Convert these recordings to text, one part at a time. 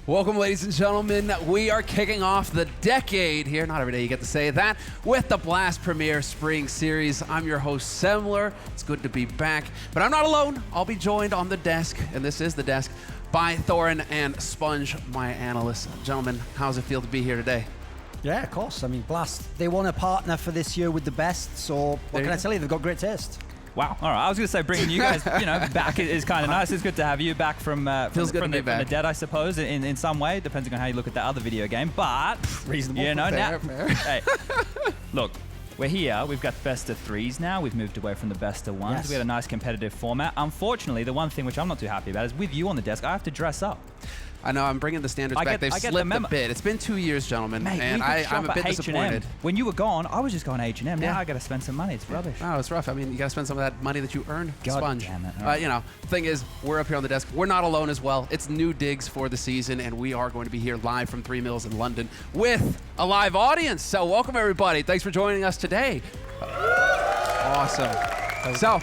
Welcome, ladies and gentlemen. We are kicking off the decade here. Not every day you get to say that. With the Blast Premier Spring Series. I'm your host, Semler. It's good to be back. But I'm not alone. I'll be joined on the desk, and this is the desk, by Thorin and Sponge, my analysts. Gentlemen, how does it feel to be here today? Yeah, of course. I mean, Blast, they want a partner for this year with the best, so what can I tell you? They've got great taste. Wow. All right. I was going to say bringing you guys, back is kind of nice. It's good to have you back from the dead, I suppose, in some way, depending on how you look at that other video game. But reasonable. Fair. Hey, look, we're here. We've got best of threes now. We've moved away from the best of ones. Yes. We had a nice competitive format. Unfortunately, the one thing which I'm not too happy about is with you on the desk, I have to dress up. I know, I'm bringing the standards back. They've slipped a bit. It's been 2 years, gentlemen, Mate, and I'm a bit disappointed. When you were gone, I was just going H&M. Now I got to spend some money. It's rubbish. No, it's rough. I mean, you got to spend some of that money that you earn, God Sponge. damn it. But, the thing is, we're up here on the desk. We're not alone as well. It's new digs for the season, and we are going to be here live from 3 Mills in London with a live audience. So welcome, everybody. Thanks for joining us today. Awesome. So,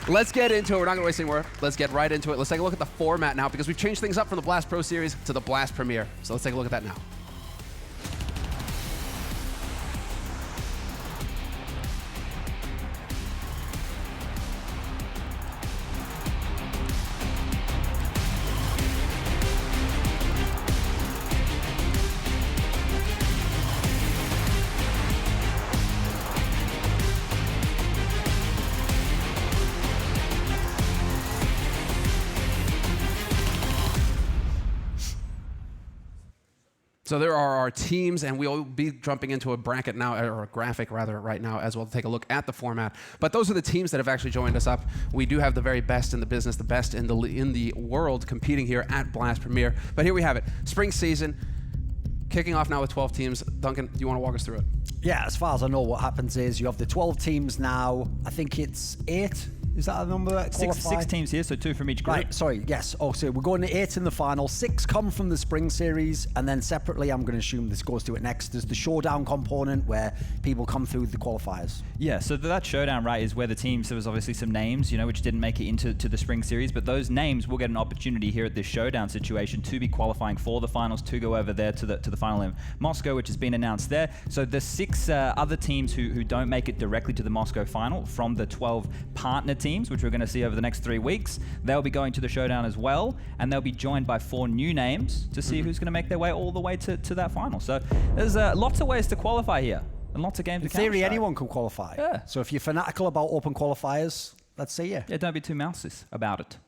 let's get into it. We're not going to waste any more. Let's get right into it. Let's take a look at the format now because we've changed things up from the Blast Pro Series to the Blast Premier. So let's take a look at that now. So there are our teams, and we'll be jumping into a bracket now, or a graphic rather, right now as well to take a look at the format. But those are the teams that have actually joined us up. We do have the very best in the business, the best in the world competing here at Blast Premier. But here we have it, spring season, kicking off now with 12 teams. Duncan, do you want to walk us through it? Yeah, as far as I know, what happens is you have the 12 teams now. I think it's 8. Is that a number that qualify? Six teams here, so 2 from each group. Right, sorry, yes. Oh, so we're going to 8 in the final. 6 come from the spring series, and then separately, I'm going to assume this goes to it next. There's the showdown component where people come through the qualifiers. Yeah, so that showdown, right, is where the teams, there was obviously some names, which didn't make it into the spring series, but those names will get an opportunity here at this showdown situation to be qualifying for the finals, to go over there to the final in Moscow, which has been announced there. So the 6 other teams who don't make it directly to the Moscow final from the 12 partner teams, which we're going to see over the next 3 weeks, they'll be going to the showdown as well, and they'll be joined by 4 new names to see who's going to make their way all the way to that final. So there's lots of ways to qualify here, and lots of games to In theory, anyone can qualify. Yeah. So if you're fanatical about open qualifiers, let's see you. Yeah, don't be too mousy about it.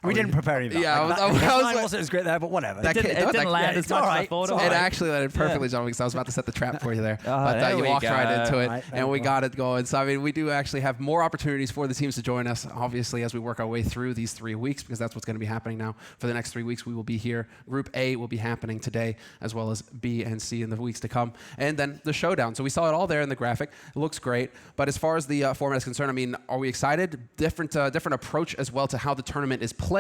We didn't prepare you. Yeah, I wasn't as great there, but whatever. It didn't land as much as I thought it would. It actually landed perfectly, John, because I was about to set the trap for you there. But you walked right into it, and we got it going. So, I mean, we do actually have more opportunities for the teams to join us, obviously, as we work our way through these 3 weeks, because that's what's going to be happening now. For the next 3 weeks, we will be here. Group A will be happening today, as well as B and C in the weeks to come. And then the showdown. So we saw it all there in the graphic. It looks great. But as far as the format is concerned, I mean, are we excited? Different approach as well to how the tournament is played.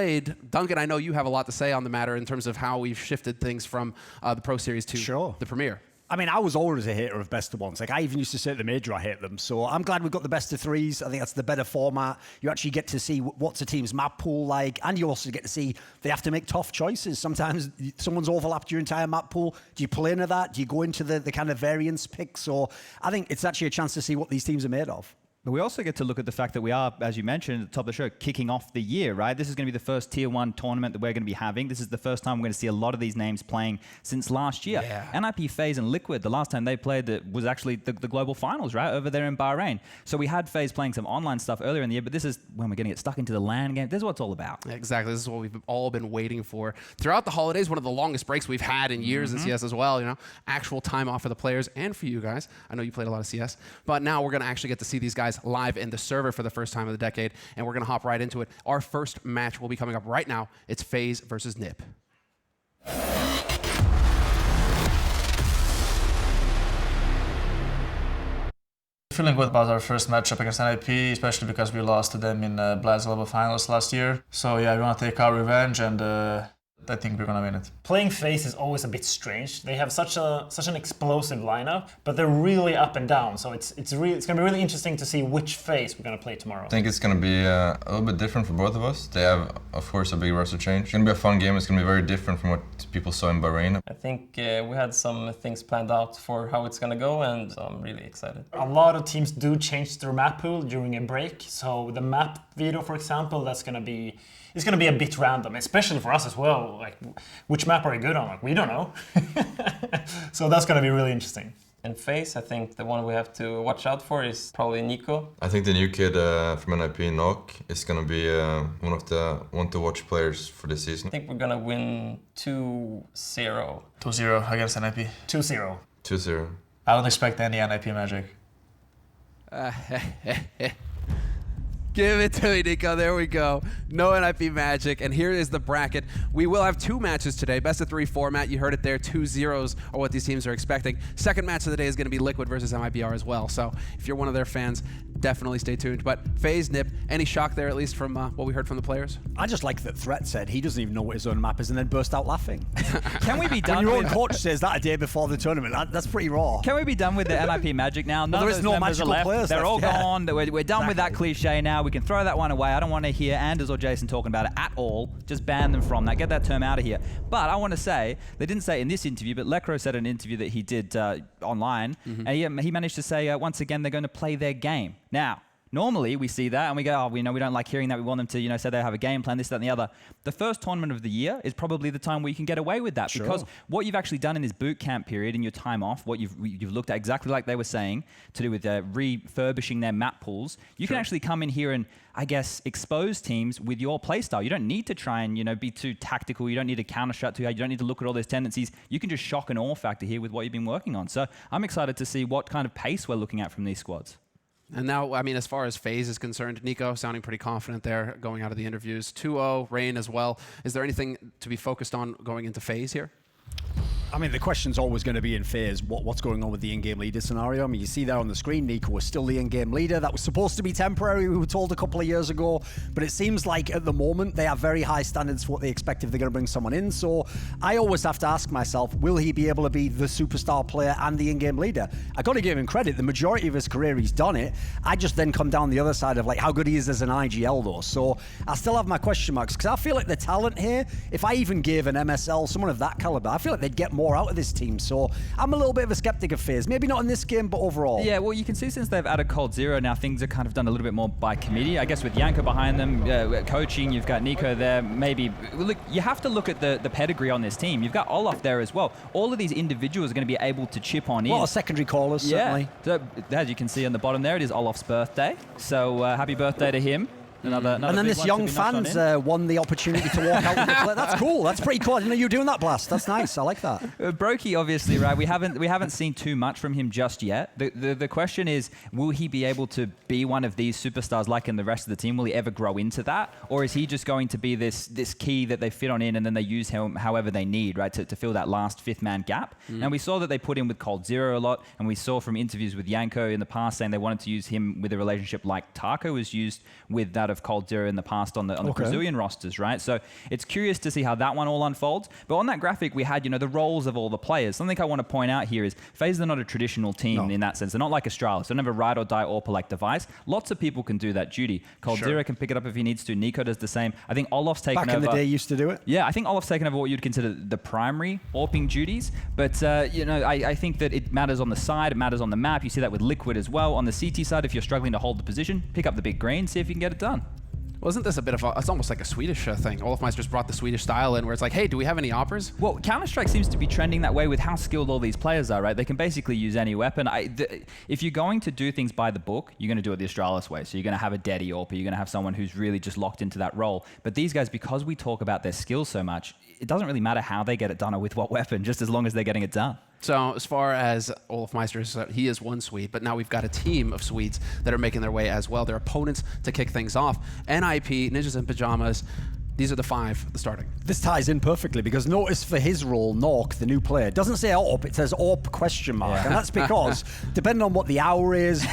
Duncan, I know you have a lot to say on the matter in terms of how we've shifted things from the Pro Series to the Premier. I mean, I was always a hater of best of ones. Like, I even used to say at the Major, I hate them. So I'm glad we've got the best of threes. I think that's the better format. You actually get to see what's a team's map pool like, and you also get to see they have to make tough choices. Sometimes someone's overlapped your entire map pool. Do you play into that? Do you go into the kind of variance picks? So I think it's actually a chance to see what these teams are made of. But we also get to look at the fact that we are, as you mentioned at the top of the show, kicking off the year, right? This is going to be the first Tier 1 tournament that we're going to be having. This is the first time we're going to see a lot of these names playing since last year. Yeah. NiP FaZe and Liquid, the last time they played was actually the global finals, right? Over there in Bahrain. So we had FaZe playing some online stuff earlier in the year, but this is when we're going to get stuck into the LAN game. This is what it's all about. Exactly. This is what we've all been waiting for. Throughout the holidays, one of the longest breaks we've had in years in CS as well, actual time off for the players and for you guys. I know you played a lot of CS, but now we're going to actually get to see these guys live in the server for the first time of the decade, and we're going to hop right into it. Our first match will be coming up right now. It's FaZe versus NiP. Feeling good about our first matchup against NiP, especially because we lost to them in Blast Global Finals last year. So yeah, we want to take our revenge, and I think we're gonna win it. Playing FaZe is always a bit strange. They have such an explosive lineup, but they're really up and down. So it's gonna be really interesting to see which FaZe we're gonna play tomorrow. I think it's gonna be a little bit different for both of us. They have, of course, a big roster change. It's gonna be a fun game. It's gonna be very different from what people saw in Bahrain. I think we had some things planned out for how it's gonna go, and so I'm really excited. A lot of teams do change their map pool during a break. So the map video, for example, it's gonna be a bit random, especially for us as well. Like, which map are we good on? Like, we don't know. So that's going to be really interesting. In FaZe, I think the one we have to watch out for is probably Nico. I think the new kid from NiP, Nok, is gonna be one of the want-to-watch players for this season. I think we're gonna win 2-0. 2-0 against NiP. 2-0. 2-0. I don't expect any NiP magic. Give it to me, Nico. There we go. No NiP magic. And here is the bracket. We will have 2 matches today. Best of 3 format. You heard it there. 2 zeros are what these teams are expecting. Second match of the day is going to be Liquid versus MiBR as well. So if you're one of their fans, definitely stay tuned. But FaZe, NiP, any shock there, at least from what we heard from the players? I just like that Threat said he doesn't even know what his own map is and then burst out laughing. Can we be done When your own with... coach says that a day before the tournament, that's pretty raw. Can we be done with the NiP magic now? None there of is those no members are magical left. players They're left, all yeah. gone. We're done with that cliche now. We can throw that one away. I don't want to hear Anders or Jason talking about it at all. Just ban them from that. Get that term out of here. But I want to say, they didn't say it in this interview, but Lekro said in an interview that he did online, and he managed to say, once again, they're going to play their game. Now, normally we see that and we go, oh, we don't like hearing that. We want them to, say they have a game plan, this, that, and the other. The first tournament of the year is probably the time where you can get away with that because what you've actually done in this boot camp period, in your time off, what you've looked at exactly like they were saying to do with refurbishing their map pools, you can actually come in here and, I guess, expose teams with your playstyle. You don't need to try and, be too tactical. You don't need to counter-strat too hard. You don't need to look at all those tendencies. You can just shock and awe factor here with what you've been working on. So I'm excited to see what kind of pace we're looking at from these squads. And now, I mean, as far as FaZe is concerned, Nico sounding pretty confident there going out of the interviews. 2-0, Rain as well. Is there anything to be focused on going into FaZe here? I mean, the question's always going to be in FaZe, what's going on with the in-game leader scenario? I mean, you see there on the screen, Nico was still the in-game leader. That was supposed to be temporary, we were told a couple of years ago. But it seems like at the moment, they have very high standards for what they expect if they're going to bring someone in. So I always have to ask myself, will he be able to be the superstar player and the in-game leader? I got to give him credit. The majority of his career, he's done it. I just then come down the other side of like how good he is as an IGL though. So I still have my question marks because I feel like the talent here, if I even gave an MSL, someone of that caliber, I feel like they'd get more out of this team. So I'm a little bit of a skeptic of FaZe. Maybe not in this game, but overall. Yeah, well, you can see since they've added Cold Zero, now things are kind of done a little bit more by committee. I guess with Yanko behind them, coaching, you've got Nico there. Maybe, look, you have to look at the pedigree on this team. You've got Olaf there as well. All of these individuals are going to be able to chip on in. A lot of secondary callers, certainly. So, as you can see on the bottom there, it is Olaf's birthday. So happy birthday to him. Another and then this young fans won the opportunity to walk out with the play. That's cool. That's pretty cool. I didn't know you were doing that, Blast. That's nice. I like that. Brokey, obviously, right? We haven't seen too much from him just yet. The question is, will he be able to be one of these superstars like in the rest of the team? Will he ever grow into that? Or is he just going to be this key that they fit on in and then they use him however they need, right, to fill that last fifth man gap? And we saw that they put him with Cold Zero a lot, and we saw from interviews with Yanko in the past saying they wanted to use him with a relationship like Taco was used with that of Cold Zero in the past on the Brazilian rosters, right? So it's curious to see how that one all unfolds. But on that graphic, we had, the roles of all the players. Something I want to point out here is FaZe are not a traditional team in that sense. They're not like Astralis. They don't have a ride or die AWP like device. Lots of people can do that duty. Cold Zero can pick it up if he needs to. Nico does the same. I think Olaf's taken over. Back in the day, used to do it. Yeah, I think Olaf's taken over what you'd consider the primary AWPing duties. But, I think that it matters on the side. It matters on the map. You see that with Liquid as well. On the CT side, if you're struggling to hold the position, pick up the big green, see if you can get it done. Wasn't this a bit of it's almost like a Swedish thing. Olafmeister's brought the Swedish style in where it's like, hey, do we have any oppers? Well, Counter-Strike seems to be trending that way with how skilled all these players are, right? They can basically use any weapon. If you're going to do things by the book, you're going to do it the Astralis way. So you're going to have a Daddy AWP, you're going to have someone who's really just locked into that role. But these guys, because we talk about their skills so much, it doesn't really matter how they get it done or with what weapon, just as long as they're getting it done. So as far as Olafmeister, he is one Swede, but now we've got a team of Swedes that are making their way as well. They're opponents to kick things off. NiP, Ninjas in Pajamas, These are the 5 starting. This ties in perfectly because notice for his role, Nork, the new player, doesn't say AWP, it says AWP question mark. And that's because depending on what the hour is,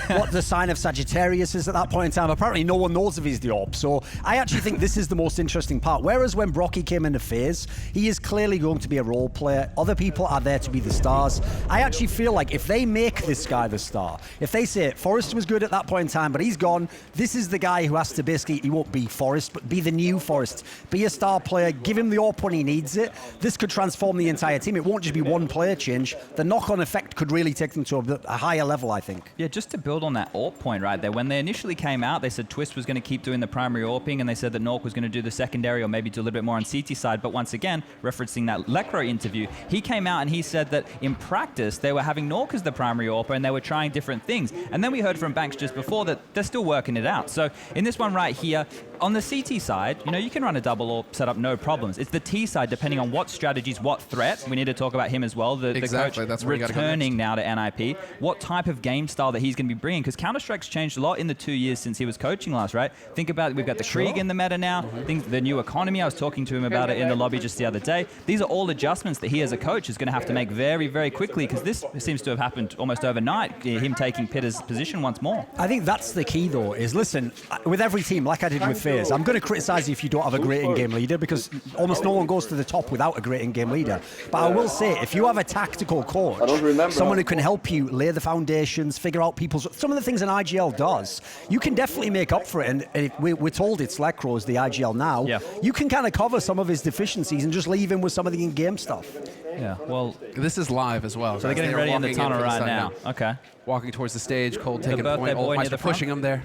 what the sign of Sagittarius is at that point in time, apparently no one knows if he's the AWP. So I actually think this is the most interesting part. Whereas when Brocky came into FaZe, he is clearly going to be a role player. Other people are there to be the stars. I actually feel like if they make this guy the star, if they say Forrest was good at that point in time, but he's gone, this is the guy who has to basically, he won't be Forrest, but be the new Forrest. Be a star player, give him the AWP when he needs it. This could transform the entire team. It won't just be one player change. The knock-on effect could really take them to a higher level, I think. Yeah, just to build on that AWP point right there, when they initially came out, they said Twist was going to keep doing the primary AWPing, and they said that Nork was going to do the secondary or maybe do a little bit more on CT side. But once again, referencing that Lecro interview, he came out and he said that in practice, they were having Nork as the primary AWPer and they were trying different things. And then we heard from Banks just before that they're still working it out. So in this one right here, on the CT side, you know, you can run a double AWP setup, no problems. It's the T side, depending on what strategies, what threat. We need to talk about him as well. The coach that's where returning now to NiP. What type of game style that he's going to be bringing? Because Counter-Strike's changed a lot in the 2 years since he was coaching last, right? Think about it, we've got the Krieg in the meta now, the new economy. I was talking to him about it in the lobby just the other day. These are all adjustments that he as a coach is going to have to make very, very quickly because this seems to have happened almost overnight, him taking Pitter's position once more. I think that's the key though, is listen, with every team, like I did with FaZe, I'm going to criticize you if you don't have a great in-game leader because almost no one goes to the top without a great in-game leader. But I will say, if you have a tactical coach, someone who can help you lay the foundations, figure out some of the things an IGL does, you can definitely make up for it. And if we're told it's Lecro's the IGL now. Yeah. You can kind of cover some of his deficiencies and just leave him with some of the in-game stuff. Yeah, well, this is live as well. So they're getting ready in the tunnel right now. Okay. Walking towards the stage, Cold taking a point. Boy Meister pushing him there.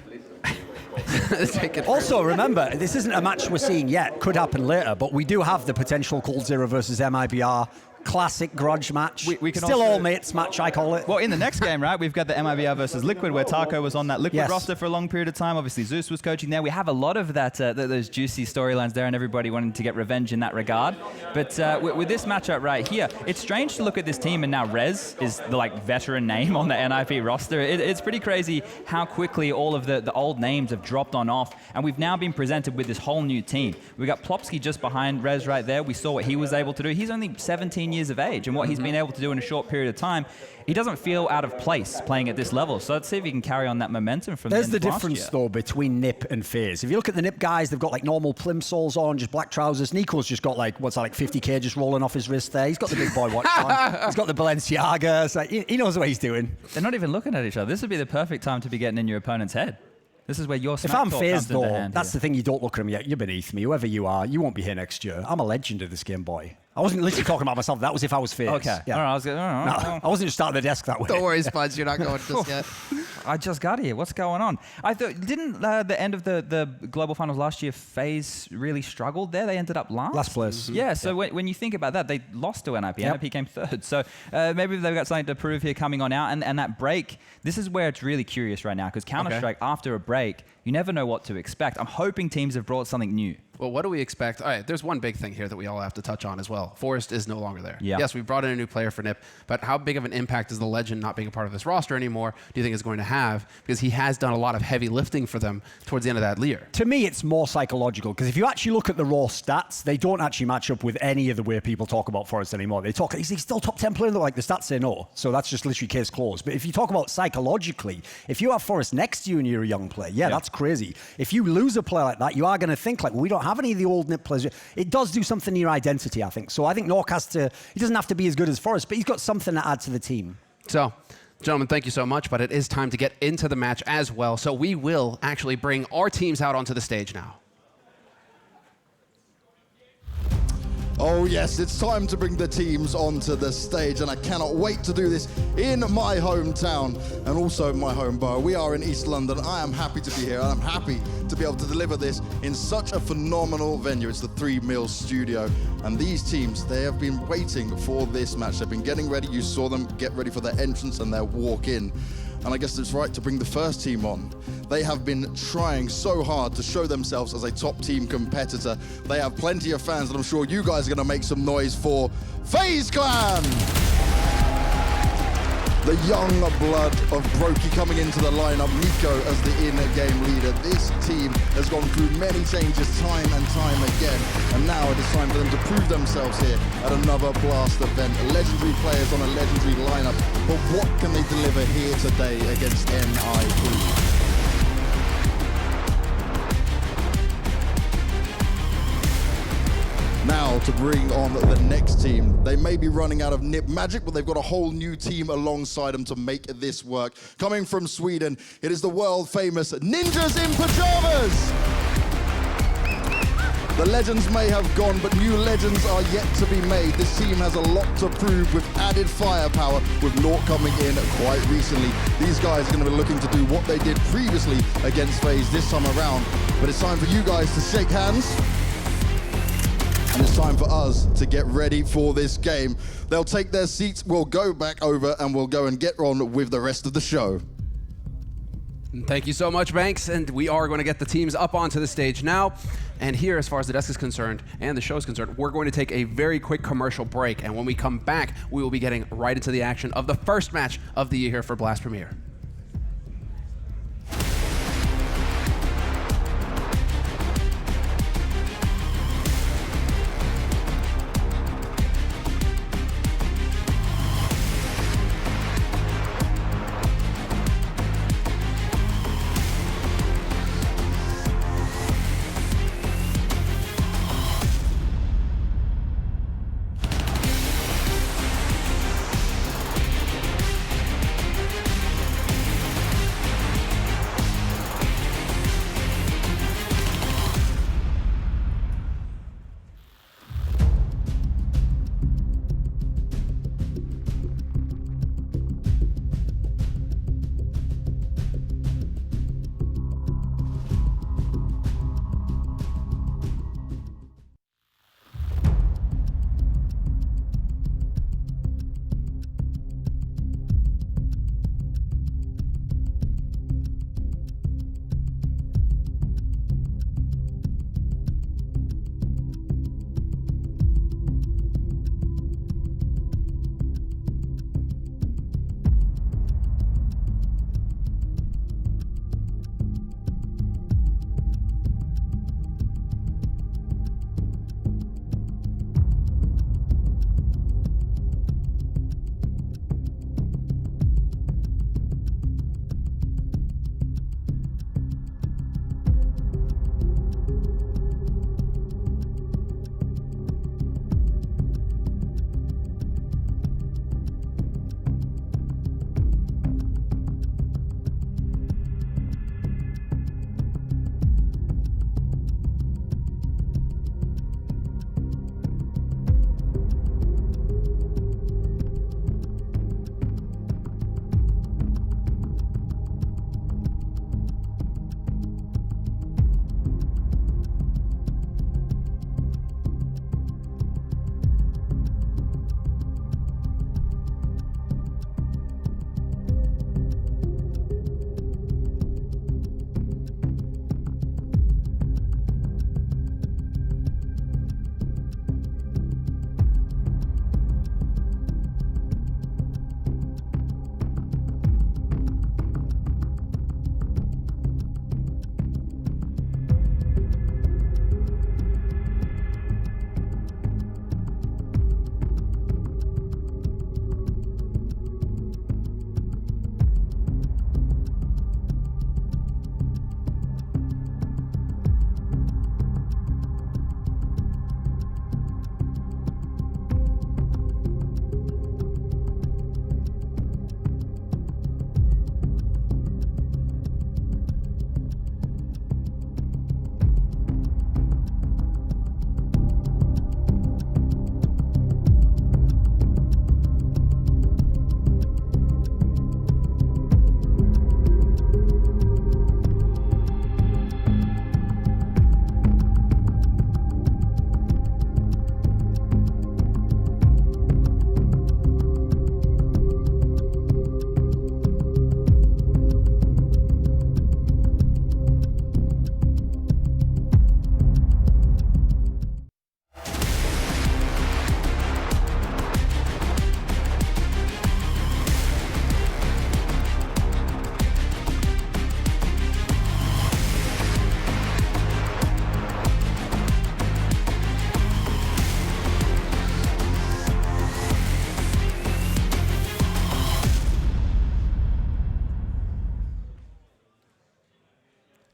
Also, remember, this isn't a match we're seeing yet. Could happen later, but we do have the potential Cold Zero versus MiBR. Classic grudge match. We can Still also, all mates match, I call it. Well, in the next game, right, we've got the MiBR versus Liquid, where Taco was on that Liquid roster for a long period of time. Obviously, Zeus was coaching there. We have a lot of that, those juicy storylines there, and everybody wanting to get revenge in that regard. But with this matchup right here, it's strange to look at this team, and now Rez is the veteran name on the NiP roster. It's pretty crazy how quickly all of the old names have dropped on off, and we've now been presented with this whole new team. We got Plopsky just behind Rez right there. We saw what he was able to do. He's only 17 years of age, and what he's been able to do in a short period of time, he doesn't feel out of place playing at this level. So let's see if he can carry on that momentum from There's the difference, though, between NiP and FaZe. If you look at the NiP guys, they've got normal plimsolls on, just black trousers. Nico's just got 50K just rolling off his wrist there. He's got the big boy watch on. He's got the Balenciaga. He knows what he's doing. They're not even looking at each other. This would be the perfect time to be getting in your opponent's head. This is where your smack If I'm talk FaZe, comes into though, hand that's here. the thing, you don't look at him yet. You're beneath me. Whoever you are, you won't be here next year. I'm a legend of this game, boy. I wasn't literally talking about myself. That was if I was FaZe. Okay. Yeah. All right, I wasn't just starting the desk that way. Don't worry, Spuds, you're not going just yet. I just got here. What's going on? I thought, didn't the end of the global finals last year, FaZe really struggled there? They ended up last place. Yeah, so when you think about that, they lost to NiP. NiP came third. So maybe they've got something to prove here coming on out. And that break, this is where it's really curious right now, because Counter-Strike, after a break, you never know what to expect. I'm hoping teams have brought something new. Well, what do we expect? All right, there's one big thing here that we all have to touch on as well. Forrest is no longer there. Yeah. Yes, we brought in a new player for NiP, but how big of an impact is the legend not being a part of this roster anymore do you think is going to have? Because he has done a lot of heavy lifting for them towards the end of that year. To me, it's more psychological, because if you actually look at the raw stats, they don't actually match up with any of the way people talk about Forrest anymore. They talk, he's still top 10 player, the stats say no. So that's just literally case closed. But if you talk about psychologically, if you have Forrest next to you and you're a young player, that's crazy. If you lose a player like that, you are going to think, we don't have any of the old NiP players. It does do something to your identity, I think. So I think Nork he doesn't have to be as good as Forrest, but he's got something to add to the team. So, gentlemen, thank you so much, but it is time to get into the match as well. So we will actually bring our teams out onto the stage now. Oh yes, it's time to bring the teams onto the stage, and I cannot wait to do this in my hometown and also my home borough. We are in East London. I am happy to be here, and I'm happy to be able to deliver this in such a phenomenal venue. It's the 3 Mills Studio, and these teams, they have been waiting for this match. They've been getting ready. You saw them get ready for their entrance and their walk in. And I guess it's right to bring the first team on. They have been trying so hard to show themselves as a top team competitor. They have plenty of fans, and I'm sure you guys are going to make some noise for FaZe Clan! The young blood of Brokey coming into the lineup, Nico as the in-game leader. This team has has gone through many changes time and time again, and now it is time for them to prove themselves here at another Blast event. Legendary players on a legendary lineup, but what can they deliver here today against NiP? Now to bring on the next team. They may be running out of NiP magic, but they've got a whole new team alongside them to make this work. Coming from Sweden, it is the world famous Ninjas in Pajamas! The legends may have gone, but new legends are yet to be made. This team has a lot to prove with added firepower, with Naught coming in quite recently. These guys are going to be looking to do what they did previously against FaZe this time around. But it's time for you guys to shake hands. And it's time for us to get ready for this game. They'll take their seats, we'll go back over, and we'll go and get on with the rest of the show. Thank you so much, Banks. And we are going to get the teams up onto the stage now. And here, as far as the desk is concerned and the show is concerned, we're going to take a very quick commercial break. And when we come back, we will be getting right into the action of the first match of the year here for Blast Premier.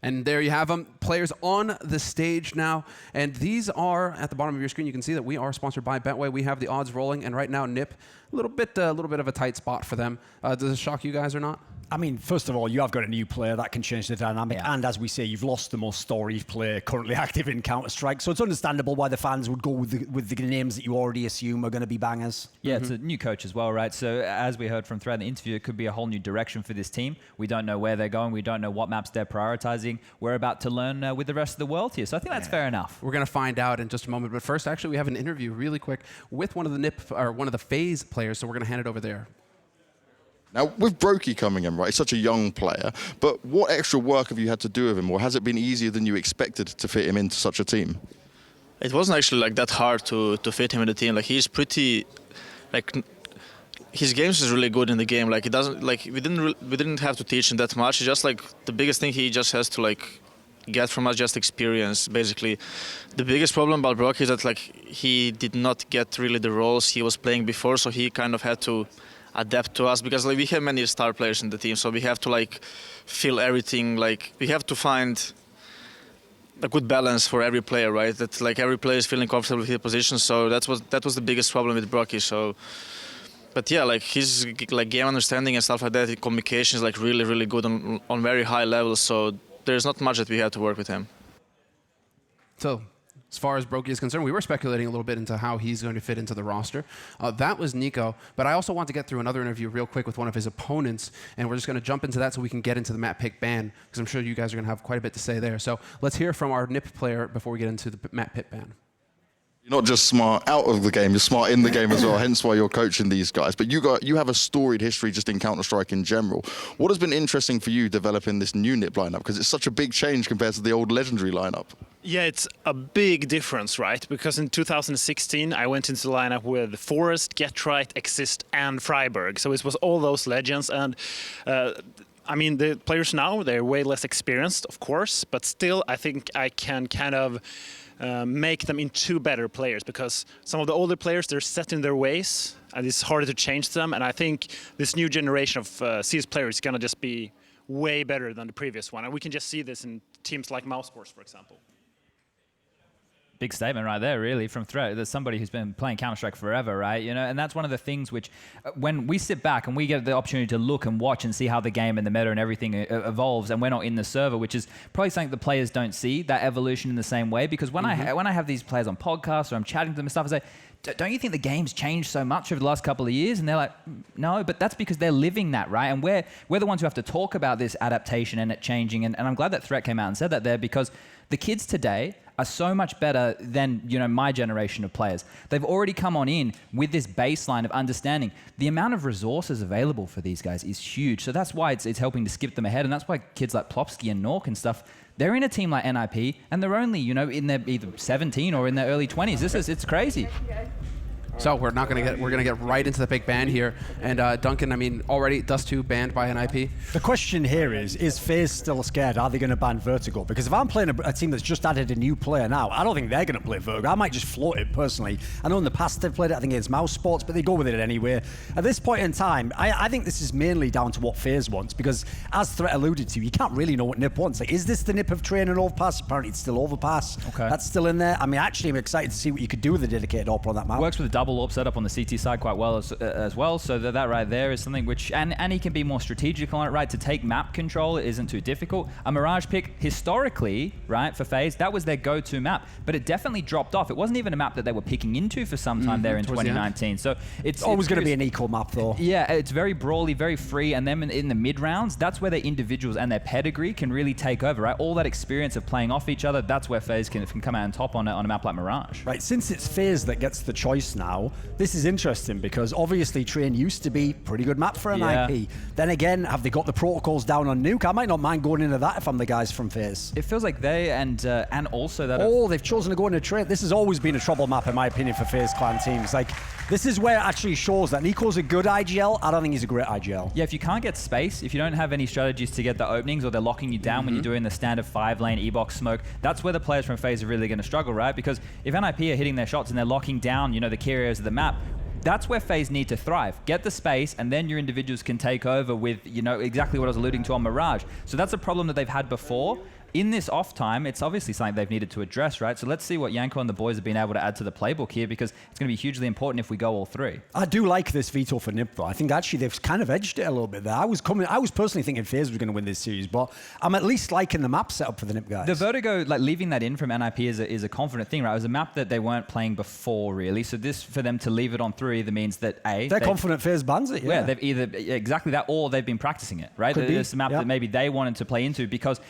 And there you have them, players on the stage now. And these are, at the bottom of your screen, you can see that we are sponsored by Betway. We have the odds rolling, and right now, NiP, a little bit of a tight spot for them. Does this shock you guys or not? I mean, first of all, you have got a new player that can change the dynamic. Yeah. And as we say, you've lost the most storied player currently active in Counter-Strike. So it's understandable why the fans would go with the names that you already assume are going to be bangers. Yeah, it's a new coach as well, right? So as we heard from throughout the interview, it could be a whole new direction for this team. We don't know where they're going. We don't know what maps they're prioritizing. We're about to learn with the rest of the world here. So I think that's fair enough. We're going to find out in just a moment. But first, actually, we have an interview really quick with one of the NiP, or one of the FaZe players. So we're going to hand it over there. Now, with Brokey coming in, right, he's such a young player, but what extra work have you had to do with him, or has it been easier than you expected to fit him into such a team? It wasn't actually like that hard to fit him in the team. Like, he's pretty, like, his games is really good in the game. Like, it doesn't, like, we didn't have to teach him that much. It's just like the biggest thing he just has to like get from us, just experience. Basically, the biggest problem about Brokey is that like he did not get really the roles he was playing before, so he kind of had to adapt to us, because like we have many star players in the team, so we have to like fill everything. Like, we have to find a good balance for every player, right? That like every player is feeling comfortable with his position. So that was the biggest problem with Brokey. So, but yeah, like his like game understanding and stuff like that, communication is like really good on very high levels. So there's not much that we have to work with him. So, as far as Brokey is concerned, we were speculating a little bit into how he's going to fit into the roster. That was Nico, but I also want to get through another interview real quick with one of his opponents, and we're just going to jump into that so we can get into the map pick ban, because I'm sure you guys are going to have quite a bit to say there. So let's hear from our NiP player before we get into the map pick ban. You're not just smart out of the game, you're smart in the game as well, hence why you're coaching these guys. But you have a storied history just in Counter-Strike in general. What has been interesting for you developing this new NiP lineup? Because it's such a big change compared to the old Legendary lineup. Yeah, it's a big difference, right? Because in 2016, I went into the lineup with Forest, Getright, Exist, and Freiburg. So it was all those legends. And I mean, the players now, they're way less experienced, of course. But still, I think I can kind of make them into better players, because some of the older players, they're set in their ways and it's harder to change them. And I think this new generation of CS players is going to just be way better than the previous one. And we can just see this in teams like Mouseforce, for example. Big statement right there, really, from Threat. There's somebody who's been playing Counter-Strike forever, right? You know, and that's one of the things which, when we sit back and we get the opportunity to look and watch and see how the game and the meta and everything evolves, and we're not in the server, which is probably something the players don't see, that evolution in the same way. Because when I have these players on podcasts or I'm chatting to them and stuff, I say, don't you think the game's changed so much over the last couple of years? And they're like, no, but that's because they're living that, right? And we're the ones who have to talk about this adaptation and it changing. And I'm glad that Threat came out and said that there, because the kids today are so much better than, you know, my generation of players. They've already come on in with this baseline of understanding. The amount of resources available for these guys is huge. So that's why it's helping to skip them ahead. And that's why kids like Plopsky and Nork and stuff, they're in a team like NiP, and they're only, you know, in their either 17 or in their early 20s. It's crazy. So we're gonna get right into the big ban here. And Duncan, I mean, already Dust2 banned by NiP. The question here is FaZe still scared? Are they going to ban Vertigo? Because if I'm playing a team that's just added a new player now, I don't think they're going to play Vertigo. I might just float it personally. I know in the past they've played it, I think against Mouse Sports, but they go with it anyway. At this point in time, I think this is mainly down to what FaZe wants, because as Threat alluded to, you can't really know what NiP wants. Like, is this the NiP of train and overpass? Apparently it's still overpass. Okay. That's still in there. I mean, actually, I'm excited to see what you could do with a dedicated AWP on that map. Works with a double AWP setup on the CT side quite well as well. So that right there is something which, and he can be more strategic on it, right? To take map control isn't too difficult. A Mirage pick, historically, right, for FaZe, that was their go-to map, but it definitely dropped off. It wasn't even a map that they were picking into for some time there in 2019. So it's always going to be an equal map, though. Yeah, it's very brawly, very free, and then in the mid rounds, that's where their individuals and their pedigree can really take over, right? All that experience of playing off each other, that's where FaZe can come out on top on a map like Mirage. Right, since it's FaZe that gets the choice now, this is interesting, because obviously Train used to be pretty good map for an IP. Then again, have they got the protocols down on Nuke? I might not mind going into that if I'm the guys from FaZe. It feels like they and also that. Oh, they've chosen to go into Train. This has always been a trouble map in my opinion for FaZe clan teams. Like, this is where it actually shows that Nico's a good IGL. I don't think he's a great IGL. Yeah, if you can't get space, if you don't have any strategies to get the openings, or they're locking you down when you're doing the standard 5-lane E-box smoke, that's where the players from FaZe are really going to struggle, right? Because if NiP are hitting their shots and they're locking down, you know, the key areas of the map, that's where FaZe need to thrive. Get the space, and then your individuals can take over with, you know, exactly what I was alluding to on Mirage. So that's a problem that they've had before. in this off time, it's obviously something they've needed to address, right? So let's see what Yanko and the boys have been able to add to the playbook here, because it's going to be hugely important if we go all three. I do like this veto for NiP, though. I think actually they've kind of edged it a little bit there. I was personally thinking FaZe was going to win this series, but I'm at least liking the map setup for the NiP guys. The Vertigo, like leaving that in from NiP is a confident thing, right? It was a map that they weren't playing before, really. So this, for them to leave it on 3 either means that they're confident FaZe bans it, yeah. They've either exactly that, or they've been practicing it, right? It's a map that maybe they wanted to play into, because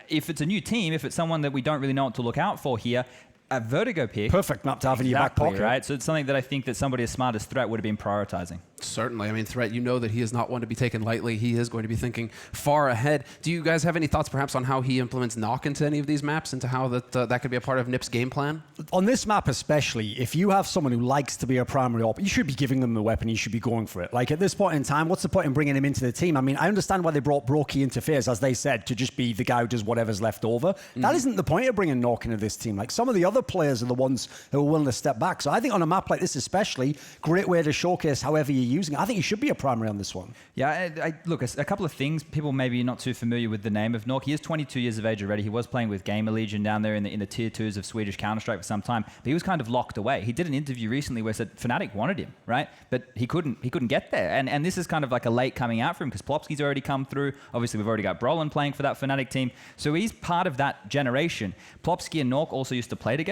if it's a new team, if it's someone that we don't really know what to look out for here, a Vertigo pick. Perfect map to have in your back pocket. Right? So it's something that I think that somebody as smart as Threat would have been prioritizing. Certainly. I mean, Threat, you know that he is not one to be taken lightly. He is going to be thinking far ahead. Do you guys have any thoughts perhaps on how he implements knock into any of these maps, into how that could be a part of NiP's game plan? On this map especially, if you have someone who likes to be a primary op, you should be giving them the weapon. You should be going for it. Like, at this point in time, what's the point in bringing him into the team? I mean, I understand why they brought Brokey into FaZe, as they said, to just be the guy who does whatever's left over. That isn't the point of bringing Knock into this team. Like, some of the other players are the ones who are willing to step back. So I think on a map like this especially, great way to showcase however you're using it. I think you should be a primary on this one. Yeah, look, a couple of things. People maybe not too familiar with the name of Nork. He is 22 years of age already. He was playing with Gamer Legion down there in the tier 2s of Swedish Counter-Strike for some time, but he was kind of locked away. He did an interview recently where he said Fnatic wanted him, right? But he couldn't get there. And this is kind of like a late coming out for him, because Plopsky's already come through. Obviously, we've already got Brolin playing for that Fnatic team. So he's part of that generation. Plopsky and Nork also used to play together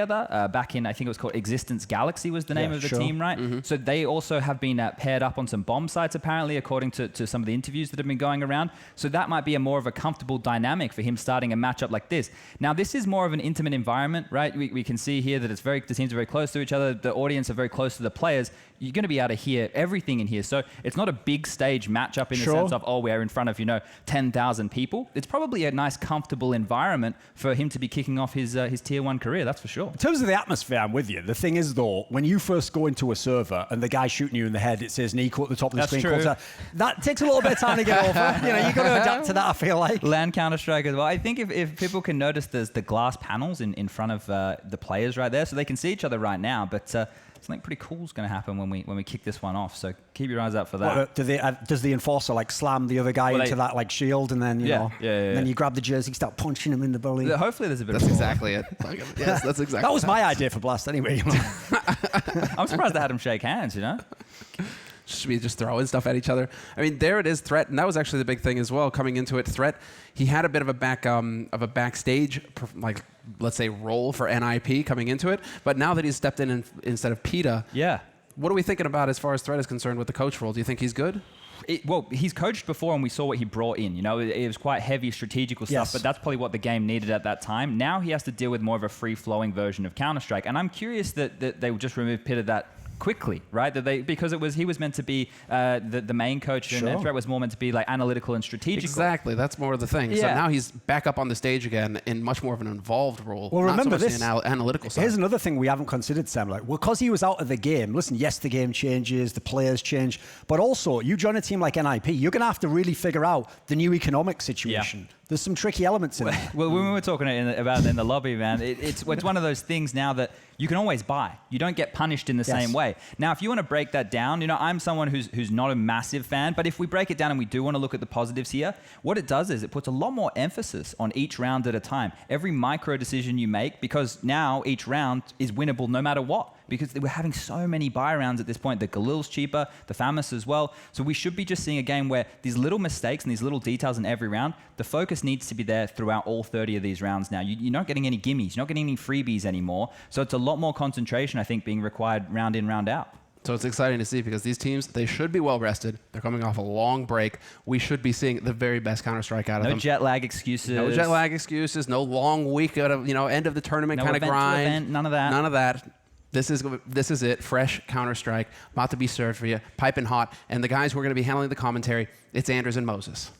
back in, I think it was called Existence Galaxy was the name of the team, right? So they also have been paired up on some bomb sites, apparently, according to some of the interviews that have been going around. So that might be a more of a comfortable dynamic for him starting a matchup like this. Now, this is more of an intimate environment, right? We can see here that the teams are very close to each other. The audience are very close to the players. You're going to be able to hear everything in here. So it's not a big stage matchup in the sense of, oh, we're in front of, 10,000 people. It's probably a nice, comfortable environment for him to be kicking off his tier 1 career, that's for sure. In terms of the atmosphere, I'm with you. The thing is, though, when you first go into a server and the guy shooting you in the head, it says Nico at the top of the screen. True. That takes a little bit of time to get over. You've got to adapt to that, I feel like. LAN Counter-Strike as well. I think if people can notice, there's the glass panels in front of the players right there, so they can see each other right now, but something pretty cool is going to happen when we kick this one off. So keep your eyes out for that. Does the enforcer slam the other guy into that shield, and then and then you grab the jersey, start punching him in the belly? Hopefully there's a bit. That's exactly it. Yes, that's exactly. That was my idea for Blast, anyway. I'm surprised they had him shake hands. Should we just throwing stuff at each other? I mean, there it is, Threat, and that was actually the big thing as well. Coming into it, Threat, he had a bit of a backstage, like, let's say, role for NiP coming into it. But now that he's stepped in instead of PETA, what are we thinking about as far as Threat is concerned with the coach role? Do you think he's good? Well, he's coached before, and we saw what he brought in. It was quite heavy strategical stuff, but that's probably what the game needed at that time. Now he has to deal with more of a free-flowing version of Counter-Strike, and I'm curious that they would just remove PETA that quickly, right? Because he was meant to be the main coach, and Threat was more meant to be like analytical and strategical. Exactly, that's more of the thing. So now he's back up on the stage again in much more of an involved role. Well, remember this analytical side. Here's another thing we haven't considered, Sam. Because he was out of the game. Listen, yes, the game changes, the players change, but also you join a team like NiP, you're going to have to really figure out the new economic situation. There's some tricky elements in it. Well, when we were talking about it in the lobby, man, it's one of those things now that you can always buy. You don't get punished in the same way. Now, if you want to break that down, I'm someone who's not a massive fan, but if we break it down and we do want to look at the positives here, what it does is it puts a lot more emphasis on each round at a time. Every micro decision you make, because now each round is winnable no matter what. Because we're having so many buy rounds at this point. The Galil's cheaper, the Famous as well. So we should be just seeing a game where these little mistakes and these little details in every round, the focus needs to be there throughout all 30 of these rounds now. You're not getting any gimmies. You're not getting any freebies anymore. So it's a lot more concentration, I think, being required round in, round out. So it's exciting to see, because these teams, they should be well rested. They're coming off a long break. We should be seeing the very best Counter-Strike out of them. No jet lag excuses. No jet lag excuses. No long week out of end of the tournament kind of grind. Event, none of that. None of that. This is it. Fresh Counter-Strike, about to be served for you, piping hot. And the guys who are going to be handling the commentary, it's Anders and Moses.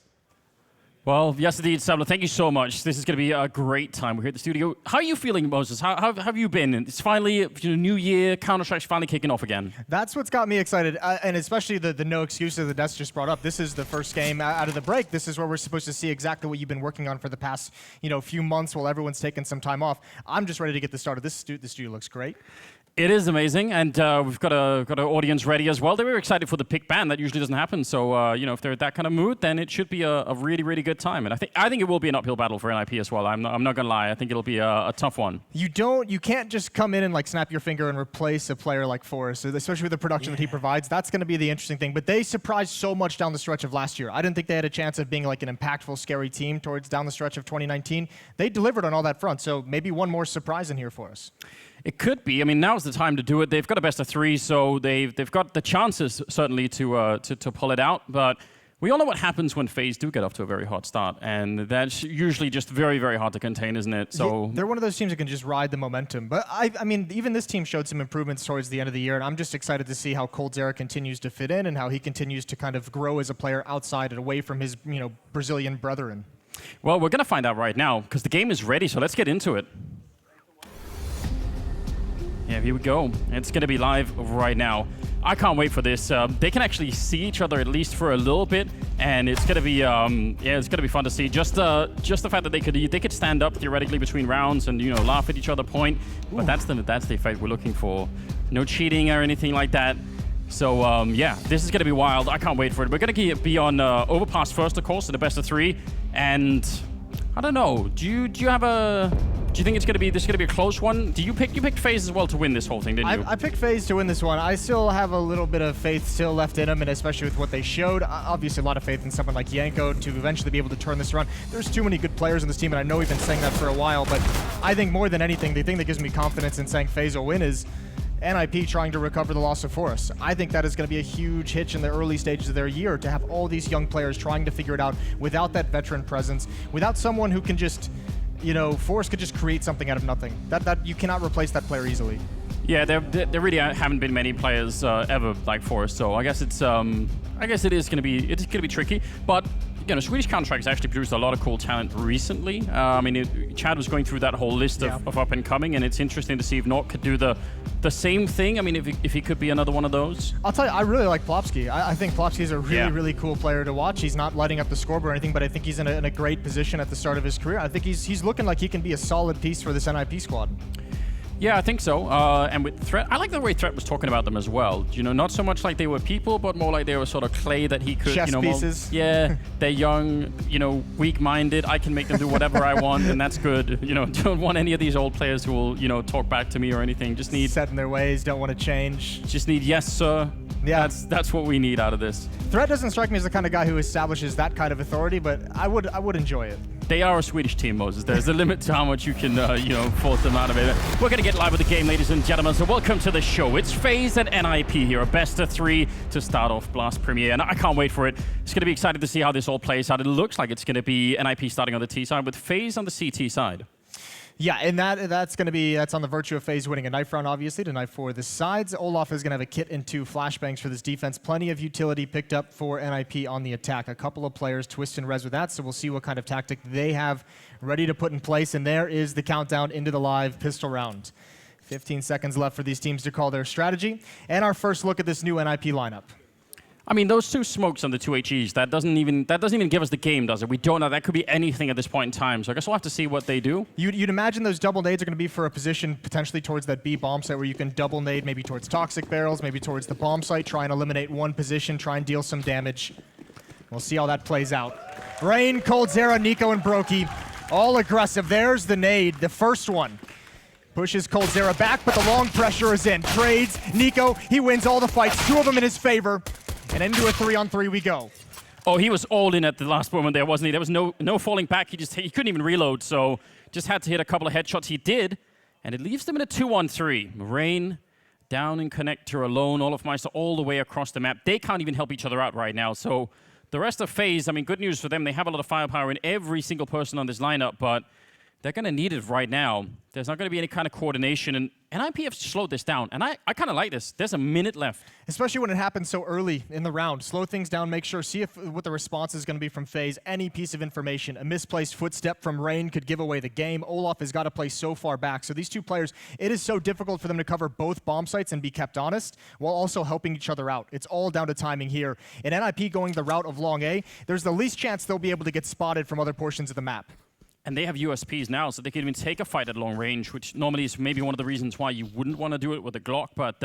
Well, yes, indeed, Sabla. Thank you so much. This is going to be a great time. We're here at the studio. How are you feeling, Moses? How have you been? It's finally a new year. Counter-Strike's finally kicking off again. That's what's got me excited, and especially the no excuses that Des just brought up. This is the first game out of the break. This is where we're supposed to see exactly what you've been working on for the past few months while everyone's taking some time off. I'm just ready to get this started. This studio looks great. It is amazing, and we've got an audience ready as well. They were excited for the pick ban. That usually doesn't happen. So if they're in that kind of mood, then it should be a really, really good time. And I think it will be an uphill battle for NiP as well. I'm not gonna lie. I think it'll be a tough one. You can't just come in and like snap your finger and replace a player like Forrest, especially with the production that he provides. That's going to be the interesting thing. But they surprised so much down the stretch of last year. I didn't think they had a chance of being like an impactful, scary team towards down the stretch of 2019. They delivered on all that front. So maybe one more surprise in here for us. It could be. I mean, now's the time to do it. They've got a best of 3, so they've got the chances certainly to pull it out. But we all know what happens when FaZe do get off to a very hot start, and that's usually just very, very hard to contain, isn't it? So they're one of those teams that can just ride the momentum. But I mean, even this team showed some improvements towards the end of the year, and I'm just excited to see how coldzera continues to fit in and how he continues to kind of grow as a player outside and away from his Brazilian brethren. Well, we're gonna find out right now because the game is ready. So let's get into it. Yeah, here we go. It's going to be live right now. I can't wait for this. They can actually see each other at least for a little bit, and it's going to be it's going to be fun to see. Just the fact that they could stand up theoretically between rounds and laugh at each other, point. But that's the effect we're looking for. No cheating or anything like that. So yeah, this is going to be wild. I can't wait for it. We're going to be on Overpass first, of course, in the best of 3, and I don't know. Do you have a? Do you think this is gonna be a close one? You picked FaZe as well to win this whole thing, didn't you? I picked FaZe to win this one. I still have a little bit of faith still left in them, and especially with what they showed. Obviously, a lot of faith in someone like Yanko to eventually be able to turn this around. There's too many good players in this team, and I know we've been saying that for a while, but I think more than anything, the thing that gives me confidence in saying FaZe will win is NiP trying to recover the loss of Forrest. I think that is going to be a huge hitch in the early stages of their year to have all these young players trying to figure it out without that veteran presence, without someone who can just Forrest could just create something out of nothing. That you cannot replace that player easily. Yeah, there really haven't been many players ever like Forrest, so I guess it is going to be tricky. But Swedish Counter-Strike has actually produced a lot of cool talent recently. I mean, Chad was going through that whole list of up and coming, and it's interesting to see if Nort could do the same thing. I mean, if he could be another one of those. I'll tell you, I really like Plopsky. I think Plopsky is a really cool player to watch. He's not lighting up the scoreboard or anything, but I think he's in a great position at the start of his career. I think he's looking like he can be a solid piece for this NiP squad. Yeah, I think so. And with Threat, I like the way Threat was talking about them as well. Not so much like they were people, but more like they were sort of clay that he could. Chess pieces. They're young, weak-minded. I can make them do whatever I want, and that's good. Don't want any of these old players who will, talk back to me or anything. Just need set in their ways. Don't want to change. Just need yes, sir. Yeah, that's what we need out of this. Threat doesn't strike me as the kind of guy who establishes that kind of authority, but I would enjoy it. They are a Swedish team, Moses. There's a limit to how much you can, force them out of it. We're going to get live with the game, ladies and gentlemen, so welcome to the show. It's FaZe and NiP here, a best of 3 to start off Blast Premier, and I can't wait for it. It's going to be excited to see how this all plays out. It looks like it's going to be NiP starting on the T side with FaZe on the CT side. Yeah, and that's on the virtue of FaZe winning a knife round, obviously, to knife for the sides. Olaf is going to have a kit and 2 flashbangs for this defense. Plenty of utility picked up for NiP on the attack. A couple of players twist and res with that, so we'll see what kind of tactic they have ready to put in place. And there is the countdown into the live pistol round. 15 seconds left for these teams to call their strategy. And our first look at this new NiP lineup. I mean, those 2 smokes on the 2 HEs, that doesn't even give us the game, does it? We don't know. That could be anything at this point in time. So I guess we'll have to see what they do. You'd imagine those double nades are going to be for a position potentially towards that B bomb site where you can double nade maybe towards toxic barrels, maybe towards the bomb site, try and eliminate one position, try and deal some damage. We'll see how that plays out. Rain, coldzera, Nico, and Brokey, all aggressive. There's the nade, the first one. Pushes coldzera back, but the long pressure is in. Trades, Nico, he wins all the fights, 2 of them in his favor. And into a 3-on-3 we go. Oh, he was all in at the last moment there, wasn't he? There was no falling back. He couldn't even reload, so just had to hit a couple of headshots. He did, and it leaves them in a 2-on-3. Rain down in connector alone, Olofmeister all the way across the map. They can't even help each other out right now, so the rest of FaZe, I mean, good news for them. They have a lot of firepower in every single person on this lineup, but they're going to need it right now. There's not going to be any kind of coordination, and NiP have slowed this down, and I kind of like this. There's a minute left. Especially when it happens so early in the round. Slow things down, make sure, see what the response is going to be from FaZe. Any piece of information, a misplaced footstep from Rain could give away the game. Olaf has got to play so far back. So these 2 players, it is so difficult for them to cover both bomb sites and be kept honest, while also helping each other out. It's all down to timing here. And NiP going the route of long A, there's the least chance they'll be able to get spotted from other portions of the map. And they have USPs now, so they can even take a fight at long range, which normally is maybe one of the reasons why you wouldn't want to do it with a Glock, but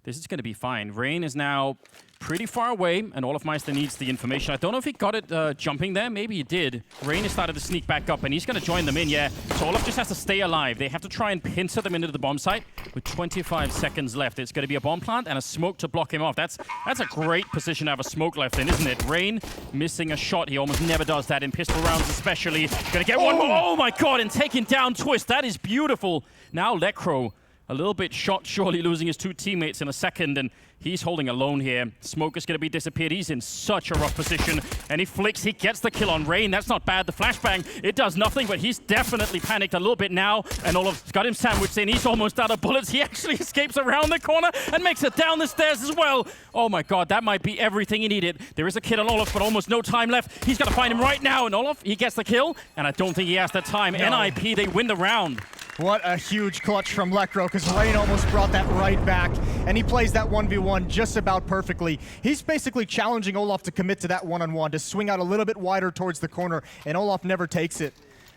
this is going to be fine. Rain is now pretty far away, and olofmeister needs the information. I don't know if he got it jumping there. Maybe he did. Rain has started to sneak back up, and he's going to join them in, yeah. So Olof just has to stay alive. They have to try and pincer them into the bomb site with 25 seconds left. It's going to be a bomb plant and a smoke to block him off. That's a great position to have a smoke left in, isn't it? Rain missing a shot. He almost never does that in pistol rounds especially. Going to get one more. Oh my god, and taking down Twist. That is beautiful. Now Lekro a little bit shot, surely losing his two teammates in a second, and he's holding alone here. Smoke is going to be disappeared. He's in such a rough position, and he flicks. He gets the kill on Rain. That's not bad. The flashbang, it does nothing, but he's definitely panicked a little bit now, and Olaf's got him sandwiched in. He's almost out of bullets. He actually escapes around the corner and makes it down the stairs as well. Oh my god, that might be everything he needed. There is a kid on Olaf, but almost no time left. He's got to find him right now, and Olaf, he gets the kill, and I don't think he has the time. No. NiP, they win the round. What a huge clutch from Lekro, because Rain almost brought that right back, and he plays that 1v1 just about perfectly. He's basically challenging Olaf to commit to that one-on-one, to swing out a little bit wider towards the corner, and Olaf never takes it.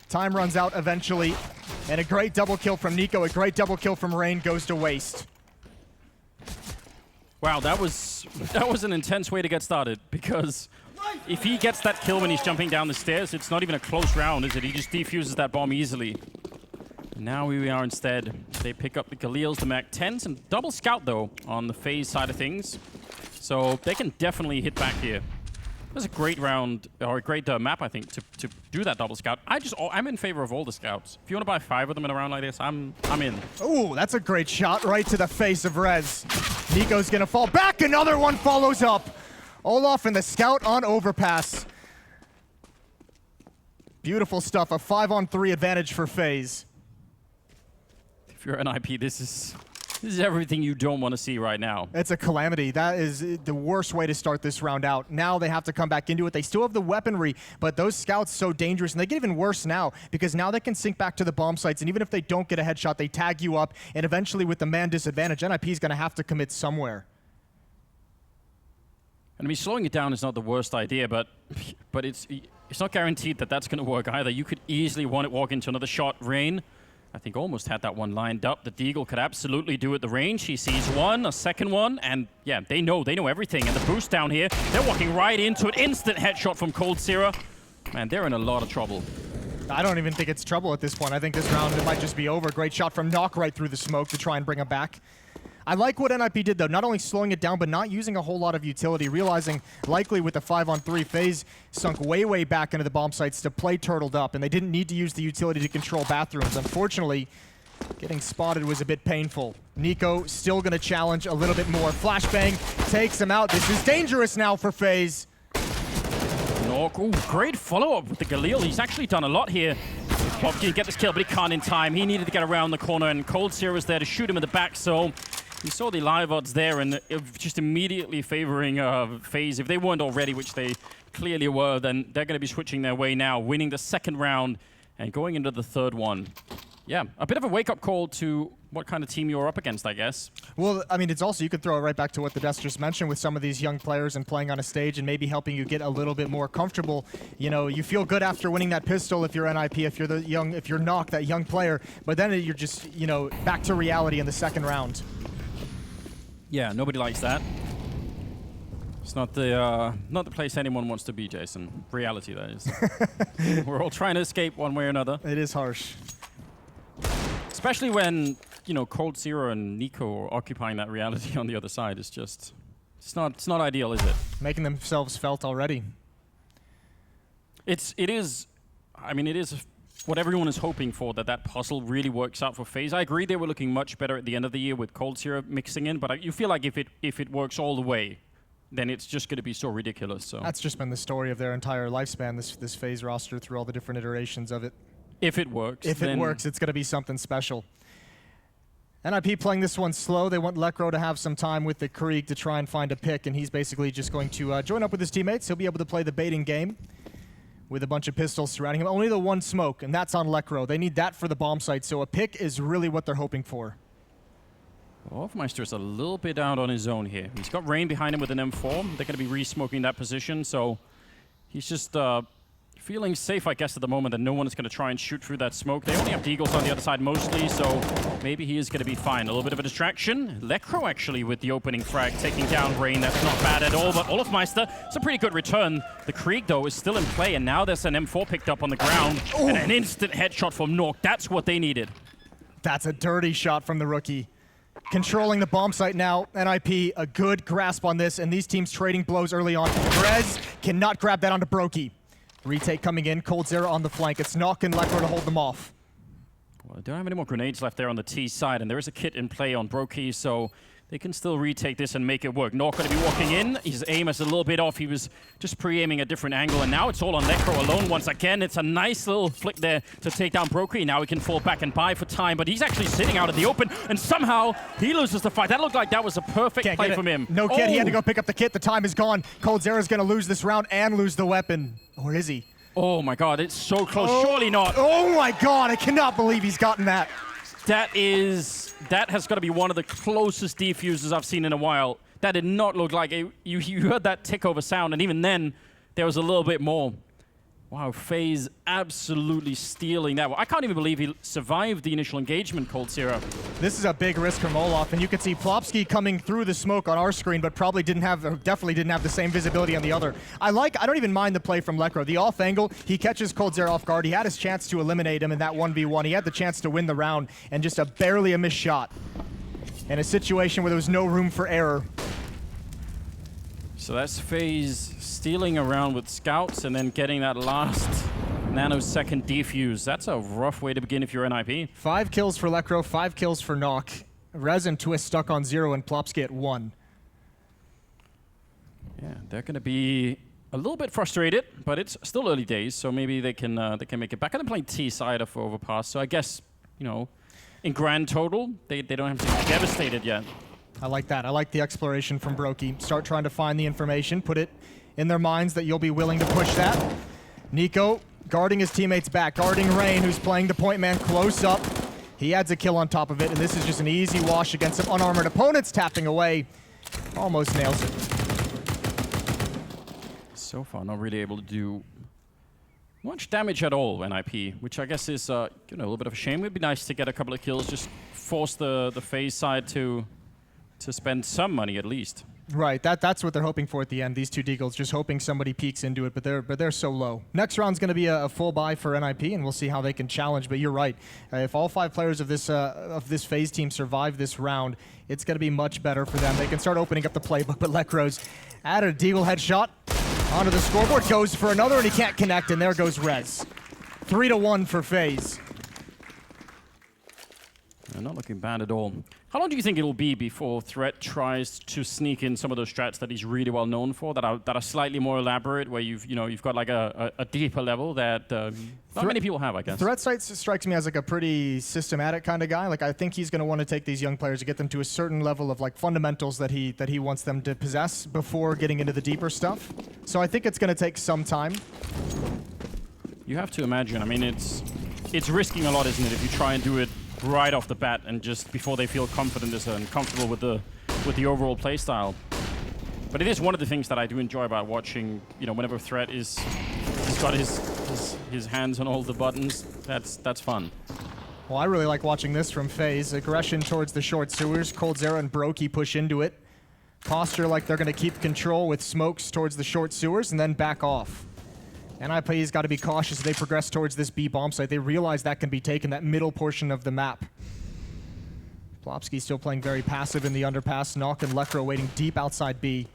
Time runs out eventually, and a great double kill from Nico, a great double kill from Rain goes to waste. Wow, that was an intense way to get started, because if he gets that kill when he's jumping down the stairs, it's not even a close round, is it? He just defuses that bomb easily. Now we are instead. They pick up the Galils, the MAC-10s, and double scout, though, on the FaZe side of things. So they can definitely hit back here. That's a great round, or a great map, I think, to do that double scout. I'm in favor of all the scouts. If you want to buy 5 of them in a round like this, I'm in. Ooh, that's a great shot right to the face of Rez. Nico's gonna fall back, another one follows up. Olaf and the scout on overpass. Beautiful stuff, a 5-on-3 advantage for FaZe. If you're an NiP, this is everything you don't want to see right now. It's a calamity. That is the worst way to start this round out. Now they have to come back into it. They still have the weaponry, but those scouts so dangerous, and they get even worse now, because now they can sink back to the bomb sites, and even if they don't get a headshot, they tag you up, and eventually with the man disadvantage, NiP is going to have to commit somewhere. And I mean, slowing it down is not the worst idea, but it's not guaranteed that that's going to work either. You could easily walk into another shot. Rain, I think, almost had that one lined up. The Deagle could absolutely do it. The range, he sees one, a second one, and yeah, they know everything. And the boost down here, they're walking right into it. Instant headshot from coldzera. Man, they're in a lot of trouble. I don't even think it's trouble at this point. I think this round, it might just be over. Great shot from Knock right through the smoke to try and bring him back. I like what NiP did, though, not only slowing it down, but not using a whole lot of utility, realizing likely with the 5-on-3, FaZe sunk way back into the bomb sites to play turtled up, and they didn't need to use the utility to control bathrooms. Unfortunately, getting spotted was a bit painful. Nico still going to challenge a little bit more. Flashbang takes him out. This is dangerous now for FaZe. Ooh, great follow-up with the Galil. He's actually done a lot here. Bob can get this kill, but he can't in time. He needed to get around the corner, and coldzera was there to shoot him in the back, so you saw the live odds there, and just immediately favoring FaZe. If they weren't already, which they clearly were, then they're going to be switching their way now, winning the second round and going into the third one. Yeah, a bit of a wake-up call to what kind of team you're up against, I guess. Well, I mean, it's also, you could throw it right back to what the Desk just mentioned with some of these young players and playing on a stage and maybe helping you get a little bit more comfortable. You know, you feel good after winning that pistol if you're NiP, if you're Knock, that young player, but then you're just, you know, back to reality in the second round. Yeah, nobody likes that. It's not the place anyone wants to be, Jason. Reality, that is. We're all trying to escape one way or another. It is harsh. Especially when, you know, coldzera and Nico are occupying that reality on the other side. It's just, it's not ideal, is it? Making themselves felt already. It is what everyone is hoping for, that puzzle really works out for FaZe. I agree they were looking much better at the end of the year with coldzera mixing in, but you feel like if it works all the way, then it's just going to be so ridiculous. So that's just been the story of their entire lifespan, this FaZe roster, through all the different iterations of it. If it works. If it works, it's going to be something special. NiP playing this one slow. They want Lekro to have some time with the Krieg to try and find a pick, and he's basically just going to join up with his teammates. He'll be able to play the baiting game with a bunch of pistols surrounding him. Only the one smoke, and that's on Lekro. They need that for the bomb site, so a pick is really what they're hoping for. olofmeister is a little bit out on his own here. He's got Rain behind him with an M4. They're going to be re-smoking that position, so he's just feeling safe, I guess, at the moment that no one is going to try and shoot through that smoke. They only have Deagles on the other side mostly, so maybe he is going to be fine. A little bit of a distraction. Lekro actually with the opening frag, taking down Rain. That's not bad at all, but Olofmeister, it's a pretty good return. The Krieg, though, is still in play, and now there's an M4 picked up on the ground, and an instant headshot from Nork. That's what they needed. That's a dirty shot from the rookie. Controlling the bomb site now. NiP, a good grasp on this, and these teams trading blows early on. Rez cannot grab that onto Brokey. Retake coming in, coldzera on the flank. It's Nock and Lekro to hold them off. Well, they don't have any more grenades left there on the T side, and there is a kit in play on Brokey, so they can still retake this and make it work. Nock going to be walking in. His aim is a little bit off. He was just pre-aiming a different angle, and now it's all on Lekro alone once again. It's a nice little flick there to take down Brokey. Now he can fall back and buy for time, but he's actually sitting out in the open, and somehow he loses the fight. That looked like that was a perfect play from him. No kit. He had to go pick up the kit. The time is gone. coldzera's going to lose this round and lose the weapon. Or is he? Oh my god, it's so close. Surely not. Oh my god, I cannot believe he's gotten that. That has got to be one of the closest defuses I've seen in a while. That did not look like it. You heard that tick over sound, and even then, there was a little bit more. Wow, FaZe absolutely stealing that one. I can't even believe he survived the initial engagement, coldzera. This is a big risk from Olof, and you can see Plopsky coming through the smoke on our screen, but probably definitely didn't have the same visibility on the other. I don't even mind the play from Lekro. The off angle, he catches coldzera off guard. He had his chance to eliminate him in that 1v1. He had the chance to win the round, and just barely a missed shot. In a situation where there was no room for error. So that's FaZe stealing around with scouts and then getting that last nanosecond defuse. That's a rough way to begin if you're NiP. 5 kills for Lekro, 5 kills for Nock. Rez and Twist stuck on 0 and Plopsky at 1. Yeah, they're going to be a little bit frustrated, but it's still early days, so maybe they can make it back. And they're playing T side of Overpass, so I guess, you know, in grand total, they don't have to be devastated yet. I like that. I like the exploration from Brokey. Start trying to find the information, put it in their minds that you'll be willing to push that. Nico guarding his teammates back, guarding Rain, who's playing the point man close up. He adds a kill on top of it, and this is just an easy wash against some unarmored opponents, tapping away. Almost nails it. So far, not really able to do much damage at all, NiP, which I guess is a little bit of a shame. It would be nice to get a couple of kills, just force the FaZe side to spend some money at least. Right, that's what they're hoping for at the end. These two Deagles just hoping somebody peeks into it, but they're so low. Next round's going to be a full buy for NiP, and we'll see how they can challenge. But you're right, if all 5 players of this FaZe team survive this round, it's going to be much better for them. They can start opening up the playbook. But Lekro's added a Deagle headshot onto the scoreboard, goes for another, and he can't connect. And there goes Rez. 3-1 for FaZe. They're not looking bad at all. How long do you think it'll be before Threat tries to sneak in some of those strats that he's really well known for, that are slightly more elaborate, where you've got like a deeper level that not many people have, I guess? Threat strikes me as like a pretty systematic kind of guy. Like, I think he's going to want to take these young players to get them to a certain level of like fundamentals that he wants them to possess before getting into the deeper stuff. So I think it's going to take some time. You have to imagine. I mean, it's risking a lot, isn't it, if you try and do it right off the bat and just before they feel confident and comfortable with the overall play style. But it is one of the things that I do enjoy about watching, whenever Threat he's got his hands on all the buttons. That's fun. Well, I really like watching this from FaZe. Aggression towards the short sewers. coldzera and Brokey push into it. Posture like they're going to keep control with smokes towards the short sewers and then back off. NiP's got to be cautious as they progress towards this B bomb site. They realize that can be taken, that middle portion of the map. Plopsky still playing very passive in the underpass. Nock and Lekro waiting deep outside B.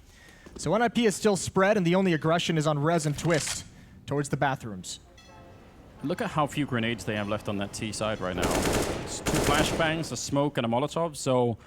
So NiP is still spread, and the only aggression is on Rez and Twist towards the bathrooms. Look at how few grenades they have left on that T side right now. It's 2 flashbangs, a smoke, and a Molotov, so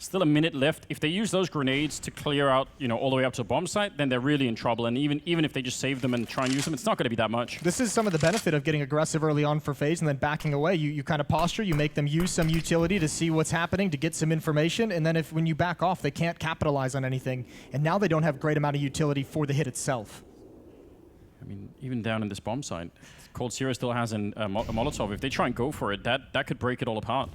still a minute left. If they use those grenades to clear out, all the way up to a bomb site, then they're really in trouble. And even if they just save them and try and use them, it's not going to be that much. This is some of the benefit of getting aggressive early on for FaZe and then backing away. You kind of posture, you make them use some utility to see what's happening, to get some information, and then when you back off, they can't capitalize on anything. And now they don't have great amount of utility for the hit itself. I mean, even down in this bomb site, coldzera still has a Molotov. If they try and go for it, that could break it all apart.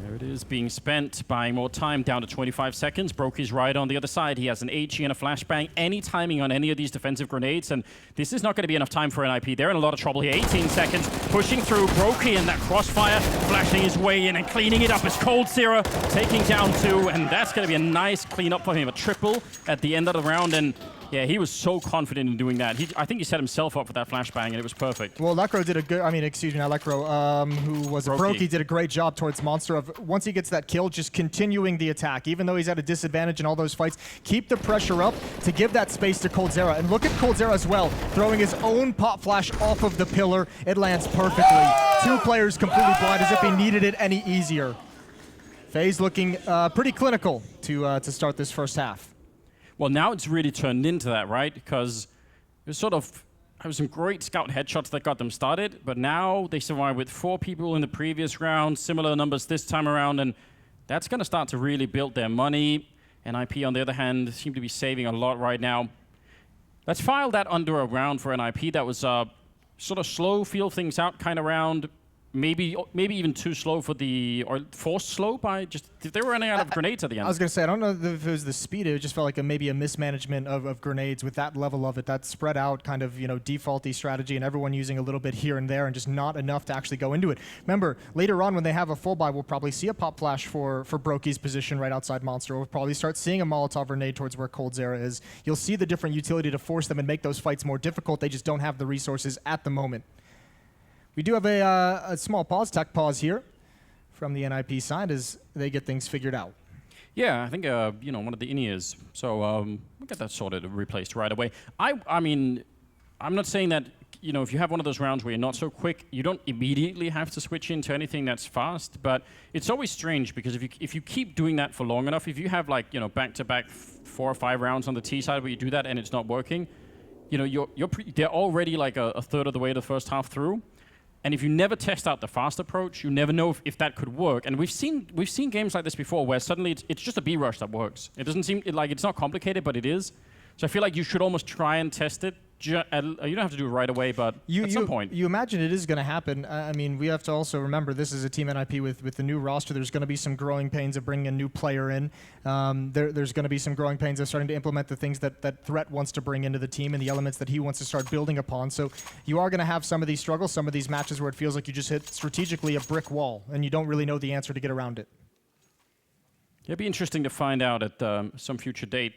There it is, being spent, buying more time, down to 25 seconds. Broke his ride on the other side. He has an HE and a flashbang. Any timing on any of these defensive grenades, and this is not going to be enough time for NiP. They're in a lot of trouble here. 18 seconds, pushing through. Brokey in that crossfire, flashing his way in and cleaning it up as coldzera, taking down 2, and that's going to be a nice cleanup for him. A triple at the end of the round, and yeah, he was so confident in doing that. I think he set himself up for that flashbang, and it was perfect. Well, Lekro did a good, excuse me, not Lekro, who was Brokey did a great job towards Monster of, once he gets that kill, just continuing the attack. Even though he's at a disadvantage in all those fights, keep the pressure up to give that space to coldzera. And look at coldzera as well, throwing his own pop flash off of the pillar. It lands perfectly. 2 players completely blind, as if he needed it any easier. FaZe looking pretty clinical to start this first half. Well, now it's really turned into that, right? Because it was some great scout headshots that got them started, but now they survived with 4 people in the previous round, similar numbers this time around, and that's going to start to really build their money. And NiP, on the other hand, seem to be saving a lot right now. Let's file that under a round for NiP. That was sort of slow, feel things out kind of round. Maybe even too slow for or forced slow by they were running out of grenades at the end. I was going to say, I don't know if it was the speed, it just felt like maybe a mismanagement of grenades with that level of it, that spread out kind of, defaulty strategy and everyone using a little bit here and there and just not enough to actually go into it. Remember, later on when they have a full buy, we'll probably see a pop flash for Brokey's position right outside Monster. We'll probably start seeing a Molotov grenade towards where coldzera is. You'll see the different utility to force them and make those fights more difficult. They just don't have the resources at the moment. We do have a small tech pause here from the NiP side as they get things figured out. Yeah, I think, one of the in-ears. So we'll get that sorted and replaced right away. I mean, I'm not saying that, if you have one of those rounds where you're not so quick, you don't immediately have to switch into anything that's fast, but it's always strange because if you keep doing that for long enough, if you have back-to-back 4 or 5 rounds on the T side where you do that and it's not working, they're already like a third of the way to the first half through. And if you never test out the fast approach, you never know if that could work. And we've seen games like this before where suddenly it's just a B rush that works. It doesn't seem like it's not complicated, but it is. So I feel like you should almost try and test it. You don't have to do it right away, but at some point. You imagine it is going to happen. I mean, we have to also remember this is a team NiP with the new roster. There's going to be some growing pains of bringing a new player in. There's going to be some growing pains of starting to implement the things that Threat wants to bring into the team and the elements that he wants to start building upon. So you are going to have some of these struggles, some of these matches where it feels like you just hit strategically a brick wall and you don't really know the answer to get around it. It'd be interesting to find out at some future date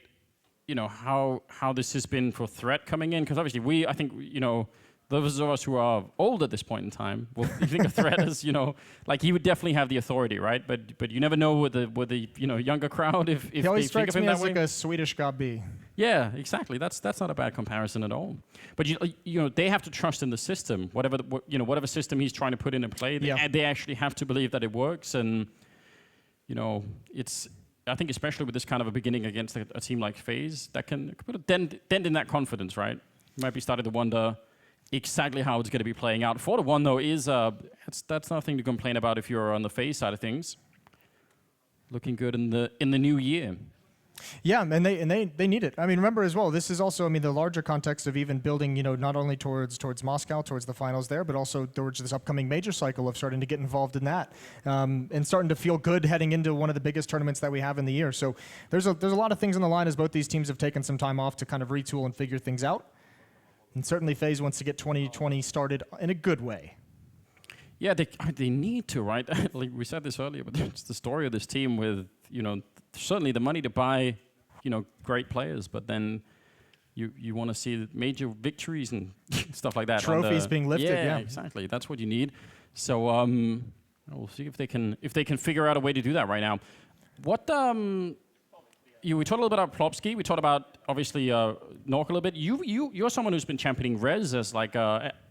how this has been for Threat coming in, because obviously I think those of us who are old at this point in time, well, you think of Threat as like he would definitely have the authority, right? But you never know with the younger crowd if he always strikes me as like a Swedish Gabi. Yeah, exactly. That's not a bad comparison at all. But they have to trust in the system, whatever system he's trying to put into play. They actually have to believe that it works, and it's. I think especially with this kind of a beginning against a team like FaZe, that can put a dent in that confidence, right? You might be starting to wonder exactly how it's going to be playing out. 4-1 though is that's nothing to complain about if you're on the FaZe side of things. Looking good in the new year. Yeah, and they need it. I mean, remember as well, this is also, the larger context of even building, not only towards Moscow, towards the finals there, but also towards this upcoming major cycle of starting to get involved in that and starting to feel good heading into one of the biggest tournaments that we have in the year. So there's a lot of things on the line as both these teams have taken some time off to kind of retool and figure things out. And certainly FaZe wants to get 2020 started in a good way. Yeah, they need to, right? Like we said this earlier, but it's the story of this team with, certainly the money to buy, great players, but then you want to see major victories and stuff like that. Trophies being lifted, yeah. Exactly. That's what you need. So we'll see if they can figure out a way to do that right now. What we talked a little bit about Plopsky. We talked about obviously Nork a little bit. You're someone who's been championing Rez as like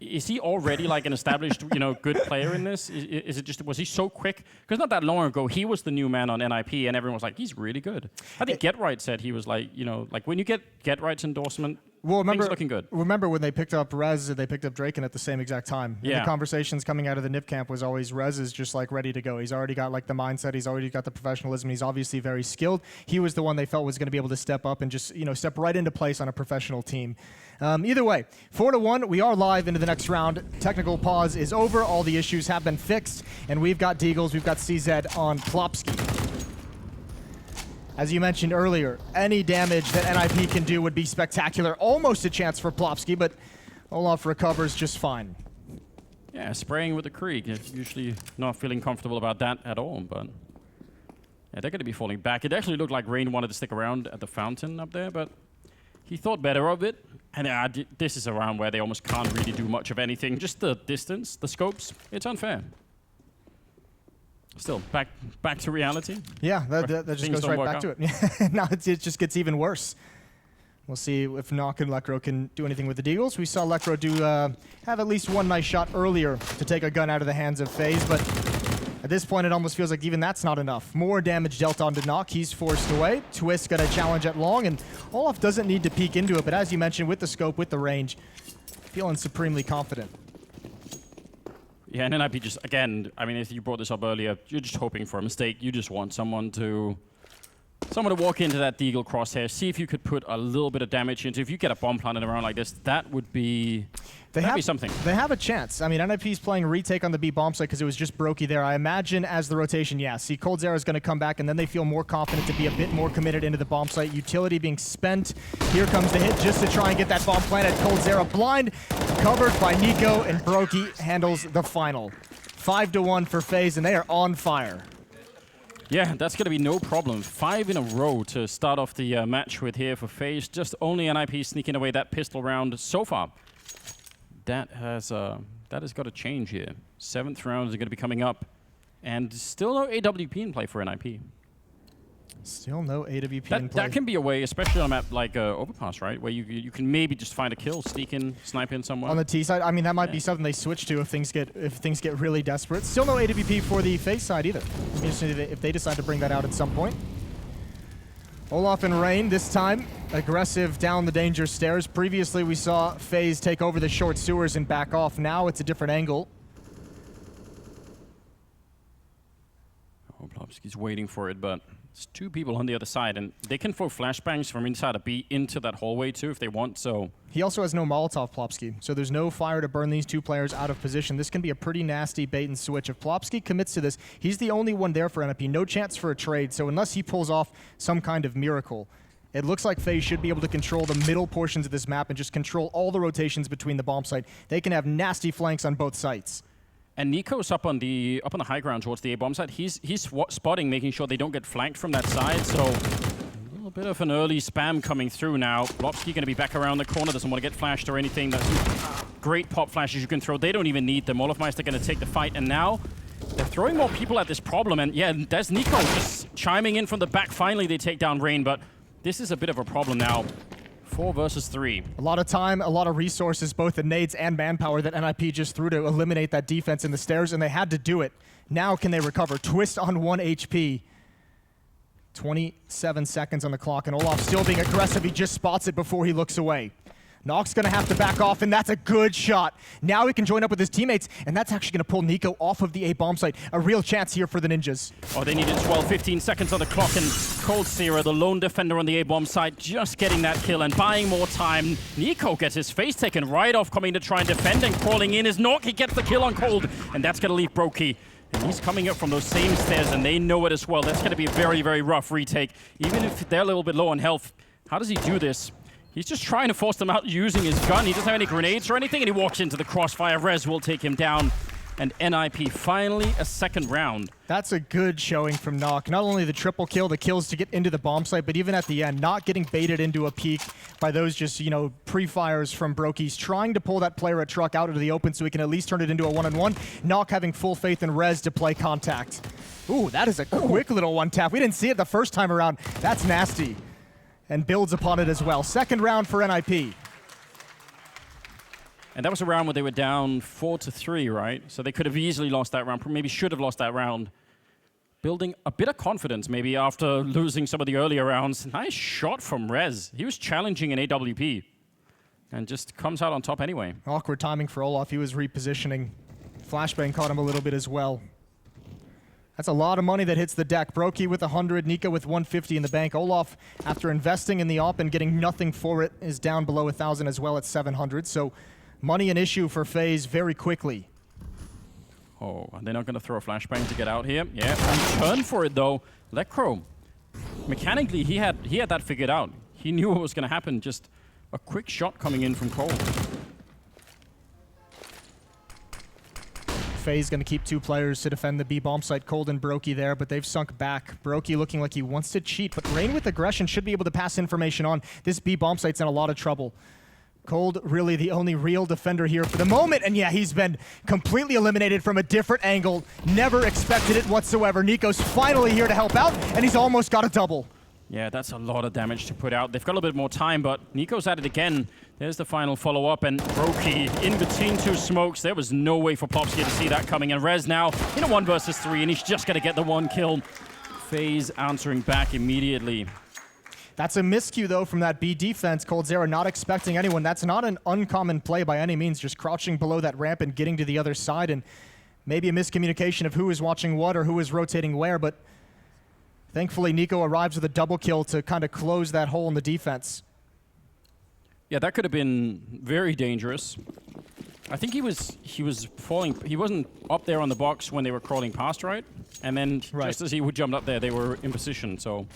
is he already like an established good player in this? Is it just was he so quick? Because not that long ago he was the new man on NiP and everyone was like he's really good. I think Get Right said he was like like when you get Get Right's endorsement Well, things are looking good. Remember when they picked up Rez and they picked up Draken at the same exact time? Yeah. And the conversations coming out of the NiP camp was always Rez is just like ready to go. He's already got like the mindset. He's already got the professionalism. He's obviously very skilled. He was the one they felt was going to be able to step up and just step right into place on a professional team. Either way, 4-1. We are live into the next round. Technical pause is over. All the issues have been fixed, and we've got Deagles. We've got CZ on Plopsky. As you mentioned earlier, any damage that NiP can do would be spectacular. Almost a chance for Plopsky, but Olaf recovers just fine. Yeah, spraying with the Krieg. Usually not feeling comfortable about that at all, but yeah, they're going to be falling back. It actually looked like Rain wanted to stick around at the fountain up there, but he thought better of it. And this is a round where they almost can't really do much of anything. Just the distance, the scopes, it's unfair. Still, back to reality. Yeah, that just goes right back to it. Now it just gets even worse. We'll see if Nock and Lekro can do anything with the Deagles. We saw Lekro have at least one nice shot earlier to take a gun out of the hands of FaZe, but at this point it almost feels like even that's not enough. More damage dealt onto Nock. He's forced away. Twist got a challenge at long, and Olaf doesn't need to peek into it, but as you mentioned, with the scope, with the range, feeling supremely confident. Yeah, and then I'd be just, again, I mean, if you brought this up earlier, you're just hoping for a mistake. You just want someone to walk into that Deagle crosshair, see if you could put a little bit of damage into. If you get a bomb planted around like this, that would be something. They have a chance. I mean, NiP's playing retake on the B bomb site because it was just Brokey there. I imagine as the rotation, see, coldzera is going to come back, and then they feel more confident to be a bit more committed into the bomb site. Utility being spent. Here comes the hit just to try and get that bomb planted. coldzera blind, covered by NiKo, and Brokey handles the final. 5-1 for FaZe, and they are on fire. Yeah, that's going to be no problem. 5 in a row to start off the match with here for FaZe. Just only NiP sneaking away that pistol round so far. That has got to change here. 7th round is going to be coming up. And still no AWP in play for NiP. Still no AWP in play. That can be a way, especially on a map like Overpass, right? Where you can maybe just find a kill, sneak in, snipe in somewhere. On the T side, I mean, that might be something they switch to if things get really desperate. Still no AWP for the FaZe side either. Interesting if they decide to bring that out at some point. Olaf and Rain this time aggressive down the danger stairs. Previously, we saw FaZe take over the short sewers and back off. Now it's a different angle. Oh, Plopsky's waiting for it, but there's 2 people on the other side, and they can throw flashbangs from inside a B into that hallway too if they want, so... He also has no Molotov, Plopsky, so there's no fire to burn these 2 players out of position. This can be a pretty nasty bait and switch. If Plopsky commits to this, he's the only one there for NiP. No chance for a trade, so unless he pulls off some kind of miracle, it looks like FaZe should be able to control the middle portions of this map and just control all the rotations between the bomb site. They can have nasty flanks on both sites. And NiKo's up on the high ground towards the A bomb side. He's spotting, making sure they don't get flanked from that side. So a little bit of an early spam coming through now. Plopsky going to be back around the corner. Doesn't want to get flashed or anything. That's great pop flashes you can throw. They don't even need them. Olafmeister going to take the fight. And now they're throwing more people at this problem. And yeah, there's NiKo just chiming in from the back. Finally, they take down Rain. But this is a bit of a problem now. 4 versus 3. A lot of time, a lot of resources, both the nades and manpower that NiP just threw to eliminate that defense in the stairs, and they had to do it. Now can they recover? Twist on 1 HP. 27 seconds on the clock, and Olaf still being aggressive. He just spots it before he looks away. Nock's going to have to back off, and that's a good shot. Now he can join up with his teammates, and that's actually going to pull NiKo off of the A bomb site. A real chance here for the Ninjas. Oh, they needed 12, 15 seconds on the clock, and coldzera, the lone defender on the A bomb site, just getting that kill and buying more time. NiKo gets his face taken right off, coming to try and defend, and crawling in is Nock. He gets the kill on Cold, and that's going to leave Brokey. And he's coming up from those same stairs, and they know it as well. That's going to be a very, very rough retake. Even if they're a little bit low on health, how does he do this? He's just trying to force them out using his gun. He doesn't have any grenades or anything, and he walks into the crossfire. Rez will take him down. And NiP finally a 2nd round. That's a good showing from Nock. Not only the triple kill, the kills to get into the bomb site, but even at the end, not getting baited into a peek by those just, pre-fires from Brokey's, trying to pull that player at truck out into the open so he can at least turn it into a 1-on-1. Nock having full faith in Rez to play contact. Ooh, that is a quick little one tap. We didn't see it the first time around. That's nasty. And builds upon it as well. 2nd round for NiP. And that was a round where they were down 4-3, right? So they could have easily lost that round, maybe should have lost that round. Building a bit of confidence maybe after losing some of the earlier rounds. Nice shot from Rez. He was challenging an AWP. and just comes out on top anyway. Awkward timing for Olaf. He was repositioning. Flashbang caught him a little bit as well. That's a lot of money that hits the deck. Brokey with 100, Nika with 150 in the bank. Olaf, after investing in the op and getting nothing for it, is down below 1,000 as well at 700. So money an issue for FaZe very quickly. Oh, they're not going to throw a flashbang to get out here. Yeah, turn for it though. Lecro, mechanically, he had that figured out. He knew what was going to happen. Just a quick shot coming in from Cole. FaZe going to keep 2 players to defend the B bomb site. Cold and Brokey there, but they've sunk back. Brokey looking like he wants to cheat, but Rain with aggression should be able to pass information on. This B bomb site's in a lot of trouble. Cold really the only real defender here for the moment, and yeah, he's been completely eliminated from a different angle. Never expected it whatsoever. Nico's finally here to help out, and he's almost got a double. Yeah, that's a lot of damage to put out. They've got a little bit more time, but Nico's at it again. There's the final follow-up, and Brokey in between 2 smokes. There was no way for Popsky to see that coming, and Rez now in a 1 versus 3, and he's just going to get the 1 kill. FaZe answering back immediately. That's a miscue, though, from that B defense. coldzera not expecting anyone. That's not an uncommon play by any means, just crouching below that ramp and getting to the other side, and maybe a miscommunication of who is watching what or who is rotating where, but thankfully Nico arrives with a double kill to kind of close that hole in the defense. Yeah, that could have been very dangerous. I think he was falling. He wasn't up there on the box when they were crawling past, right? And then just as he would jump up there, they were in position, so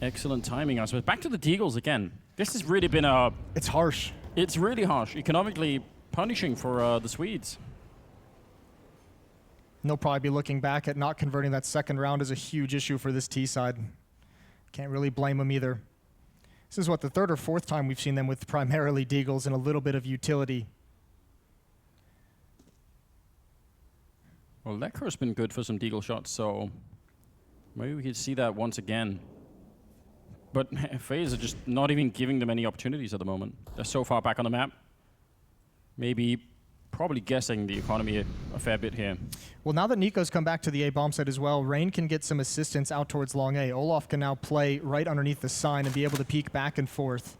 excellent timing, I suppose. Back to the Deagles again. This has really been a... It's harsh. It's really harsh. Economically punishing for the Swedes. They'll probably be looking back at not converting that second round as a huge issue for this T side. Can't really blame them either. This is what, the 3rd or 4th time we've seen them with primarily Deagles and a little bit of utility. Well, Lecro's been good for some Deagle shots, so maybe we could see that once again. But FaZe are just not even giving them any opportunities at the moment. They're so far back on the map. Maybe probably guessing the economy a fair bit here. Well, now that Nico's come back to the A bomb site as well, Rain can get some assistance out towards long A. Olaf can now play right underneath the sign and be able to peek back and forth.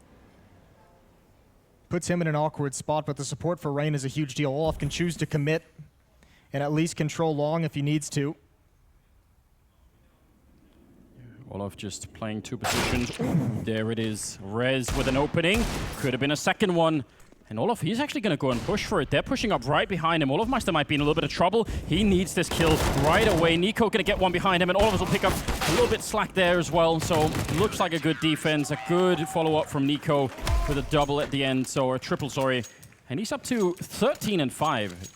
Puts him in an awkward spot, but the support for Rain is a huge deal. Olaf can choose to commit and at least control long if he needs to. Olaf just playing 2 positions. There it is. Rez with an opening. Could have been a second one. And Olaf, he's actually going to go and push for it. They're pushing up right behind him. Olafmeister might be in a little bit of trouble. He needs this kill right away. Nico going to get one behind him, and Olaf will pick up a little bit slack there as well. So looks like a good defense, a good follow-up from Nico with a double at the end, or a triple, sorry. And he's up to 13 and 5.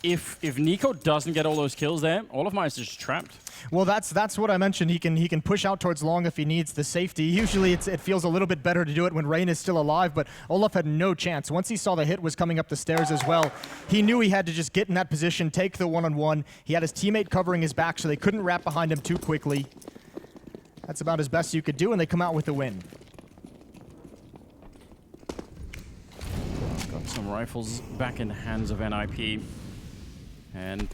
If Nico doesn't get all those kills there, Olafmeister's just trapped. Well, that's what I mentioned. He can push out towards long if he needs the safety. Usually it feels a little bit better to do it when Rain is still alive, but Olaf had no chance. Once he saw the hit was coming up the stairs as well, he knew he had to just get in that position, take the one-on-one. He had his teammate covering his back, so they couldn't wrap behind him too quickly. That's about as best you could do, and they come out with the win. Got some rifles back in the hands of NiP. And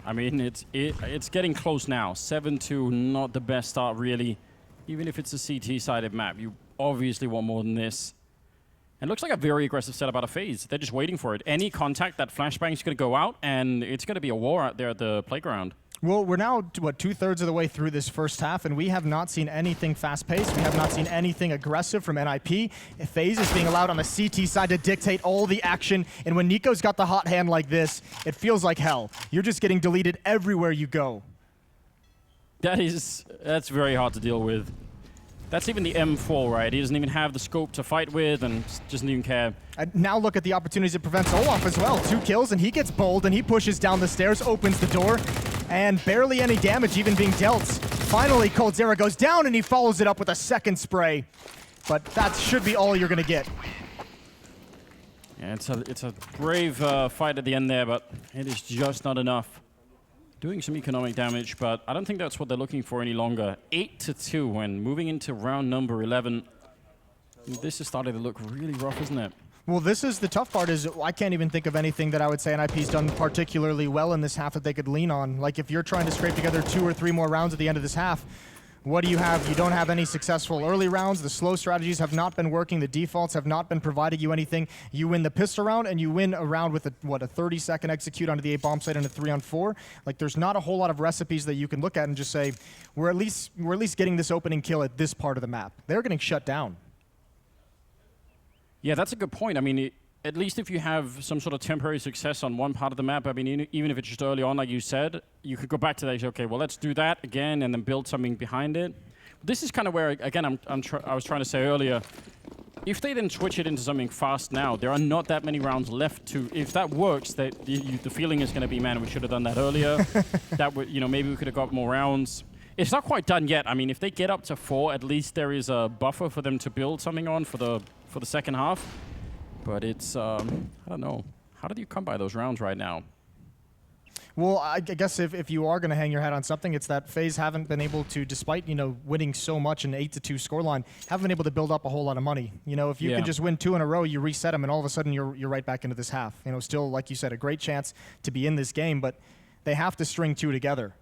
I mean, it's getting close now. 7-2, not the best start, really. Even if it's a CT-sided map, you obviously want more than this. And it looks like a very aggressive setup out of FaZe. They're just waiting for it. Any contact, that flashbang's going to go out, and it's going to be a war out there at the playground. Well, we're now, what, 2/3 of the way through this first half, and we have not seen anything fast-paced. We have not seen anything aggressive from NiP. FaZe is being allowed on the CT side to dictate all the action, and when Nico's got the hot hand like this, it feels like hell. You're just getting deleted everywhere you go. That's very hard to deal with. That's even the M4, right? He doesn't even have the scope to fight with and doesn't even care. And now look at the opportunities it prevents Olaf as well. 2 kills, and he gets bold, and he pushes down the stairs, opens the door, and barely any damage even being dealt. Finally, coldzera goes down, and he follows it up with a second spray. But that should be all you're going to get. Yeah, it's a brave fight at the end there, but it is just not enough. Doing some economic damage, but I don't think that's what they're looking for any longer. 8-2 when moving into round number 11. This is starting to look really rough, isn't it? Well, this is the tough part, is I can't even think of anything that I would say NiP's done particularly well in this half that they could lean on. Like, if you're trying to scrape together 2 or 3 more rounds at the end of this half, What do you have? You don't have any successful early rounds. The slow strategies have not been working. The defaults have not been providing you anything. You win the pistol round, and you win a round with a 30-second execute onto the A bomb site and a 3-on-4. Like, there's not a whole lot of recipes that you can look at and just say, we're at least getting this opening kill at this part of the map. They're getting shut down. Yeah, that's a good point. I mean, at least if you have some sort of temporary success on one part of the map, I mean, even if it's just early on, like you said, you could go back to that and say, okay, well, let's do that again and then build something behind it. This is kind of where, again, I was trying to say earlier, if they then switch it into something fast now, there are not that many rounds left to. If that works, the feeling is going to be, man, we should have done that earlier. That would, maybe we could have got more rounds. It's not quite done yet. I mean, if they get up to 4, at least there is a buffer for them to build something on for the second half. But it's, I don't know. How did you come by those rounds right now? Well, I guess if you are going to hang your hat on something, it's that FaZe haven't been able to, despite, winning so much in an 8-2 scoreline, haven't been able to build up a whole lot of money. If you can just win 2 in a row, you reset them, and all of a sudden you're right back into this half. Still, like you said, a great chance to be in this game, but they have to string 2 together.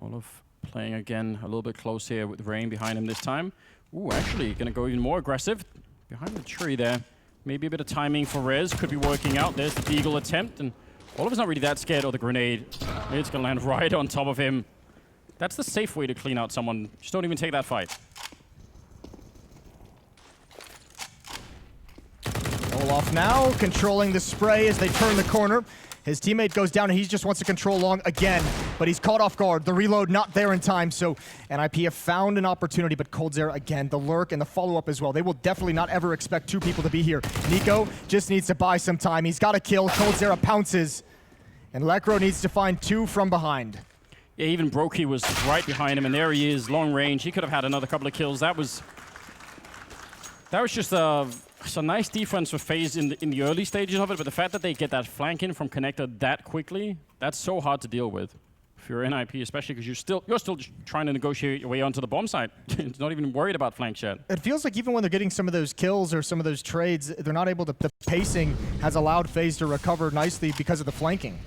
Olaf playing again a little bit close here with Rain behind him this time. Ooh, actually going to go even more aggressive. Behind the tree there. Maybe a bit of timing for Rez. Could be working out. There's the Deagle attempt. And Olaf's not really that scared of the grenade. It's going to land right on top of him. That's the safe way to clean out someone. Just don't even take that fight. Olaf now controlling the spray as they turn the corner. His teammate goes down and he just wants to control long again, but he's caught off guard. The reload not there in time, so NiP have found an opportunity, but coldzera again, the lurk and the follow-up as well. They will definitely not ever expect 2 people to be here. Nico just needs to buy some time. He's got a kill. coldzera pounces, and Lekro needs to find 2 from behind. Yeah, even Brokey was right behind him, and there he is, long range. He could have had another couple of kills. That was just a nice defense for FaZe in the early stages of it, but the fact that they get that flank in from connector that quickly, that's so hard to deal with if you're NiP, especially because you're still just trying to negotiate your way onto the bomb site. It's not even worried about flanks yet. It feels like even when they're getting some of those kills or some of those trades, they're not able to. The pacing has allowed FaZe to recover nicely because of the flanking.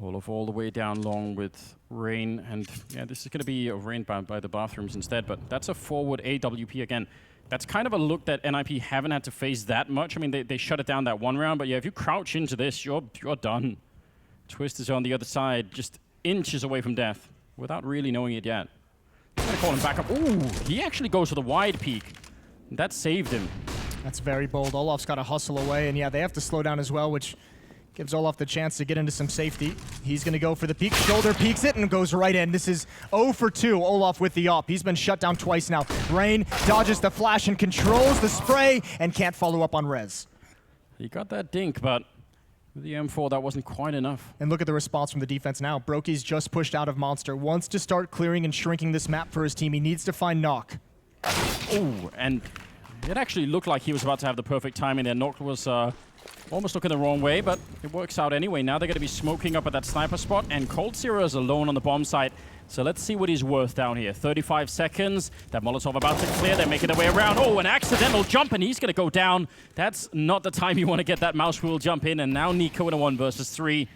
Olaf all the way down long with Rain, and yeah, this is going to be a Rain by the bathrooms instead, but that's a forward AWP again. That's kind of a look that NiP haven't had to face that much. I mean, they shut it down that one round, but yeah, if you crouch into this, you're done. Twist is on the other side, just inches away from death, without really knowing it yet. I'm going to call him back up. Ooh, he actually goes for the wide peak. That saved him. That's very bold. Olaf's got to hustle away, and yeah, they have to slow down as well, which gives Olaf the chance to get into some safety. He's going to go for the peek. Shoulder peeks it and goes right in. This is 0 for 2. Olaf with the op. He's been shut down twice now. Rain dodges the flash and controls the spray and can't follow up on Rez. He got that dink, but with the M4, that wasn't quite enough. And look at the response from the defense now. Brokey's just pushed out of Monster. Wants to start clearing and shrinking this map for his team. He needs to find Knock. Ooh, and it actually looked like he was about to have the perfect timing there. Knock was almost looking the wrong way, but it works out anyway. Now they're going to be smoking up at that sniper spot, and coldzera is alone on the bomb site. So let's see what he's worth down here. 35 seconds. That Molotov about to clear. They're making their way around. Oh, an accidental jump, and he's going to go down. That's not the time you want to get that mouse wheel jump in, and now Nico in a 1 versus 3.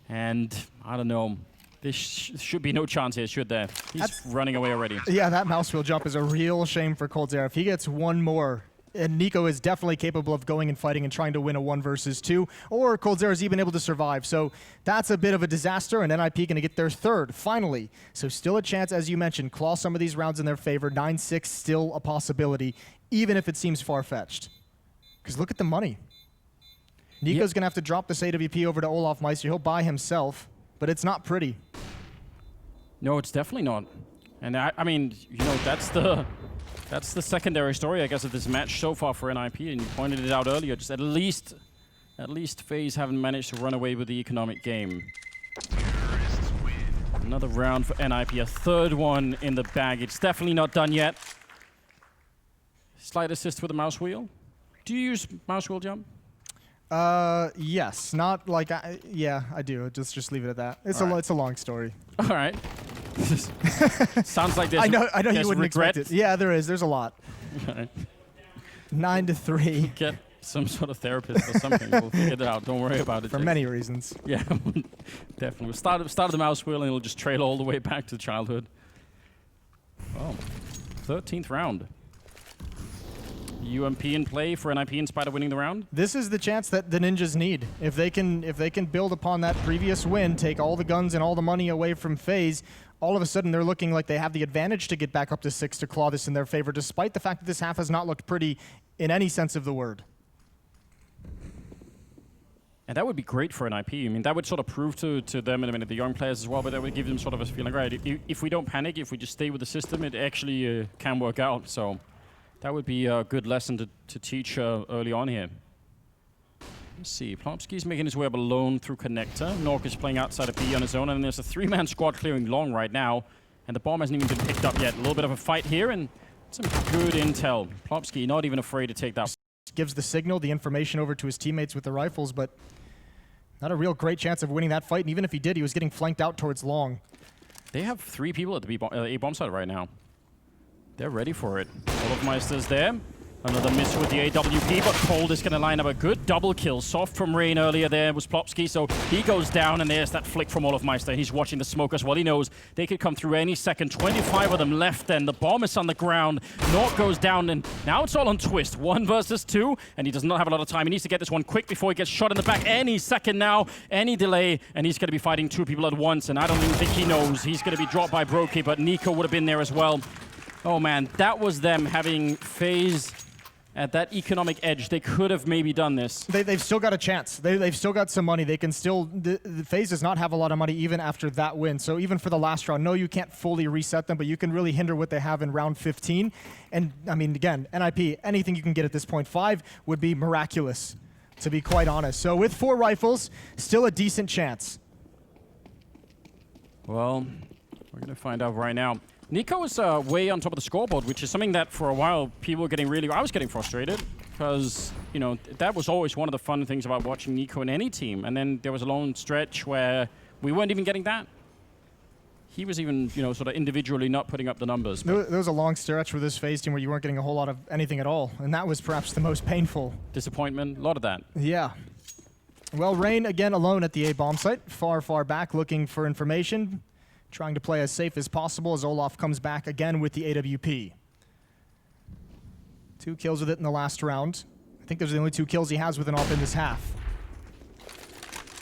And I don't know. There should be no chance here, should there? He's running away already. Yeah, that mouse wheel jump is a real shame for coldzera. If he gets one more, and Nico is definitely capable of going and fighting and trying to win a 1 versus 2, or coldzera's even able to survive. So that's a bit of a disaster, and NiP going to get their 3rd, finally. So still a chance, as you mentioned, claw some of these rounds in their favor. 9-6 still a possibility, even if it seems far-fetched. Because look at the money. Nico's going to have to drop this AWP over to Olaf Meister. He'll buy himself, but it's not pretty. No, it's definitely not. And I mean, that's the secondary story, I guess, of this match so far for NiP, and you pointed it out earlier. Just at least FaZe haven't managed to run away with the economic game. Another round for NiP, a 3rd one in the bag. It's definitely not done yet. Slight assist with the mouse wheel. Do you use mouse wheel jump? Yes, not like yeah, I do. Just leave it at that. It's a long story. All right. Sounds like there's I know you wouldn't regret. expect it. Yeah, there is. There's a lot. 9-3. some sort of therapist or something. We'll figure it out. Don't worry about it. For many reasons. Yeah, definitely. We'll start the mouse wheel and it'll just trail all the way back to childhood. Oh, 13th round. UMP in play for NiP in spite of winning the round. This is the chance that the Ninjas need. If they can build upon that previous win, take all the guns and all the money away from FaZe, all of a sudden they're looking like they have the advantage to get back up to 6 to claw this in their favor, despite the fact that this half has not looked pretty in any sense of the word. And that would be great for NiP. I mean, that would sort of prove to them, and I mean, the young players as well, but that would give them sort of a feeling, right, if we don't panic, if we just stay with the system, it actually can work out. So that would be a good lesson to teach early on here. Let's see, Plomsky's making his way up alone through connector. Nork is playing outside of B on his own, and there's a 3-man squad clearing long right now, and the bomb hasn't even been picked up yet. A little bit of a fight here, and some good intel. Plomsky not even afraid to take that. Gives the signal, the information over to his teammates with the rifles, but not a real great chance of winning that fight, and even if he did, he was getting flanked out towards long. They have 3 people at the A bomb site right now. They're ready for it. Olofmeister's there. Another miss with the AWP, but Cold is going to line up a good double kill. Soft from Rain earlier there was Plopsky, so he goes down, and there's that flick from Olofmeister. He's watching the smoke as well. He knows they could come through any second. 25 of them left then. The bomb is on the ground. Nork goes down, and now it's all on Twist. 1 versus 2, and he does not have a lot of time. He needs to get this one quick before he gets shot in the back. Any second now, any delay, and he's going to be fighting 2 people at once, and I don't even think he knows. He's going to be dropped by Brokey, but Nico would have been there as well. Oh man, that was them having FaZe at that economic edge. They could have maybe done this. They've still got a chance. They've still got some money. They can still... The FaZe does not have a lot of money even after that win. So even for the last round, no, you can't fully reset them, but you can really hinder what they have in round 15. And, I mean, again, NiP, anything you can get at this point, 5 would be miraculous, to be quite honest. So with 4 rifles, still a decent chance. Well, we're going to find out right now. Nico is way on top of the scoreboard, which is something that for a while people were getting really... I was getting frustrated because, you know, that was always one of the fun things about watching Nico in any team. And then there was a long stretch where we weren't even getting that. He was even, you know, sort of individually not putting up the numbers. There was a long stretch with this FaZe team where you weren't getting a whole lot of anything at all. And that was perhaps the most painful. Disappointment, a lot of that. Yeah. Well, Rain again alone at the A bomb site, far, far back, looking for information. Trying to play as safe as possible as Olaf comes back again with the AWP. 2 kills with it in the last round. I think those are the only 2 kills he has with an AWP in this half.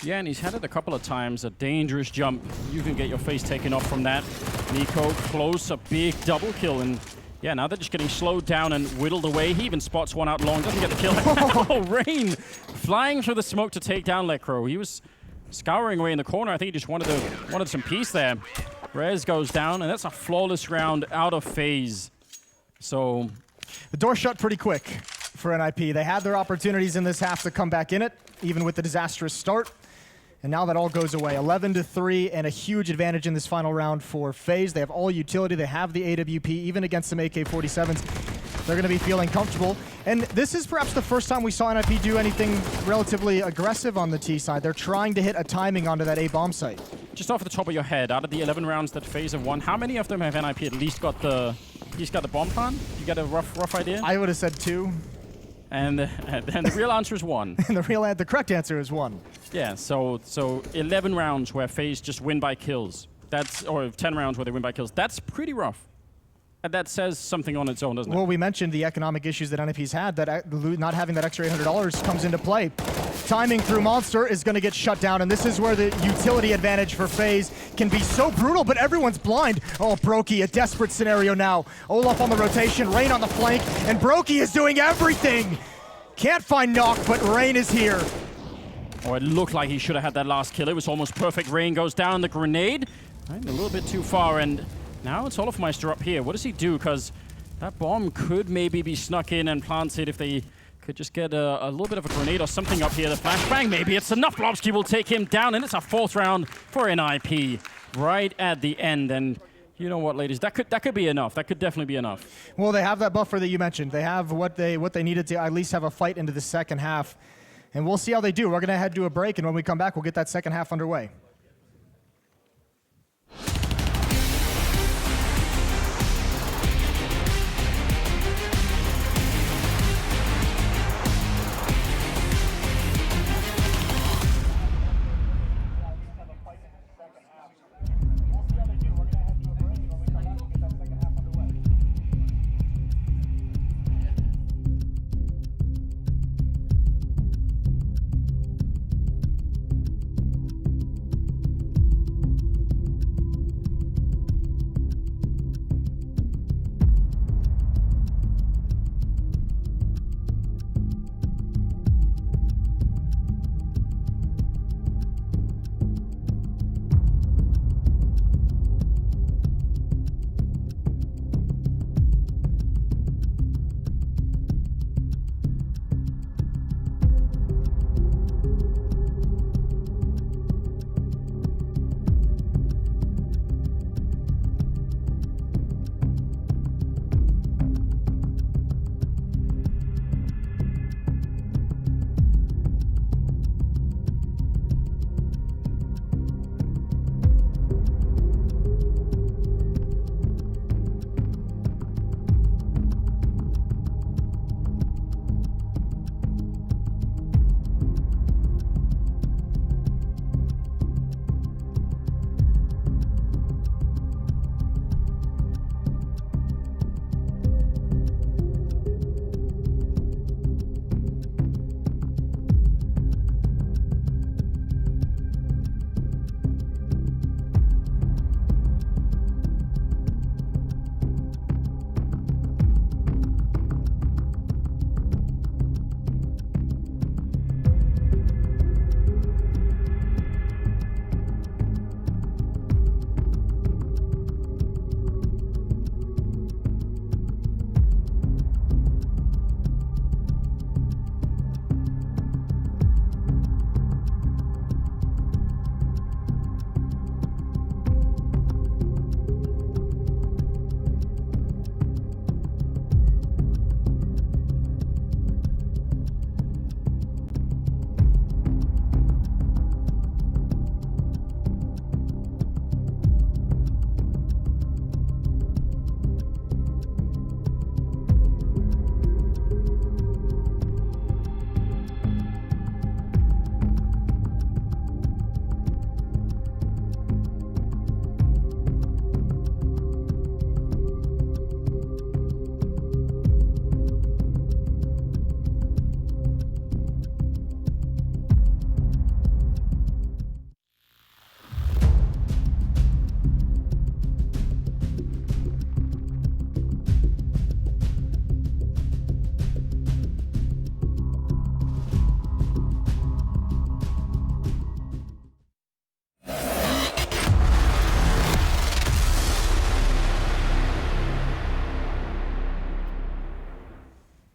Yeah, and he's had it a couple of times. A dangerous jump. You can get your face taken off from that. Nico close, a big double kill. And yeah, now they're just getting slowed down and whittled away. He even spots one out long, doesn't get the kill. Oh, Rain flying through the smoke to take down Lekro. He was scouring away in the corner. I think he just wanted some peace there. Rez goes down, and that's a flawless round out of FaZe. So the door shut pretty quick for NiP. They had their opportunities in this half to come back in it, even with the disastrous start. And now that all goes away. 11-3 and a huge advantage in this final round for FaZe. They have all utility. They have the AWP, even against some AK-47s. They're going to be feeling comfortable. And this is perhaps the first time we saw NiP do anything relatively aggressive on the T side. They're trying to hit a timing onto that A bomb site. Just off the top of your head, out of the 11 rounds that FaZe have won, how many of them have NiP at least got the bomb plan? You got a rough idea? I would have said 2. And the real answer is 1. And the correct answer is 1. Yeah, so 11 rounds where FaZe just win by kills. Or 10 rounds where they win by kills. That's pretty rough. And that says something on its own, doesn't it? Well, we mentioned the economic issues that NiP's had, that not having that extra $800 comes into play. Timing through Monster is going to get shut down, and this is where the utility advantage for FaZe can be so brutal, but everyone's blind. Oh, Brokey, a desperate scenario now. Olaf on the rotation, Rain on the flank, and Brokey is doing everything. Can't find Knock, but Rain is here. Oh, it looked like he should have had that last kill. It was almost perfect. Rain goes down, the grenade. Right, a little bit too far, and now it's Olofmeister up here. What does he do? Because that bomb could maybe be snuck in and planted if they could just get a little bit of a grenade or something up here. The flashbang, maybe it's enough. Blobsky will take him down, and it's a 4th round for NiP right at the end. And you know what, ladies? That could be enough. That could definitely be enough. Well, they have that buffer that you mentioned. They have what they needed to at least have a fight into the second half. And we'll see how they do. We're going to head to a break, and when we come back, we'll get that second half underway.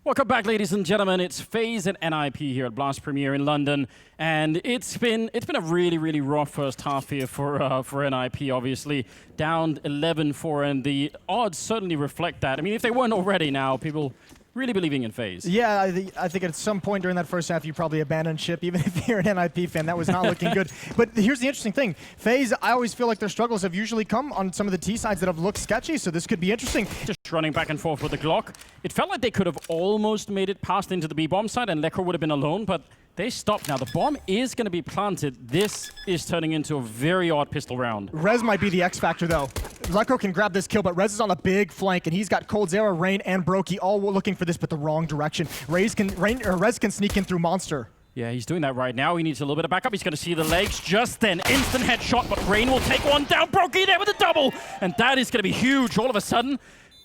Welcome back, ladies and gentlemen. It's FaZe and NiP here at Blast Premier in London, and it's been a really rough first half here for NiP. Obviously, down 11-4, and the odds certainly reflect that. I mean, if they weren't already, now people really believing in FaZe. Yeah, I think at some point during that first half, you probably abandoned ship. Even if you're an NiP fan, that was not looking good. But here's the interesting thing. FaZe, I always feel like their struggles have usually come on some of the T sides that have looked sketchy, so this could be interesting. Just running back and forth with the Glock. It felt like they could have almost made it past into the B-bomb side, and Lekr would have been alone, but they stopped now. The bomb is going to be planted. This is turning into a very odd pistol round. Rez might be the X factor, though. Lekr can grab this kill, but Rez is on a big flank, and he's got coldzera, Rain, and Brokey all looking for this, but the wrong direction. Rez can sneak in through Monster. Yeah, he's doing that right now. He needs a little bit of backup. He's going to see the legs just then. Instant headshot, but Rain will take one down. Brokey there with a double, and that is going to be huge. All of a sudden,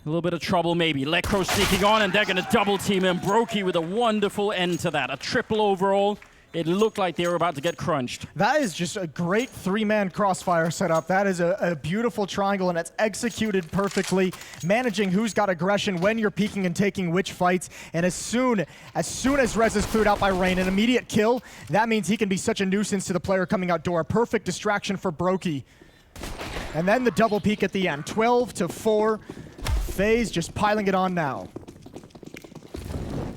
a little bit of trouble maybe. Lekr sneaking on, and they're going to double team him. Brokey with a wonderful end to that. A triple overall. It looked like they were about to get crunched. That is just a great three-man crossfire setup. That is a beautiful triangle, and it's executed perfectly, managing who's got aggression, when you're peeking and taking which fights. And as soon as Rez is cleared out by Rain, an immediate kill, that means he can be such a nuisance to the player coming out door. Perfect distraction for Brokey. And then the double peek at the end. 12-4. FaZe just piling it on now.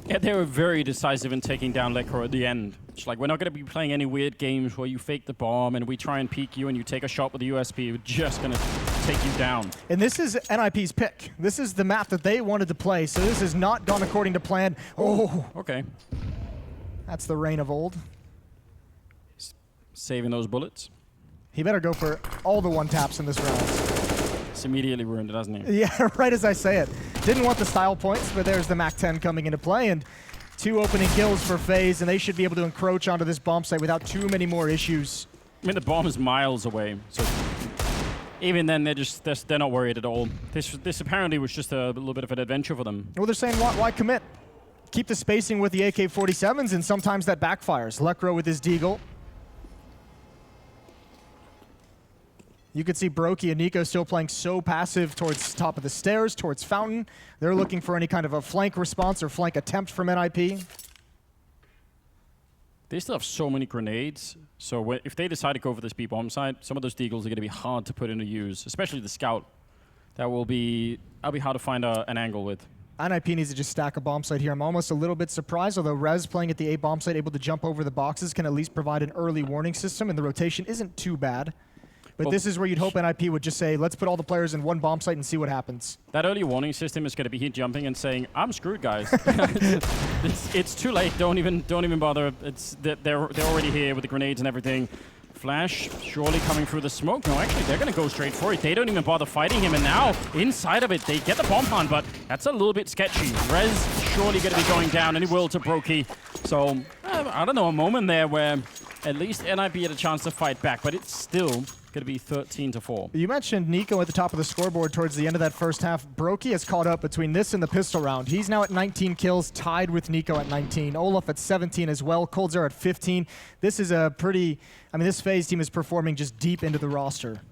Yeah, they were very decisive in taking down Lekr at the end. It's like, we're not going to be playing any weird games where you fake the bomb and we try and peek you and you take a shot with the USP. We're just going to take you down. And this is NiP's pick. This is the map that they wanted to play, so this has not gone according to plan. Oh, okay. That's the Rain of old. Saving those bullets. He better go for all the one-taps in this round. It's immediately ruined it, hasn't he? Yeah, right as I say it. Didn't want the style points, but there's the MAC-10 coming into play, and 2 opening kills for FaZe, and they should be able to encroach onto this bomb site without too many more issues. I mean, the bomb is miles away, so even then they're not worried at all. This apparently was just a little bit of an adventure for them. Well, they're saying why commit? Keep the spacing with the AK-47s, and sometimes that backfires. Lekr with his deagle. You could see Brokey and Nico still playing so passive towards top of the stairs, towards Fountain. They're looking for any kind of a flank response or flank attempt from NiP. They still have so many grenades, so if they decide to go for this B-bomb side, some of those deagles are going to be hard to put into use, especially the scout. That'll be hard to find an angle with. NiP needs to just stack a bomb site here. I'm almost a little bit surprised, although Rez playing at the A bomb site, able to jump over the boxes, can at least provide an early warning system, and the rotation isn't too bad. But this is where you'd hope NiP would just say, let's put all the players in one bomb site and see what happens. That early warning system is going to be heat jumping and saying, I'm screwed, guys. it's too late. Don't even bother. They're already here with the grenades and everything. Flash surely coming through the smoke. No, actually, they're going to go straight for it. They don't even bother fighting him. And now, inside of it, they get the bomb plant, but that's a little bit sketchy. Rez surely going to be going down, and he will to Brokey. So, I don't know, a moment there where at least NiP had a chance to fight back, but it's still going to be 13-4. You mentioned Nico at the top of the scoreboard towards the end of that first half. Brokey has caught up between this and the pistol round. He's now at 19 kills, tied with Nico at 19. Olaf at 17 as well. coldzera at 15. This is a pretty... I mean, this FaZe team is performing just deep into the roster.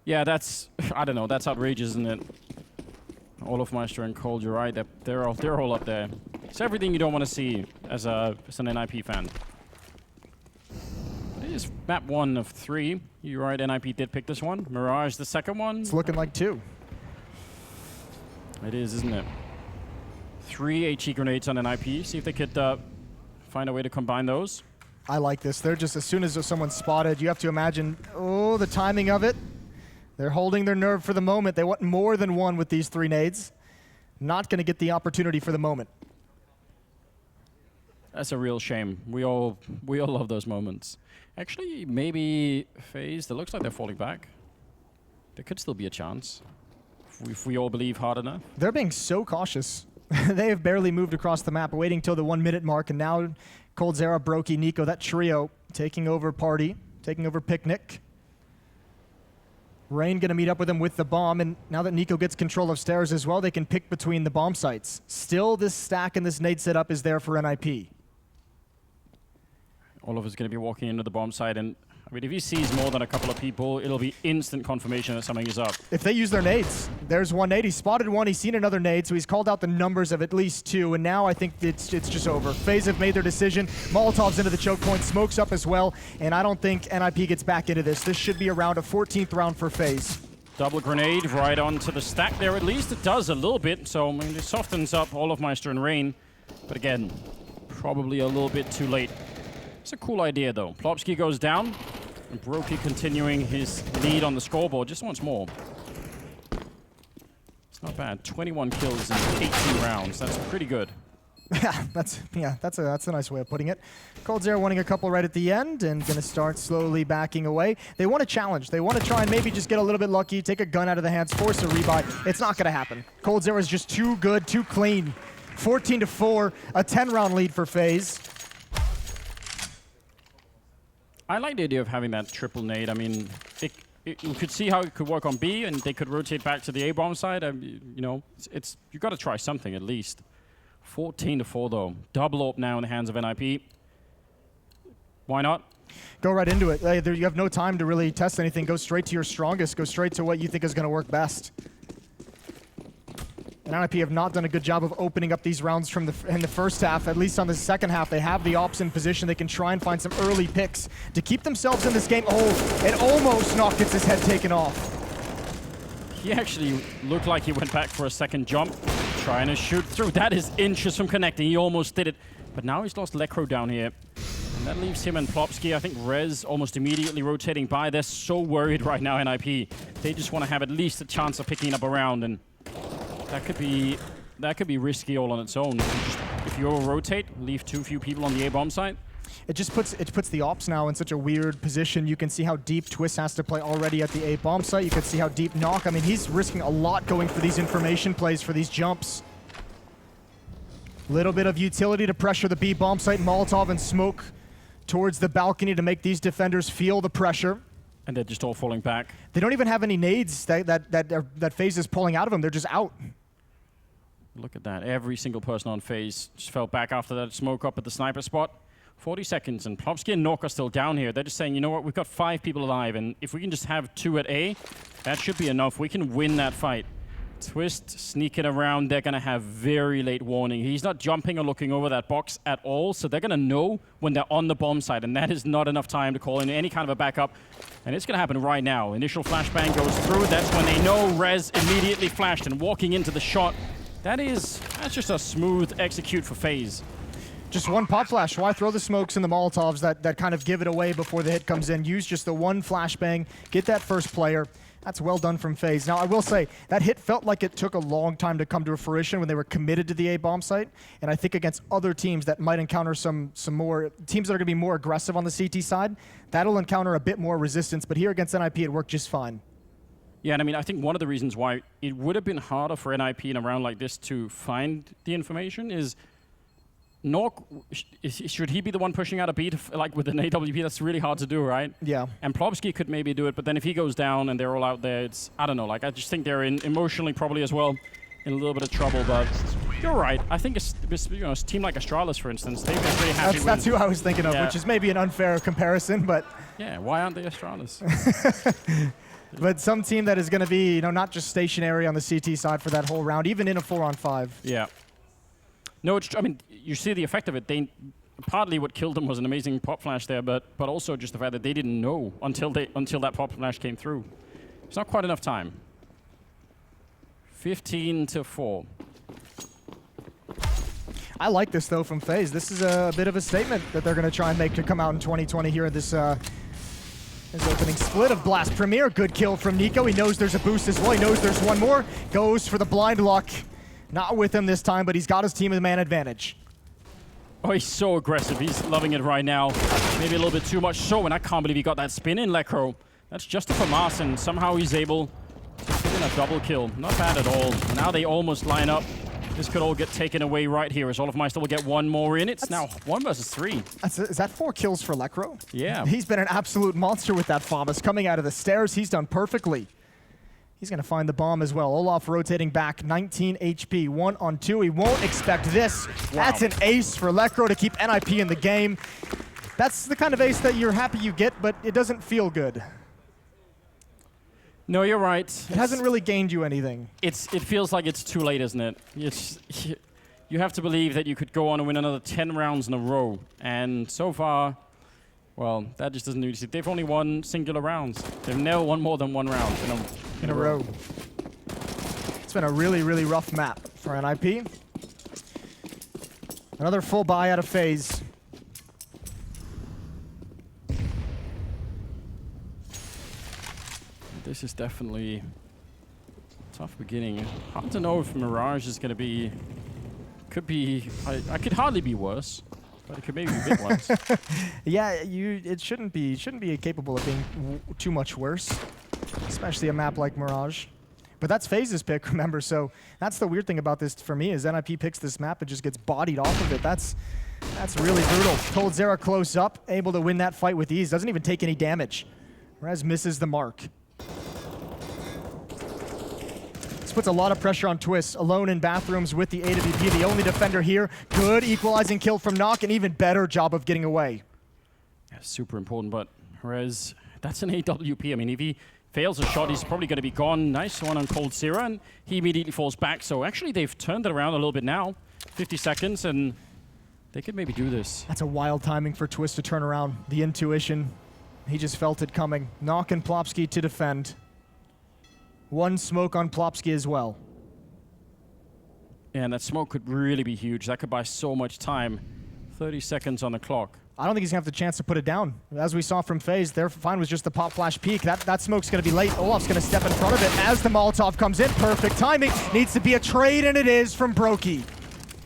Yeah, that's... I don't know. That's outrageous, isn't it? Olaf Meister and Cold, you're right. They're all up there. It's everything you don't want to see as an NiP fan. It is map 1 of 3. You're right, NiP did pick this one. Mirage the second one. It's looking like 2. It is, isn't it? 3 HE grenades on NiP. See if they could find a way to combine those. I like this. They're just, as soon as someone's spotted, you have to imagine, oh, the timing of it. They're holding their nerve for the moment. They want more than one with these 3 nades. Not going to get the opportunity for the moment. That's a real shame. We all love those moments. Actually, maybe FaZe, it looks like they're falling back. There could still be a chance if we all believe hard enough. They're being so cautious. They have barely moved across the map, waiting till the 1-minute mark, and now coldzera, Brokey, Nico, that trio taking over Party, taking over Picnic. Rain going to meet up with him with the bomb, and now that Nico gets control of stairs as well, they can pick between the bomb sites. Still, this stack and this nade setup is there for NiP. Olaf is going to be walking into the bomb site, and I mean, if he sees more than a couple of people, it'll be instant confirmation that something is up. If they use their nades, there's one nade. He spotted one, he's seen another nade, so he's called out the numbers of at least 2, and now I think it's just over. FaZe have made their decision. Molotov's into the choke point, smokes up as well, and I don't think NiP gets back into this. This should be around a 14th round for FaZe. Double grenade right onto the stack there. At least it does a little bit, so I mean, it softens up Olofmeister and Rain. But again, probably a little bit too late. It's a cool idea, though. Plopsky goes down, and Brokey continuing his lead on the scoreboard just once more. It's not bad. 21 kills in 18 rounds. That's pretty good. that's a nice way of putting it. coldzera winning a couple right at the end and going to start slowly backing away. They want a challenge. They want to try and maybe just get a little bit lucky, take a gun out of the hands, force a rebuy. It's not going to happen. coldzera is just too good, too clean. 14-4, a 10-round lead for FaZe. I like the idea of having that triple nade. I mean, you could see how it could work on B, and they could rotate back to the A-bomb side. You know, you got to try something at least. 14-4 though. Double up now in the hands of NiP. Why not? Go right into it. You have no time to really test anything. Go straight to your strongest. Go straight to what you think is going to work best. And NiP have not done a good job of opening up these rounds in the first half. At least on the second half, they have the ops in position. They can try and find some early picks to keep themselves in this game. Oh, and almost Nock gets his head taken off. He actually looked like he went back for a second jump, trying to shoot through. That is inches from connecting. He almost did it. But now he's lost Lekro down here. And that leaves him and Plopsky. I think Rez almost immediately rotating by. They're so worried right now, NiP. They just want to have at least a chance of picking up a round. And that could be risky all on its own. If you rotate, leave too few people on the A-bomb site. It just puts the ops now in such a weird position. You can see how deep Twist has to play already at the A-bomb site. You can see how deep Nock. I mean, he's risking a lot going for these information plays, for these jumps. Little bit of utility to pressure the B-bomb site. Molotov and smoke towards the balcony to make these defenders feel the pressure. And they're just all falling back. They don't even have any nades that FaZe is pulling out of them. They're just out. Look at that. Every single person on FaZe just fell back after that smoke up at the sniper spot. 40 seconds, and Plopsky and Nock are still down here. They're just saying, you know what, we've got 5 people alive, and if we can just have 2 at A, that should be enough. We can win that fight. Twist sneaking around. They're going to have very late warning. He's not jumping or looking over that box at all, so they're going to know when they're on the bomb site, and that is not enough time to call in any kind of a backup. And it's going to happen right now. Initial flashbang goes through. That's when they know Rez immediately flashed and walking into the shot. That's just a smooth execute for FaZe. Just one pop flash. Why throw the smokes and the Molotovs that kind of give it away before the hit comes in? Use just the one flashbang, get that first player. That's well done from FaZe. Now, I will say, that hit felt like it took a long time to come to fruition when they were committed to the A-bomb site. And I think against other teams that might encounter some more teams that are going to be more aggressive on the CT side, that'll encounter a bit more resistance. But here against NiP, it worked just fine. Yeah, and I mean, I think one of the reasons why it would have been harder for NiP in a round like this to find the information is Nock, should he be the one pushing out a beat, like with an AWP? That's really hard to do, right? Yeah. And Plopsky could maybe do it, but then if he goes down and they're all out there, it's, I don't know, like I just think they're emotionally probably as well in a little bit of trouble, but you're right. I think a team like Astralis, for instance, they've been pretty happy That's who I was thinking of, yeah. Which is maybe an unfair comparison, but... Yeah, why aren't they Astralis? But some team that is going to be, not just stationary on the CT side for that whole round, even in a 4-on-5. Yeah. No, I mean, you see the effect of it. Partly what killed them was an amazing pop flash there, but also just the fact that they didn't know until that pop flash came through. It's not quite enough time. 15-4. I like this though from FaZe. This is a bit of a statement that they're going to try and make to come out in 2020 here in this opening split of Blast Premier. Good kill from Nico. He knows there's a boost as well. He knows there's one more. Goes for the blind luck. Not with him this time, but he's got his team with man advantage. Oh, he's so aggressive. He's loving it right now. Maybe a little bit too much so, and I can't believe he got that spin in, Lekro. That's just a FAMAS, and somehow he's able to get in a double kill. Not bad at all. Now they almost line up. This could all get taken away right here, as Olofmeister will get one more in. It's now 1 versus 3. Is that 4 kills for Lekro? Yeah. He's been an absolute monster with that FAMAS. Coming out of the stairs, he's done perfectly. He's going to find the bomb as well. Olaf rotating back, 19 HP, 1-on-2. He won't expect this. Wow. That's an ace for Lekro to keep NiP in the game. That's the kind of ace that you're happy you get, but it doesn't feel good. No, you're right. It hasn't really gained you anything. It feels like it's too late, isn't it? You have to believe that you could go on and win another 10 rounds in a row. And so far, well, that just doesn't need to. They've only won singular rounds. They've never won more than 1 round in a row. It's been a really, really rough map for NiP. Another full buy out of FaZe. This is definitely a tough beginning. Hard to know if Mirage is going to be... Could be... I could hardly be worse, but it could maybe be a bit worse. Yeah, it shouldn't be capable of being too much worse, especially a map like Mirage. But that's FaZe's pick, remember, so that's the weird thing about this for me is NiP picks this map and just gets bodied off of it. That's really brutal. coldzera close up, able to win that fight with ease, doesn't even take any damage. Rez misses the mark. This puts a lot of pressure on Twist, alone in bathrooms with the AWP, the only defender here. Good equalizing kill from Nock, an even better job of getting away. Yeah, super important, but Rez, that's an AWP. I mean, if he fails a shot, he's probably going to be gone. Nice one on coldzera, and he immediately falls back. So actually, they've turned it around a little bit now. 50 seconds, and they could maybe do this. That's a wild timing for Twist to turn around. The intuition, he just felt it coming. Nock and Plopsky to defend. One smoke on Plopsky as well. Yeah, and that smoke could really be huge. That could buy so much time. 30 seconds on the clock. I don't think he's going to have the chance to put it down. As we saw from FaZe, their find was just the pop flash peak. That smoke's going to be late. Olaf's going to step in front of it as the Molotov comes in. Perfect timing. Needs to be a trade, and it is from Brokey.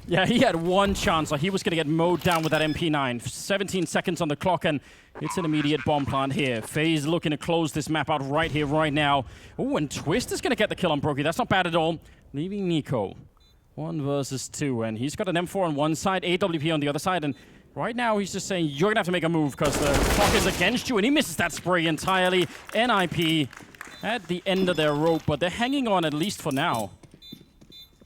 Yeah, he had one chance. Like he was going to get mowed down with that MP9. 17 seconds on the clock, and it's an immediate bomb plant here. FaZe looking to close this map out right here, right now. Oh, and Twist is going to get the kill on Brokey. That's not bad at all. Leaving Nico. 1 versus 2, and he's got an M4 on one side, AWP on the other side, and right now he's just saying, you're going to have to make a move because the clock is against you, and he misses that spray entirely. NiP at the end of their rope, but they're hanging on at least for now.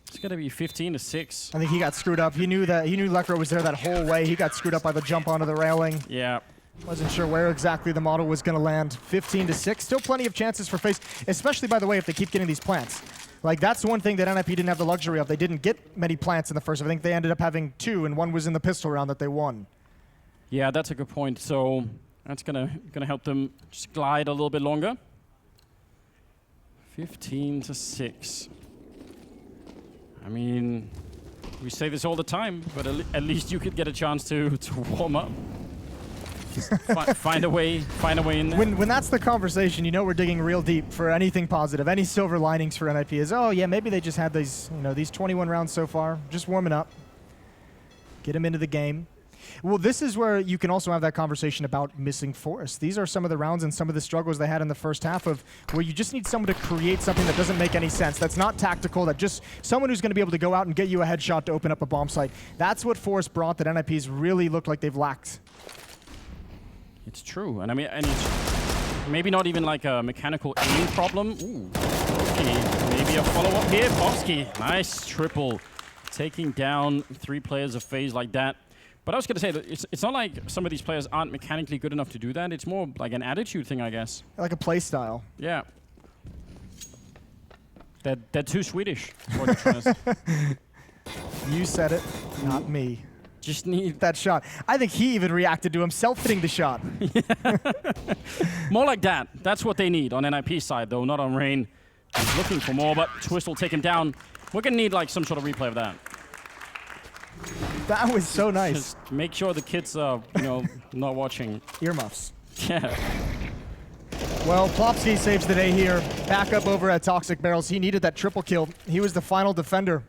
It's going to be 15-6. I think he got screwed up. He knew Lekr was there that whole way. He got screwed up by the jump onto the railing. Yeah. Wasn't sure where exactly the model was going to land. 15-6. Still plenty of chances for FaZe, especially, by the way, if they keep getting these plants. Like, that's one thing that NiP didn't have the luxury of. They didn't get many plants in the first. I think they ended up having 2, and 1 was in the pistol round that they won. Yeah, that's a good point. So that's gonna help them just glide a little bit longer. 15-6. I mean, we say this all the time, but at least you could get a chance to warm up. Find a way in there. When that's the conversation, you know we're digging real deep for anything positive. Any silver linings for NiP is, oh yeah, maybe they just had these 21 rounds so far, just warming up. Get them into the game. Well, this is where you can also have that conversation about missing Forest. These are some of the rounds and some of the struggles they had in the first half of where you just need someone to create something that doesn't make any sense, that's not tactical, that just someone who's going to be able to go out and get you a headshot to open up a bomb site. That's what Forest brought that NiP's really looked like they've lacked. It's true, and I mean, and it's maybe not even like a mechanical aim problem. Ooh, okay, maybe a follow-up here. Plopsky, nice triple, taking down 3 players of FaZe like that. But I was going to say that it's not like some of these players aren't mechanically good enough to do that. It's more like an attitude thing, I guess. Like a play style. Yeah. They're too Swedish. Is what you're trying to say. You said it, not me. Just need that shot. I think he even reacted to himself hitting the shot. More like that. That's what they need on NiP's side, though, not on Rain. He's looking for more, but Twist will take him down. We're going to need like some sort of replay of that. That was so nice. Just make sure the kids are, not watching. Earmuffs. Yeah. Well, Plopsky saves the day here. Back up over at Toxic Barrels. He needed that triple kill. He was the final defender.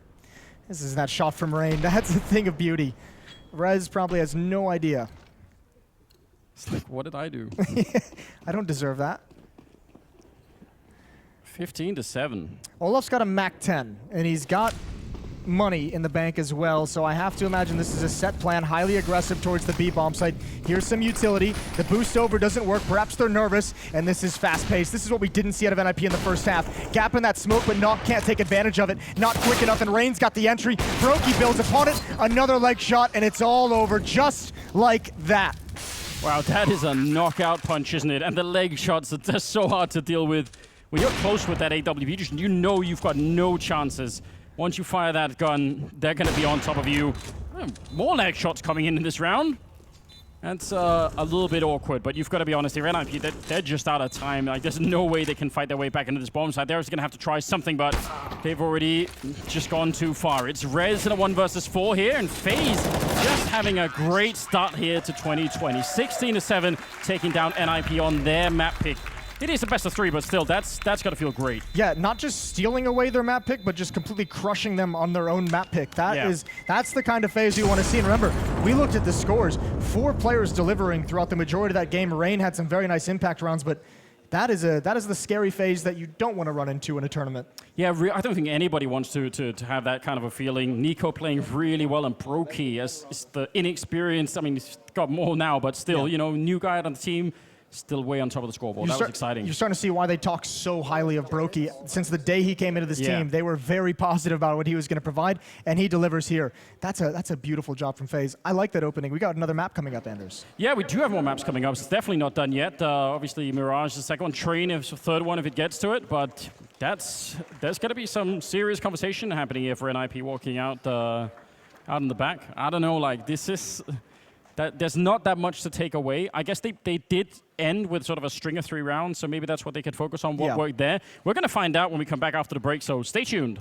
This is that shot from Rain. That's a thing of beauty. Rez probably has no idea. It's like, what did I do? I don't deserve that. 15-7. Olaf's got a Mac 10, and he's got money in the bank as well, so I have to imagine this is a set plan, highly aggressive towards the B bomb site. Here's some utility. The boost over doesn't work. Perhaps they're nervous, and this is fast-paced. This is what we didn't see out of NiP in the first half. Gap in that smoke, but Nock can't take advantage of it. Not quick enough, and Rain's got the entry. Brokey builds upon it. Another leg shot, and it's all over just like that. Wow, that is a knockout punch, isn't it? And the leg shots are just so hard to deal with. When you're close with that AWP, you know you've got no chances. Once you fire that gun, they're going to be on top of you. More leg shots coming in this round. That's a little bit awkward, but you've got to be honest here. NiP, they're just out of time. Like, there's no way they can fight their way back into this bomb site. They're just going to have to try something, but they've already just gone too far. It's Rez in a 1 versus 4 here, and FaZe just having a great start here to 2020. 16-7, taking down NiP on their map pick. It is a best of 3, but still, that's got to feel great. Yeah, not just stealing away their map pick, but just completely crushing them on their own map pick. That's the kind of FaZe you want to see. And remember, we looked at the scores. 4 players delivering throughout the majority of that game. Rain had some very nice impact rounds, but that is the scary FaZe that you don't want to run into in a tournament. Yeah, I don't think anybody wants to have that kind of a feeling. Nico playing really well, and Brokey as the inexperienced. I mean, he's got more now, but still, you know, new guy on the team. Still way on top of the scoreboard. That was exciting. You're starting to see why they talk so highly of Brokey. Since the day he came into this team, they were very positive about what he was going to provide, and he delivers here. That's a beautiful job from FaZe. I like that opening. We got another map coming up, Anders. Yeah, we do have more maps coming up. It's definitely not done yet. Obviously, Mirage is the second one. Train is the third one if it gets to it, but there's going to be some serious conversation happening here for NiP walking out in the back. I don't know, like, this is... There's not that much to take away. I guess they did end with sort of a string of 3 rounds, so maybe that's what they could focus on, what worked there. We're going to find out when we come back after the break, so stay tuned.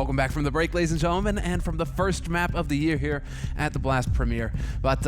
Welcome back from the break, ladies and gentlemen, and from the first map of the year here at the Blast premiere. But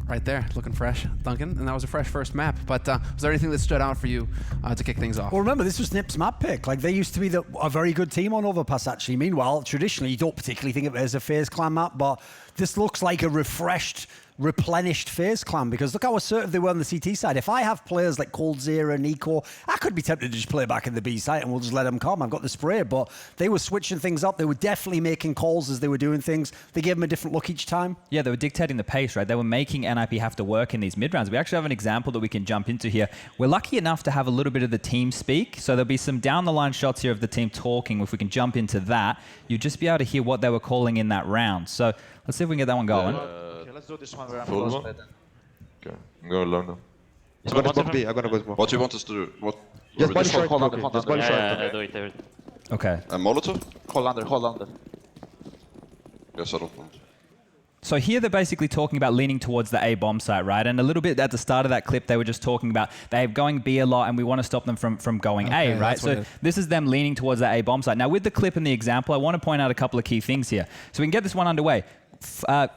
right there, looking fresh, Duncan, and that was a fresh first map. But was there anything that stood out for you to kick things off? Well, remember, this was NiP's map pick. Like, they used to be a very good team on Overpass, actually. Meanwhile, traditionally, you don't particularly think of it as a FaZe Clan map, but this looks like a refreshed, replenished FaZe Clan, because look how assertive they were on the CT side. If I have players like coldzera, Nico, I could be tempted to just play back in the B site and we'll just let them come. I've got the spray, but they were switching things up. They were definitely making calls as they were doing things. They gave them a different look each time. Yeah, they were dictating the pace, right? They were making NiP have to work in these mid-rounds. We actually have an example that we can jump into here. We're lucky enough to have a little bit of the team speak, so there'll be some down-the-line shots here of the team talking. If we can jump into that, you'd just be able to hear what they were calling in that round. So let's see if we can get that one going. Let's do this one. Full one? Okay, I'm going alone now. I'm gonna smoke B, I'm gonna go smoke. What do you want us to do? What? Just body short, hold under. just body short. Do it. Okay. And Molotov? Hold under. Yes, I don't want. So here they're basically talking about leaning towards the A bomb site, right? And a little bit at the start of that clip, they were just talking about they're going B a lot and we want to stop them from going A, right? So this is them leaning towards that A bomb site. Now with the clip and the example, I want to point out a couple of key things here. So we can get this one underway.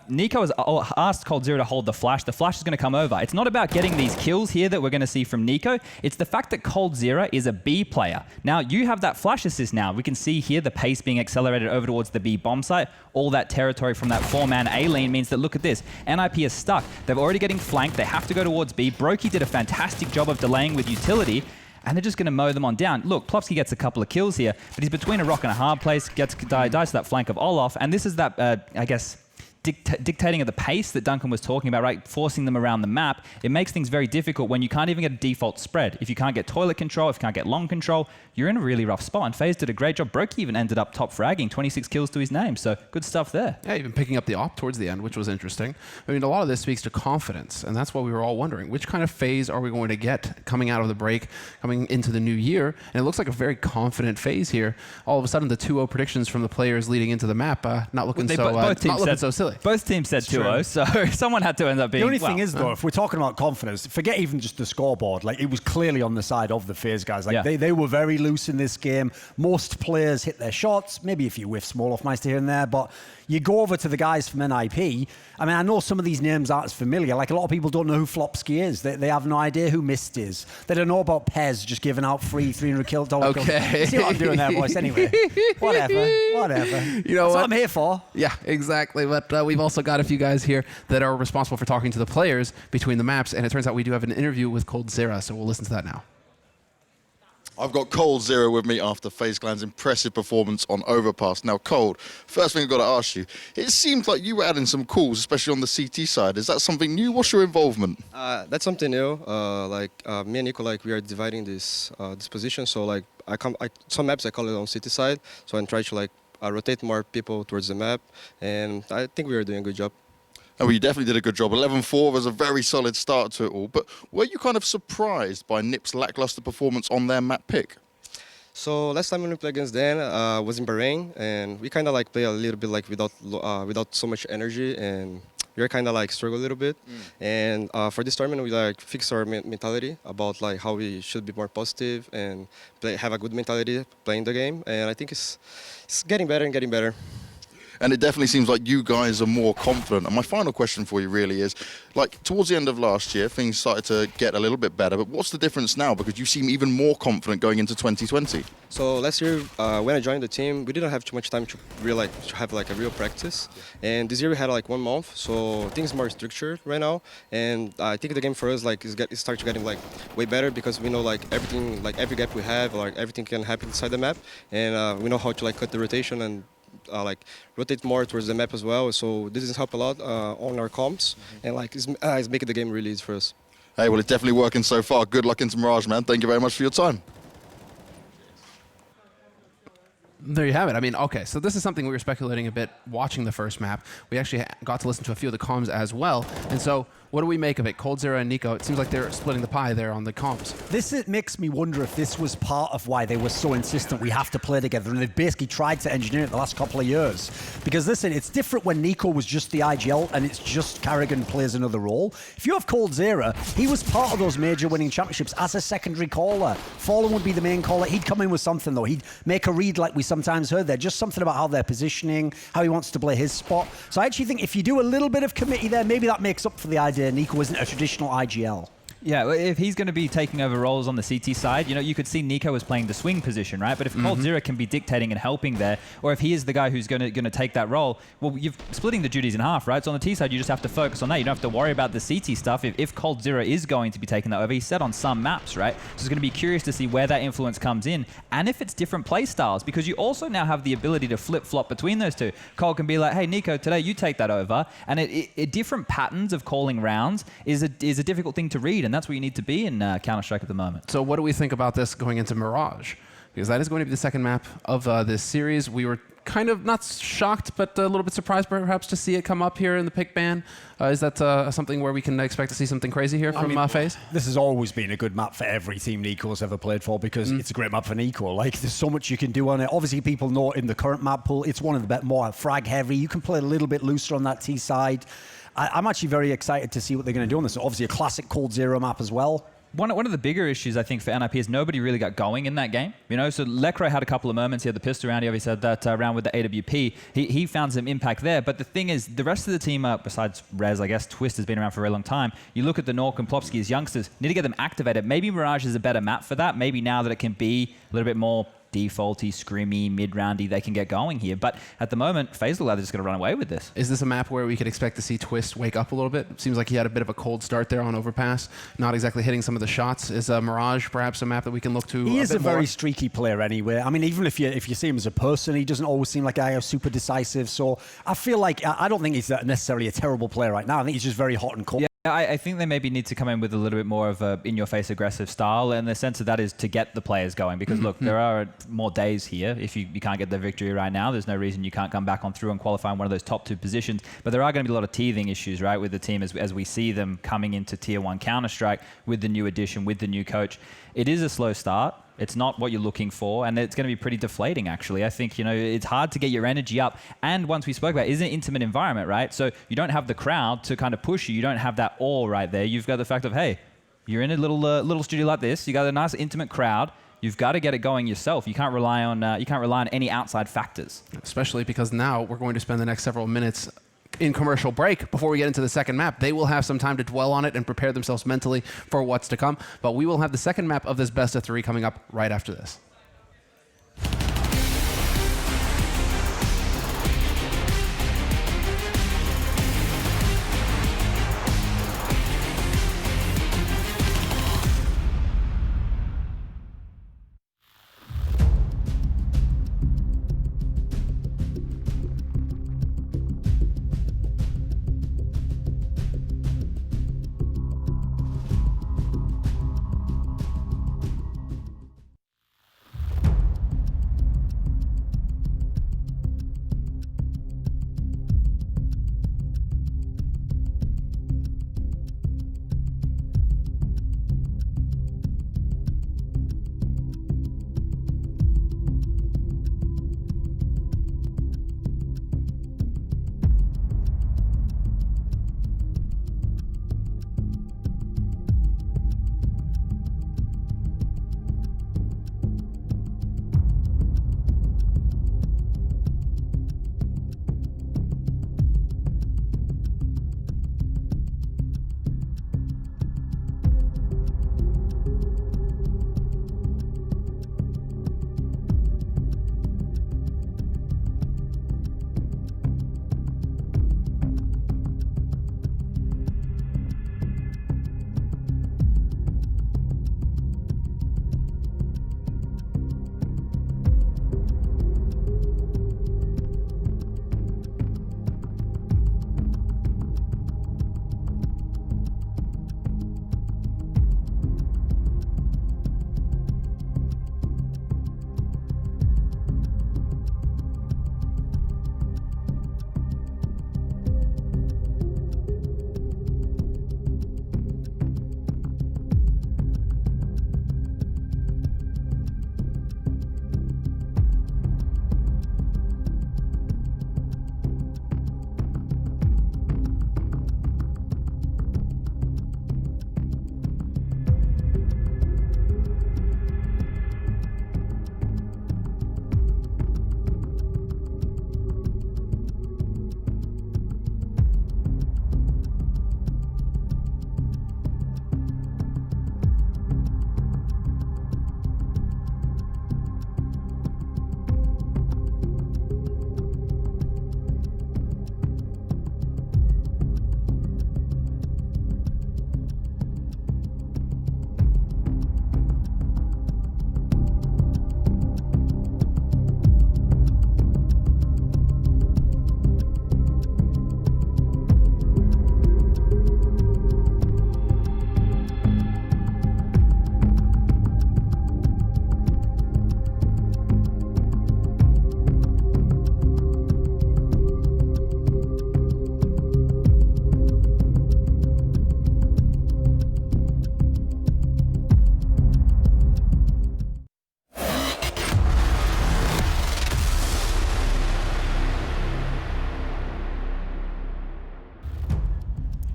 Nico has asked coldzera to hold the flash. The flash is going to come over. It's not about getting these kills here that we're going to see from Nico. It's the fact that coldzera is a B player. Now, you have that flash assist now. We can see here the pace being accelerated over towards the B bomb site. All that territory from that 4-man A lane means that, look at this, NiP is stuck. They're already getting flanked. They have to go towards B. Brokey did a fantastic job of delaying with utility, and they're just going to mow them on down. Look, Plopsky gets a couple of kills here, but he's between a rock and a hard place, dies to that flank of Olaf, and this is that, I guess, dictating at the pace that Duncan was talking about, right? Forcing them around the map. It makes things very difficult when you can't even get a default spread. If you can't get toilet control, if you can't get long control, you're in a really rough spot. And FaZe did a great job. Brokey even ended up top fragging, 26 kills to his name. So good stuff there. Yeah, even picking up the op towards the end, which was interesting. I mean, a lot of this speaks to confidence, and that's what we were all wondering. Which kind of FaZe are we going to get coming out of the break, coming into the new year? And it looks like a very confident FaZe here. All of a sudden, the 2-0 predictions from the players leading into the map, not looking so silly. Both teams said 2-0, so someone had to end up being... The only thing is, though, if we're talking about confidence, forget even just the scoreboard. Like, it was clearly on the side of the FaZe guys. Like, they were very loose in this game. Most players hit their shots. Maybe a few whiffs, Small-off-meister here and there, but you go over to the guys from NiP. I mean, I know some of these names aren't as familiar. Like, a lot of people don't know who Flopsky is. They have no idea who Mist is. They don't know about Pez just giving out free $300 kills. Okay. See what I'm doing there, boys? Anyway, whatever. You know That's what I'm here for. Yeah, exactly. But we've also got a few guys here that are responsible for talking to the players between the maps, and it turns out we do have an interview with coldzera, so we'll listen to that now. I've got coldzera with me after FaZe Clan's impressive performance on Overpass. Now, Cold, first thing I've got to ask you, it seems like you were adding some calls, especially on the CT side. Is that something new? What's your involvement? That's something new. Me and Nico, we are dividing this position. So, some maps I call it on CT side. So I try to rotate more people towards the map, and I think we are doing a good job. Oh, well, you definitely did a good job. 11-4 was a very solid start to it all. But were you kind of surprised by NiP's lackluster performance on their map pick? So last time when we played against them was in Bahrain, and we kind of play a little bit without so much energy, and we are kind of struggle a little bit. And for this tournament, we fix our mentality about how we should be more positive and have a good mentality playing the game. And I think it's getting better and getting better. And it definitely seems like you guys are more confident. And my final question for you really is, towards the end of last year, things started to get a little bit better. But what's the difference now? Because you seem even more confident going into 2020. So last year, when I joined the team, we didn't have too much time to really to have a real practice. And this year we had 1 month, so things are more structured right now. And I think the game for us is starts getting way better because we know everything, every gap we have, everything can happen inside the map, and we know how to cut the rotation and rotate more towards the map as well. So this has helped a lot on our comps, and it's making the game really easy for us. Hey, well, it's definitely working so far. Good luck into Mirage, man. Thank you very much for your time. There you have it. I mean, okay, so this is something we were speculating a bit watching the first map. We actually got to listen to a few of the comms as well. And so what do we make of it? coldzera and Nico, it seems like they're splitting the pie there on the comms. It makes me wonder if this was part of why they were so insistent we have to play together, and they've basically tried to engineer it the last couple of years. Because listen, it's different when Nico was just the IGL and it's just Carrigan plays another role. If you have coldzera, he was part of those major winning championships as a secondary caller. Fallen would be the main caller. He'd come in with something though. He'd make a read like we saw sometimes heard there. Just something about how they're positioning, how he wants to play his spot. So I actually think if you do a little bit of committee there, maybe that makes up for the idea NiKo isn't a traditional IGL. Yeah, if he's going to be taking over roles on the CT side, you know, you could see NiKo as playing the swing position, right? But if coldzera can be dictating and helping there, or if he is the guy who's going to take that role, well, you're splitting the duties in half, right? So on the T side, you just have to focus on that. You don't have to worry about the CT stuff. If coldzera is going to be taking that over, he's set on some maps, right? So it's going to be curious to see where that influence comes in, and if it's different play styles, because you also now have the ability to flip-flop between those two. Cole can be like, hey, NiKo, today you take that over, and different patterns of calling rounds is a difficult thing to read, and that's what you need to be in Counter-Strike at the moment. So what do we think about this going into Mirage? Because that is going to be the second map of this series. We were kind of not shocked, but a little bit surprised perhaps to see it come up here in the pick ban. Is that something where we can expect to see something crazy here from FaZe? This has always been a good map for every team NiKo's ever played for because it's a great map for NiKo. Like, there's so much you can do on it. Obviously, people know in the current map pool, it's one of the more frag heavy. You can play a little bit looser on that T side. I'm actually very excited to see what they're going to do on this. Obviously, a classic coldzera map as well. One of the bigger issues, I think, for NiP is nobody really got going in that game. You know, so Lecro had a couple of moments. He had the pistol round. He obviously had that round with the AWP. He found some impact there. But the thing is, the rest of the team, besides Rez, I guess, Twist has been around for a very long time. You look at the Nork and Plopsky as youngsters, need to get them activated. Maybe Mirage is a better map for that. Maybe now that it can be a little bit more defaulty, scrimmy, mid-roundy, they can get going here. But at the moment, FaZe look like they're just going to run away with this. Is this a map where we could expect to see Twist wake up a little bit? It seems like he had a bit of a cold start there on Overpass, not exactly hitting some of the shots. Is Mirage perhaps a map that we can look to? He is a very streaky player anyway. I mean, even if you see him as a person, he doesn't always seem like a guy who's super decisive. So I feel like I don't think he's necessarily a terrible player right now. I think he's just very hot and cold. Yeah. I think they maybe need to come in with a little bit more of a in-your-face aggressive style, and the sense of that is to get the players going. Because look, there are more days here. If you can't get the victory right now, there's no reason you can't come back on through and qualify in one of those top two positions. But there are going to be a lot of teething issues, right, with the team as we see them coming into Tier 1 Counter-Strike with the new addition, with the new coach. It is a slow start. It's not what you're looking for, and it's going to be pretty deflating, actually. I think, you know, it's hard to get your energy up. And once we spoke about, it's an intimate environment, right? So you don't have the crowd to kind of push you. You don't have that awe right there. You've got the fact of, hey, you're in a little studio like this. You got a nice intimate crowd. You've got to get it going yourself. You can't rely on any outside factors. Especially because now we're going to spend the next several minutes in commercial break before we get into the second map. They will have some time to dwell on it and prepare themselves mentally for what's to come. But we will have the second map of this best of 3 coming up right after this.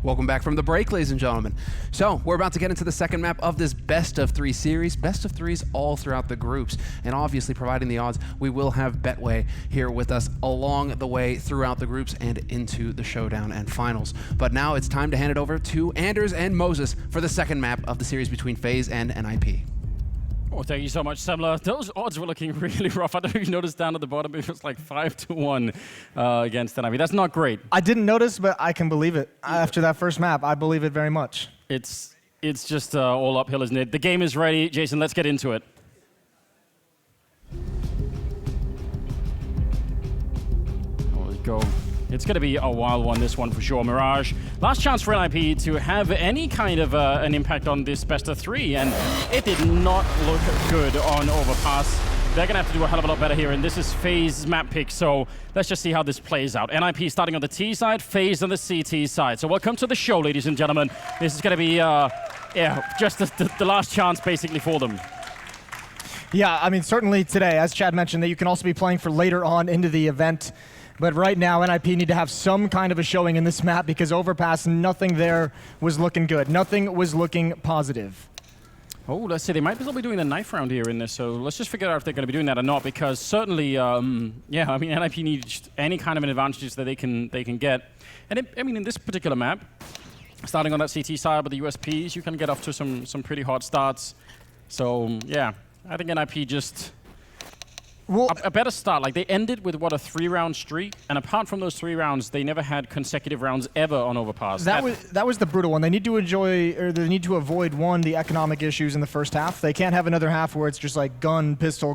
Welcome back from the break, ladies and gentlemen. So we're about to get into the second map of this best of 3 series. Best of 3s all throughout the groups. And obviously, providing the odds, we will have Betway here with us along the way throughout the groups and into the showdown and finals. But now it's time to hand it over to Anders and Moses for the second map of the series between FaZe and NiP. Oh, thank you so much, Semler. Those odds were looking really rough. I don't know if you noticed down at the bottom, it was like 5-1 against NiP. That's not great. I didn't notice, but I can believe it. After that first map, I believe it very much. It's just all uphill, isn't it? The game is ready. Jason, let's get into it. Oh, let's go. It's going to be a wild one, this one for sure. Mirage, last chance for NiP to have any kind of an impact on this best of 3, and it did not look good on Overpass. They're going to have to do a hell of a lot better here, and this is FaZe's map pick, so let's just see how this plays out. NiP starting on the T side, FaZe on the CT side. So welcome to the show, ladies and gentlemen. This is going to be, just the last chance basically for them. Yeah, I mean, certainly today, as Chad mentioned, that you can also be playing for later on into the event. But right now, NiP need to have some kind of a showing in this map because Overpass, nothing there was looking good. Nothing was looking positive. Oh, let's see. They might still be doing the knife round here in this, so let's just figure out if they're going to be doing that or not, because certainly, yeah, I mean, NiP needs any kind of an advantages that they can get. And I mean, in this particular map, starting on that CT side with the USPs, you can get off to some pretty hard starts. So, yeah, I think NiP just... Well, a better start. Like, they ended with, what, a 3-round streak? And apart from those 3 rounds, they never had consecutive rounds ever on Overpass. That was the brutal one. They need to avoid, one, the economic issues in the first half. They can't have another half where it's just like gun, pistol.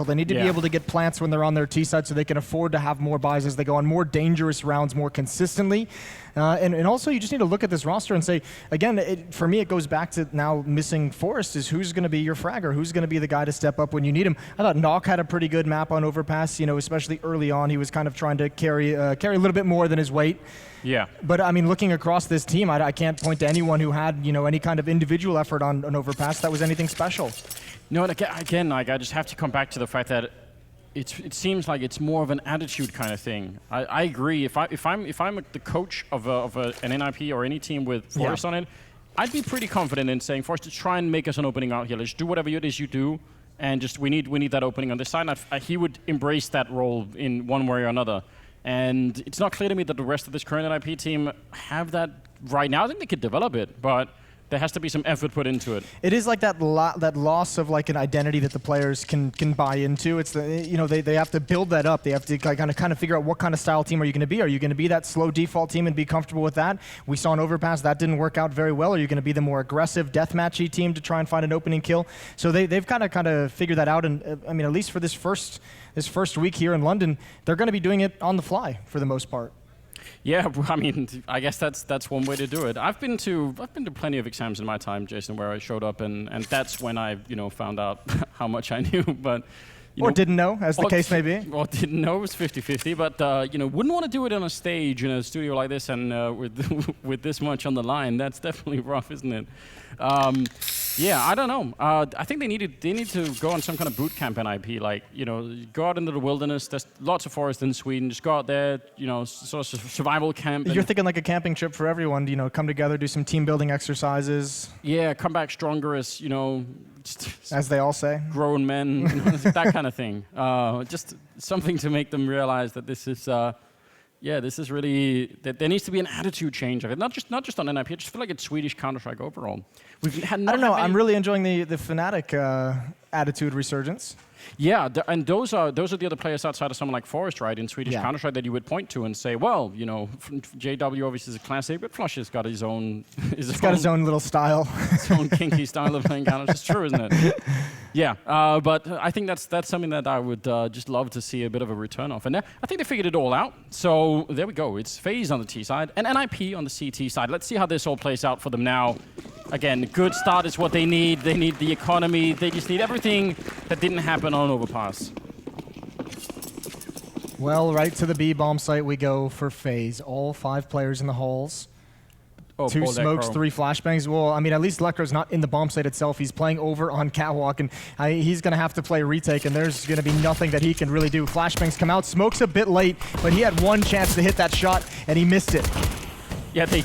They need to be able to get plants when they're on their T side so they can afford to have more buys as they go on, more dangerous rounds more consistently. And also, you just need to look at this roster and say, again, for me, it goes back to now missing Forrest is who's going to be your fragger, who's going to be the guy to step up when you need him. I thought Nock had a pretty good map on Overpass, especially early on. He was kind of trying to carry a little bit more than his weight. Yeah. But, I mean, looking across this team, I can't point to anyone who had, any kind of individual effort on Overpass that was anything special. No, and again, like, I just have to come back to the fact that it seems like it's more of an attitude kind of thing. I agree. If I'm the coach of an NiP or any team with Forrest on it, I'd be pretty confident in saying, Forrest, just try and make us an opening out here. Let's do whatever it is you do, and just we need that opening on this side. He would embrace that role in one way or another. And it's not clear to me that the rest of this current NiP team have that right now. I think they could develop it, but there has to be some effort put into it. It is like that loss of like an identity that the players can buy into. It's they have to build that up. They have to kind of figure out what kind of style team are you going to be. Are you going to be that slow default team and be comfortable with that? We saw in Overpass that didn't work out very well. Are you going to be the more aggressive deathmatchy team to try and find an opening kill? So they've kind of figured that out. And I mean, at least for this first week here in London, they're going to be doing it on the fly for the most part. Yeah, I mean, I guess that's one way to do it. I've been to plenty of exams in my time, Jason, where I showed up and that's when I found out how much I knew, but or didn't know, as the case may be. Or didn't know, it was 50-50, but wouldn't want to do it on a stage in a studio like this and with this much on the line. That's definitely rough, isn't it? Yeah, I don't know. I think they need to go on some kind of boot camp NiP. Like, go out into the wilderness. There's lots of forest in Sweden. Just go out there, sort of survival camp. You're thinking like a camping trip for everyone. Come together, do some team building exercises. Yeah, come back stronger as as they all say, grown men, that kind of thing. Just something to make them realize that this is. Yeah, this is really. There needs to be an attitude change of it, not just on NiP. I just feel like it's Swedish Counter-Strike overall. I don't know. I'm really enjoying the Fnatic attitude resurgence. Yeah, and those are the other players outside of someone like Forrest, right, in Swedish Counter-Strike that you would point to and say, well, JW obviously is a classic, but Flush has got his own. He's got his own little style. His own kinky style of playing Counter. It's true, isn't it? Yeah, but I think that's something that I would just love to see a bit of a return of. And I think they figured it all out. So there we go. It's FaZe on the T side and NiP on the CT side. Let's see how this all plays out for them now. Again, good start is what they need. They need the economy. They just need everything that didn't happen on Overpass. Well, right to the B bomb site we go for FaZe. All 5 players in the halls. Oh, 2 smokes, 3 flashbangs. Well, I mean, at least Lekro's not in the bomb site itself. He's playing over on Catwalk, and he's going to have to play retake, and there's going to be nothing that he can really do. Flashbangs come out. Smoke's a bit late, but he had one chance to hit that shot, and he missed it. Yeah, they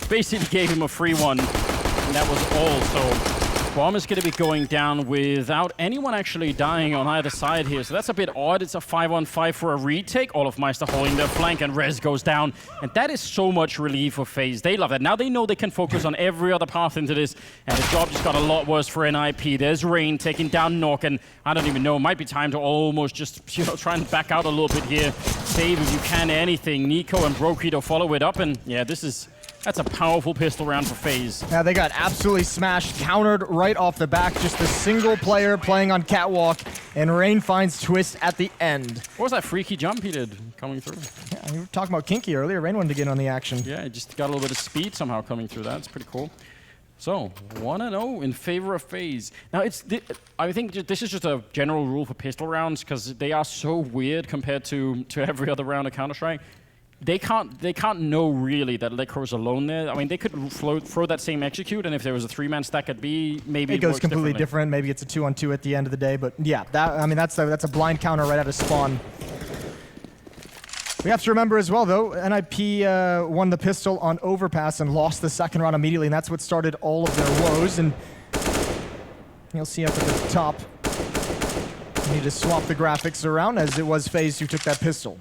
basically gave him a free one, and that was all. So Bomb is going to be going down without anyone actually dying on either side here. So that's a bit odd. It's a 5-on-5 for a retake. Olofmeister holding their flank, and Rez goes down. And that is so much relief for FaZe. They love that. Now they know they can focus on every other path into this. And the job just got a lot worse for NiP. There's Rain taking down Nock, and I don't even know. It might be time to almost just, try and back out a little bit here. Save if you can anything. Nico and Brokito follow it up, and yeah, that's a powerful pistol round for FaZe. Yeah, they got absolutely smashed, countered right off the back. Just a single player playing on Catwalk, and Rain finds Twist at the end. What was that freaky jump he did coming through? Yeah, we were talking about Kinky earlier. Rain wanted to get on the action. Yeah, he just got a little bit of speed somehow coming through that. It's pretty cool. So, 1-0 in favor of FaZe. Now, I think this is just a general rule for pistol rounds because they are so weird compared to every other round of Counter-Strike. They can't know really that Lekro's alone there. I mean, they could throw that same execute, and if there was a 3-man stack at B, maybe it goes completely different. Maybe it's a 2-on-2 at the end of the day, but yeah, that's a blind counter right out of spawn. We have to remember as well, though, NiP won the pistol on overpass and lost the second round immediately, and that's what started all of their woes. And you'll see up at the top, you need to swap the graphics around, as it was FaZe who took that pistol.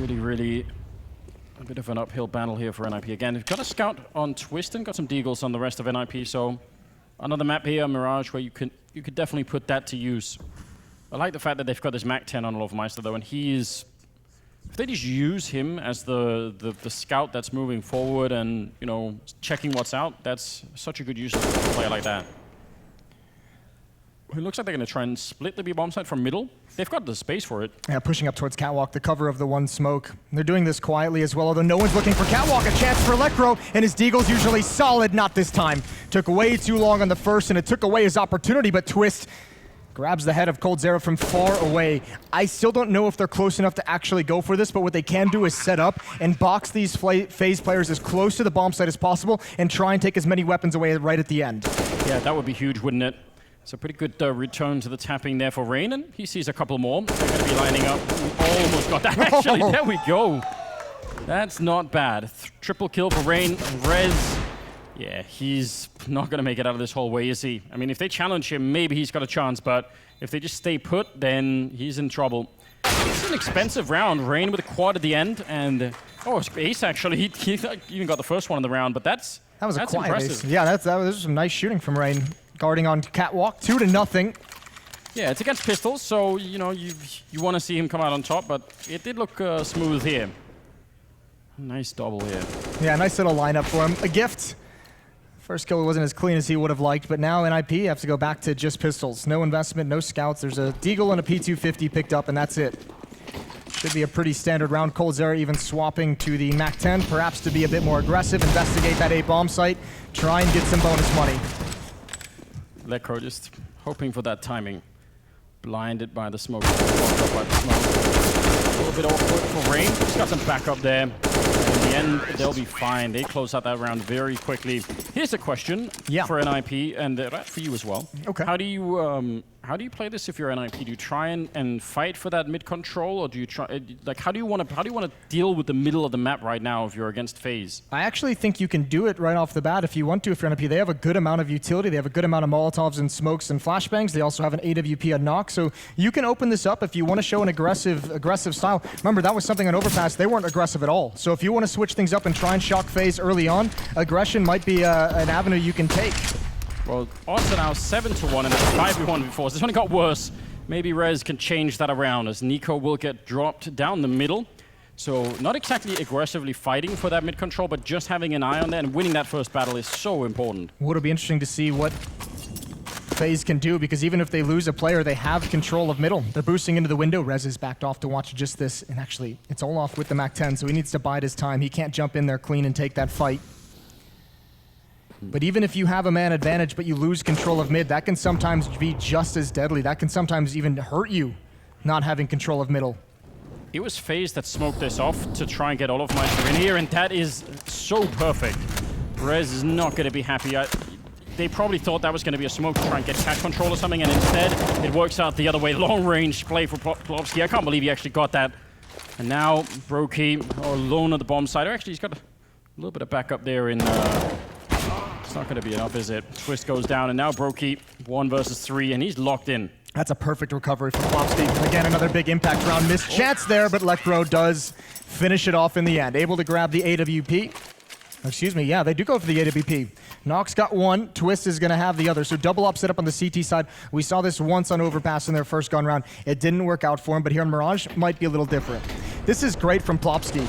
Really a bit of an uphill battle here for NiP. Again, they've got a scout on Twist and got some deagles on the rest of NiP, so another map here, Mirage, where you could definitely put that to use. I like the fact that they've got this Mac 10 on Olofmeister though, and if they just use him as the scout that's moving forward and checking what's out, that's such a good use of a player like that. It looks like they're going to try and split the B-bomb site from middle. They've got the space for it. Yeah, pushing up towards Catwalk, the cover of the one smoke. They're doing this quietly as well, although no one's looking for Catwalk. A chance for Lekro, and his deagle's usually solid, not this time. Took way too long on the first, and it took away his opportunity, but Twist grabs the head of coldzera from far away. I still don't know if they're close enough to actually go for this, but what they can do is set up and box these FaZe players as close to the bomb site as possible and try and take as many weapons away right at the end. Yeah, that would be huge, wouldn't it? It's a pretty good return to the tapping there for Rain, and he sees a couple more. They're going to be lining up. Almost got that, actually. There we go. That's not bad. Triple kill for Rain. Rez, yeah, he's not going to make it out of this whole way, is he? I mean, if they challenge him, maybe he's got a chance, but if they just stay put, then he's in trouble. It's an expensive round. Rain with a quad at the end, and it's ace, actually. He even got the first one in the round, but that was a quiet impressive. Ace. Yeah, that was some nice shooting from Rain. Guarding on Catwalk, 2-0. Yeah, it's against pistols, so you want to see him come out on top, but it did look smooth here. Nice double here. Yeah, nice little lineup for him. A gift. First kill wasn't as clean as he would have liked, but now NiP have to go back to just pistols. No investment, no scouts. There's a deagle and a P250 picked up, and that's it. Should be a pretty standard round. coldzera even swapping to the Mac 10, perhaps to be a bit more aggressive, investigate that A bomb site, try and get some bonus money. Lekro just hoping for that timing. Blinded by the smoke. Blocked up by the smoke. A little bit awkward for Rain. Just got some backup there. In the end, they'll be fine. They close out that round very quickly. Here's a question for NiP, and for you as well. Okay. How do you play this if you're NiP? Do you try and fight for that mid control, or do you try how do you want to deal with the middle of the map right now if you're against FaZe? I actually think you can do it right off the bat if you want to. If you're NiP, they have a good amount of utility. They have a good amount of Molotovs and smokes and flashbangs. They also have an AWP and knock, so you can open this up if you want to show an aggressive style. Remember, that was something on overpass. They weren't aggressive at all. So if you want to switch things up and try and shock FaZe early on, aggression might be an avenue you can take. Well, odds are now 7-1 and it's 5-1 before. So this only got worse. Maybe Rez can change that around as Nico will get dropped down the middle. So not exactly aggressively fighting for that mid control, but just having an eye on that and winning that first battle is so important. Well, it'll be interesting to see what FaZe can do, because even if they lose a player, they have control of middle. They're boosting into the window. Rez is backed off to watch just this, and actually, it's Olaf with the Mac 10, so he needs to bide his time. He can't jump in there clean and take that fight. But even if you have a man advantage, but you lose control of mid, that can sometimes be just as deadly. That can sometimes even hurt you, not having control of middle. It was FaZe that smoked this off to try and get Olofmeister in here, and that is so perfect. Rez is not going to be happy. They probably thought that was going to be a smoke to try and get cat control or something, and instead it works out the other way. Long range play for Plopsky. I can't believe he actually got that. And now Brokey alone at the bomb side. Actually, he's got a little bit of backup there in... it's not going to be enough, is it? Twist goes down, and now Brokey 1 versus 3, and he's locked in. That's a perfect recovery from Plopsky. Again, another big impact round. Missed chance there, but Lekro does finish it off in the end. Able to grab the AWP. Excuse me, yeah, they do go for the AWP. Nox got one, Twist is going to have the other. So double up set up on the CT side. We saw this once on Overpass in their first gun round. It didn't work out for him, but here in Mirage might be a little different. This is great from Plopsky.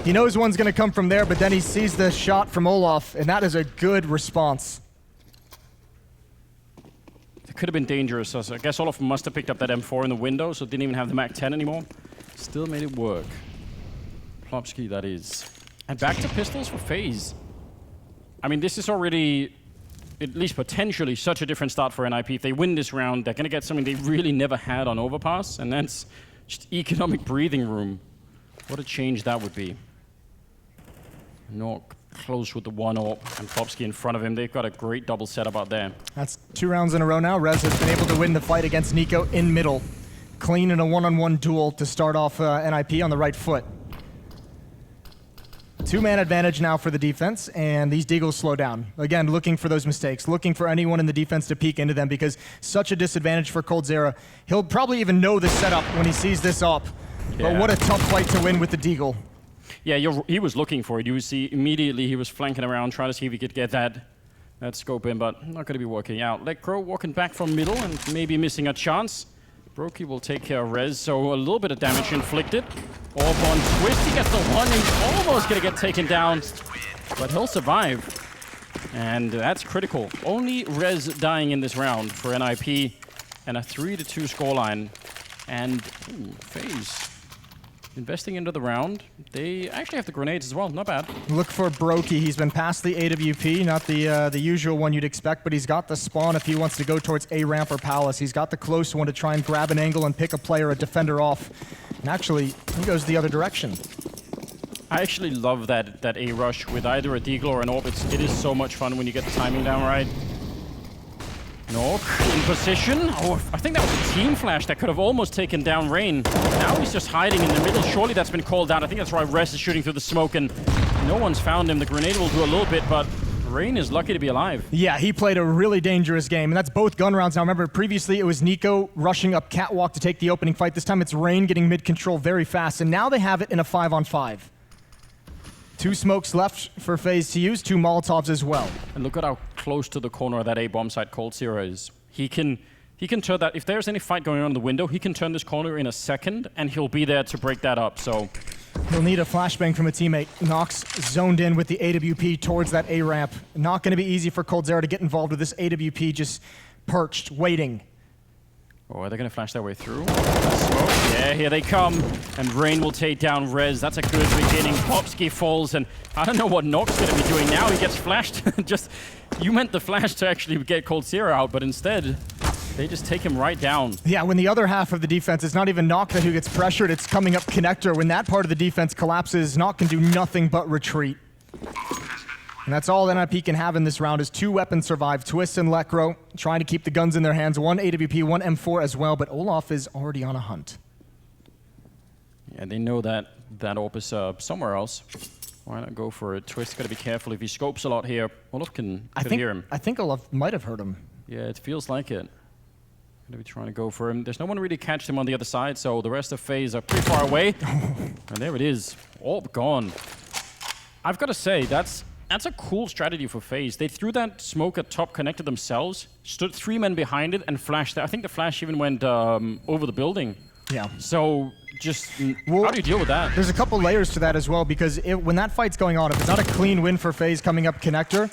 He knows one's going to come from there, but then he sees the shot from Olaf, and that is a good response. It could have been dangerous. So I guess Olaf must have picked up that M4 in the window, so didn't even have the MAC-10 anymore. Still made it work. Plopsky, that is. And back to pistols for FaZe. I mean, this is already, at least potentially, such a different start for NiP. If they win this round, they're going to get something they really never had on Overpass, and that's just economic breathing room. What a change that would be. Nork close with the 1-AWP, and Plopsky in front of him. They've got a great double setup out there. That's 2 rounds in a row now. Rez has been able to win the fight against Nico in middle. Clean in a one-on-one duel to start off NiP on the right foot. 2-man advantage now for the defense, and these Deagles slow down. Again, looking for those mistakes, looking for anyone in the defense to peek into them, because such a disadvantage for coldzera. He'll probably even know the setup when he sees this up. Yeah. But what a tough fight to win with the Deagle. Yeah, he was looking for it. You see immediately he was flanking around, trying to see if he could get that scope in, but not going to be working out. Lekro walking back from middle and maybe missing a chance. Brokey will take care of Rez, so a little bit of damage inflicted. Orb on Twist, he gets the one, he's almost going to get taken down, but he'll survive. And that's critical. Only Rez dying in this round for NiP, and a 3-2 scoreline. And FaZe investing into the round. They actually have the grenades as well, not bad. Look for Brokey. He's been past the AWP, not the usual one you'd expect, but he's got the spawn if he wants to go towards A ramp or Palace. He's got the close one to try and grab an angle and pick a player, a defender off. And actually, he goes the other direction. I actually love that A rush with either a Deagle or an AWP. It is so much fun when you get the timing down right. Nork in position. Oh, I think that was a team flash that could have almost taken down Rain. Now he's just hiding in the middle. Surely that's been called out. I think that's why Rez is shooting through the smoke and no one's found him. The grenade will do a little bit, but Rain is lucky to be alive. Yeah, he played a really dangerous game, and that's both gun rounds. Now remember, previously it was Nico rushing up Catwalk to take the opening fight. This time it's Rain getting mid-control very fast, and now they have it in a 5-on-5. 2 smokes left for FaZe to use, 2 Molotovs as well. And look at how close to the corner of that A bomb site coldzera is. He can turn that, if there's any fight going on in the window, he can turn this corner in a second, and he'll be there to break that up, so. He'll need a flashbang from a teammate. Nox zoned in with the AWP towards that A ramp. Not going to be easy for coldzera to get involved with this AWP just perched, waiting. Oh, are they going to flash their way through? Smoke. Yeah, here they come. And Rain will take down Rez. That's a good beginning. Plopsky falls, and I don't know what Nox going to be doing now. He gets flashed. You meant the flash to actually get coldzera out, but instead, they just take him right down. Yeah, when the other half of the defense, it's not even Nock who gets pressured, it's coming up Connector. When that part of the defense collapses, Nock can do nothing but retreat. And that's all NiP can have in this round is 2 weapons survive. Twist and Lekro trying to keep the guns in their hands. 1 AWP, 1 M4 as well, but Olaf is already on a hunt. Yeah, they know that AWP is somewhere else. Why not go for it? Twist got to be careful if he scopes a lot here. Olaf can hear him. I think Olaf might have heard him. Yeah, it feels like it. Gonna be trying to go for him. There's no one really catch him on the other side, so the rest of FaZe are pretty far away. And there it is. AWP gone. I've got to say, that's a cool strategy for FaZe. They threw that smoke at top connector themselves, stood 3 men behind it, and flashed. I think the flash even went over the building. Yeah. So just, how do you deal with that? There's a couple layers to that as well, because when that fight's going on, if it's not a clean win for FaZe coming up connector,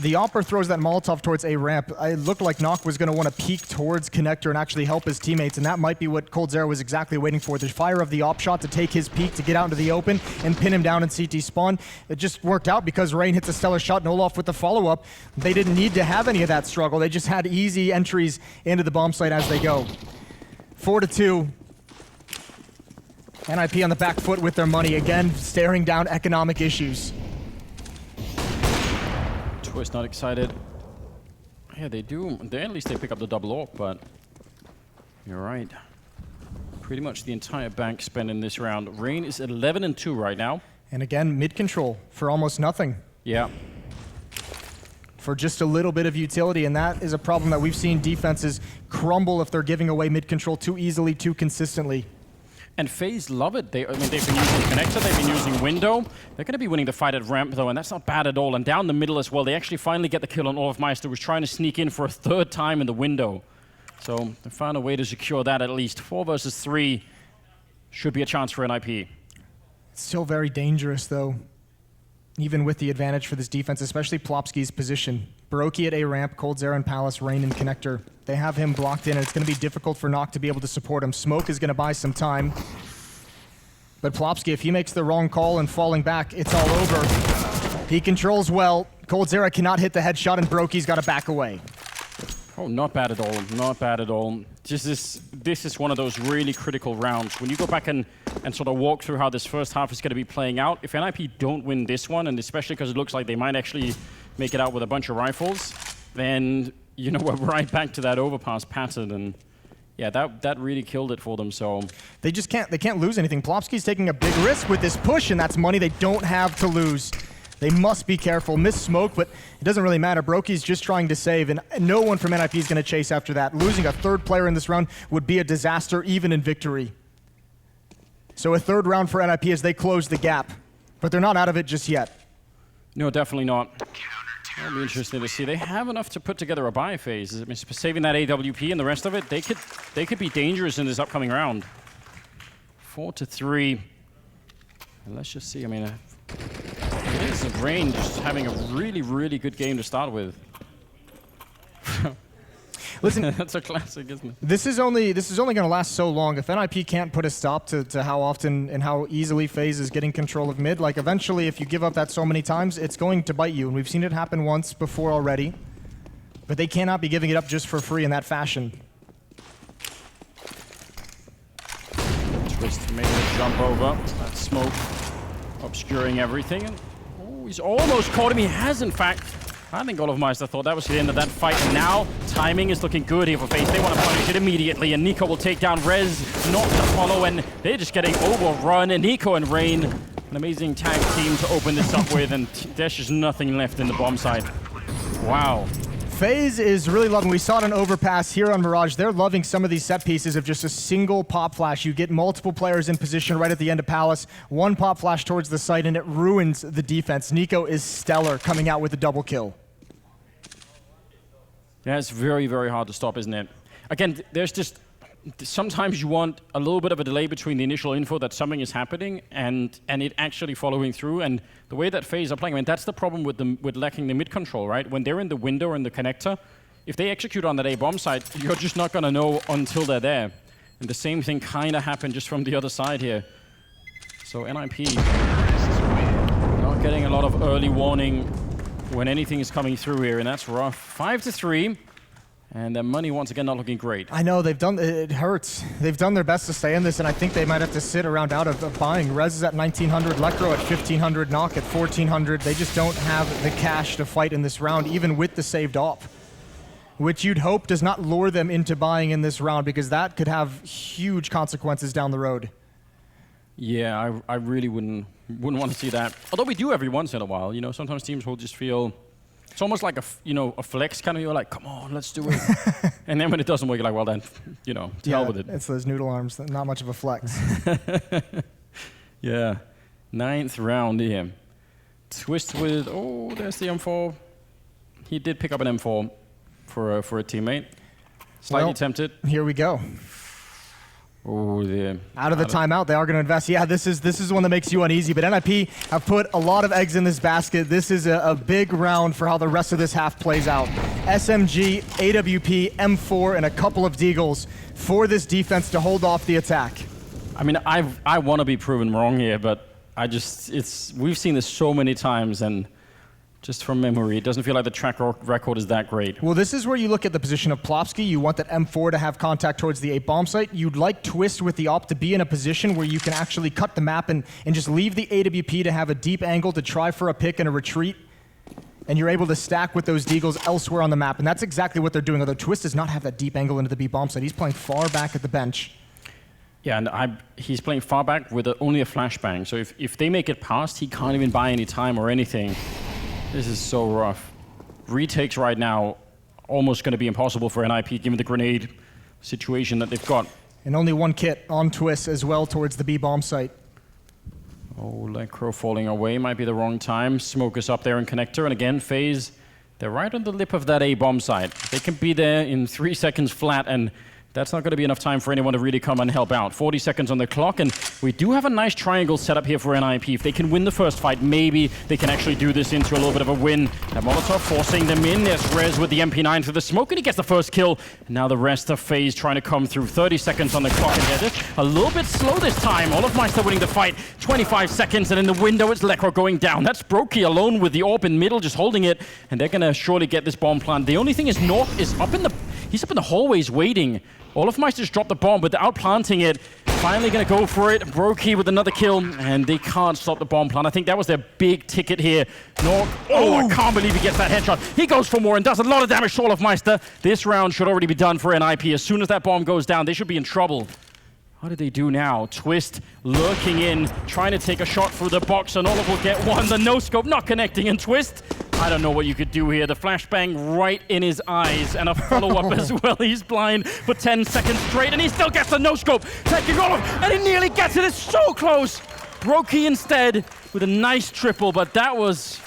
the Opper throws that Molotov towards A ramp. It looked like Nock was going to want to peek towards Connector and actually help his teammates, and that might be what coldzera was exactly waiting for. The fire of the op shot to take his peek, to get out into the open and pin him down in CT spawn. It just worked out because Rain hits a stellar shot and Olaf with the follow-up. They didn't need to have any of that struggle. They just had easy entries into the bomb site as they go. 4-2. NiP on the back foot with their money, again staring down economic issues. Twist not excited. Yeah, they do. At least they pick up the double AWP, but you're right. pretty much the entire bank spent in this round. Rain is 11-2 right now. And again, mid control for almost nothing. Yeah. For just a little bit of utility, and that is a problem that we've seen defenses crumble if they're giving away mid control too easily, too consistently. And FaZe love it. They've been using Connector, they've been using Window. They're going to be winning the fight at ramp, though, and that's not bad at all. And down the middle as well, they actually finally get the kill on Olofmeister, who was trying to sneak in for a third time in the window. So they found a way to secure that at least. 4 versus 3 should be a chance for NiP. It's still very dangerous, though, even with the advantage for this defense, especially Plopsky's position. Baroki at A ramp, coldzera and Palace, Rain and Connector. They have him blocked in, and it's going to be difficult for Nock to be able to support him. Smoke is going to buy some time. But Plopsky, if he makes the wrong call and falling back, it's all over. He controls well. coldzera cannot hit the headshot, and Baroki's got to back away. Oh, not bad at all. Not bad at all. Just this is one of those really critical rounds. When you go back and sort of walk through how this first half is going to be playing out, if NiP don't win this one, and especially because it looks like they might actually make it out with a bunch of rifles, then, you know, we're right back to that overpass pattern. And yeah, that really killed it for them. So they can't lose anything. Plopsky's taking a big risk with this push, and that's money they don't have to lose. They must be careful. Miss smoke, but it doesn't really matter. Baroki's just trying to save, and no one from NiP is going to chase after that. Losing a third player in this round would be a disaster, even in victory. So a third round for NiP as they close the gap, but they're not out of it just yet. No, definitely not. That'll be interesting to see. They have enough to put together a buy phase. I mean, saving that AWP and the rest of it, they could be dangerous in this upcoming round. 4-3. And let's just see. I mean, it is Rain just having a really, really good game to start with. Listen, that's a classic, isn't it? This is only going to last so long. If NiP can't put a stop to how often and how easily FaZe is getting control of mid, like eventually if you give up that so many times, it's going to bite you. And we've seen it happen once before already. But they cannot be giving it up just for free in that fashion. Twist made a jump over. That smoke obscuring everything. And, oh, he's almost caught him. He has, in fact. I think Olofmeister thought that was the end of that fight. And now, timing is looking good here for FaZe. They want to punish it immediately, and Nico will take down Rez, not to follow, and they're just getting overrun. And Nico and Rain, an amazing tag team to open this up with, and there's just nothing left in the bomb site. Wow. FaZe is really loving, we saw it on Overpass here on Mirage, they're loving some of these set pieces of just a single pop flash. You get multiple players in position right at the end of Palace, one pop flash towards the site, and it ruins the defense. Nico is stellar coming out with a double kill. Yeah, it's very, very hard to stop, isn't it? Again, there's just, sometimes you want a little bit of a delay between the initial info that something is happening and it actually following through. And the way that FaZe are playing, I mean, that's the problem with lacking the mid control, right? When they're in the window or in the connector, if they execute on that A bomb site, you're just not going to know until they're there. And the same thing kind of happened just from the other side here. So NiP not getting a lot of early warning when anything is coming through here, and that's rough. 5-3. And their money, once again, not looking great. I know, it hurts. They've done their best to stay in this, and I think they might have to sit around out of buying. Rez is at 1,900, Lecro at 1,500, Nock at 1,400. They just don't have the cash to fight in this round, even with the saved op, which you'd hope does not lure them into buying in this round, because that could have huge consequences down the road. Yeah, I really wouldn't want to see that. Although we do every once in a while, you know, sometimes teams will just feel... It's almost like a flex kind of, you're like, come on, let's do it. And then when it doesn't work, you're like, well then, to hell with it. It's those noodle arms, not much of a flex. Yeah, 9th round here. Twist with, oh, there's the M4. He did pick up an M4 for a teammate. Slightly tempted. Here we go. Oh, yeah. Out of the timeout, they are going to invest. Yeah, this is the one that makes you uneasy. But NiP have put a lot of eggs in this basket. This is a big round for how the rest of this half plays out. SMG, AWP, M4, and a couple of deagles for this defense to hold off the attack. I mean, I want to be proven wrong here, but we've seen this so many times, and just from memory, it doesn't feel like the track record is that great. Well, this is where you look at the position of Plopsky. You want that M4 to have contact towards the A bomb site. You'd like Twist with the op to be in a position where you can actually cut the map and just leave the AWP to have a deep angle to try for a pick and a retreat. And you're able to stack with those deagles elsewhere on the map. And that's exactly what they're doing, although Twist does not have that deep angle into the B bomb site. He's playing far back at the bench. Yeah, and he's playing far back with only a flashbang. So if they make it past, he can't even buy any time or anything. This is so rough. Retakes right now almost going to be impossible for NiP given the grenade situation that they've got. And only one kit on Twist as well towards the B bomb site. Oh, Lecro falling away might be the wrong time. Smoke is up there in connector, and again, FaZe, they're right on the lip of that A bomb site. They can be there in 3 seconds flat, and that's not going to be enough time for anyone to really come and help out. 40 seconds on the clock, and we do have a nice triangle set up here for NiP. If they can win the first fight, maybe they can actually do this into a little bit of a win. That Molotov forcing them in. There's Rez with the MP9 through the smoke, and he gets the first kill. And now the rest of FaZe trying to come through. 30 seconds on the clock, and they're just a little bit slow this time. Olofmeister winning the fight. 25 seconds, and in the window, it's Lecro going down. That's Brokey alone with the AWP in middle, just holding it, and they're going to surely get this bomb plant. The only thing is North is he's up in the hallways waiting. Olofmeister's dropped the bomb, but they're outplanting it. Finally going to go for it. Brokey with another kill, and they can't stop the bomb plant. I think that was their big ticket here. I can't believe he gets that headshot. He goes for more and does a lot of damage to Olofmeister. This round should already be done for NiP. As soon as that bomb goes down, they should be in trouble. What did they do now? Twist lurking in, trying to take a shot through the box, and Olof will get one. The no-scope not connecting, and Twist, I don't know what you could do here. The flashbang right in his eyes, and a follow-up as well. He's blind for 10 seconds straight, and he still gets the no-scope. Taking Olof, and he nearly gets it. It's so close. Brokey instead with a nice triple, but that was...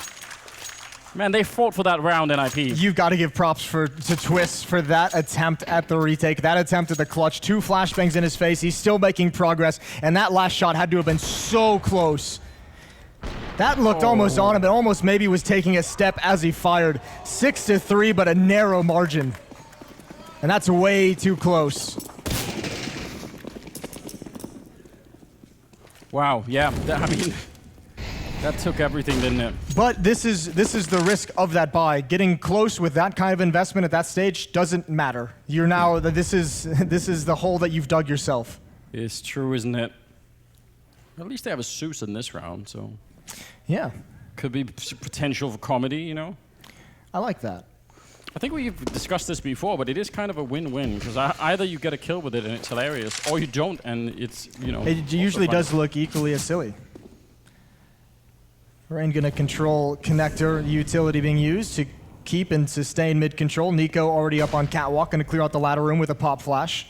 Man, they fought for that round, NiP. You've got to give props to Twist for that attempt at the retake, that attempt at the clutch. 2 flashbangs in his face. He's still making progress, and that last shot had to have been so close. That looked almost on him. It almost maybe was taking a step as he fired. 6-3, but a narrow margin. And that's way too close. Wow, yeah, I mean... That took everything, didn't it? But this is the risk of that buy. Getting close with that kind of investment at that stage doesn't matter. You're now this is the hole that you've dug yourself. It's true, isn't it? At least they have a Zeus in this round, so yeah, could be potential for comedy, you know. I like that. I think we've discussed this before, but it is kind of a win-win because either you get a kill with it and it's hilarious, or you don't and it's It usually does look equally as silly. Rain going to control connector, utility being used to keep and sustain mid-control. Nico already up on catwalk, going to clear out the ladder room with a pop flash.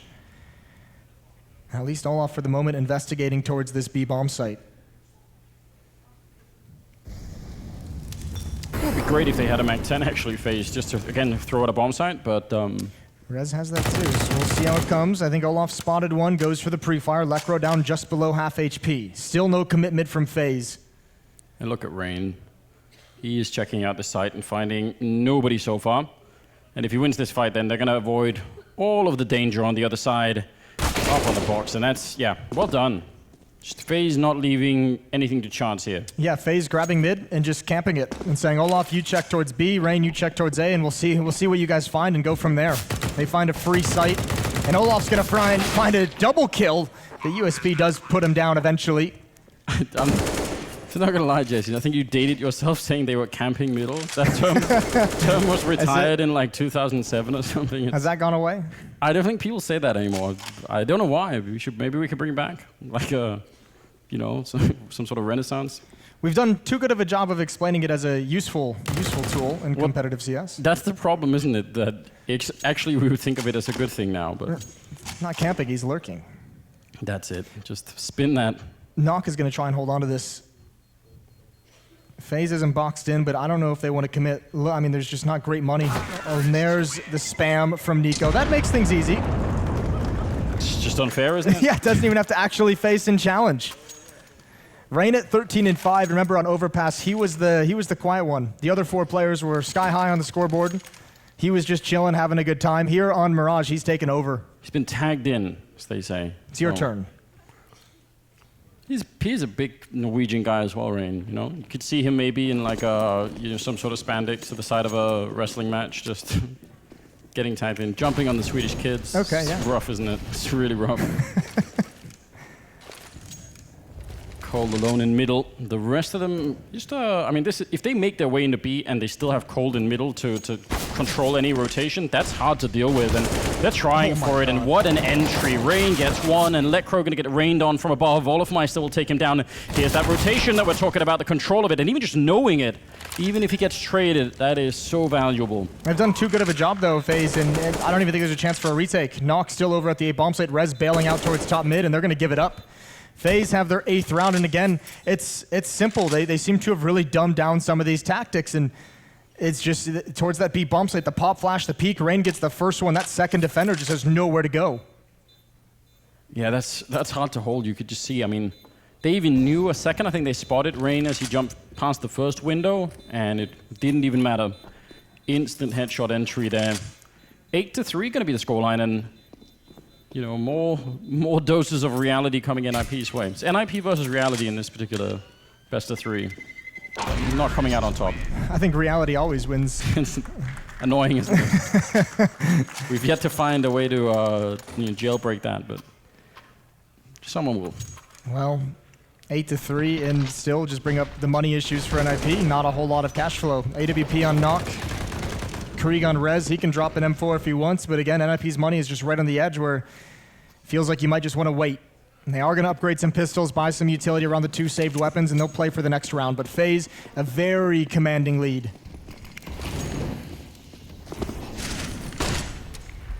At least Olof for the moment investigating towards this B-bomb site. It would be great if they had a Mag-10 actually FaZe just to, again, throw at a bomb site, but... Rez has that too, so we'll see how it comes. I think Olof spotted one, goes for the pre-fire. Lecro down just below half HP. Still no commitment from FaZe. And look at Rain. He is checking out the site and finding nobody so far. And if he wins this fight, then they're going to avoid all of the danger on the other side, up on the box. And that's, yeah, well done. Just FaZe not leaving anything to chance here. Yeah, FaZe grabbing mid and just camping it and saying, Olof, you check towards B, Rain, you check towards A, and we'll see what you guys find and go from there. They find a free site, and Olaf's going to find a double kill. The USP does put him down eventually. I'm not gonna lie, Jason. I think you dated yourself saying they were camping middle. That term was retired in like 2007 or something. Has that gone away? I don't think people say that anymore. I don't know why. Maybe we could bring it back, like some sort of renaissance. We've done too good of a job of explaining it as a useful tool in competitive CS. That's the problem, isn't it? That actually we would think of it as a good thing now, but not camping. He's lurking. That's it. Just spin that. Knock is going to try and hold on to this. FaZe isn't boxed in, but I don't know if they want to commit. I mean, there's just not great money. And there's the spam from Nico. That makes things easy. It's just unfair, isn't it? Yeah, it doesn't even have to actually face and challenge. Rain at 13-5. Remember on Overpass, he was the quiet one. The other 4 players were sky high on the scoreboard. He was just chilling, having a good time. Here on Mirage, he's taken over. He's been tagged in, as they say. It's your turn. He's a big Norwegian guy as well, Rain. You know, you could see him maybe in like some sort of spandex to the side of a wrestling match, just getting tagged in, jumping on the Swedish kids. Okay, yeah. It's rough, isn't it? It's really rough. Cold alone in middle. The rest of them, just I mean, if they make their way into B and they still have Cold in middle to control any rotation, that's hard to deal with, and they're trying for it. And what an entry! Rain gets one, and Lekro gonna get rained on from above. Olofmeister will take him down. Here's that rotation that we're talking about, the control of it, and even just knowing it, even if he gets traded, that is so valuable. They've done too good of a job though, FaZe, and I don't even think there's a chance for a retake. Nox still over at the A bomb site, Rez bailing out towards top mid, and they're gonna give it up. FaZe have their 8th round, and again, it's simple. They seem to have really dumbed down some of these tactics, and it's just towards that B bomb site, the pop flash, the peak, Rain gets the first one, that second defender just has nowhere to go. Yeah, that's hard to hold. You could just see, I mean, they even knew a second. I think they spotted Rain as he jumped past the first window, and it didn't even matter. Instant headshot entry there. 8-3 gonna be the scoreline, and you know, more doses of reality coming NiP's way. It's NiP versus reality in this particular best of 3. Not coming out on top. I think reality always wins. It's annoying, isn't it? We've yet to find a way to jailbreak that, but someone will. Well, 8-3, and still just bring up the money issues for NiP. Not a whole lot of cash flow. AWP on Knock. Krieg on Rez, he can drop an M4 if he wants, but again, NiP's money is just right on the edge where it feels like you might just want to wait. And they are going to upgrade some pistols, buy some utility around the 2 saved weapons, and they'll play for the next round. But FaZe, a very commanding lead.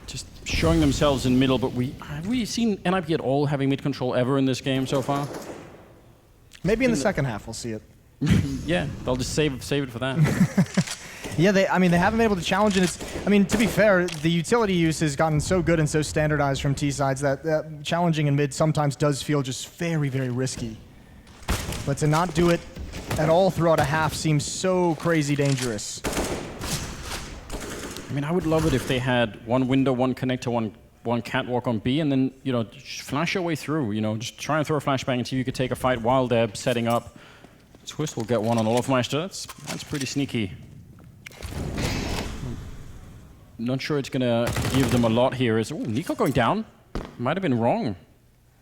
Just showing themselves in middle, but have we seen NiP at all having mid control ever in this game so far? Maybe in the second half we'll see it. Yeah, they'll just save it for that. Yeah, they haven't been able to challenge it. To be fair, the utility use has gotten so good and so standardized from T sides that challenging in mid sometimes does feel just very, very risky. But to not do it at all throughout a half seems so crazy dangerous. I mean, I would love it if they had one window, one connector, one catwalk on B, and then, you know, just flash your way through. You know, just try and throw a flashbang and see if you could take a fight while they're setting up. Twist will get one on Olofmeister. That's pretty sneaky. Not sure it's gonna give them a lot here. Nico going down? Might have been wrong.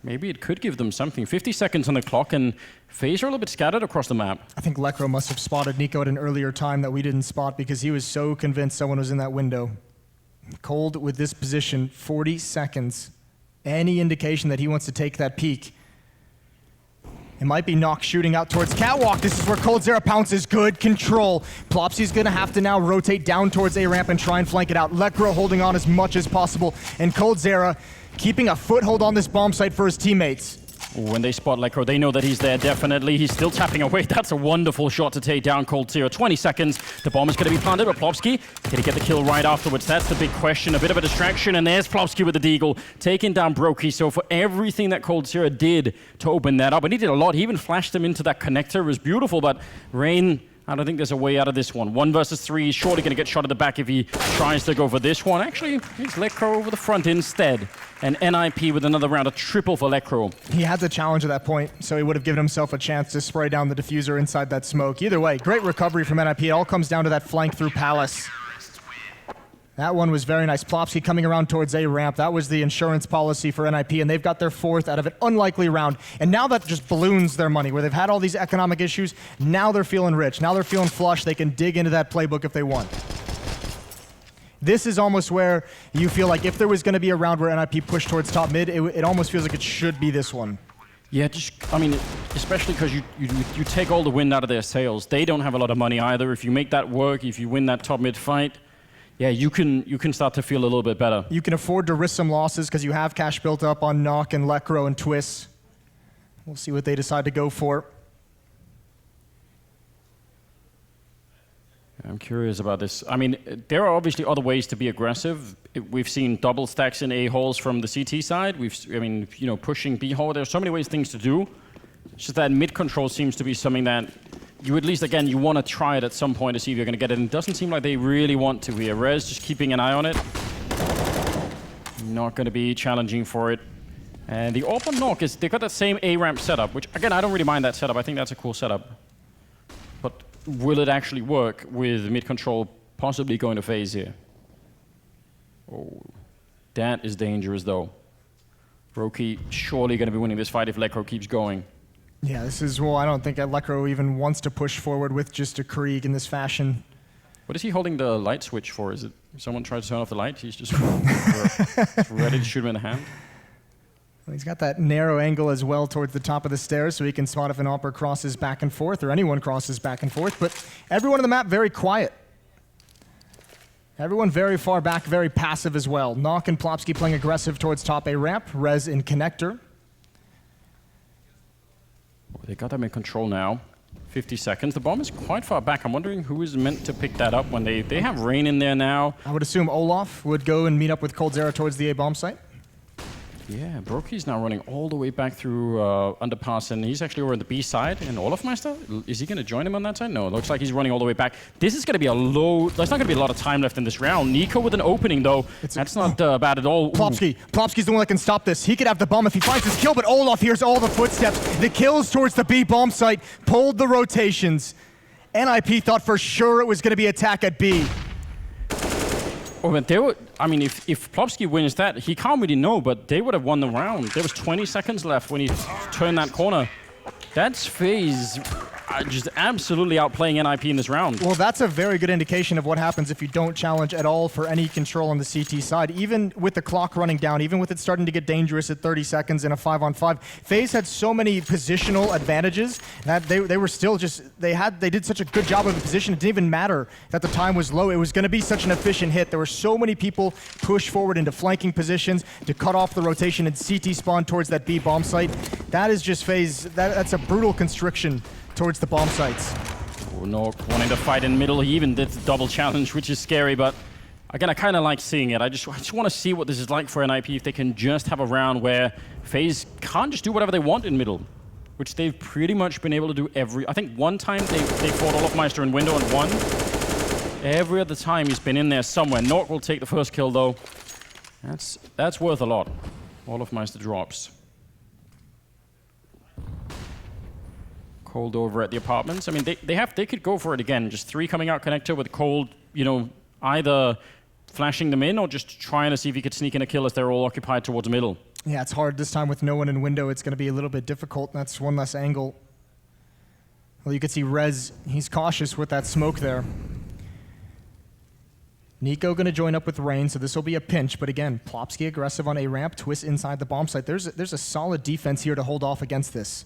Maybe it could give them something. 50 seconds on the clock, and FaZe are a little bit scattered across the map. I think Lekro must have spotted Nico at an earlier time that we didn't spot because he was so convinced someone was in that window. Cold with this position, 40 seconds. Any indication that he wants to take that peek. It might be Nox shooting out towards Catwalk. This is where coldzera pounces. Good control. Plopsy's going to have to now rotate down towards A-ramp and try and flank it out. Lekro holding on as much as possible. And coldzera keeping a foothold on this bomb site for his teammates. When they spot Lekro, they know that he's there, definitely. He's still tapping away. That's a wonderful shot to take down coldzera. 20 seconds. The bomb is going to be planted, but Plopsky can he get the kill right afterwards? That's the big question. A bit of a distraction, and there's Plopsky with the deagle, taking down Brokey. So for everything that coldzera did to open that up, and he did a lot. He even flashed him into that connector. It was beautiful, but Rain, I don't think there's a way out of this one. 1 versus 3. He's surely going to get shot at the back if he tries to go for this one. Actually, it's Lekro over the front instead. And NiP with another round, a triple for Lekro. He had the challenge at that point, so he would have given himself a chance to spray down the diffuser inside that smoke. Either way, great recovery from NiP. It all comes down to that flank through Palace. That one was very nice. Plopsky coming around towards A-ramp. That was the insurance policy for NiP, and they've got their 4th out of an unlikely round. And now that just balloons their money, where they've had all these economic issues. Now they're feeling rich. Now they're feeling flush. They can dig into that playbook if they want. This is almost where you feel like if there was going to be a round where NiP pushed towards top mid, it almost feels like it should be this one. Yeah, especially because you take all the wind out of their sails. They don't have a lot of money either. If you make that work, if you win that top mid fight, yeah, you can start to feel a little bit better. You can afford to risk some losses because you have cash built up on Nock and Lekro and Twist. We'll see what they decide to go for. I'm curious about this. I mean, there are obviously other ways to be aggressive. We've seen double stacks in A holes from the CT side. Pushing B hole. There are so many things to do. It's just that mid control seems to be something that you at least, again, you want to try it at some point to see if you're going to get it. And it doesn't seem like they really want to here. Rez just keeping an eye on it. Not going to be challenging for it. And the open knock is, they've got that same A-ramp setup, which, again, I don't really mind that setup. I think that's a cool setup. But will it actually work with mid control possibly going to FaZe here? Oh, that is dangerous, though. Brokey surely going to be winning this fight if Lekro keeps going. Yeah, this is, well, I don't think Elecro even wants to push forward with just a Krieg in this fashion. What is he holding the light switch for? Is it someone tried to turn off the light? He's just ready to shoot him in the hand. Well, he's got that narrow angle as well towards the top of the stairs, so he can spot if an Opper crosses back and forth, or anyone crosses back and forth. But everyone on the map very quiet. Everyone very far back, very passive as well. Nock and Plopsky playing aggressive towards top A ramp. Rez in connector. They got them in control now. 50 seconds. The bomb is quite far back. I'm wondering who is meant to pick that up when they have Rain in there now. I would assume Olaf would go and meet up with coldzera towards the A bomb site. Yeah, Brokey's now running all the way back through Underpass, and he's actually over on the B side. And Olafmeister, is he going to join him on that side? No, it looks like he's running all the way back. This is going to be a low... There's not going to be a lot of time left in this round. Nico with an opening, though. That's not bad at all. Plopsky's the one that can stop this. He could have the bomb if he finds his kill, but Olaf hears all the footsteps. The kills towards the B bomb site pulled the rotations. NiP thought for sure it was going to be attack at B. Oh, but they would, I mean, if Plopsky wins that, he can't really know, but they would have won the round. There was 20 seconds left when he turned that corner. That's FaZe just absolutely outplaying NiP in this round. Well, that's a very good indication of what happens if you don't challenge at all for any control on the CT side. Even with the clock running down, even with it starting to get dangerous at 30 seconds in a 5-on-5, FaZe had so many positional advantages that they were still just, they did such a good job of the position. It didn't even matter that the time was low. It was going to be such an efficient hit. There were so many people pushed forward into flanking positions to cut off the rotation and CT spawn towards that B bomb site. That is just FaZe, that's a brutal constriction towards the bomb sites. Oh, no, wanting to fight in middle. He even did the double challenge, which is scary, but again, I kind of like seeing it. I just want to see what this is like for NiP, if they can just have a round where FaZe can't just do whatever they want in middle, which they've pretty much been able to do I think one time they fought Olafmeister in window and won. Every other time he's been in there somewhere. Nork will take the first kill, though. That's worth a lot. Olafmeister drops. Cold over at the apartments. I mean, they could go for it again. Just 3 coming out connector with Cold, you know, either flashing them in or just trying to see if he could sneak in a kill as they're all occupied towards middle. Yeah, it's hard this time with no one in window. It's going to be a little bit difficult. That's one less angle. Well, you can see Rez, he's cautious with that smoke there. Nico going to join up with Rain, so this will be a pinch. But again, Plopsky aggressive on A ramp, twist inside the bomb site. There's a solid defense here to hold off against this.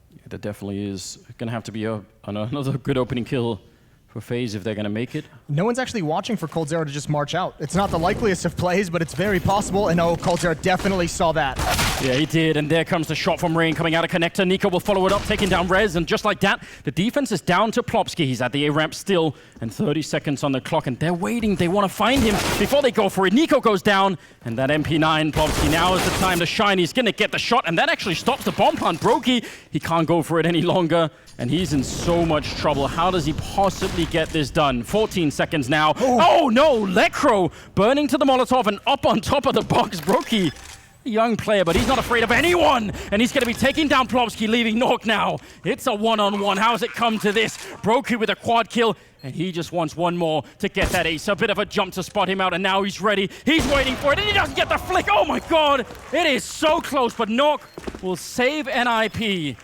Yeah, that definitely is going to have to be another good opening kill for FaZe if they're going to make it. No one's actually watching for coldzera to just march out. It's not the likeliest of plays, but it's very possible. And oh, coldzera definitely saw that. Yeah, he did, and there comes the shot from Rain coming out of connector. Nico will follow it up, taking down Rez, and just like that, the defense is down to Plopsky. He's at the A-ramp still, and 30 seconds on the clock, and they're waiting. They want to find him before they go for it. Nico goes down, and that MP9, Plopsky, now is the time to shine. He's going to get the shot, and that actually stops the bomb plant. Brokey, he can't go for it any longer, and he's in so much trouble. How does he possibly get this done? 14 seconds now. Oh no, Lekro burning to the Molotov and up on top of the box. Brokey, a young player, but he's not afraid of anyone. And he's going to be taking down Plopsky, leaving Nork now. It's a one-on-one. How's it come to this? Brokey with a quad kill, and he just wants one more to get that ace. A bit of a jump to spot him out, and now he's ready. He's waiting for it, and he doesn't get the flick. Oh my god, it is so close, but Nork will save NiP.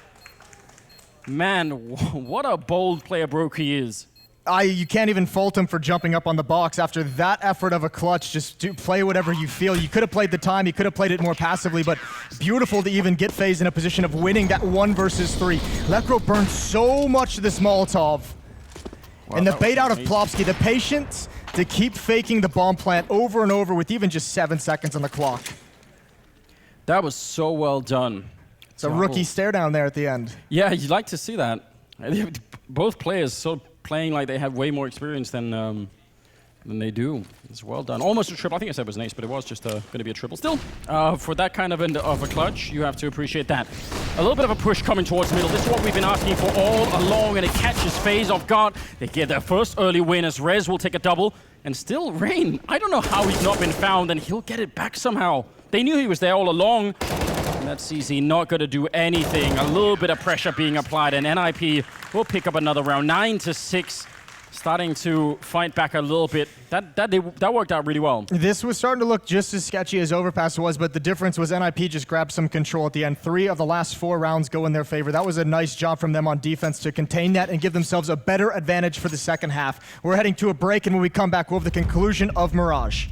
Man, what a bold player Brokey is. You can't even fault him for jumping up on the box after that effort of a clutch. Just play whatever you feel. You could have played the time, you could have played it more passively, but beautiful to even get FaZe in a position of winning that 1 versus 3. Lekro burned so much of this Molotov. Wow, and the bait out of Plopsky, the patience to keep faking the bomb plant over and over with even just 7 seconds on the clock. That was so well done. It's a rookie stare down there at the end. Yeah, you'd like to see that. Both players playing like they have way more experience than they do. It's well done. Almost a triple. I think I said it was an ace, but it was just going to be a triple. Still, for that kind of a clutch, you have to appreciate that. A little bit of a push coming towards middle. This is what we've been asking for all along, and it catches FaZe off guard. They get their first early win as Rez will take a double. And still, Rain, I don't know how he's not been found, and he'll get it back somehow. They knew he was there all along. That's CZ not going to do anything. A little bit of pressure being applied, and NiP will pick up another round. 9-6. starting to fight back a little bit. That worked out really well. This was starting to look just as sketchy as Overpass was, but the difference was NiP just grabbed some control at the end. 3 of the last 4 rounds go in their favor. That was a nice job from them on defense to contain that and give themselves a better advantage for the second half. We're heading to a break, and when we come back, we'll have the conclusion of Mirage.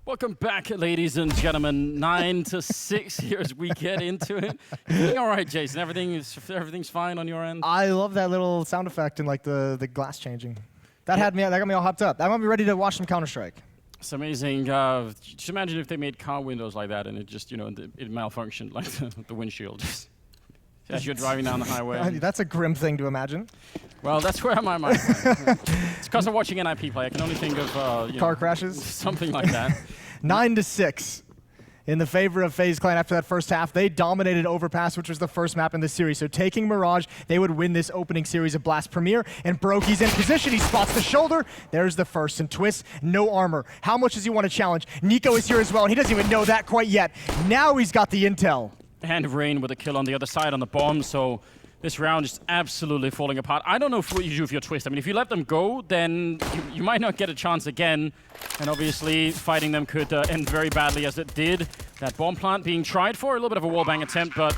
Welcome back, ladies and gentlemen. 9-6 here as we get into it. You all right, Jason? Everything's fine on your end? I love that little sound effect and like the glass changing. That got me all hopped up. I'm gonna be ready to watch some Counter-Strike. It's amazing. Just imagine if they made car windows like that and it just, it malfunctioned like the windshield. As you're driving down the highway. That's a grim thing to imagine. Well, that's where my mind went. It's because I'm watching NiP play. I can only think of car crashes, something like that. 9-6 in the favor of FaZe Clan after that first half. They dominated Overpass, which was the first map in the series. So taking Mirage, they would win this opening series of Blast Premier. And Brokey's in position. He spots the shoulder. There's the first. And Twist, no armor. How much does he want to challenge? Nico is here as well, and he doesn't even know that quite yet. Now he's got the intel. And Rain with a kill on the other side on the bomb, so this round is absolutely falling apart. I don't know what you do if you're Twist. I mean, if you let them go, then you might not get a chance again. And obviously, fighting them could end very badly as it did. That bomb plant being tried for, a little bit of a wallbang attempt, but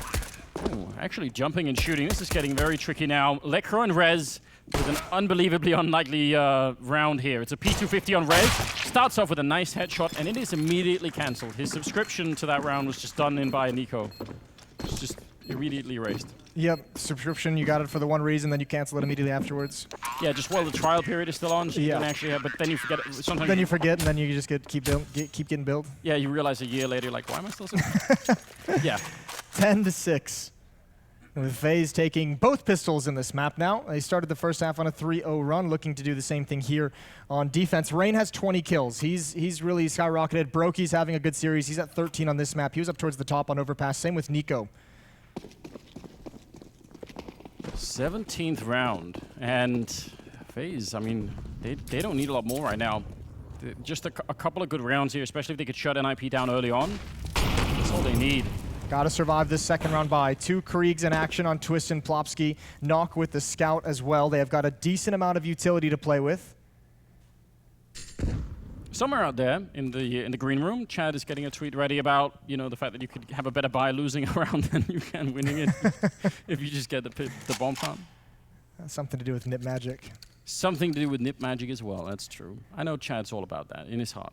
actually jumping and shooting. This is getting very tricky now. Lekro and Rez with an unbelievably unlikely round here. It's a P250 on Rez. Starts off with a nice headshot, and it is immediately cancelled. His subscription to that round was just done in by Nico. It's just immediately erased. Yep, subscription, you got it for the one reason, then you cancel it immediately afterwards. Yeah, just while the trial period is still on, so you don't actually have, but then you forget it. Sometimes then you forget, and then you just keep getting billed. Yeah, you realize a year later, you're like, why am I still subscribed? Yeah. 10-6. With FaZe taking both pistols in this map now. They started the first half on a 3-0 run, looking to do the same thing here on defense. Rain has 20 kills. He's really skyrocketed. Brokey's having a good series. He's at 13 on this map. He was up towards the top on Overpass. Same with Nico. 17th round. And FaZe, I mean, they don't need a lot more right now. Just a couple of good rounds here, especially if they could shut NiP down early on. That's all they need. Got to survive this second round bye. 2 Kriegs in action on Twist and Plopsky. Knock with the Scout as well. They have got a decent amount of utility to play with. Somewhere out there in the green room, Chad is getting a tweet ready about, you know, the fact that you could have a better bye losing a round than you can winning it if you just get the bomb farm. That's something to do with NiP magic. Something to do with NiP magic as well, that's true. I know Chad's all about that in his heart.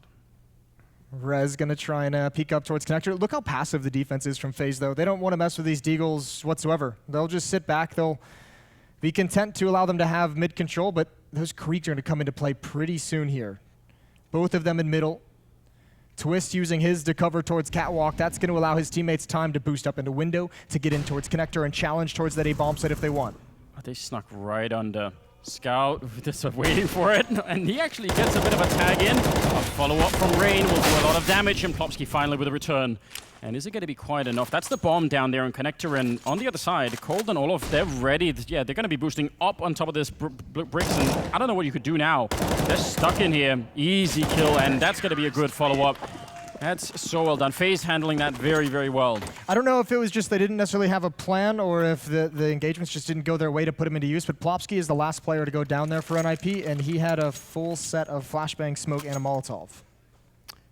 Rez gonna try and peek up towards connector. Look how passive the defense is from FaZe, though. They don't want to mess with these Deagles whatsoever. They'll just sit back. They'll be content to allow them to have mid control, but those Kriegs are going to come into play pretty soon here. Both of them in middle. Twist using his to cover towards Catwalk. That's going to allow his teammates time to boost up into window, to get in towards connector and challenge towards that A bomb site if they want. They snuck right under. Scout just waiting for it, and he actually gets a bit of a tag in. A follow-up from Rain will do a lot of damage, and Plopsky finally with a return. And is it going to be quite enough? That's the bomb down there on connector, and on the other side, Cold and Olof, they're ready. Yeah, they're going to be boosting up on top of this bricks, and I don't know what you could do now. They're stuck in here. Easy kill, and that's going to be a good follow-up. That's so well done. FaZe handling that very, very well. I don't know if it was just they didn't necessarily have a plan or if the engagements just didn't go their way to put him into use, but Plopsky is the last player to go down there for NiP, and he had a full set of flashbang, smoke, and a Molotov.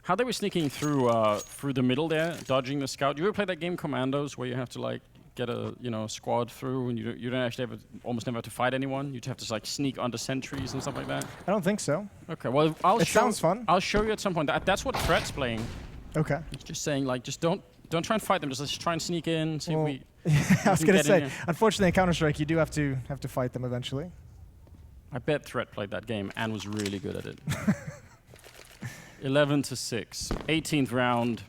How they were sneaking through through the middle there, dodging the scout. You ever play that game Commandos where you have to like get a squad through and you don't actually almost never have to fight anyone? You have to like sneak under sentries and stuff like that? I don't think so. Okay, well it sounds fun. I'll show you at some point. That's what Threat's playing. Okay. It's just saying like just don't try and fight them. Just try and sneak in. See if we. I was gonna say, unfortunately, in Counter-Strike, you do have to fight them eventually. I bet Threat played that game and was really good at it. 11-6, 18th round.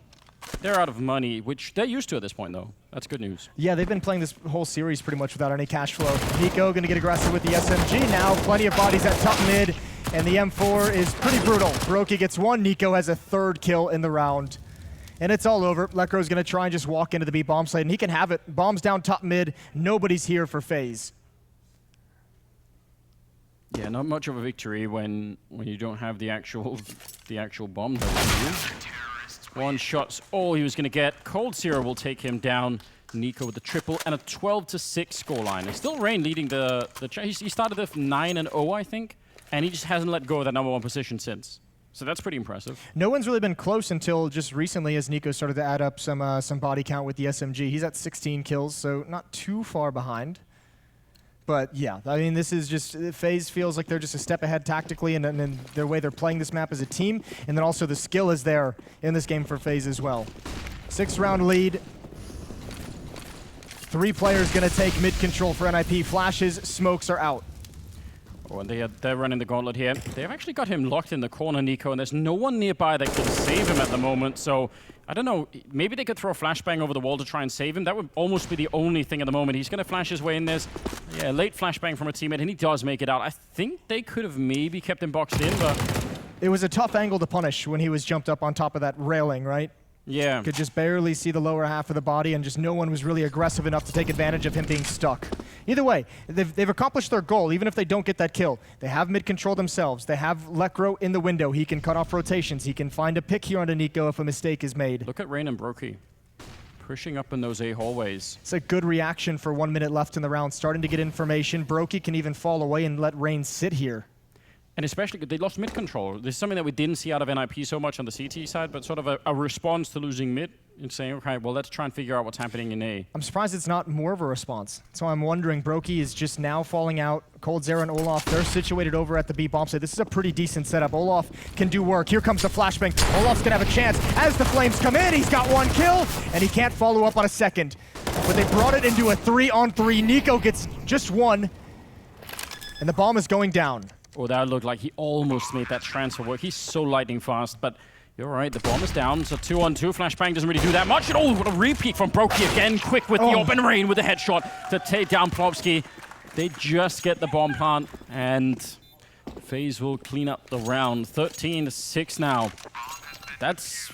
They're out of money, which they're used to at this point, though. That's good news. Yeah, they've been playing this whole series pretty much without any cash flow. Nico going to get aggressive with the SMG now. Plenty of bodies at top mid, and the M4 is pretty brutal. Brokey gets one. Nico has a 3rd kill in the round. And it's all over. Lekro's going to try and just walk into the B bomb site, and he can have it. Bombs down top mid. Nobody's here for FaZe. Yeah, not much of a victory when you don't have the actual bomb. One shot's all he was going to get. Cold Zero will take him down. Nico with the triple and a 12-6 scoreline. It's still Rain leading the he started with 9-0, I think, and he just hasn't let go of that #1 position since. So that's pretty impressive. No one's really been close until just recently as Nico started to add up some body count with the SMG. He's at 16 kills, so not too far behind. But yeah, I mean, this is just, FaZe feels like they're just a step ahead tactically, and then their way they're playing this map as a team, and then also the skill is there in this game for FaZe as well. 6th round lead. 3 players gonna take mid control for NiP. Flashes, smokes are out. Oh, and they're running the gauntlet here. They've actually got him locked in the corner, Nico, and there's no one nearby that can save him at the moment, so I don't know, maybe they could throw a flashbang over the wall to try and save him. That would almost be the only thing at the moment. He's going to flash his way in. There's late flashbang from a teammate, and he does make it out. I think they could have maybe kept him boxed in, but... It was a tough angle to punish when he was jumped up on top of that railing, right? Yeah. Could just barely see the lower half of the body, and just no one was really aggressive enough to take advantage of him being stuck. Either way, they've accomplished their goal, even if they don't get that kill. They have mid-control themselves. They have Lekro in the window. He can cut off rotations. He can find a pick here onto Nico if a mistake is made. Look at Rain and Brokey pushing up in those A hallways. It's a good reaction for 1 minute left in the round. Starting to get information. Brokey can even fall away and let Rain sit here. And especially, they lost mid control. This is something that we didn't see out of NiP so much on the CT side, but sort of a response to losing mid and saying, okay, well, let's try and figure out what's happening in A. I'm surprised it's not more of a response. So I'm wondering, Brokey is just now falling out. Cold Zero and Olaf, they're situated over at the B bomb site. This is a pretty decent setup. Olaf can do work. Here comes the flashbang. Olaf's gonna have a chance. As the flames come in, he's got 1 kill, and he can't follow up on a second. but they brought it into a 3-on-3. NiQ gets just one, and the bomb is going down. Oh, that looked like he almost made that transfer work. He's so lightning fast, but you're right, the bomb is down, so 2-on-2. Flashbang doesn't really do that much. And oh, what a repeat from Brokey again. Quick with the open rain with the headshot to take down Plopsky. They just get the bomb plant, and FaZe will clean up the round. 13-6 now. That's,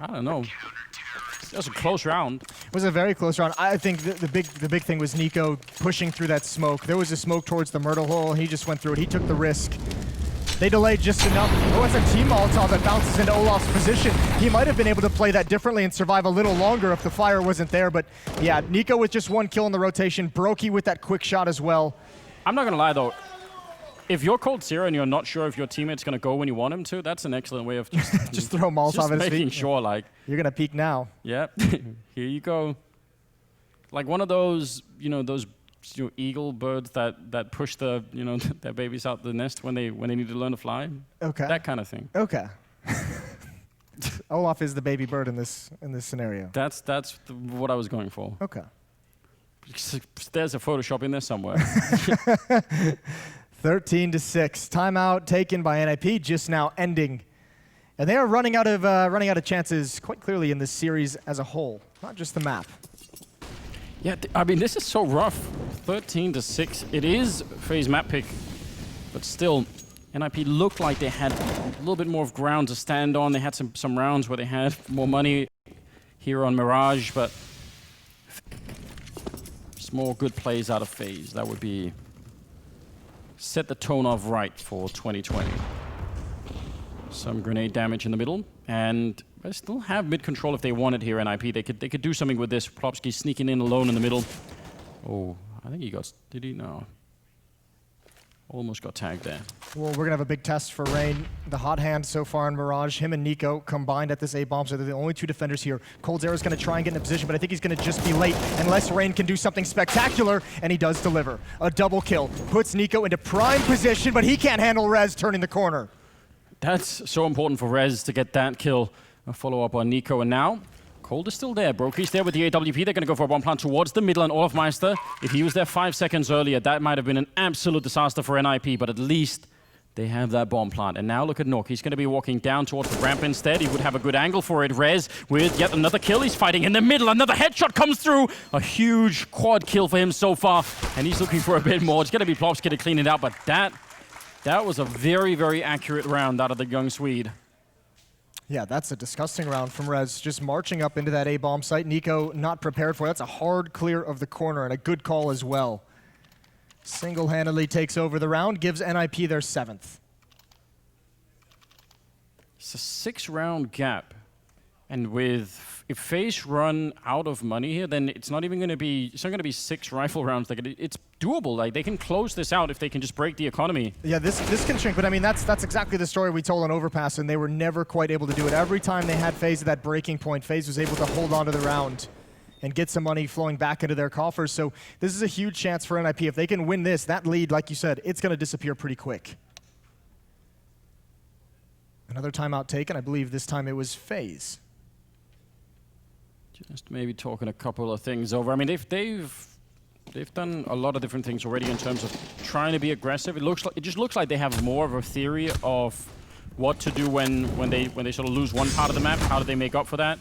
I don't know. That was a close round. It was a very close round. I think the big thing was NiQ pushing through that smoke. There was a smoke towards the Myrtle hole. He just went through it. He took the risk. They delayed just enough. Oh, it's a team Molotov that bounces into Olaf's position. He might have been able to play that differently and survive a little longer if the fire wasn't there. But yeah, NiQ with just one kill in the rotation. Brokey with that quick shot as well. I'm not going to lie, though. If you're Coldzera and you're not sure if your teammate's going to go when you want him to, that's an excellent way of just throw Molotov at his feet. Making sure, like... You're going to peek now. Yeah. Here you go. Like one of those, those eagle birds that push the, their babies out the nest when they need to learn to fly. Okay. That kind of thing. Okay. Olaf is the baby bird in this scenario. That's what I was going for. Okay. There's a Photoshop in there somewhere. 13-6. Timeout taken by NiP just now ending. And they are running out of chances quite clearly in this series as a whole, not just the map. Yeah, I mean, this is so rough. 13-6. It is FaZe map pick, but still, NiP looked like they had a little bit more of ground to stand on. They had some rounds where they had more money here on Mirage, but just more good plays out of FaZe. That would be set the tone off right for 2020. Some grenade damage in the middle, and they still have mid control if they wanted here. NiP, they could do something with this. Plopsky sneaking in alone in the middle. Oh, I think he got. Did he? No. Almost got tagged there. Well, we're gonna have a big test for Rain. The hot hand so far in Mirage. Him and NiQ combined at this A bomb, so they're the only two defenders here. Coldzera's gonna try and get in a position, but I think he's gonna just be late unless Rain can do something spectacular, and he does deliver. A double kill puts NiQ into prime position, but he can't handle Rez turning the corner. That's so important for Rez to get that kill. A follow-up on NiQ, and now Cold is still there. Brokey's there with the AWP. They're going to go for a bomb plant towards the middle, and Olafmeister, if he was there 5 seconds earlier, that might have been an absolute disaster for NiP, but at least they have that bomb plant. And now look at Nook. He's going to be walking down towards the ramp instead. He would have a good angle for it. Rez with yet another kill. He's fighting in the middle. Another headshot comes through. A huge quad kill for him so far, and he's looking for a bit more. It's going to be Plopsky to clean it out, but that was a very, very accurate round out of the young Swede. Yeah, that's a disgusting round from Rez, just marching up into that A-bomb site. NiQ not prepared for it. That's a hard clear of the corner and a good call as well. Single-handedly takes over the round, gives NiP their 7th. It's a 6-round gap. And if FaZe run out of money here, then it's not even going to be 6 rifle rounds. It's doable. Like, they can close this out if they can just break the economy. Yeah, this can shrink, but I mean that's exactly the story we told on Overpass, and they were never quite able to do it. Every time they had FaZe at that breaking point, FaZe was able to hold on to the round and get some money flowing back into their coffers. So this is a huge chance for NiP. If they can win this, that lead, like you said, it's going to disappear pretty quick. Another timeout taken. I believe this time it was FaZe. Just maybe talking a couple of things over. I mean, they've done a lot of different things already in terms of trying to be aggressive. It just looks like they have more of a theory of what to do when they sort of lose one part of the map. How do they make up for that?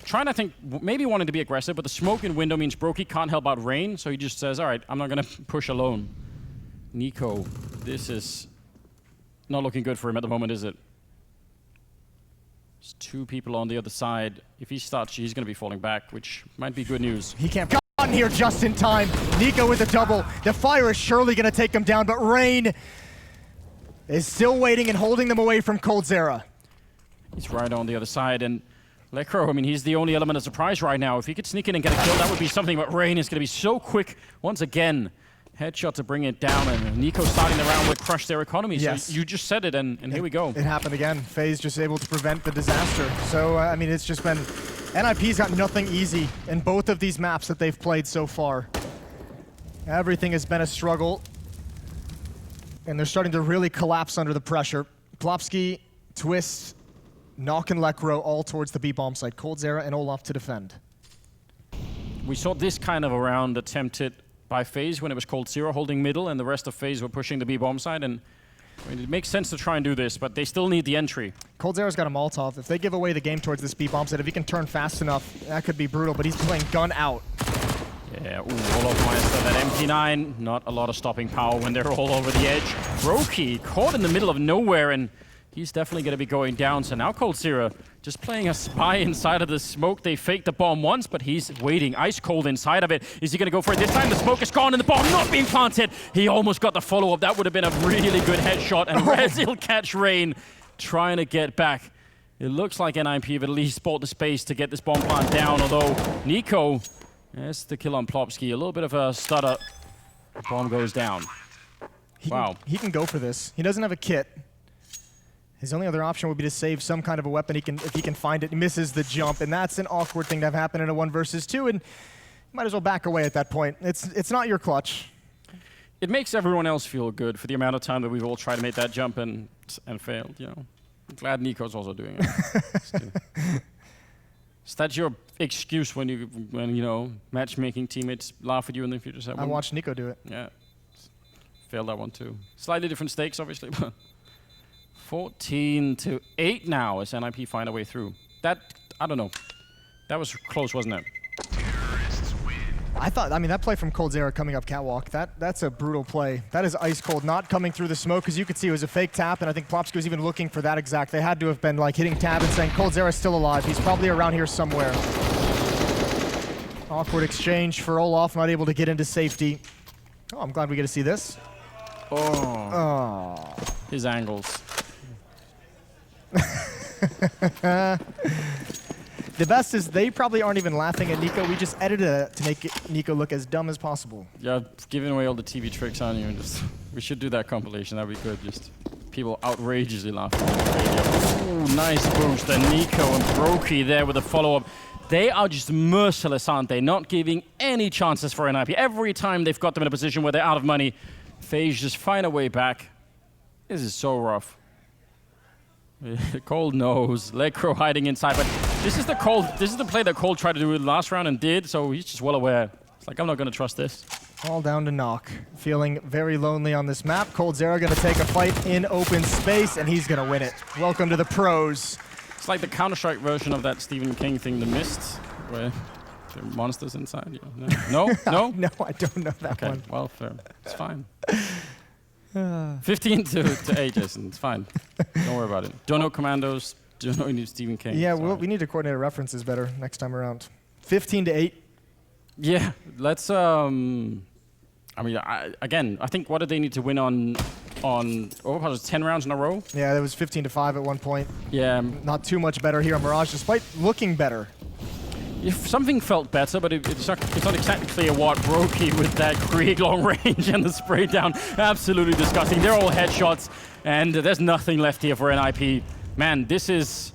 Trying to think, maybe wanting to be aggressive, but the smoke in window means Brokey can't help out Rain, so he just says, all right, I'm not going to push alone. NiQ, this is not looking good for him at the moment, is it? There's 2 people on the other side. If he starts, he's going to be falling back, which might be good news. He can't get on here just in time. NiQ with a double. The fire is surely going to take him down, but Rain is still waiting and holding them away from Coldzera. He's right on the other side, and Lekro, I mean, he's the only element of surprise right now. If he could sneak in and get a kill, that would be something, but Rain is going to be so quick once again. Headshot to bring it down, and NiQ starting the round would crush their economy. Yes. So you just said it, and here we go. It happened again. FaZe just able to prevent the disaster. So, I mean, it's just been... NiP's got nothing easy in both of these maps that they've played so far. Everything has been a struggle, and they're starting to really collapse under the pressure. Plopsky, Twist, Nock, and Lekro all towards the B-bomb site. Coldzera and Olaf to defend. we saw this kind of a round attempted by FaZe when it was Cold-Zero holding middle and the rest of FaZe were pushing the B-bomb side. And I mean, it makes sense to try and do this, but they still need the entry. Cold-Zero's got a Molotov. If they give away the game towards this B-bomb side, if he can turn fast enough, that could be brutal, but he's playing gun out. Yeah, Olofmeister, that MP9, not a lot of stopping power when they're all over the edge. Brokey caught in the middle of nowhere, and he's definitely going to be going down. So now Cold-Zero just playing a spy inside of the smoke. They faked the bomb once, but he's waiting ice cold inside of it. Is he going to go for it this time? The smoke is gone and the bomb not being planted. He almost got the follow-up. That would have been a really good headshot, and Rez will catch Rain trying to get back. It looks like NiP have at least bought the space to get this bomb plant down, although Nico, that's the kill on Plopsky. A little bit of a stutter. The bomb goes down. Wow. He can go for this. He doesn't have a kit. His only other option would be to save some kind of a weapon. If he can find it, he misses the jump, and that's an awkward thing to have happen in a 1 versus 2, and you might as well back away at that point. It's not your clutch. It makes everyone else feel good for the amount of time that we've all tried to make that jump and failed, you know. I'm glad Nico's also doing it. Is that your excuse when you know, matchmaking teammates laugh at you in the future? I watched Nico do it. Yeah. Failed that one too. Slightly different stakes, obviously, but 14-8 now as NiP find a way through. That, I don't know. That was close, wasn't it? I mean, that play from Cold-Zero coming up catwalk, that's a brutal play. That is ice cold, not coming through the smoke, because you could see it was a fake tap, and I think Plopsky was even looking for that exact. They had to have been like hitting tab and saying, Cold-Zero is still alive. He's probably around here somewhere. Awkward exchange for Olaf, not able to get into safety. Oh, I'm glad we get to see this. Oh. His angles. The best is they probably aren't even laughing at Nico. We just edited it to make Nico look as dumb as possible. Yeah, giving away all the TV tricks on you. And we should do that compilation. That'd be good. Just people outrageously laughing. Ooh, nice boost. And Nico and Brokey there with a follow-up. They are just merciless, aren't they? Not giving any chances for NiP. Every time they've got them in a position where they're out of money, FaZe just find a way back. This is so rough. Cold knows. Lecro hiding inside, but this is the play that Cold tried to do in the last round and did, so he's just well aware. It's like, I'm not going to trust this. All down to Knock. Feeling very lonely on this map. Cold-Zero going to take a fight in open space, and he's going to win it. Welcome to the pros. It's like the Counter-Strike version of that Stephen King thing, The Mist, where there are monsters inside. You know. No? No? No, I don't know that one. Okay, well, fair. It's fine. 15-8, Jason. It's fine. Don't worry about it. Don't know Commandos. Don't know any Stephen King. Yeah, we need to coordinate our references better next time around. 15-8. Yeah, let's. I mean, I think what did they need to win on Overpass? 10 rounds in a row. Yeah, it was 15-5 at one point. Yeah, not too much better here on Mirage, despite looking better. If something felt better, but it's not exactly clear what. Brokey with that Krieg long range and the spray down. Absolutely disgusting. They're all headshots, and there's nothing left here for NiP. Man, this is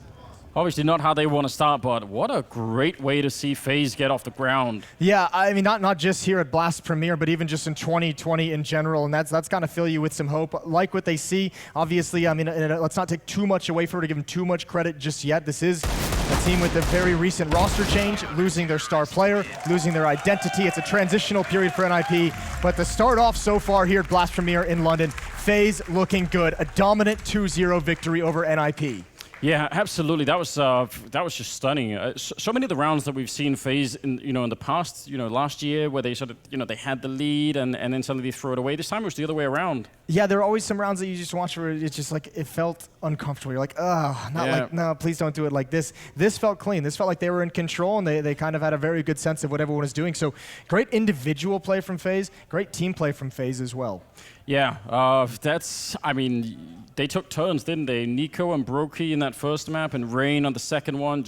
obviously not how they want to start, but what a great way to see FaZe get off the ground. Yeah, I mean, not just here at Blast Premier, but even just in 2020 in general, and that's going to fill you with some hope. Like what they see, obviously, I mean, let's not take too much away from it to give them too much credit just yet. This is a team with a very recent roster change, losing their star player, losing their identity. It's a transitional period for NiP, but to start off so far here at Blast Premier in London, FaZe looking good. A dominant 2-0 victory over NiP. Yeah, absolutely. That was just stunning. So many of the rounds that we've seen FaZe in the past, last year, where they sort of, they had the lead and then suddenly they throw it away. This time it was the other way around. Yeah, there are always some rounds that you just watch where it's just like, it felt uncomfortable. You're like, no, please don't do it like this. This felt clean. This felt like they were in control, and they kind of had a very good sense of what everyone was doing. So great individual play from FaZe, great team play from FaZe as well. Yeah, they took turns, didn't they? Nico and Brokey in that first map, and Rain on the second one.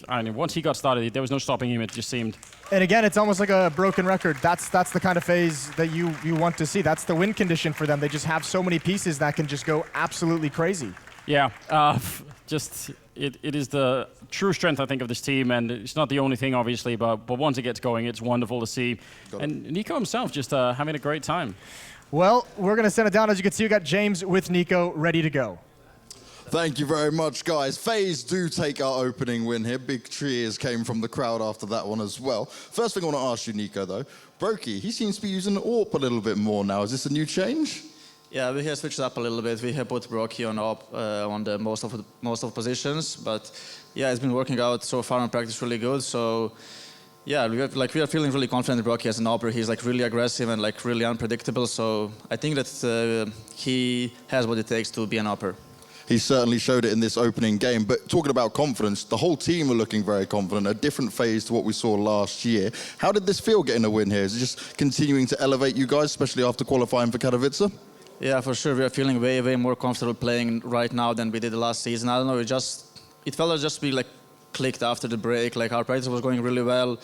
Once he got started, there was no stopping him, it just seemed. And again, it's almost like a broken record. That's the kind of FaZe that you want to see. That's the win condition for them. They just have so many pieces that can just go absolutely crazy. Yeah, it is the true strength, I think, of this team, and it's not the only thing, obviously, but once it gets going, it's wonderful to see. And Nico himself just having a great time. Well, we're going to send it down. As you can see, we got James with Nico ready to go. Thank you very much, guys. FaZe do take our opening win here. Big cheers came from the crowd after that one as well. First thing I want to ask you, Nico, though. Brokey, he seems to be using AWP a little bit more now. Is this a new change? Yeah, we have switched up a little bit. We have put Brokey on AWP on the most of positions, but yeah, it's been working out so far in practice really good. So yeah, we are feeling really confident in Brokey as an AWPer. He's like really aggressive and like really unpredictable. So I think that he has what it takes to be an AWPer. He certainly showed it in this opening game. But talking about confidence, the whole team are looking very confident, a different phase to what we saw last year. How did this feel getting a win here? Is it just continuing to elevate you guys, especially after qualifying for Katowice? Yeah, for sure. We are feeling way, way more comfortable playing right now than we did last season. I don't know, it felt just be like clicked after the break. Like our practice was going really well.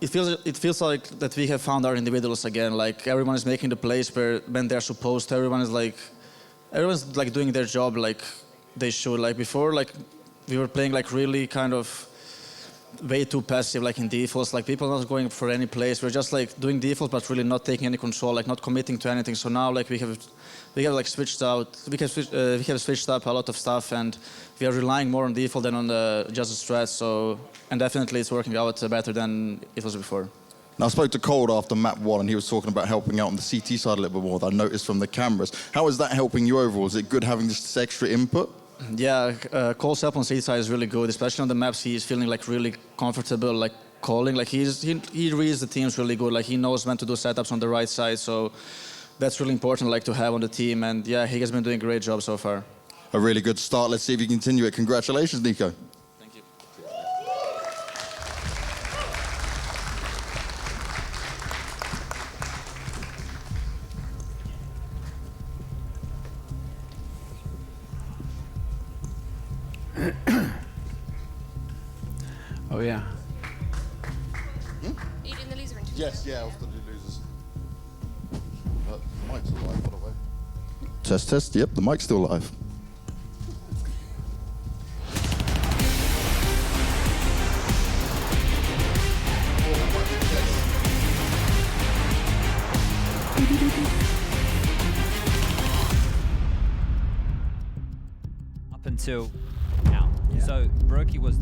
It feels like that we have found our individuals again. Like everyone is making the plays when they're supposed to. Everyone's like doing their job like they should. Like before, like we were playing like really kind of way too passive, like in defaults. Like people not going for any plays. We're just like doing defaults, but really not taking any control, like not committing to anything. So now like we have like switched out. We have switched up a lot of stuff, and we are relying more on default than on just the strat. So and definitely it's working out better than it was before. Now, I spoke to Cold after map 1, and he was talking about helping out on the CT side a little bit more, that I noticed from the cameras. How is that helping you overall? Is it good having this extra input? Yeah, Cole's help on CT side is really good, especially on the maps. He's feeling like really comfortable, like calling. Like he reads the teams really good. Like he knows when to do setups on the right side. So that's really important, like to have on the team. And yeah, he has been doing a great job so far. A really good start. Let's see if you continue it. Congratulations, Nico. Oh, yeah. Are you doing the loser interview? Yes, yeah, I'll still do losers. The mic's still live, by the way. Test, test. Yep, the mic's still live. Up until now. Yeah. So Brokey was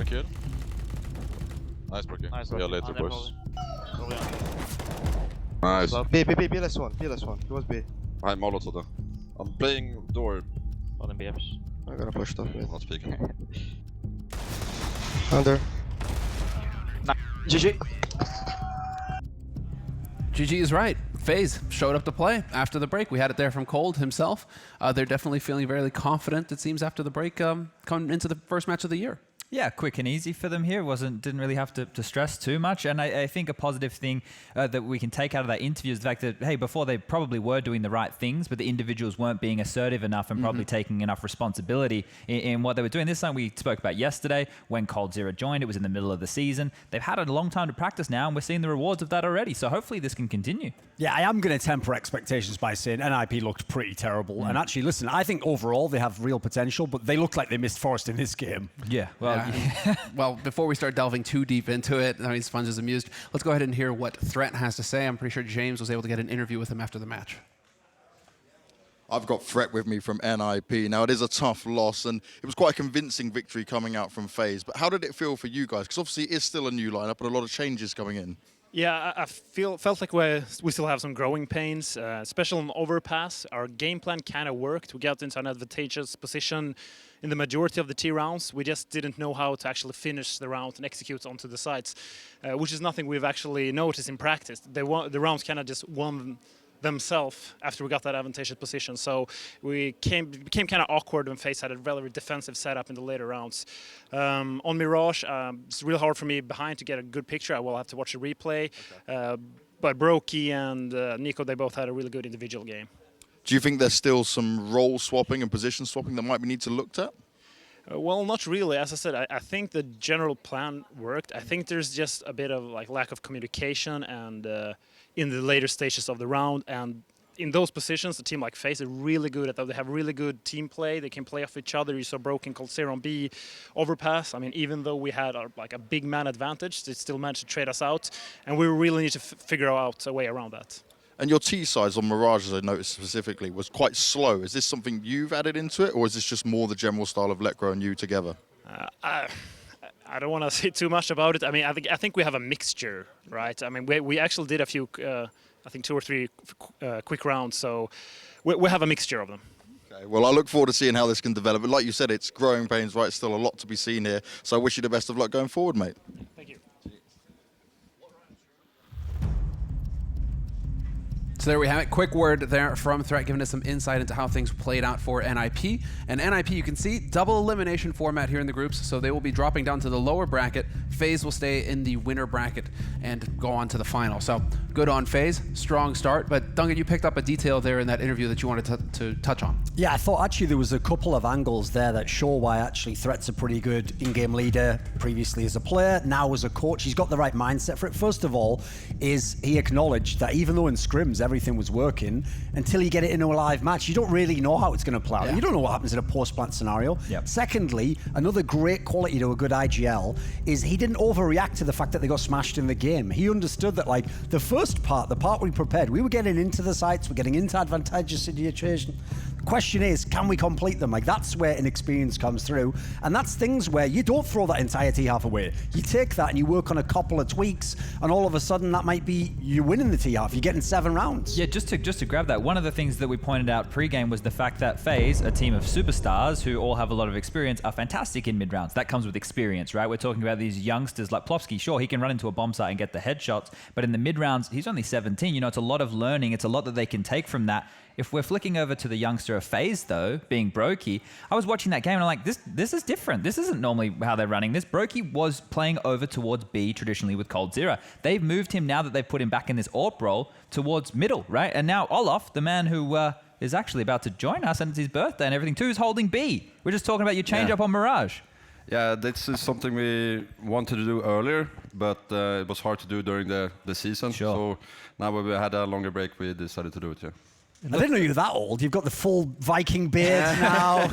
kill. Nice Brookie. Nice. See you later, boys. Nice. Nice. B less one. It was B. I'm Molotov though. I'm playing door. On the BFs. I'm gonna push stuff. I'm not speaking. Under. GG. GG is right. FaZe showed up to play after the break. We had it there from Cold himself. They're definitely feeling very confident, it seems, after the break coming into the first match of the year. Yeah, quick and easy for them here. Didn't really have to stress too much. And I think a positive thing that we can take out of that interview is the fact that, hey, before they probably were doing the right things, but the individuals weren't being assertive enough and probably taking enough responsibility in what they were doing. This is something we spoke about yesterday when Cold Zero joined. It was in the middle of the season. They've had a long time to practice now, and we're seeing the rewards of that already. So hopefully this can continue. Yeah, I am going to temper expectations by saying NiP looked pretty terrible. And actually, listen, I think overall they have real potential, but they look like they missed Forest in this game. Yeah, well... Well, before we start delving too deep into it, I mean, Sponge is amused. Let's go ahead and hear what Threat has to say. I'm pretty sure James was able to get an interview with him after the match. I've got Threat with me from NiP. Now, it is a tough loss, and it was quite a convincing victory coming out from FaZe. But how did it feel for you guys? Because obviously it is still a new lineup and a lot of changes coming in. Yeah, I felt like we still have some growing pains, especially on overpass. Our game plan kind of worked. We got into an advantageous position in the majority of the T rounds. We just didn't know how to actually finish the round and execute onto the sites, which is nothing we've actually noticed in practice. The rounds kind of just won themselves after we got that advantageous position. So we became kind of awkward when FaZe had a relatively defensive setup in the later rounds. On Mirage, it's really hard for me behind to get a good picture. I will have to watch the replay. Okay. But Brokey and Nico, they both had a really good individual game. Do you think there's still some role swapping and position swapping that might be need to looked at? Well, not really. As I said, I think the general plan worked. I think there's just a bit of lack of communication and in the later stages of the round. And in those positions, a team like FaZe are really good at that. They have really good team play. They can play off each other. You saw Broken called Zero on B, overpass. I mean, even though we had a big man advantage, they still managed to trade us out. And we really need to figure out a way around that. And your T size on Mirage, as I noticed specifically, was quite slow. Is this something you've added into it, or is this just more the general style of Letgrow and you together? I don't want to say too much about it. I mean, I think we have a mixture, right? I mean, we actually did a few, I think 2 or 3 quick rounds, so we have a mixture of them. Okay, well, I look forward to seeing how this can develop. But like you said, it's growing pains, right? Still a lot to be seen here. So I wish you the best of luck going forward, mate. Thank you. So there we have it. Quick word there from Threat, giving us some insight into how things played out for NiP. And NiP, you can see, double elimination format here in the groups, so they will be dropping down to the lower bracket. FaZe will stay in the winner bracket and go on to the final. So good on FaZe, strong start. But Duncan, you picked up a detail there in that interview that you wanted to touch on. Yeah, I thought actually there was a couple of angles there that show why actually Threat's a pretty good in-game leader previously as a player, now as a coach. He's got the right mindset for it. First of all, is he acknowledged that even though in scrims everything was working, until you get it into a live match, you don't really know how it's going to play out. Yeah. You don't know what happens in a post-plant scenario. Yep. Secondly, another great quality to a good IGL is he didn't overreact to the fact that they got smashed in the game. He understood that, like, the first part, the part we prepared, we were getting into the sites, we're getting into advantageous situation. The question is, can we complete them? Like, that's where inexperience comes through. And that's things where you don't throw that entire T-half away. You take that and you work on a couple of tweaks, and all of a sudden that might be you winning the T-half. You're getting 7 rounds. Yeah, just to grab that, one of the things that we pointed out pre-game was the fact that FaZe, a team of superstars who all have a lot of experience, are fantastic in mid-rounds. That comes with experience, right? We're talking about these youngsters like Plopsky. Sure, he can run into a bomb site and get the headshots, but in the mid-rounds, he's only 17. You know, it's a lot of learning. It's a lot that they can take from that. If we're flicking over to the youngster of FaZe, though, being Brokey, I was watching that game and I'm like, this is different. This isn't normally how they're running this. Brokey was playing over towards B traditionally with Cold Zero. They've moved him, now that they've put him back in this AWP role, towards middle, right? And now Olaf, the man who is actually about to join us, and it's his birthday and everything too, is holding B. We're just talking about your change up on Mirage. Yeah, this is something we wanted to do earlier, but it was hard to do during the season. Sure. So now when we had a longer break, we decided to do it, yeah. I didn't know you were that old. You've got the full Viking beard now.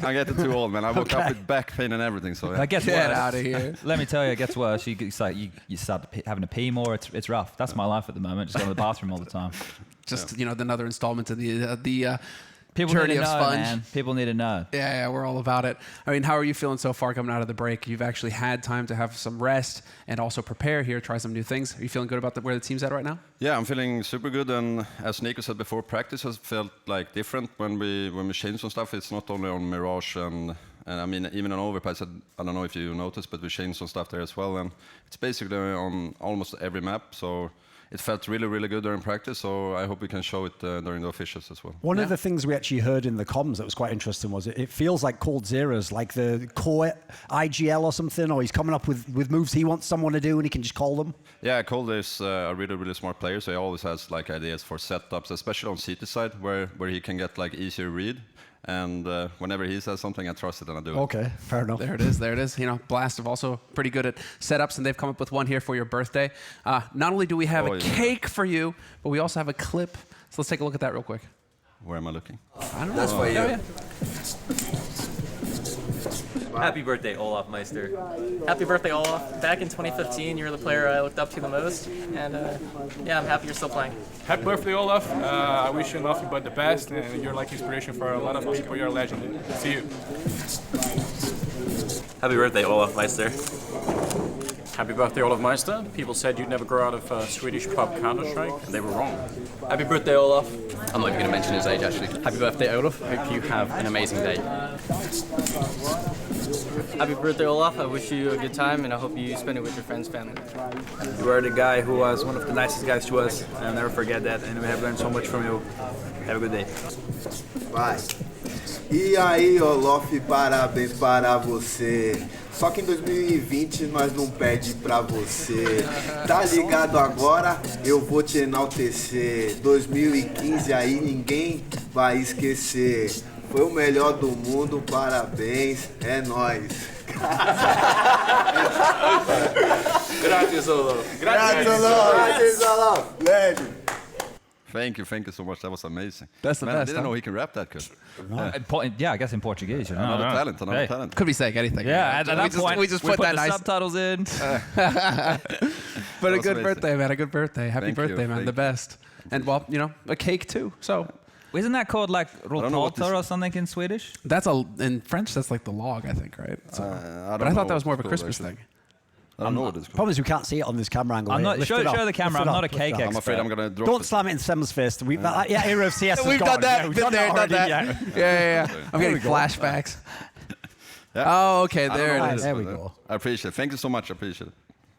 I'm getting too old, man. I woke up with back pain and everything. So That gets Get worse. out of here. Let me tell you, it gets worse. You start having to pee more. It's rough. That's my life at the moment. Just going to the bathroom all the time. Just, you know, another installment of the journey of Sponge. Man. People need to know. Yeah, we're all about it. I mean, how are you feeling so far coming out of the break? You've actually had time to have some rest and also prepare here, try some new things. Are you feeling good about where the team's at right now? Yeah, I'm feeling super good, and as Nico said before, practice has felt like different when we changed some stuff. It's not only on Mirage and I mean, even on Overpass, I don't know if you noticed, but we changed some stuff there as well, and it's basically on almost every map, so it felt really, really good during practice, so I hope we can show it during the officials as well. One of the things we actually heard in the comms that was quite interesting was it feels like Cold Zero's like the core IGL or something, or he's coming up with moves he wants someone to do and he can just call them. Yeah, Cold is a really, really smart player, so he always has like ideas for setups, especially on CT side, where he can get like easier read. And whenever he says something, I trust it and I do it. Okay, fair enough. There it is. You know, Blast have also pretty good at setups, and they've come up with one here for your birthday. Not only do we have a cake for you, but we also have a clip. So let's take a look at that real quick. Where am I looking? I don't know. That's for you. Yeah. Happy birthday, Olaf Meister. Happy birthday, Olaf. Back in 2015, you were the player I looked up to the most, and yeah, I'm happy you're still playing. Happy birthday, Olaf. I wish you nothing but the best, and you're like inspiration for a lot of people. You're a legend. See you. Happy birthday, Olaf Meister. Happy birthday, Olaf Meister. People said you'd never grow out of Swedish pub Counter-Strike, and they were wrong. Happy birthday, Olaf. I'm not even going to mention his age, actually. Happy birthday, Olaf. Hope you have an amazing day. Happy birthday, Olaf. I wish you a good time, and I hope you spend it with your friends, family. You are the guy who was one of the nicest guys to us. I'll never forget that, and we have learned so much from you. Have a good day. Vai. E aí, Olaf, parabéns para você. Só que em 2020 nós não perde pra você. Tá ligado agora? Eu vou te enaltecer. 2015 aí ninguém vai esquecer. Foi o melhor do mundo, parabéns, é nóis. Gracias, Olaf. Gracias, Olaf. Legend. Thank you so much. That was amazing. That's the Man, best. I didn't know he can rap that good. Yeah, I guess in Portuguese. You know? Another talent. Could be saying anything. Yeah, at that point, we just put that the nice subtitles in. But a good birthday, man. A good birthday. Happy birthday, man. The Thank best. And well, you know, a cake too. So. Isn't that called like rotata or something in Swedish? That's in French. That's like the log, I think, right? So, but I thought that was more of a Christmas thing. I don't know what it's called. Problem is we can't see it on this camera angle. I'm here. not show the camera. I'm not a cake expert. I'm afraid I'm gonna drop Don't it. slam it in Sem's face. That era of CS We've done that. Yeah, we've Been done there, that done already. that. Yeah. I'm getting flashbacks. Yeah. Oh, okay. I don't know There what it is. There we go. I appreciate it. Thank you so much. I appreciate it.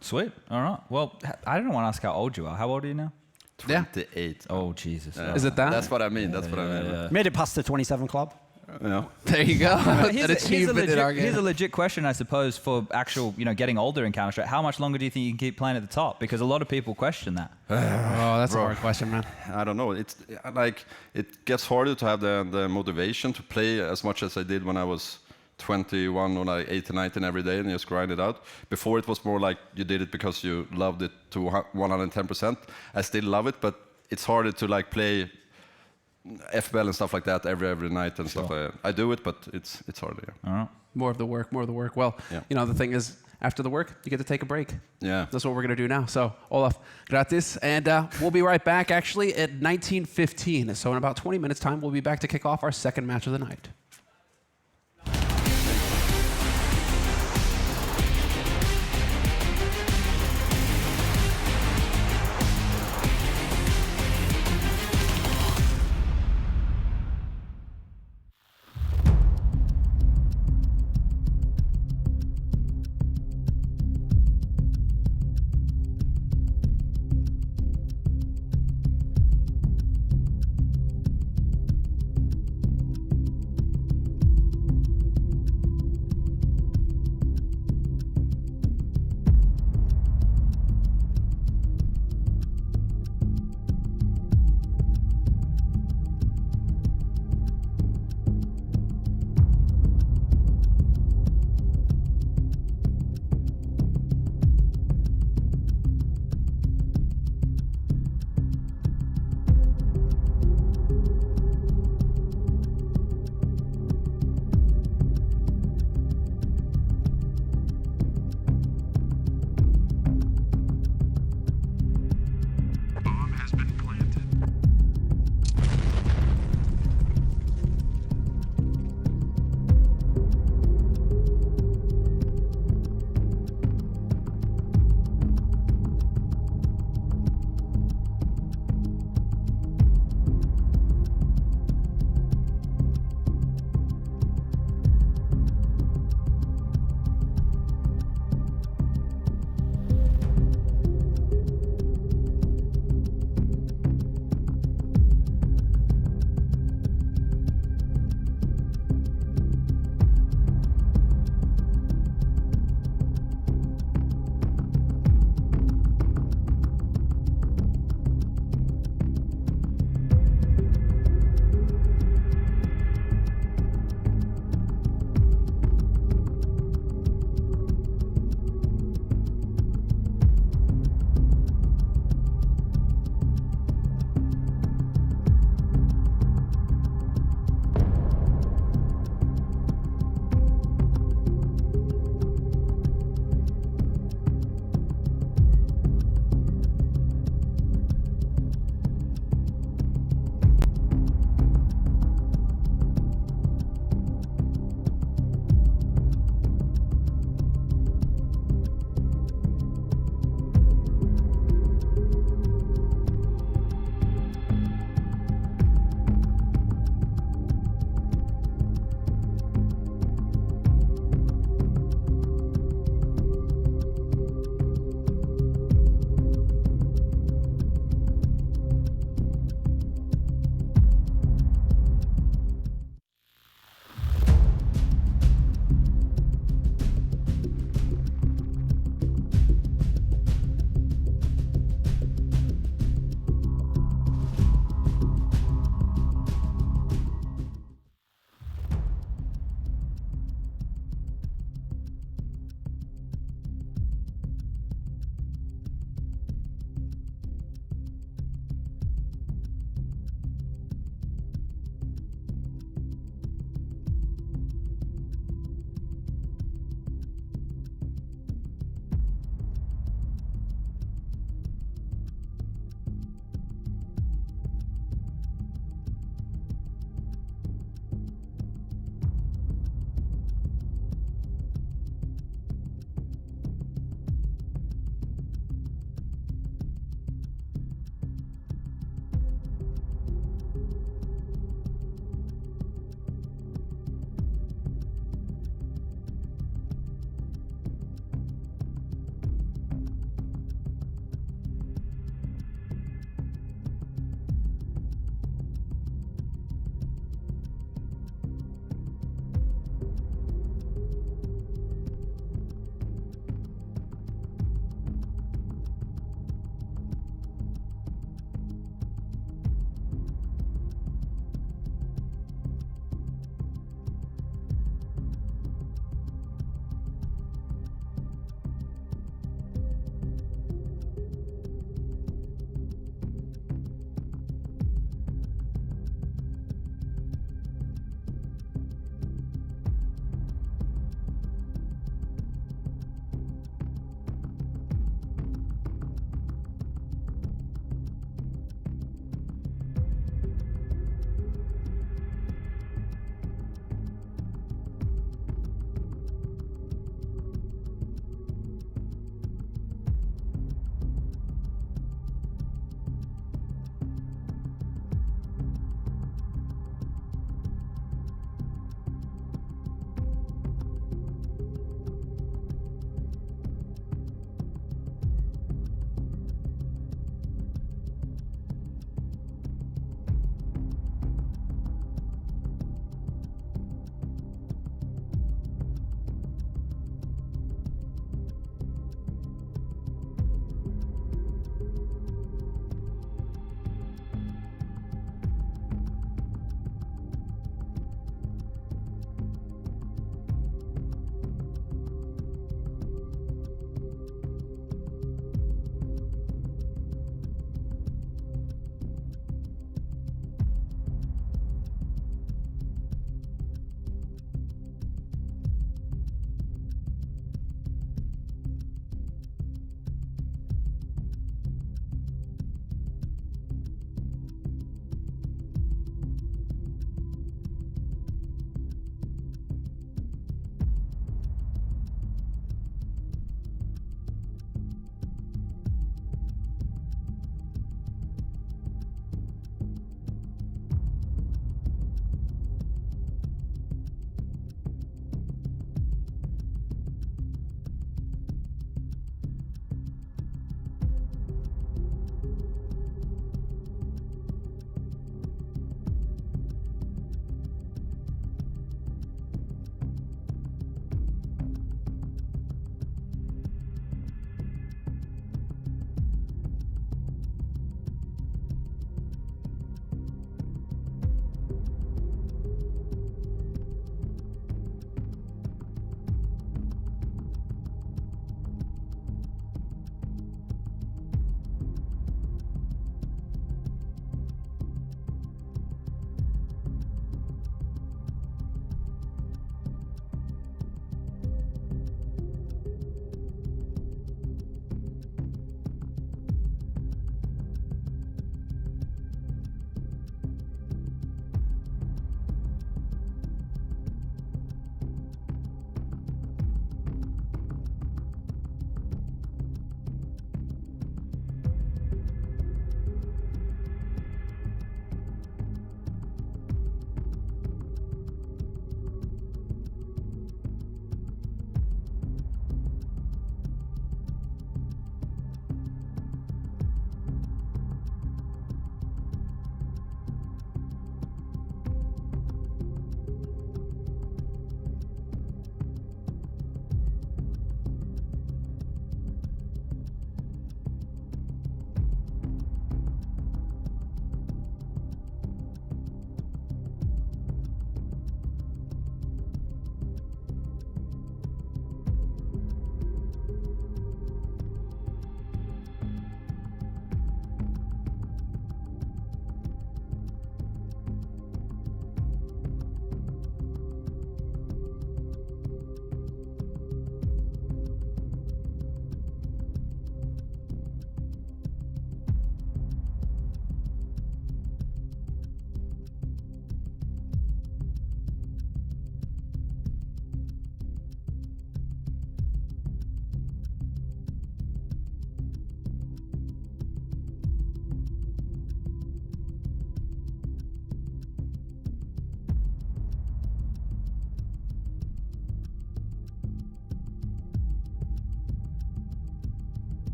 Sweet. All right. Well, I don't want to ask how old you are. How old are you now? 28. Oh, Jesus. Is it that? That's what I mean. That's what I mean. Made it past the 27 club. Yeah. There you go. An achievement in our game. Here's a legit question, I suppose, for actual, getting older in Counter-Strike. How much longer do you think you can keep playing at the top? Because a lot of people question that. Oh, that's a hard question, man. I don't know. It's like it gets harder to have the motivation to play as much as I did when I was 21 or like 18, 19 every day and just grind it out. Before it was more like you did it because you loved it to 110%. I still love it, but it's harder to like play FBL and stuff like that every night and stuff like that. I do it, but it's harder. Yeah. All right. More of the work. Well, the thing is, after the work, you get to take a break. Yeah. That's what we're going to do now. So, Olaf, gratis. And we'll be right back, actually, at 19:15. So in about 20 minutes' time, we'll be back to kick off our second match of the night.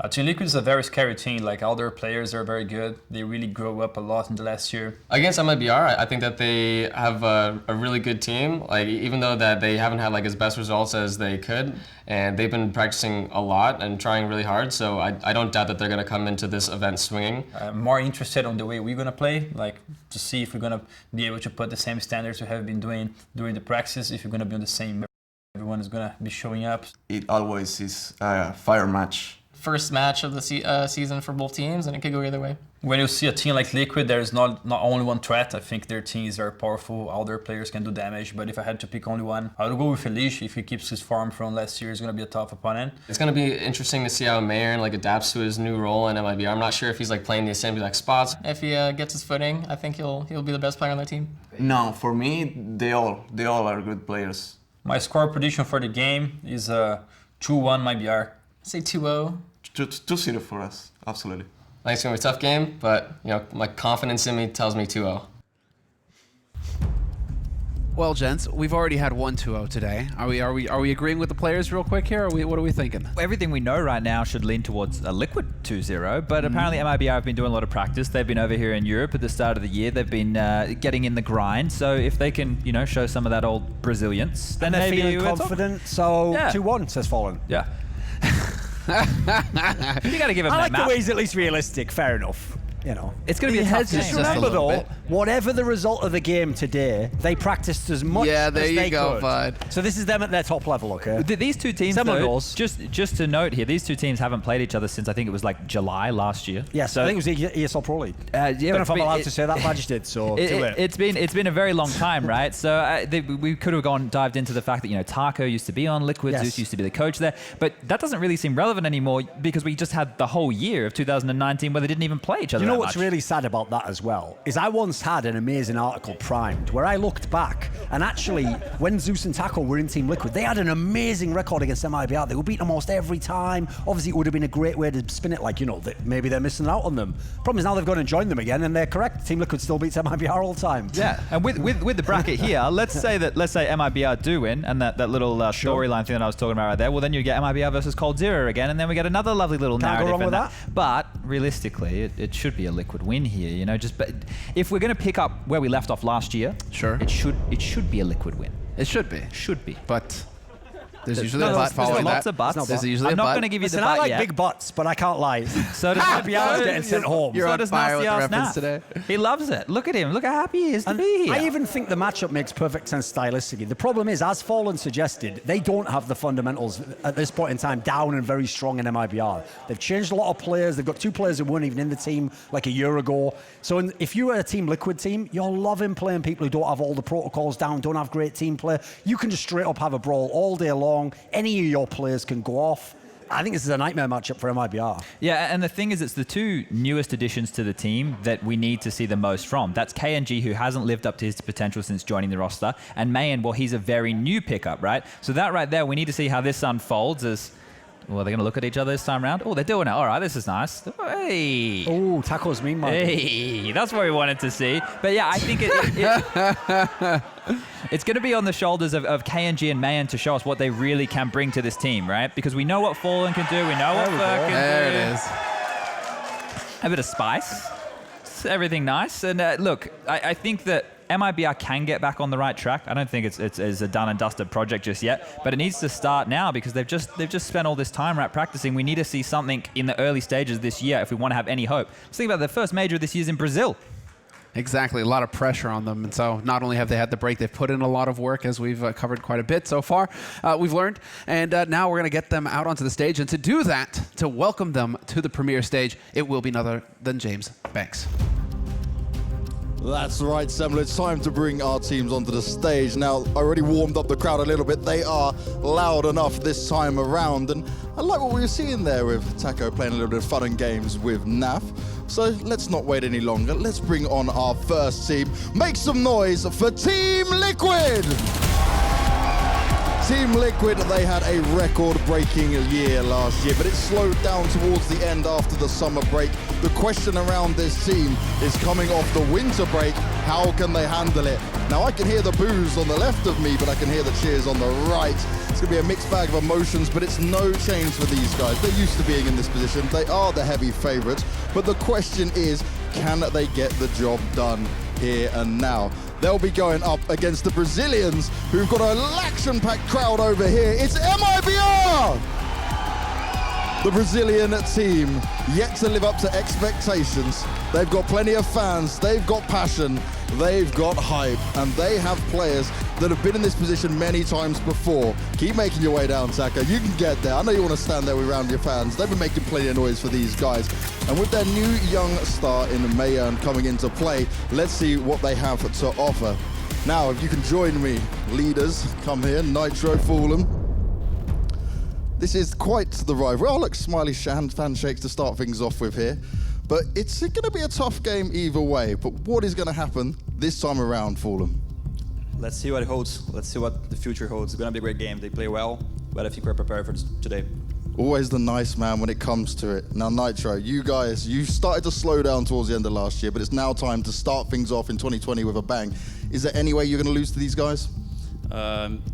Team Liquid is a very scary team. Like, all their players are very good. They really grew up a lot in the last year. Against MiBR, I think that they have a really good team. Like, even though that they haven't had like as best results as they could, and they've been practicing a lot and trying really hard. So I don't doubt that they're going to come into this event swinging. I'm more interested on the way we're going to play, like to see if we're going to be able to put the same standards we have been doing during the practice, if we're going to be on the same. Everyone is going to be showing up. It always is a fire match. First match of the season for both teams, and it could go either way. When you see a team like Liquid, there's not only one threat. I think their teams are powerful. All their players can do damage. But if I had to pick only one, I would go with Elish. If he keeps his form from last year, he's going to be a tough opponent. It's going to be interesting to see how MiBR like adapts to his new role in MiBR. I'm not sure if he's like playing the assembly like spots. If he gets his footing, I think he'll be the best player on that team. No, for me, they all are good players. My score prediction for the game is 2-1 MiBR. Say 2-0. 2-0 for us, absolutely. I think it's going to be a tough game, but my confidence in me tells me 2-0. Well, gents, we've already had 1-2-0 today. Are we agreeing with the players real quick here? What are we thinking? Everything we know right now should lean towards a Liquid 2-0, but apparently MiBR have been doing a lot of practice. They've been over here in Europe at the start of the year. They've been getting in the grind. So if they can, show some of that old Brazilians, then they're maybe feeling confident. So 2-1 says Fallen. Yeah. You got to give him I that like map. the way he's at least realistic. Fair enough. It's going to be a tough game. Just remember though, whatever the result of the game today, they practiced as much as they could. Yeah, there you go, bud. So this is them at their top level, okay? These two teams, though, just to note here, these two teams haven't played each other since I think it was like July last year. Yes, so I think it was ESL Pro League. Yeah, I don't know if I'm allowed to say that, but I just did. So it's been a very long time, right? So we could have dived into the fact that Taco used to be on Liquid, Zeus used to be the coach there, but that doesn't really seem relevant anymore because we just had the whole year of 2019 where they didn't even play each other. You know what's really sad about that as well is I once had an amazing article primed where I looked back and actually when Zeus and Taco were in Team Liquid, they had an amazing record against MiBR. They were beaten almost every time. Obviously, it would have been a great way to spin it, like that maybe they're missing out on them. Problem is now they've gone and joined them again, and they're correct. Team Liquid still beats MiBR all the time. Yeah, and with the bracket here, let's say MiBR do win, and that little storyline thing that I was talking about right there. Well, then you get MiBR versus Cold Zero again, and then we get another lovely little narrative. Can't go wrong with that. But realistically, it should be a Liquid win here. But if we're going to pick up where we left off last year, sure, it should be a Liquid win. It should be. Should be. But there's usually a butt following that. Lots of butts. There's usually I'm not going to give you the butt I like yet. big butts, but I can't lie. So does MiBR's getting sent home. You're on fire with the reference today. He loves it. Look at him. Look how happy he is to be here. I even think the matchup makes perfect sense stylistically. The problem is, as Fallen suggested, they don't have the fundamentals at this point in time down and very strong in MiBR. They've changed a lot of players. They've got 2 players who weren't even in the team like a year ago. So if you were a Team Liquid team, you're loving playing people who don't have all the protocols down, don't have great team play. You can just straight up have a brawl all day long. Any of your players can go off. I think this is a nightmare matchup for MiBR. Yeah, and the thing is, it's the 2 newest additions to the team that we need to see the most from. That's KNG, who hasn't lived up to his potential since joining the roster, and Mayan, well, he's a very new pickup, right? So that right there, we need to see how this unfolds as... Well, they're going to look at each other this time around. Oh, they're doing it. All right, this is nice. Hey. Oh, Taco's mean, man. Hey, that's what we wanted to see. But yeah, I think it's going to be on the shoulders of KNG and Mayan to show us what they really can bring to this team, right? Because we know what Fallen can do. We know what Fur can do. There it is. A bit of spice. Everything nice. And look, I think that MiBR can get back on the right track. I don't think it's a done and dusted project just yet, but it needs to start now because they've just spent all this time practicing. We need to see something in the early stages this year if we want to have any hope. Let's think about the first major of this year in Brazil. Exactly, a lot of pressure on them. And so not only have they had the break, they've put in a lot of work, as we've covered quite a bit so far. We've learned, and now we're going to get them out onto the stage. And to do that, to welcome them to the premier stage, it will be none other than James Banks. That's right, Semler. It's time to bring our teams onto the stage. Now, I already warmed up the crowd a little bit. They are loud enough this time around. And I like what we were seeing there with Taco playing a little bit of fun and games with NAF. So let's not wait any longer. Let's bring on our first team. Make some noise for Team Liquid! Team Liquid, they had a record-breaking year last year, but it slowed down towards the end after the summer break. The question around this team is coming off the winter break. How can they handle it? Now, I can hear the boos on the left of me, but I can hear the cheers on the right. It's going to be a mixed bag of emotions, but it's no change for these guys. They're used to being in this position. They are the heavy favorites. But the question is, can they get the job done here and now? They'll be going up against the Brazilians, who've got an action-packed crowd over here. It's MiBR! The Brazilian team, yet to live up to expectations. They've got plenty of fans, they've got passion, they've got hype, and they have players that have been in this position many times before. Keep making your way down, Taka. You can get there. I know you want to stand there around your fans. They've been making plenty of noise for these guys. And with their new young star in Mayan coming into play, let's see what they have to offer. Now, if you can join me, leaders, come here, Nitro, Fulham. This is quite the rivalry. Oh, look, smiley handshakes to start things off with here. But it's going to be a tough game either way. But what is going to happen this time around, Fulham? Let's see what it holds. Let's see what the future holds. It's going to be a great game. They play well, but I think we're prepared for today. Always the nice man when it comes to it. Now, Nitro, you guys, you started to slow down towards the end of last year, but it's now time to start things off in 2020 with a bang. Is there any way you're going to lose to these guys?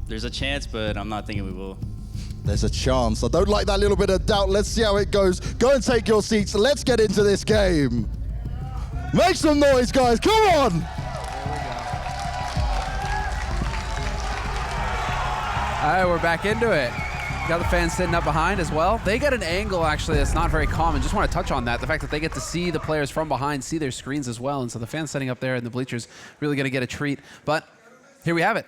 There's a chance, but I'm not thinking we will. There's a chance. I don't like that little bit of doubt. Let's see how it goes. Go and take your seats. Let's get into this game. Make some noise, guys. Come on. All right, we're back into it. Got the fans sitting up behind as well. They get an angle, actually, that's not very common. Just want to touch on that. The fact that they get to see the players from behind, see their screens as well. And so the fans sitting up there in the bleachers really going to get a treat. But here we have it.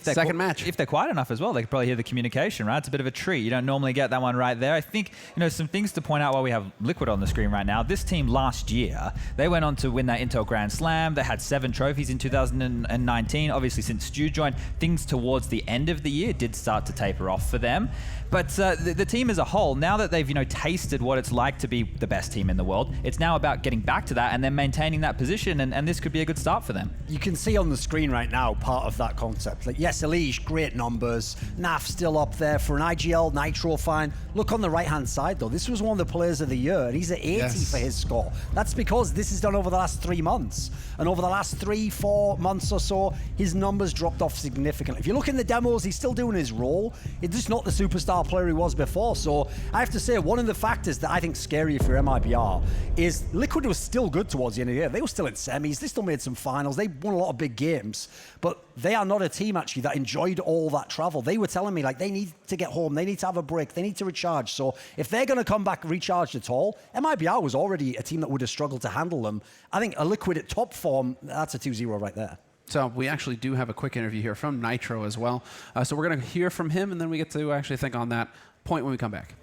Second match. If they're quiet enough as well, they could probably hear the communication, right? It's a bit of a treat. You don't normally get that one right there. I think, some things to point out while we have Liquid on the screen right now. This team last year, they went on to win that Intel Grand Slam. They had 7 trophies in 2019. Obviously, since Stu joined, things towards the end of the year did start to taper off for them. But the team as a whole, now that they've tasted what it's like to be the best team in the world, it's now about getting back to that and then maintaining that position, and this could be a good start for them. You can see on the screen right now part of that concept. Like, yes, Elige, great numbers. NAF still up there for an IGL, Nitro fine. Look on the right-hand side, though. This was one of the players of the year, and he's at 80 for his score. That's because this is done over the last 3 months. And over the last 3-4 months or so, his numbers dropped off significantly. If you look in the demos, he's still doing his role. It's just not the superstar player he was before. So I have to say, one of the factors that I think is scary for MiBR is Liquid was still good towards the end of the year. They were still in semis. They still made some finals. They won a lot of big games. But they are not a team, actually, that enjoyed all that travel. They were telling me, like, they need to get home. They need to have a break. They need to recharge. So if they're going to come back recharged at all, MiBR was already a team that would have struggled to handle them. I think a Liquid at top form, that's a 2-0 right there. So we actually do have a quick interview here from Nitro as well. So we're going to hear from him, and then we get to actually think on that point when we come back.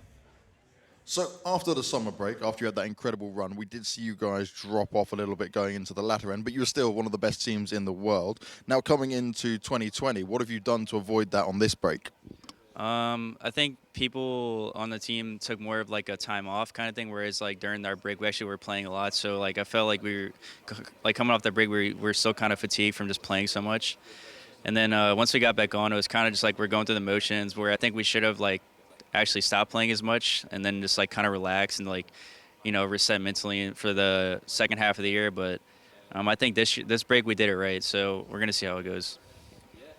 So after the summer break, after you had that incredible run, we did see you guys drop off a little bit going into the latter end, but you were still one of the best teams in the world. Now coming into 2020, what have you done to avoid that on this break? I think people on the team took more of like a time off kind of thing, whereas like during our break we actually were playing a lot. So like I felt like we were like coming off that break we were still kind of fatigued from just playing so much. And then once we got back on, it was kind of just like we're going through the motions where I think we should have like actually stopped playing as much and then just like kind of relax and like reset mentally for the second half of the year. But I think this break we did it right, so we're gonna see how it goes.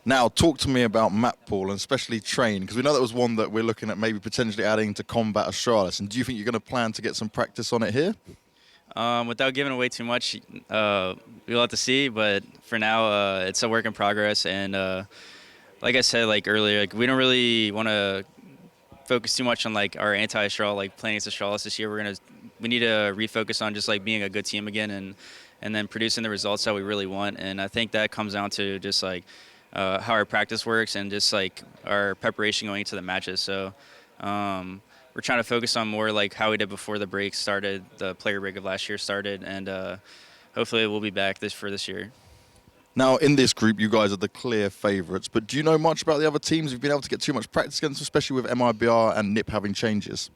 Now, talk to me about map pool and especially train, because we know that was one that we're looking at maybe potentially adding to Combat Astralis. And do you think you're going to plan to get some practice on it here? Without giving away too much, we'll have to see. But for now, it's a work in progress. And like I said like earlier, like we don't really want to focus too much on like our anti-Astral, like playing against Astralis this year. We need to refocus on just like being a good team again and then producing the results that we really want. And I think that comes down to just like how our practice works and just like our preparation going into the matches. So we're trying to focus on more like how we did before the break started, the player break of last year started, and hopefully we'll be back for this year. Now, in this group, you guys are the clear favourites, but do you know much about the other teams? You've been able to get too much practice against, especially with MiBR and NiP having changes.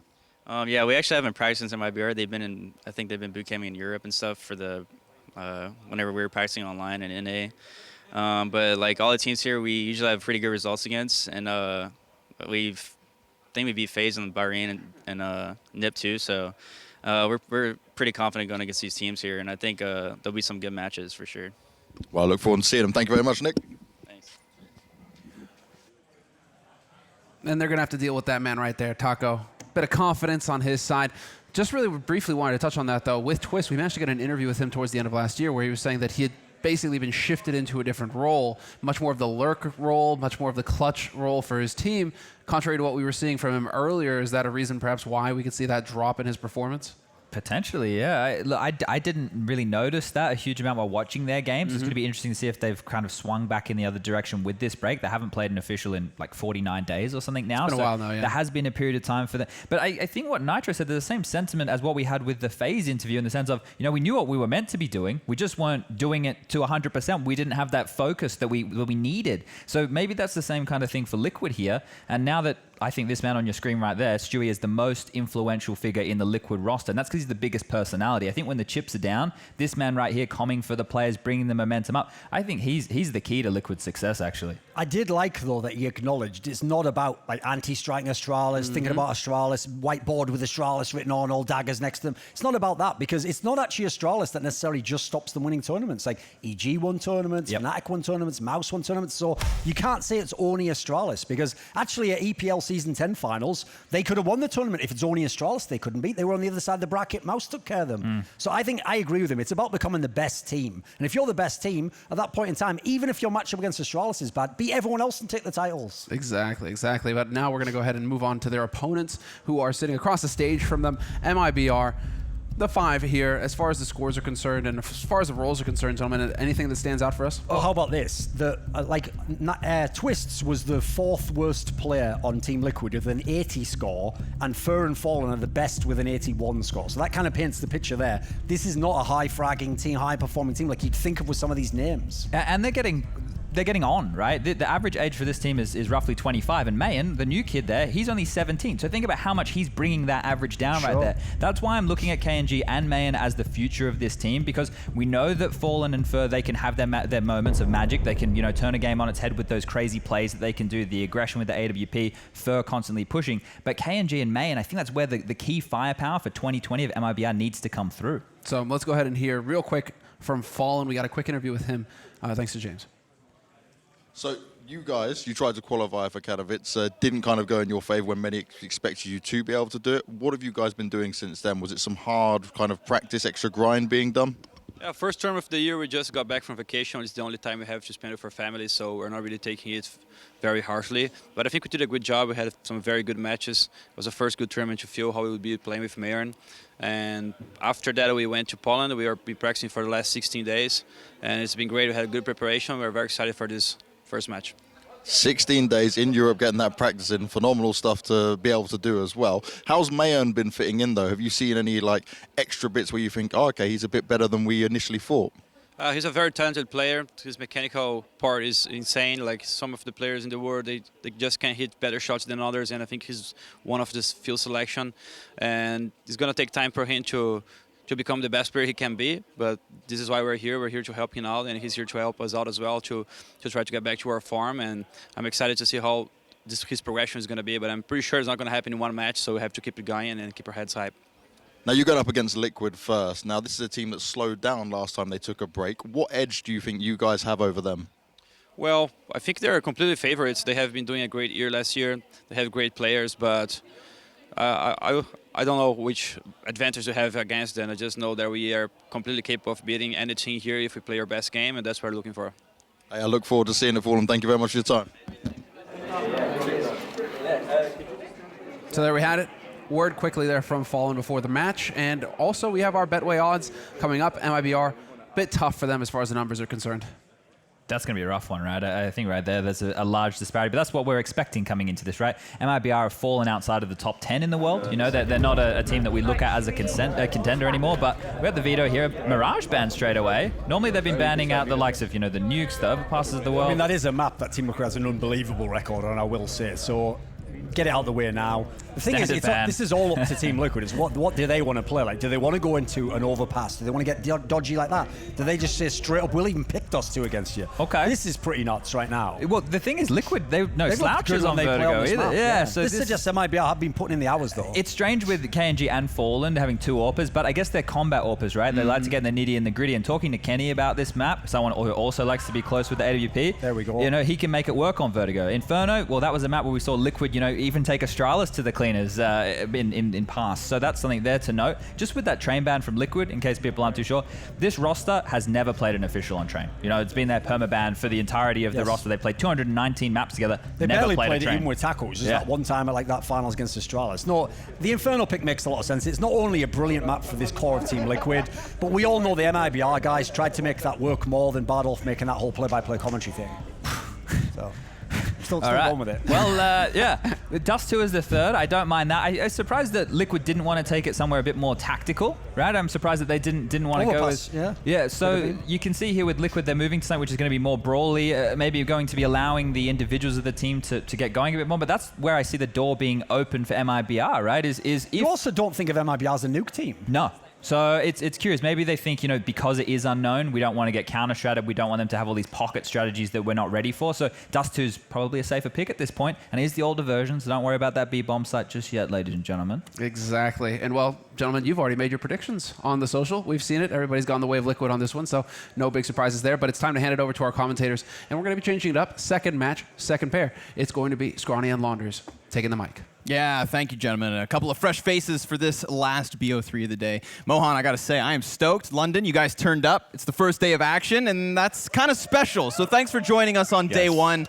Yeah, we actually haven't practiced since MiBR. I think they've been boot camping in Europe and stuff for whenever we were practicing online and NA. But like all the teams here, we usually have pretty good results against, and I think we beat FaZe and Bahrain and NiP too. So we're pretty confident going against these teams here, and I think there'll be some good matches for sure. Well, I look forward to seeing them. Thank you very much, Nick. And they're going to have to deal with that man right there, Taco. Bit of confidence on his side. Just really briefly wanted to touch on that, though. With Twist, we managed to get an interview with him towards the end of last year where he was saying that he had basically been shifted into a different role, much more of the lurk role, much more of the clutch role for his team. Contrary to what we were seeing from him earlier, is that a reason perhaps why we could see that drop in his performance? Potentially, yeah. I didn't really notice that a huge amount while watching their games. It's going to be interesting to see if they've kind of swung back in the other direction with this break. They haven't played an official in like 49 days or something now. It's been a while now, yeah. There has been a period of time for that. But I think what Nitro said, there's the same sentiment as what we had with the FaZe interview in the sense of, we knew what we were meant to be doing. We just weren't doing it to 100%. We didn't have that focus that we needed. So maybe that's the same kind of thing for Liquid here. And now that I think this man on your screen right there, Stewie, is the most influential figure in the Liquid roster. And that's because he's the biggest personality. I think when the chips are down, this man right here coming for the players, bringing the momentum up, I think he's the key to Liquid's success, actually. I did like, though, that he acknowledged it's not about like anti-striking Astralis, thinking about Astralis, whiteboard with Astralis written on, all daggers next to them. It's not about that because it's not actually Astralis that necessarily just stops them winning tournaments. Like EG won tournaments, Fnatic won tournaments, Mouse won tournaments. So you can't say it's only Astralis because actually at EPL Season 10 finals, they could have won the tournament. If it's only Astralis, they couldn't beat. They were on the other side of the bracket. Mouse took care of them. So I think I agree with him. It's about becoming the best team. And if you're the best team at that point in time, even if your matchup against Astralis is bad, beat everyone else and take the titles. Exactly. But now we're going to go ahead and move on to their opponents who are sitting across the stage from them. MiBR, the 5 here, as far as the scores are concerned and as far as the roles are concerned, gentlemen, anything that stands out for us? Oh, how about this? Twists was the 4th worst player on Team Liquid with an 80 score, and Fur and Fallen are the best with an 81 score. So that kind of paints the picture there. This is not a high-fragging team, high-performing team like you'd think of with some of these names. And they're getting on, right? The average age for this team is roughly 25, and Mayan, the new kid there, he's only 17. So think about how much he's bringing that average down right there. That's why I'm looking at KNG and Mayan as the future of this team, because we know that Fallen and Fur, they can have their moments of magic. They can, turn a game on its head with those crazy plays that they can do, the aggression with the AWP, Fur constantly pushing. But KNG and Mayan, I think that's where the key firepower for 2020 of MiBR needs to come through. So let's go ahead and hear real quick from Fallen. We got a quick interview with him, thanks to James. So you guys, you tried to qualify for Katowice, didn't kind of go in your favor when many expected you to be able to do it. What have you guys been doing since then? Was it some hard kind of practice, extra grind being done? Yeah, first term of the year, we just got back from vacation. It's the only time we have to spend with our family, so we're not really taking it very harshly. But I think we did a good job. We had some very good matches. It was the first good tournament to feel how we would be playing with Mayern. And after that, we went to Poland. We have been practicing for the last 16 days, and it's been great. We had good preparation. We're very excited for this first match. 16 days in Europe getting that practice in, phenomenal stuff to be able to do as well. How's Mayern been fitting in though? Have you seen any extra bits where you think, oh, okay, he's a bit better than we initially thought? He's a very talented player. His mechanical part is insane. Like some of the players in the world, they just can hit better shots than others, and I think he's one of this field selection. And it's going to take time for him to become the best player he can be, but this is why we're here. We're here to help him out, and he's here to help us out as well to try to get back to our form. And I'm excited to see how his progression is going to be, but I'm pretty sure it's not going to happen in one match, so we have to keep it going and keep our heads high. Now you're going up against Liquid first. Now this is a team that slowed down last time they took a break. What edge do you think you guys have over them? Well, I think they're completely favorites. They have been doing a great year last year. They have great players, but I don't know which advantage to have against them. I just know that we are completely capable of beating any team here if we play our best game, and that's what we're looking for. Hey, I look forward to seeing it for them. Thank you very much for your time. So there we had it. Word quickly there from Fallen before the match. And also we have our Betway odds coming up. MiBR, bit tough for them as far as the numbers are concerned. That's going to be a rough one, right? I think right there's a large disparity, but that's what we're expecting coming into this, right? MiBR have fallen outside of the top 10 in the world. They're not a team that we look at as a contender anymore, but we have the veto here. Mirage banned straight away. Normally they've been banning out the likes of, the Nukes, the Overpasses of the world. I mean, that is a map that Team Liquid has an unbelievable record on, I will say. So get it out of the way now. The thing is, this is all up to Team Liquid. It's what do they want to play like? Do they want to go into an overpass? Do they want to get dodgy like that? Do they just say straight up, we'll even pick us 2 against you? Okay. This is pretty nuts right now. Well, the thing is, Liquid, they've no slouches on they Vertigo play either. Yeah, so this suggests MiBR have been putting in the hours, though. It's strange with KNG and Fallen having 2 AWPers, but I guess they're combat AWPers, right? They like to get in the nitty and the gritty. And talking to Kenny about this map, someone who also likes to be close with the AWP, there we go. You know, he can make it work on Vertigo. Inferno, well, that was a map where we saw Liquid, you know, even take Astralis to the cleaners in past. So that's something there to note. Just with that train ban from Liquid, in case people aren't too sure, this roster has never played an official on train. You know, it's been their perma-ban for the entirety of the roster. They played 219 maps together. They never barely played played a it train. even with tackles. Just that one time at like that finals against Astralis. No, the Inferno pick makes a lot of sense. It's not only a brilliant map for this core of Team Liquid, but we all know the MiBR guys tried to make that work more than Bardolph making that whole play-by-play commentary thing. So, still going with it. Well, yeah, Dust 2 is the third. I don't mind that. I'm surprised that Liquid didn't want to take it somewhere a bit more tactical, right? I'm surprised that they didn't want to go as... Yeah, so you can see here with Liquid, they're moving to something which is going to be more brawly, maybe going to be allowing the individuals of the team to get going a bit more, but that's where I see the door being open for MiBR, right? You also don't think of MiBR as a nuke team. No. So it's curious. Maybe they think, you know, because it is unknown, we don't want to get counter-stratted. We don't want them to have all these pocket strategies that we're not ready for. So Dust 2 is probably a safer pick at this point, and it is the older version, so don't worry about that B-bomb site just yet, ladies and gentlemen. Exactly. And well, gentlemen, you've already made your predictions on the social. We've seen it. Everybody's gone the way of Liquid on this one, so no big surprises there. But it's time to hand it over to our commentators, and we're going to be changing it up. Second match, second pair. It's going to be Scrawny and Launders taking the mic. Yeah, thank you, gentlemen. A couple of fresh faces for this last BO3 of the day. Mohan, I got to say, I am stoked. London, you guys turned up. It's the first day of action, and that's kind of special. So thanks for joining us on day one.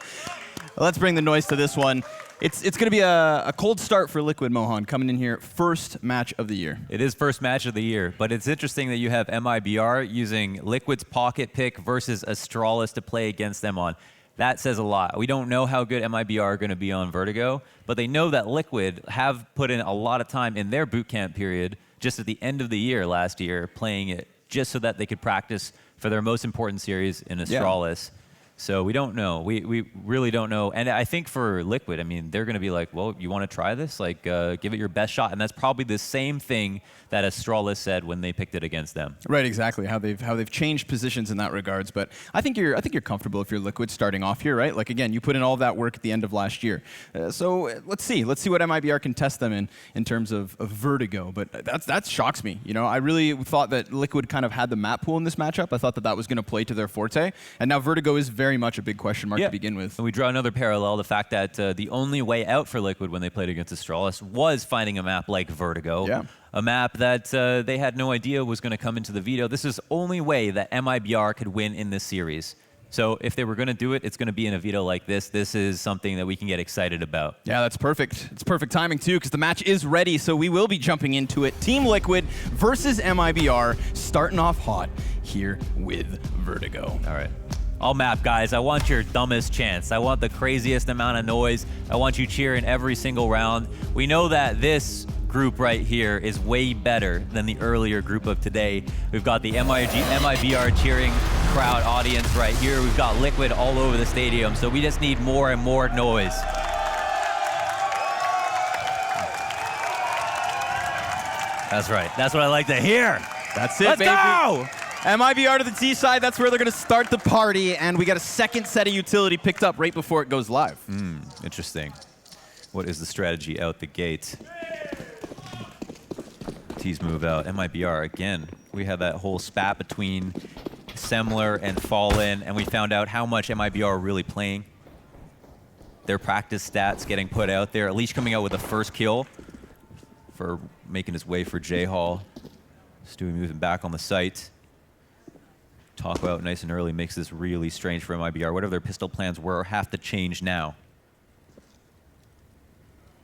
Let's bring the noise to this one. It's going to be a cold start for Liquid, Mohan, coming in here. First match of the year. It is first match of the year, but it's interesting that you have MiBR using Liquid's pocket pick versus Astralis to play against them on. That says a lot. We don't know how good MiBR are going to be on Vertigo, but they know that Liquid have put in a lot of time in their boot camp period just at the end of the year last year playing it just so that they could practice for their most important series in Astralis. Yeah. So we don't know. We really don't know. And I think for Liquid, I mean, they're going to be like, well, you want to try this? Like, give it your best shot. And that's probably the same thing that Astralis said when they picked it against them. Right, exactly. How they've changed positions in that regards. But I think you're comfortable if you're Liquid starting off here, right? Like again, you put in all that work at the end of last year. So let's see what MiBR can test them in terms of Vertigo. But that shocks me. You know, I really thought that Liquid kind of had the map pool in this matchup. I thought that was going to play to their forte. And now Vertigo is very much a big question mark to begin with. And we draw another parallel, the fact that the only way out for Liquid when they played against Astralis was finding a map like Vertigo. Yeah. A map that they had no idea was going to come into the veto. This is the only way that MiBR could win in this series. So if they were going to do it, it's going to be in a veto like this. This is something that we can get excited about. Yeah, that's perfect. It's perfect timing, too, because the match is ready, so we will be jumping into it. Team Liquid versus MiBR, starting off hot here with Vertigo. All right. All map, guys. I want your dumbest chance. I want the craziest amount of noise. I want you cheering every single round. We know that this group right here is way better than the earlier group of today. We've got the MiBR cheering crowd audience right here. We've got Liquid all over the stadium, so we just need more and more noise. That's right. That's what I like to hear. That's it, Let's baby. go! MiBR to the T side, that's where they're going to start the party, and we got a second set of utility picked up right before it goes live. Interesting. What is the strategy out the gate? T's move out. MiBR, again, we had that whole spat between Semler and Fallen, and we found out how much MiBR are really playing. Their practice stats getting put out there. Leash coming out with the first kill for making his way for J-Hall. Stewie moving back on the site. Talk out nice and early makes this really strange for MiBR. Whatever their pistol plans were have to change now.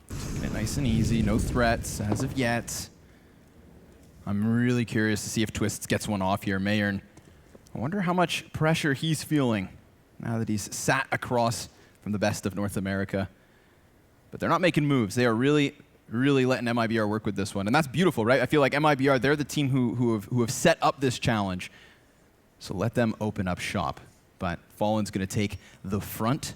Taking it nice and easy, no threats as of yet. I'm really curious to see if Twists gets one off here. Mayern, I wonder how much pressure he's feeling now that he's sat across from the best of North America. But they're not making moves. They are really letting MiBR work with this one. And that's beautiful, right? I feel like MiBR, they're the team who have set up this challenge. So let them open up shop. But Fallen's going to take the front.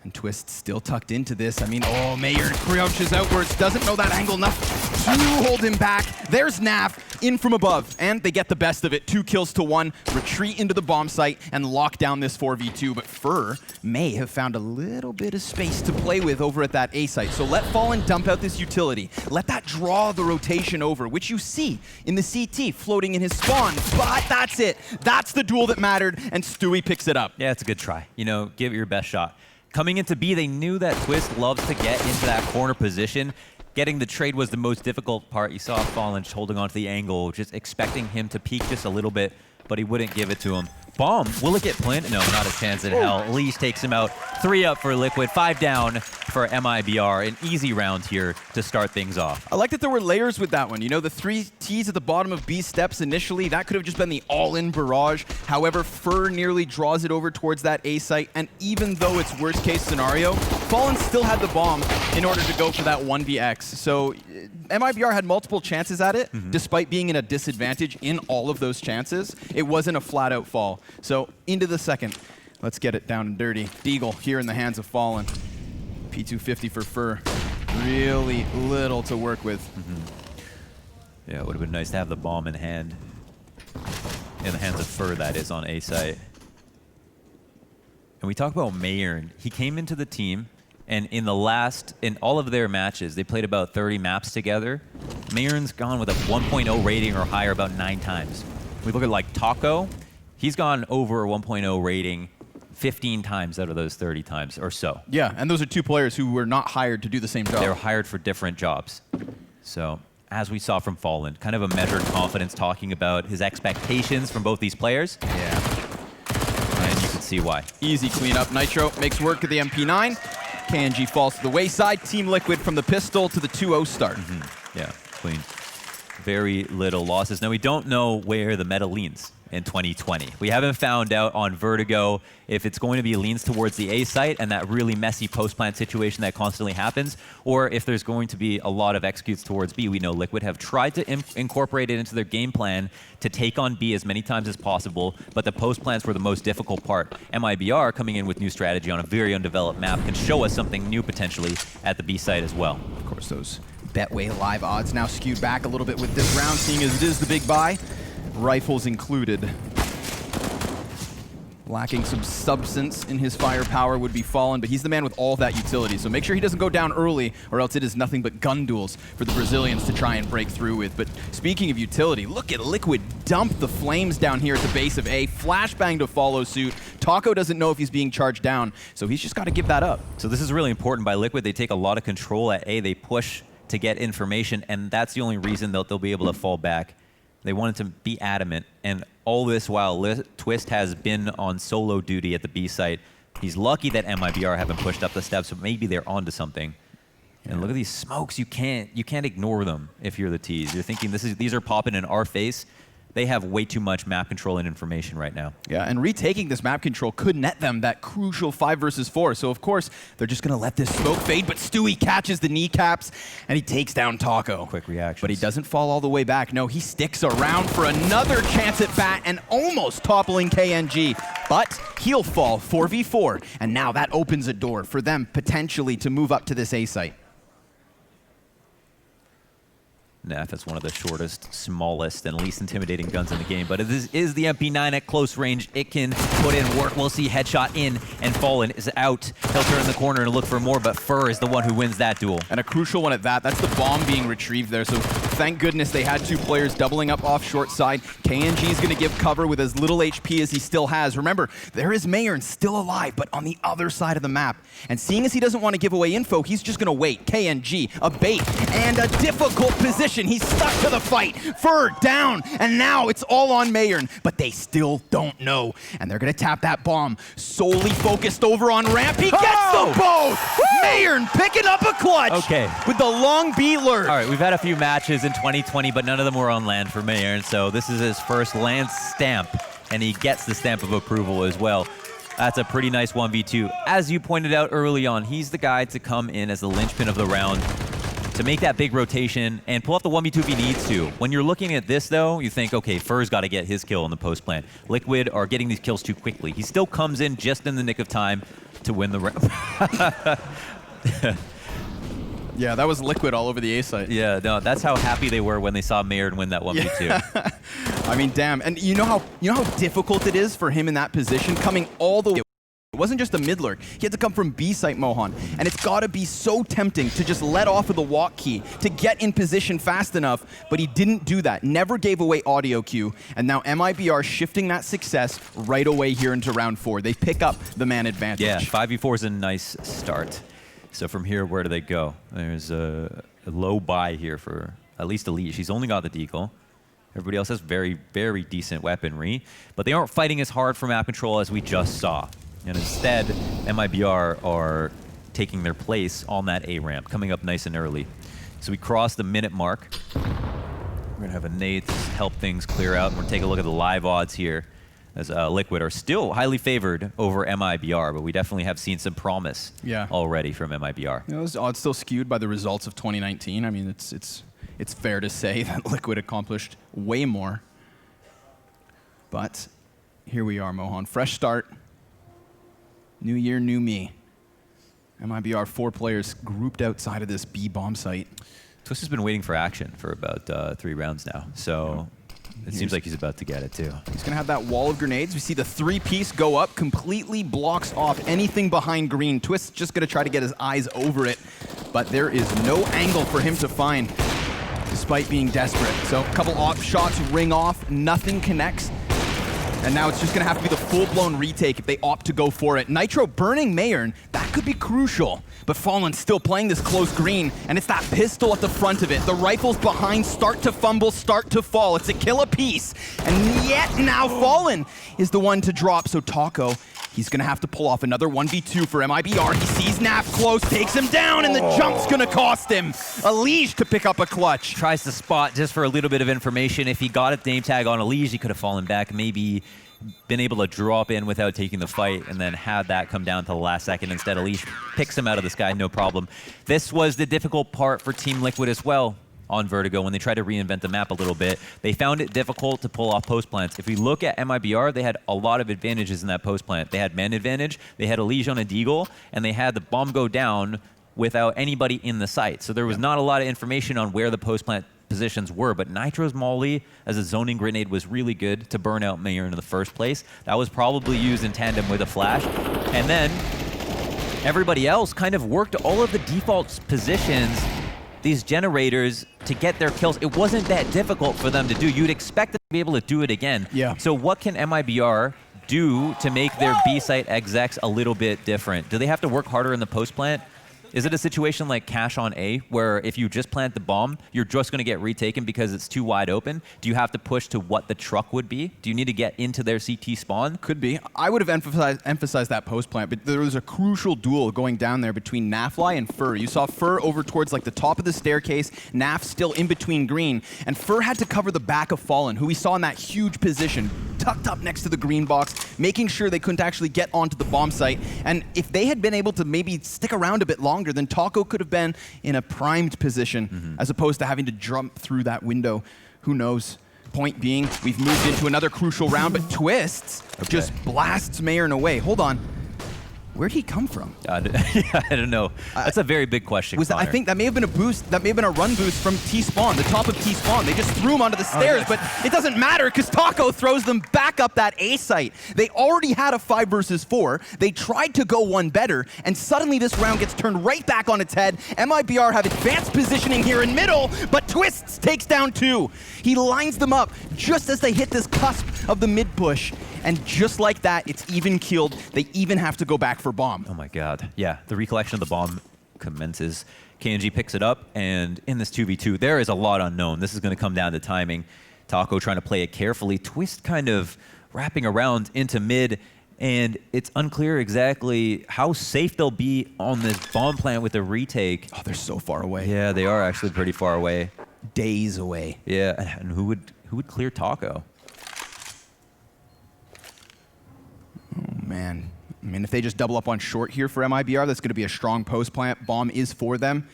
And Twist still tucked into this. I mean, oh, Mayer crouches outwards, doesn't know that angle enough to hold him back. There's NAF in from above, and they get the best of it. 2 kills to 1, retreat into the bomb site, and lock down this 4v2. But Fur may have found a little bit of space to play with over at that A site. So let Fallen dump out this utility. Let that draw the rotation over, which you see in the CT floating in his spawn. But that's it. That's the duel that mattered, and Stewie picks it up. Yeah, it's a good try. You know, give it your best shot. Coming into B, they knew that Twist loves to get into that corner position. Getting the trade was the most difficult part. You saw Fallen holding onto the angle, just expecting him to peek just a little bit, but he wouldn't give it to him. Bomb, will it get planted? No, not a chance in hell. Leash takes him out. 3 up for Liquid, 5 down for MiBR. An easy round here to start things off. I like that there were layers with that one. You know, the 3 Ts at the bottom of B steps initially, that could have just been the all-in barrage. However, Fur nearly draws it over towards that A site, and even though it's worst-case scenario, Fallen still had the bomb in order to go for that 1vx. So MiBR had multiple chances at it, despite being in a disadvantage in all of those chances. It wasn't a flat-out fall. So into the second. Let's get it down and dirty. Deagle here in the hands of Fallen. P250 for Fur. Really little to work with. Yeah, it would have been nice to have the bomb in hand. In the hands of Fur, that is, on A site. And we talk about Mayern. He came into the team, and in all of their matches, they played about 30 maps together. Mayern's gone with a 1.0 rating or higher about 9 times. We look at like Taco. He's gone over a 1.0 rating 15 times out of those 30 times or so. Yeah, and those are 2 players who were not hired to do the same job. They were hired for different jobs. So, as we saw from Fallen, kind of a measured confidence talking about his expectations from both these players. Yeah. And you can see why. Easy cleanup. Nitro makes work of the MP9. KNG falls to the wayside. Team Liquid from the pistol to the 2-0 start. Yeah, clean. Very little losses. Now, we don't know where the meta leans in 2020. We haven't found out on Vertigo if it's going to be leans towards the A site and that really messy post-plant situation that constantly happens, or if there's going to be a lot of executes towards B. We know Liquid have tried to incorporate it into their game plan to take on B as many times as possible, but the post-plants were the most difficult part. MiBR coming in with new strategy on a very undeveloped map can show us something new potentially at the B site as well. Of course, those Betway live odds now skewed back a little bit with this round, seeing as it is the big buy. Rifles included. Lacking some substance in his firepower would be Fallen, but he's the man with all that utility. So make sure he doesn't go down early, or else it is nothing but gun duels for the Brazilians to try and break through with. But speaking of utility, look at Liquid dump the flames down here at the base of A. Flashbang to follow suit. Taco doesn't know if he's being charged down, so he's just got to give that up. So this is really important by Liquid. They take a lot of control at A. They push to get information, and that's the only reason they'll be able to fall back. They wanted to be adamant, and all this while Twist has been on solo duty at the B site. He's lucky that MiBR haven't pushed up the steps, so maybe they're onto something. And look at these smokes. You can't ignore them if you're the T's. You're thinking these are popping in our face. They have way too much map control and information right now. Yeah, and retaking this map control could net them that crucial 5 versus 4. So, of course, they're just going to let this smoke fade, but Stewie catches the kneecaps, and he takes down Taco. Quick reaction. But he doesn't fall all the way back. No, he sticks around for another chance at bat and almost toppling KNG. But he'll fall 4v4, and now that opens a door for them potentially to move up to this A site. NiP is one of the shortest, smallest, and least intimidating guns in the game, but this is the MP9 at close range. It can put in work. We'll see headshot in, and Fallen is out. He'll turn in the corner and look for more, but Fur is the one who wins that duel. And a crucial one at that. That's the bomb being retrieved there, so thank goodness they had 2 players doubling up off short side. KNG is going to give cover with as little HP as he still has. Remember, there is Mayern still alive, but on the other side of the map. And seeing as he doesn't want to give away info, he's just going to wait. KNG, a bait, and a difficult position. He's stuck to the fight. Fur down, and now it's all on Mayern, but they still don't know. And they're going to tap that bomb, solely focused over on ramp. He gets the both! Mayern picking up a clutch. Okay. With the long B lurk. All right, we've had a few matches in 2020, but none of them were on land for Mayern, so this is his first land stamp, and he gets the stamp of approval as well. That's a pretty nice 1v2. As you pointed out early on, he's the guy to come in as the linchpin of the round, to make that big rotation and pull off the 1v2 if he needs to. When you're looking at this, though, you think, okay, Fur's got to get his kill in the post plant. Liquid are getting these kills too quickly. He still comes in just in the nick of time to win the round. Yeah, that was Liquid all over the A site. Yeah, no, that's how happy they were when they saw Mayer win that 1v2. Yeah. I mean, damn. And you know how difficult it is for him in that position, coming all the way. It wasn't just a mid lurk. He had to come from B site, Mohan. And it's got to be so tempting to just let off of the walk key to get in position fast enough, but he didn't do that. Never gave away audio cue. And now MiBR shifting that success right away here into round 4. They pick up the man advantage. Yeah, 5v4 is a nice start. So from here, where do they go? There's a low buy here for at least Elite. She's only got the deagle. Everybody else has very, very decent weaponry. But they aren't fighting as hard for map control as we just saw. And instead, MiBR are taking their place on that A ramp, coming up nice and early. So we cross the minute mark. We're going to have a Nate help things clear out. And we're going to take a look at the live odds here, as Liquid are still highly favored over MiBR, but we definitely have seen some promise already from MiBR. You know, those odds still skewed by the results of 2019. I mean, it's fair to say that Liquid accomplished way more. But here we are, Mohan. Fresh start. New year, new me. MiBR 4 players grouped outside of this B bomb site. Twist has been waiting for action for about 3 rounds now, so it seems like he's about to get it too. He's going to have that wall of grenades. We see the 3-piece go up, completely blocks off anything behind green. Twist's just going to try to get his eyes over it, but there is no angle for him to find, despite being desperate. So a couple off shots ring off, nothing connects. And now it's just going to have to be the full-blown retake if they opt to go for it. Nitro burning Mayern, that could be crucial. But Fallen's still playing this close green, and it's that pistol at the front of it. The rifles behind start to fumble, start to fall. It's a kill apiece. And yet now Fallen is the one to drop. So Taco, he's going to have to pull off another 1v2 for MiBR. He sees Nap close, takes him down, and the jump's going to cost him Elige to pick up a clutch. Tries to spot just for a little bit of information. If he got a name tag on Elige, he could have fallen back, maybe been able to drop in without taking the fight, and then had that come down to the last second. Instead, Elige picks him out of the sky, no problem. This was the difficult part for Team Liquid as well on Vertigo when they tried to reinvent the map a little bit. They found it difficult to pull off post plants. If we look at MiBR, they had a lot of advantages in that post plant. They had man advantage, they had Elige on a deagle, and they had the bomb go down without anybody in the site. So there was not a lot of information on where the post plant positions were, but Nitro's Molly as a zoning grenade was really good to burn out Mayer in the first place. That was probably used in tandem with a flash. And then everybody else kind of worked all of the default positions, these generators, to get their kills. It wasn't that difficult for them to do. You'd expect them to be able to do it again. Yeah. So what can MiBR do to make their B site execs a little bit different? Do they have to work harder in the post plant? Is it a situation like Cash on A, where if you just plant the bomb, you're just going to get retaken because it's too wide open? Do you have to push to what the truck would be? Do you need to get into their CT spawn? Could be. I would have emphasized that post plant, but there was a crucial duel going down there between Nafly and Fur. You saw Fur over towards like the top of the staircase, Naf still in between green, and Fur had to cover the back of Fallen, who we saw in that huge position, tucked up next to the green box, making sure they couldn't actually get onto the bomb site. And if they had been able to maybe stick around a bit longer, then Taco could have been in a primed position as opposed to having to jump through that window. Who knows? Point being, we've moved into another crucial round, but Twists just blasts Mayern away. Hold on. Where'd he come from? I don't know. That's a very big question. I think that may have been a boost. That may have been a run boost from T-Spawn, the top of T-Spawn. They just threw him onto the stairs, but it doesn't matter because Taco throws them back up that A site. They already had a 5 versus 4. They tried to go one better, and suddenly this round gets turned right back on its head. MiBR have advanced positioning here in middle, but Twists takes down 2. He lines them up just as they hit this cusp of the mid push. And just like that, it's even keeled. They even have to go back for bomb. Oh my god. Yeah, the recollection of the bomb commences. KNG picks it up, and in this 2v2, there is a lot unknown. This is going to come down to timing. Taco trying to play it carefully. Twist kind of wrapping around into mid, and it's unclear exactly how safe they'll be on this bomb plant with the retake. Oh, they're so far away. Yeah, they are actually pretty far away. Days away. Yeah, and who would clear Taco? Oh, man. I mean, if they just double up on short here for MiBR, that's going to be a strong post plant. Bomb is for them.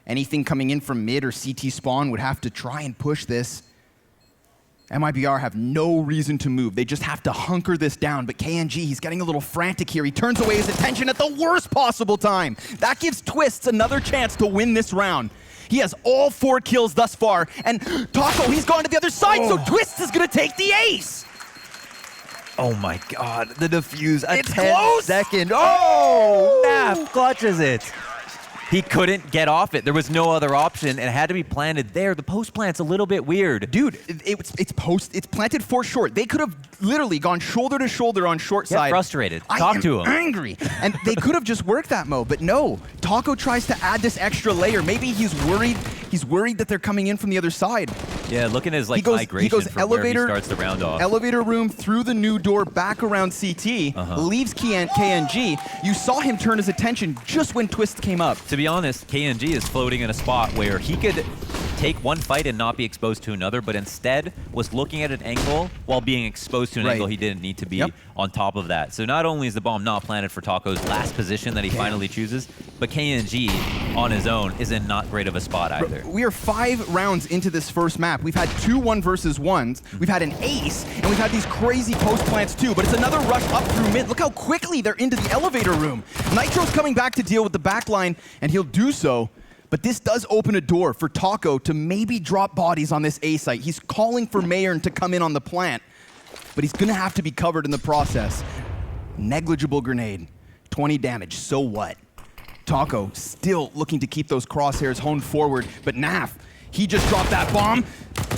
Anything coming in from mid or CT spawn would have to try and push this. MiBR have no reason to move. They just have to hunker this down. But KNG, he's getting a little frantic here. He turns away his attention at the worst possible time. That gives Twists another chance to win this round. He has all 4 kills thus far. And Taco, he's gone to the other side, so Twists is going to take the ace. Oh my God, the defuse. It's close. Second. Oh, Naf clutches it. He couldn't get off it. There was no other option, and it had to be planted there. The post plant's a little bit weird. Dude, it's planted for short. They could have literally gone shoulder to shoulder on short side. Frustrated. Talk to him. Angry. And they could have just worked that mode, but no. Taco tries to add this extra layer. Maybe he's worried. He's worried that they're coming in from the other side. Yeah, look at his migration he goes from elevator, where he starts the round off. Elevator room through the new door, back around CT, leaves KNG. You saw him turn his attention just when Twist came up. To be honest, KNG is floating in a spot where he could take one fight and not be exposed to another, but instead was looking at an angle while being exposed to an angle he didn't need to be on top of that. So not only is the bomb not planted for Taco's last position that he finally chooses, but KNG on his own is in not great of a spot either. We are 5 rounds into this first map. We've had 2 1 versus 1s. We've had an ace, and we've had these crazy post plants too, but it's another rush up through mid. Look how quickly they're into the elevator room. Nitro's coming back to deal with the backline, and he'll do so. But this does open a door for Taco to maybe drop bodies on this A site. He's calling for Mayern to come in on the plant, but he's going to have to be covered in the process. Negligible grenade, 20 damage, so what? Taco still looking to keep those crosshairs honed forward, but Naf, he just dropped that bomb,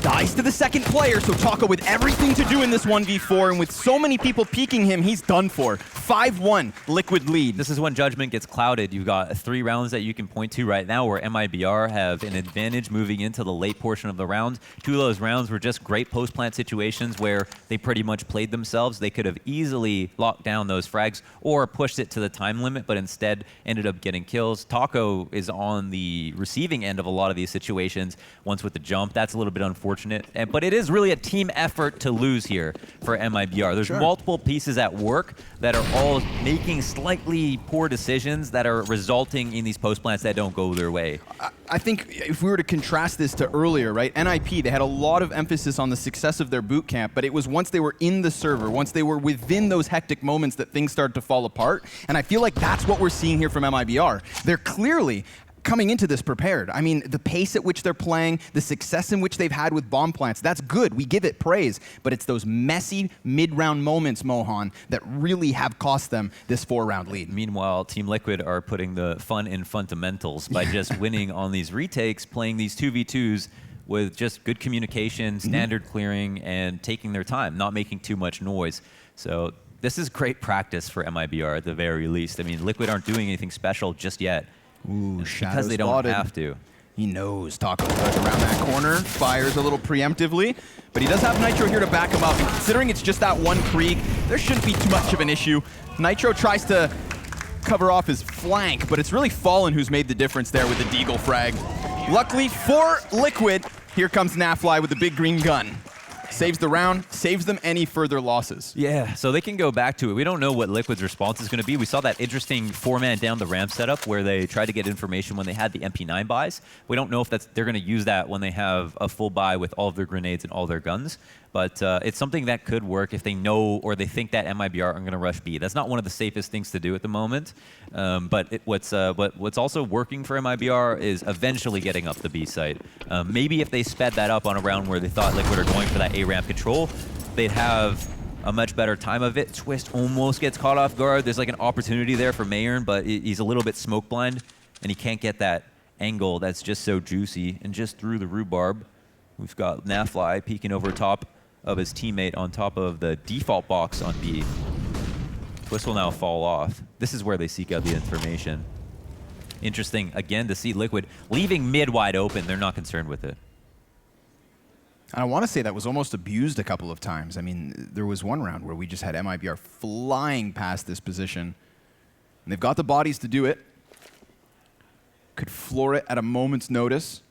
dies to the second player, so Taco with everything to do in this 1v4, and with so many people peeking him, he's done for. 5-1, Liquid lead. This is when judgment gets clouded. You've got 3 rounds that you can point to right now where MiBR have an advantage moving into the late portion of the round. 2 of those rounds were just great post-plant situations where they pretty much played themselves. They could have easily locked down those frags or pushed it to the time limit, but instead ended up getting kills. Taco is on the receiving end of a lot of these situations. Once with the jump, that's a little bit unfortunate. But it is really a team effort to lose here for MiBR. There's multiple pieces at work that are all making slightly poor decisions that are resulting in these post plants that don't go their way. I think if we were to contrast this to earlier, right? NiP, they had a lot of emphasis on the success of their boot camp, but it was once they were in the server, once they were within those hectic moments that things started to fall apart. And I feel like that's what we're seeing here from MiBR. They're clearly coming into this prepared. I mean, the pace at which they're playing, the success in which they've had with bomb plants, that's good. We give it praise. But it's those messy mid-round moments, Mohan, that really have cost them this 4-round lead. Meanwhile, Team Liquid are putting the fun in fundamentals by just winning on these retakes, playing these 2v2s with just good communication, standard clearing, and taking their time, not making too much noise. So this is great practice for MiBR at the very least. I mean, Liquid aren't doing anything special just yet. Ooh, because they don't have to. He knows Taco goes around that corner, fires a little preemptively, but he does have Nitro here to back him up. And considering it's just that one Krieg, there shouldn't be too much of an issue. Nitro tries to cover off his flank, but it's really Fallen who's made the difference there with the Deagle frag. Luckily for Liquid, here comes Nafly with the big green gun. Saves the round, saves them any further losses. Yeah, so they can go back to it. We don't know what Liquid's response is going to be. We saw that interesting 4-man down the ramp setup where they tried to get information when they had the MP9 buys. We don't know if they're going to use that when they have a full buy with all of their grenades and all their guns. But it's something that could work if they know or they think that MiBR are going to rush B. That's not one of the safest things to do at the moment. But what's also working for MiBR is eventually getting up the B site. Maybe if they sped that up on a round where they thought Liquid are going for that A ramp control, they'd have a much better time of it. Twist almost gets caught off guard. There's like an opportunity there for Mayern, but he's a little bit smoke blind, and he can't get that angle that's just so juicy. And just through the rhubarb, we've got Nafly peeking over top of his teammate on top of the default box on B. Twist will now fall off. This is where they seek out the information. Interesting, again, to see Liquid leaving mid wide open. They're not concerned with it. I want to say that was almost abused a couple of times. I mean, there was one round where we just had MiBR flying past this position. And they've got the bodies to do it. Could floor it at a moment's notice.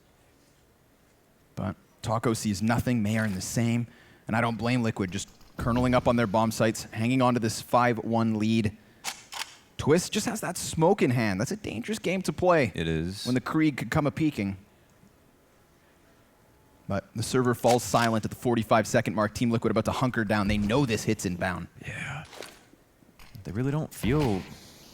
But Taco sees nothing, Mayern the same. And I don't blame Liquid, just kerneling up on their bomb sites, hanging on to this 5-1 lead. Twist just has that smoke in hand. That's a dangerous game to play. It is. When the Krieg could come a-peeking. But the server falls silent at the 45-second mark. Team Liquid about to hunker down. They know this hit's inbound. Yeah. They really don't feel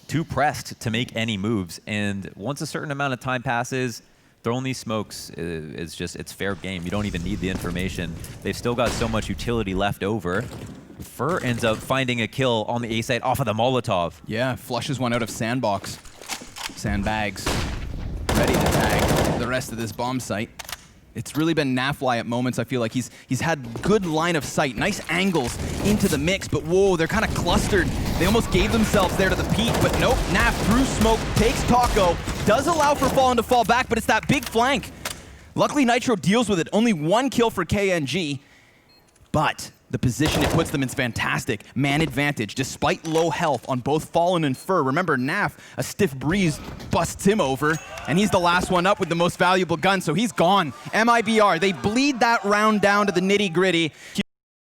too pressed to make any moves. And once a certain amount of time passes, throwing these smokes is just, it's fair game. You don't even need the information. They've still got so much utility left over. Fur ends up finding a kill on the A side off of the Molotov. Yeah, flushes one out of Sandbox. Sandbags. Ready to tag the rest of this bomb site. It's really been Nafly at moments. I feel like he's had good line of sight, nice angles into the mix, but whoa, they're kind of clustered. They almost gave themselves there to the peak, but nope. Naf through smoke takes Taco, does allow for Fallen to fall back, but it's that big flank. Luckily, Nitro deals with it. Only one kill for KNG, but the position it puts them in is fantastic. Man advantage, despite low health on both Fallen and Fur. Remember, Naf, a stiff breeze busts him over, and he's the last one up with the most valuable gun, so he's gone. MiBR, they bleed that round down to the nitty-gritty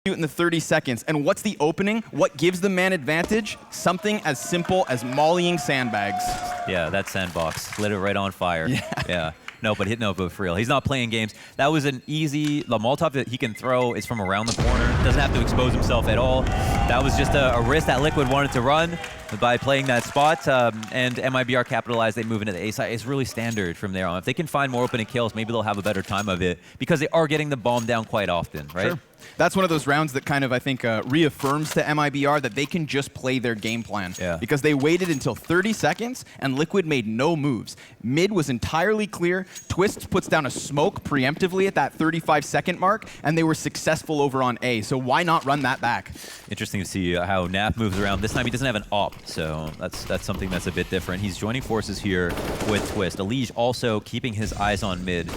in the 30 seconds. And what's the opening? What gives them man advantage? Something as simple as mollying sandbags. Yeah, that Sandbox lit it right on fire. Yeah. No, but for real. He's not playing games. That was an easy, the Molotov that he can throw is from around the corner. Doesn't have to expose himself at all. That was just a risk that Liquid wanted to run by playing that spot. And MiBR capitalized, they move into the A side. It's really standard from there on. If they can find more opening kills, maybe they'll have a better time of it because they are getting the bomb down quite often, right? Sure. That's one of those rounds that kind of, I think, reaffirms to MiBR that they can just play their game plan. Yeah. Because they waited until 30 seconds, and Liquid made no moves. Mid was entirely clear. Twist puts down a smoke preemptively at that 35-second mark, and they were successful over on A. So why not run that back? Interesting to see how Nap moves around. This time he doesn't have an op, so that's something that's a bit different. He's joining forces here with Twist. Elige also keeping his eyes on mid.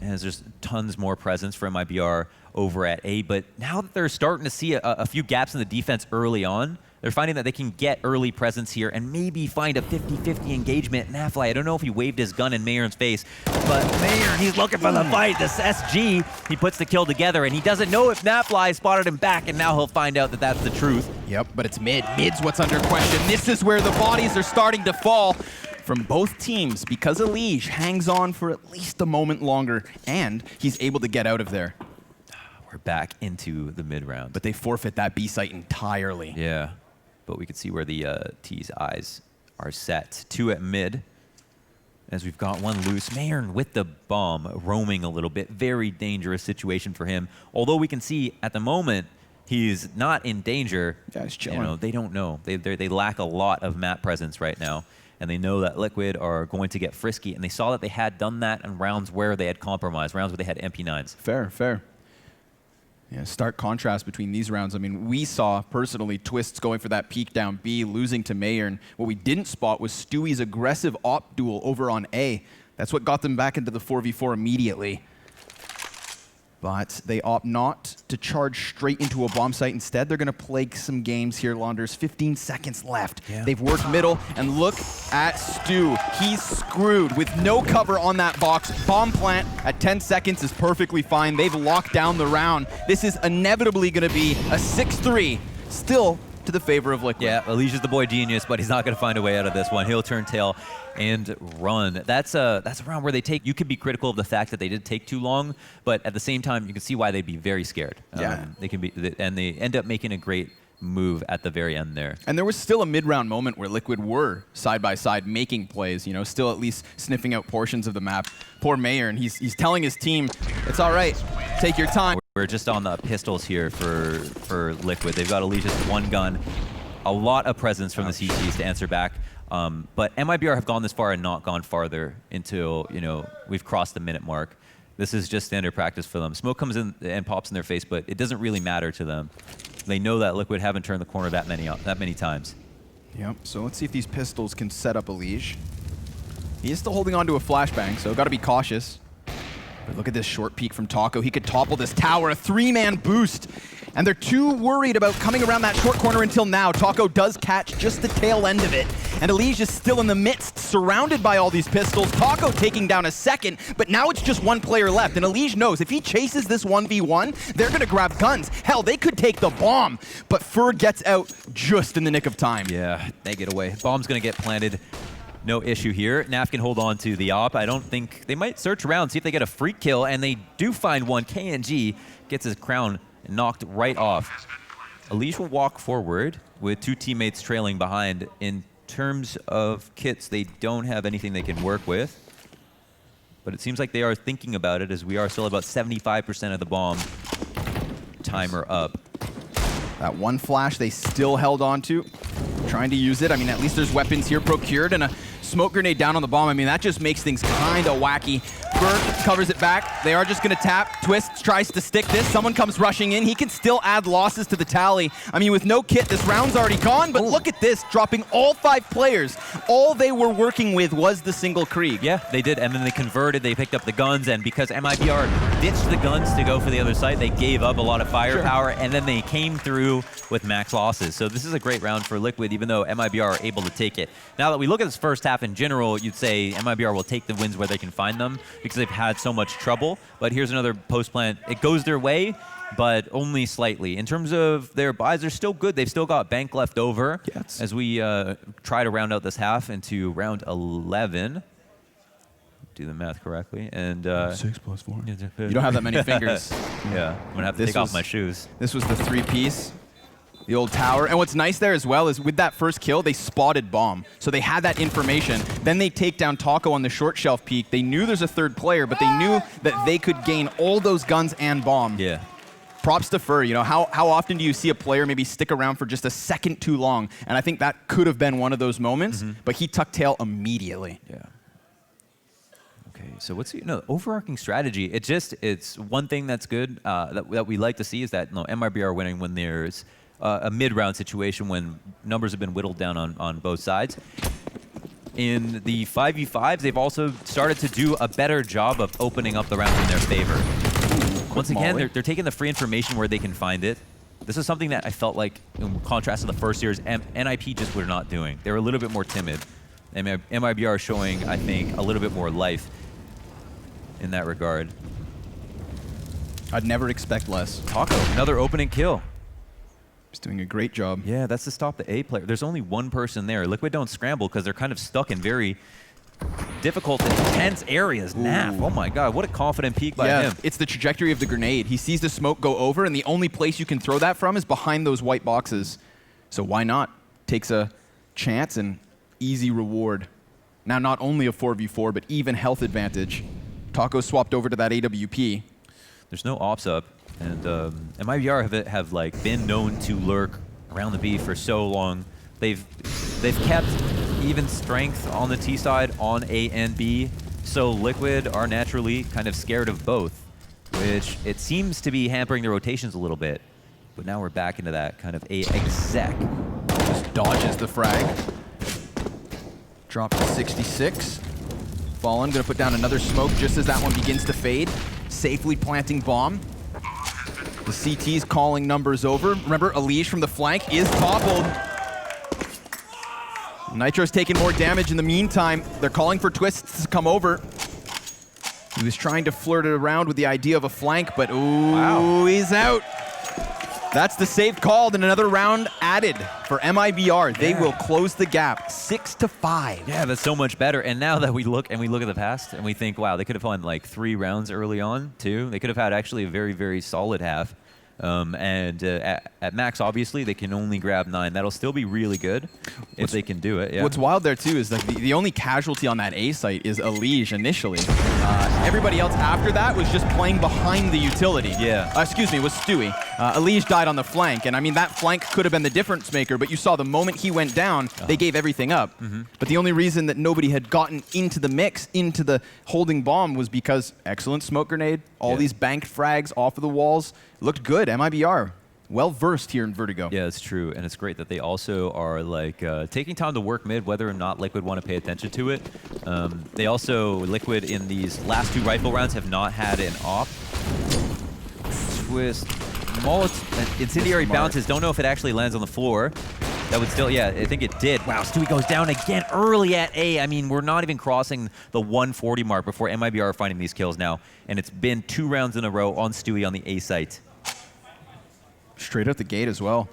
And there's just tons more presence for MiBR over at A, but now that they're starting to see a few gaps in the defense early on, they're finding that they can get early presence here and maybe find a 50-50 engagement. Nafly, I don't know if he waved his gun in Mayern's face, but Mayern, he's looking for the fight. This SG, he puts the kill together, and he doesn't know if Nafly spotted him back, and now he'll find out that that's the truth. Yep, but it's mid. Mid's what's under question. This is where the bodies are starting to fall from both teams because Elige hangs on for at least a moment longer, and he's able to get out of there. We're back into the mid round. But they forfeit that B site entirely. Yeah, but we can see where the T's eyes are set. 2 at mid, as we've got one loose. Mayern with the bomb, roaming a little bit. Very dangerous situation for him. Although we can see at the moment, he's not in danger. Yeah, he's chilling. You know, they don't know. They lack a lot of map presence right now. And they know that Liquid are going to get frisky. And they saw that they had done that in rounds where they had compromised, rounds where they had MP9s. Fair. Yeah, stark contrast between these rounds. I mean, we saw, personally, Twists going for that peek down B, losing to Mayern. What we didn't spot was Stewie's aggressive op duel over on A. That's what got them back into the 4v4 immediately. But they opt not to charge straight into a bomb site. Instead, they're going to play some games here, Launders. 15 seconds left. Yeah. They've worked middle, and look at Stu. He's screwed with no cover on that box. Bomb plant at 10 seconds is perfectly fine. They've locked down the round. This is inevitably going to be a 6-3, still to the favor of Liquid. Yeah, Elige is the boy genius, but he's not going to find a way out of this one. He'll turn tail and run. That's a round where you could be critical of the fact that they did take too long, but at the same time, you can see why they'd be very scared. Yeah. They end up making a great move at the very end there. And there was still a mid-round moment where Liquid were side by side making plays, you know, still at least sniffing out portions of the map. Poor Mayer, and he's telling his team, it's all right, take your time. We're just on the pistols here for Liquid. They've got Elige's one gun, a lot of presence from the CTs to answer back. But MiBR have gone this far and not gone farther until, you know, we've crossed the minute mark. This is just standard practice for them. Smoke comes in and pops in their face, but it doesn't really matter to them. They know that Liquid haven't turned the corner that many times. Yep, so let's see if these pistols can set up Elige. He is still holding on to a flashbang, so got to be cautious. But look at this short peek from Taco. He could topple this tower, a 3-man boost. And they're too worried about coming around that short corner until now. Taco does catch just the tail end of it. And Elige is still in the midst, surrounded by all these pistols. Taco taking down a second, but now it's just one player left. And Elige knows if he chases this 1v1, they're going to grab guns. Hell, they could take the bomb. But Fur gets out just in the nick of time. Yeah, they get away. Bomb's going to get planted no issue here. NAF can hold on to the op. I don't think they might search around, see if they get a free kill, and they do find one. KNG gets his crown knocked right off. Alish will walk forward with 2 teammates trailing behind. In terms of kits, they don't have anything they can work with. But it seems like they are thinking about it, as we are still about 75% of the bomb timer up. That one flash they still held on to, trying to use it. I mean, at least there's weapons here procured, and a smoke grenade down on the bomb. I mean, that just makes things kind of wacky. Burnt covers it back. They are just going to tap. Twist tries to stick this. Someone comes rushing in. He can still add losses to the tally. I mean, with no kit, this round's already gone, but look at this, dropping all 5 players. All they were working with was the single Krieg. Yeah, they did, and then they converted. They picked up the guns, and because MiBR ditched the guns to go for the other side, they gave up a lot of firepower, and then they came through with max losses. So this is a great round for Liquid, even though MiBR are able to take it. Now that we look at this first half in general, you'd say MiBR will take the wins where they can find them because they've had so much trouble. But here's another post plant. It goes their way, but only slightly. In terms of their buys, they're still good. They've still got bank left over as we try to round out this half into round 11. Do the math correctly. And 6 + 4. You don't have that many fingers. Yeah, I'm going to have to take off my shoes. This was the 3-piece. The old tower. And what's nice there as well is with that first kill, they spotted bomb. So they had that information. Then they take down Taco on the short shelf peak. They knew there's a 3rd player, but they knew that they could gain all those guns and bomb. Yeah. Props to Fur. You know, how often do you see a player maybe stick around for just a second too long? And I think that could have been one of those moments, but he tucked tail immediately. Yeah. Okay, so what's the overarching strategy? It's one thing that's good that we like to see is that MiBR are winning when there's a mid-round situation when numbers have been whittled down on both sides. In the 5v5s, they've also started to do a better job of opening up the rounds in their favor. Once again, they're taking the free information where they can find it. This is something that I felt like, in contrast to the first years, NiP just were not doing. They were a little bit more timid. MiBR are showing, I think, a little bit more life in that regard. I'd never expect less. Taco, another opening kill. He's doing a great job. Yeah, that's to stop the A player. There's only one person there. Liquid don't scramble because they're kind of stuck in very difficult and tense areas. NAF, oh my god, what a confident peek by him. It's the trajectory of the grenade. He sees the smoke go over, and the only place you can throw that from is behind those white boxes. So why not? Takes a chance and easy reward. Now not only a 4v4, but even health advantage. Taco swapped over to that AWP. There's no ops up. And MiBR have like been known to lurk around the B for so long. They've kept even strength on the T side on A and B. So Liquid are naturally kind of scared of both, which it seems to be hampering the rotations a little bit. But now we're back into that kind of A exec. Just dodges the frag. Drop to 66. Fallen gonna put down another smoke just as that one begins to fade. Safely planting bomb. The CT's calling numbers over. Remember, Alish from the flank is toppled. Nitro's taking more damage in the meantime. They're calling for Twists to come over. He was trying to flirt it around with the idea of a flank, but ooh, he's out. That's the safe call, and another round added for MiBR. They will close the gap 6-5. Yeah, that's so much better. And now that we look at the past and we think, wow, they could have won like 3 rounds early on too. They could have had actually a very, very solid half. At max, obviously, they can only grab 9. That'll still be really good if they can do it. Yeah. What's wild there, too, is like the only casualty on that A site is Alish initially. Everybody else after that was just playing behind the utility. Yeah. Excuse me, was Stewie. Alish died on the flank, and I mean, that flank could have been the difference maker, but you saw the moment he went down, they gave everything up. But the only reason that nobody had gotten into the mix, into the holding bomb, was because excellent smoke grenade, all these banked frags off of the walls. Looked good. MiBR, well versed here in Vertigo. Yeah, it's true, and it's great that they also are like taking time to work mid, whether or not Liquid want to pay attention to it. They also, Liquid in these last 2 rifle rounds have not had an op. Twist, incendiary bounces. Don't know if it actually lands on the floor. That would still, yeah, I think it did. Wow, Stewie goes down again early at A. I mean, we're not even crossing the 140 mark before MiBR are finding these kills now, and it's been 2 rounds in a row on Stewie on the A site. Straight out the gate as well.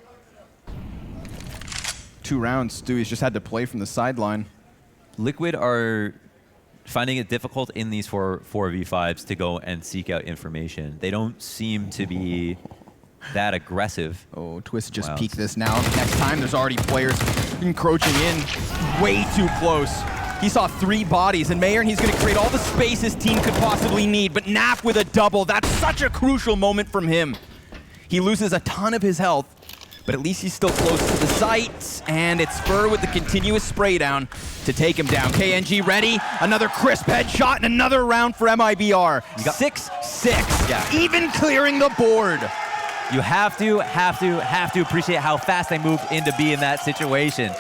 2 rounds, Stewie's just had to play from the sideline. Liquid are finding it difficult in these 4v5s to go and seek out information. They don't seem to be that aggressive. Oh, Twist just peeked this now. Next time, there's already players encroaching in way too close. He saw 3 bodies, and MiBR, he's going to create all the space his team could possibly need, but NiP with a double. That's such a crucial moment from him. He loses a ton of his health, but at least he's still close to the site, and it's Fur with the continuous spray down to take him down. KNG ready, another crisp headshot, and another round for MiBR. 6-6, even clearing the board. You have to appreciate how fast they moved into B in that situation.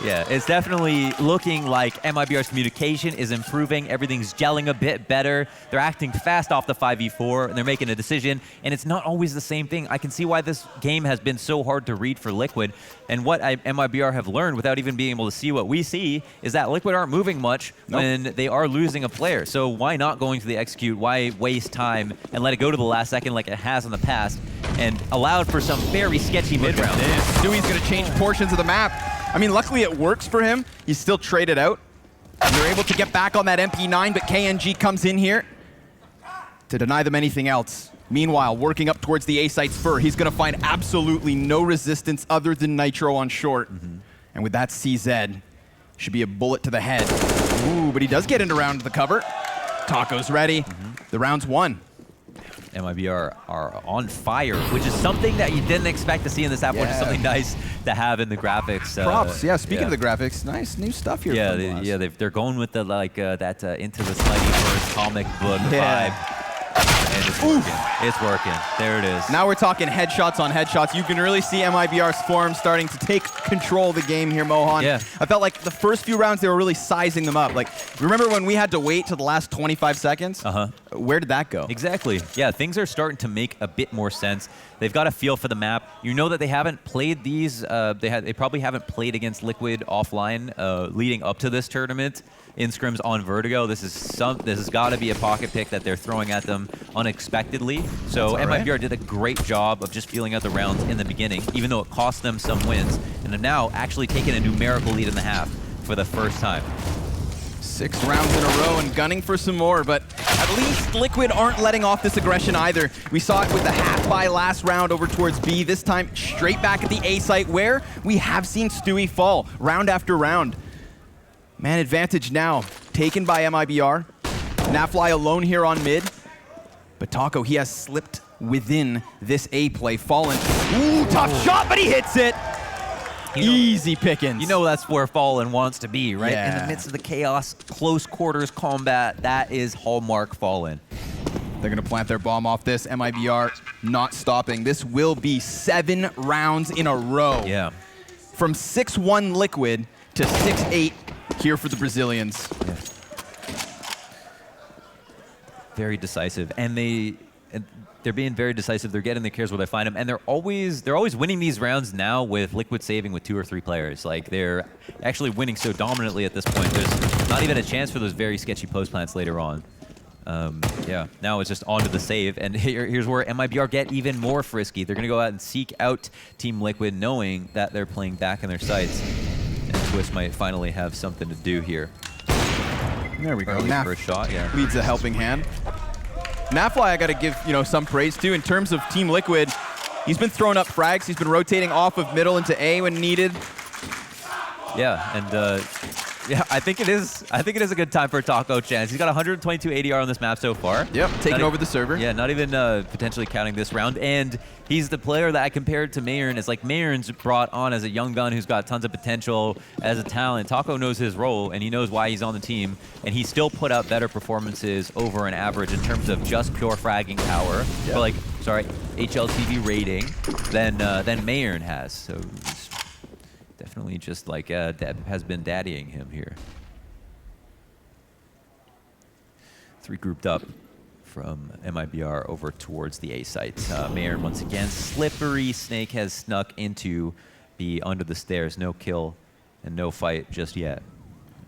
Yeah, it's definitely looking like MiBR's communication is improving. Everything's gelling a bit better. They're acting fast off the 5v4, and they're making a decision, and it's not always the same thing. I can see why this game has been so hard to read for Liquid, and what MiBR have learned without even being able to see what we see is that Liquid aren't moving much when they are losing a player. So why not going to the execute? Why waste time and let it go to the last second like it has in the past, and allowed for some very sketchy mid-round. Stewie's going to change portions of the map. I mean, luckily it works for him. He's still traded out. And they're able to get back on that MP9, but KNG comes in here to deny them anything else. Meanwhile, working up towards the A site's Fur, he's going to find absolutely no resistance other than Nitro on short. And with that CZ, should be a bullet to the head. Ooh, but he does get into round the cover. Taco's ready. The round's won. MiBR are on fire, which is something that you didn't expect to see in this app, which is something nice to have in the graphics. Props, speaking of the graphics, nice new stuff here. They're going with the that Into the Sliding First comic book vibe. And it's working. It's working. There it is. Now we're talking headshots on headshots. You can really see MiBR's form starting to take control of the game here, Mohan. Yeah. I felt like the first few rounds, they were really sizing them up. Like, remember when we had to wait till the last 25 seconds? Where did that go? Exactly. Yeah, things are starting to make a bit more sense. They've got a feel for the map. You know that they haven't played these. They probably haven't played against Liquid offline leading up to this tournament in scrims on Vertigo. This has got to be a pocket pick that they're throwing at them unexpectedly. So MiBR did a great job of just feeling out the rounds in the beginning, even though it cost them some wins, and have now actually taken a numerical lead in the half for the first time. 6 rounds in a row and gunning for some more, but at least Liquid aren't letting off this aggression either. We saw it with the half buy last round over towards B, this time straight back at the A site where we have seen Stewie fall round after round. Man advantage now, taken by MiBR. Nafly alone here on mid, but Taco, he has slipped within this A play, fallen. Ooh, tough shot, but he hits it. Easy pickings. You know that's where Fallen wants to be, right? Yeah. In the midst of the chaos, close quarters combat, that is hallmark Fallen. They're going to plant their bomb off this. MiBR not stopping. This will be 7 rounds in a row. Yeah. From 6-1 Liquid to 6-8 here for the Brazilians. Yeah. Very decisive. And they're being very decisive. They're getting the kills where they find them, and they're always winning these rounds now with Liquid saving with 2 or 3 players. Like, they're actually winning so dominantly at this point. There's not even a chance for those very sketchy post plants later on. Yeah, now it's just onto the save, and here's where MiBR get even more frisky. They're going to go out and seek out Team Liquid, knowing that they're playing back in their sights, and Twist might finally have something to do here. There we go. Naf for a shot, leads a helping hand. Nafly, I got to give some praise to in terms of Team Liquid. He's been throwing up frags. He's been rotating off of middle into A when needed. Yeah, and yeah, I think it is a good time for a Taco chance. He's got 122 ADR on this map so far. Yep, taking over the server. Yeah, not even potentially counting this round. And he's the player that I compared to MiBR. It's like MiBR's brought on as a young gun who's got tons of potential as a talent. Taco knows his role, and he knows why he's on the team. And he still put out better performances over an average in terms of just pure fragging power. Yep. Or HLTV rating than MiBR has. So definitely just like Deb has been daddying him here. 3 grouped up from MiBR over towards the A site. MiBR once again, slippery snake has snuck into B under the stairs. No kill and no fight just yet.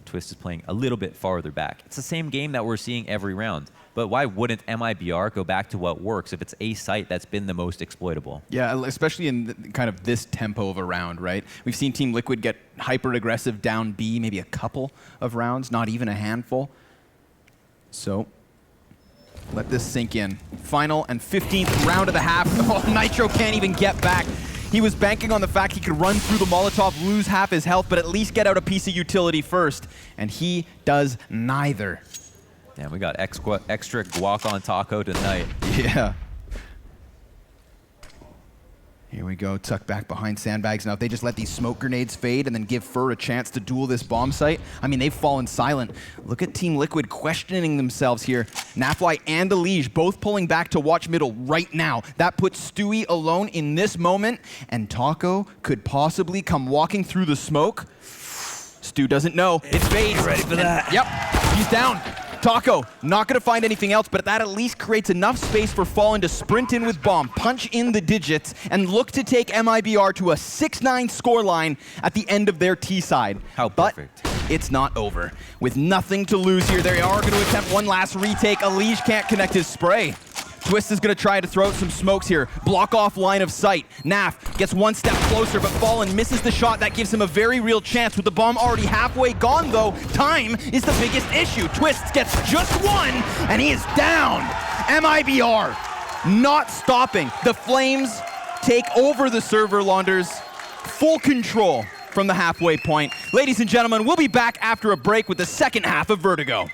Twist is playing a little bit farther back. It's the same game that we're seeing every round. But why wouldn't MiBR go back to what works if it's a site that's been the most exploitable? Yeah, especially in kind of this tempo of a round, right? We've seen Team Liquid get hyper-aggressive down B, maybe a couple of rounds, not even a handful. So let this sink in. Final and 15th round of the half. Oh, Nitro can't even get back. He was banking on the fact he could run through the Molotov, lose half his health, but at least get out a piece of utility first. And he does neither. Damn, we got extra guac on taco tonight. Yeah. Here we go, tucked back behind sandbags. Now, if they just let these smoke grenades fade and then give Fur a chance to duel this bomb site, I mean, they've fallen silent. Look at Team Liquid questioning themselves here. Nafly and Elige both pulling back to watch middle right now. That puts Stewie alone in this moment, and Taco could possibly come walking through the smoke. Stu doesn't know. It's FaZe. Ready for that. Yep, he's down. Taco, not going to find anything else, but that at least creates enough space for Fallen to sprint in with bomb, punch in the digits, and look to take MiBR to a 6-9 scoreline at the end of their T side. How perfect. But it's not over. With nothing to lose here, they are going to attempt one last retake. Elige can't connect his spray. Twist is going to try to throw out some smokes here. Block off line of sight. Naf gets one step closer, but Fallen misses the shot. That gives him a very real chance. With the bomb already halfway gone, though, time is the biggest issue. Twist gets just one, and he is down. MiBR not stopping. The Flames take over the server launders. Full control from the halfway point. Ladies and gentlemen, we'll be back after a break with the second half of Vertigo.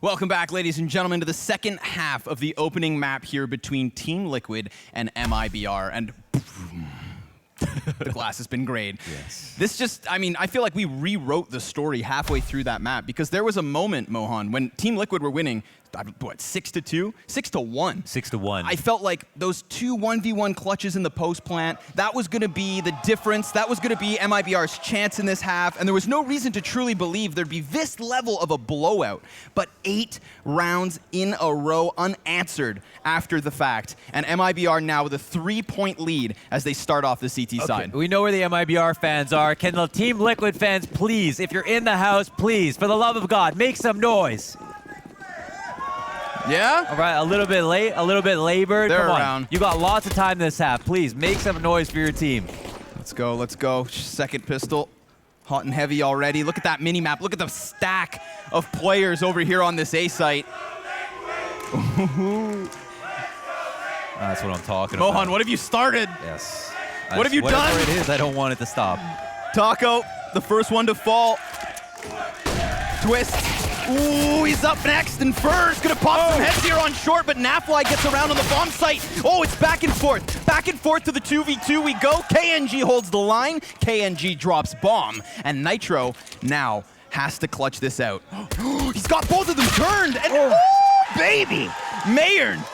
Welcome back, ladies and gentlemen, to the second half of the opening map here between Team Liquid and MiBR. And the glass has been grayed. Yes. This just, I mean, I feel like we rewrote the story halfway through that map because there was a moment, Mohan, when Team Liquid were winning, what, 6-2? 6-1. 6-1. I felt like those 2 1v1 clutches in the post plant, that was going to be the difference. That was going to be MiBR's chance in this half. And there was no reason to truly believe there'd be this level of a blowout. But 8 rounds in a row unanswered after the fact. And MiBR now with a 3-point lead as they start off the CT side. We know where the MiBR fans are. Can the Team Liquid fans please, if you're in the house, please, for the love of God, make some noise. Yeah? All right, a little bit late, a little bit labored. They're Come on. around. You got lots of time this half. Please, make some noise for your team. Let's go, let's go. Second pistol, hot and heavy already. Look at that mini-map. Look at the stack of players over here on this A site. That's what I'm talking about. Mohan, what have you started? Yes. What have you done? Whatever it is, I don't want it to stop. Taco, the first one to fall. Twist. Ooh, he's up next, and Fur's gonna pop some heads here on short, but Nafly gets around on the bomb site. Oh, it's back and forth to the 2v2 we go. KNG holds the line, KNG drops bomb, and Nitro now has to clutch this out. He's got both of them turned, and oh, baby! Mayern,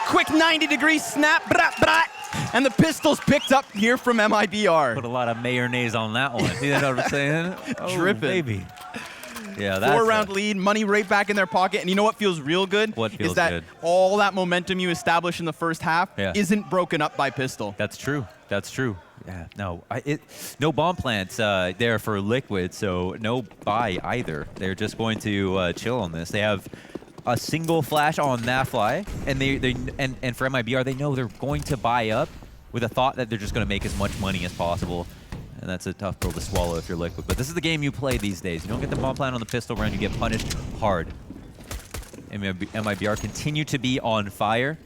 quick 90-degree snap, brat, brat. And the pistol's picked up here from MiBR. Put a lot of mayonnaise on that one. You know what I'm saying? Dripping. Baby. Yeah, that's 4-round lead, money right back in their pocket. And you know what feels real good? What feels is that good? all that momentum you established in the first half isn't broken up by pistol. That's true. That's true. Yeah, no, no bomb plants there for Liquid, so no buy either. They're just going to chill on this. They have a single flash on Nafly, and for MiBR, they know they're going to buy up with a thought that they're just going to make as much money as possible. And that's a tough pill to swallow if you're Liquid. But this is the game you play these days. You don't get the bomb plant on the pistol round, you get punished hard. MiBR continue to be on fire.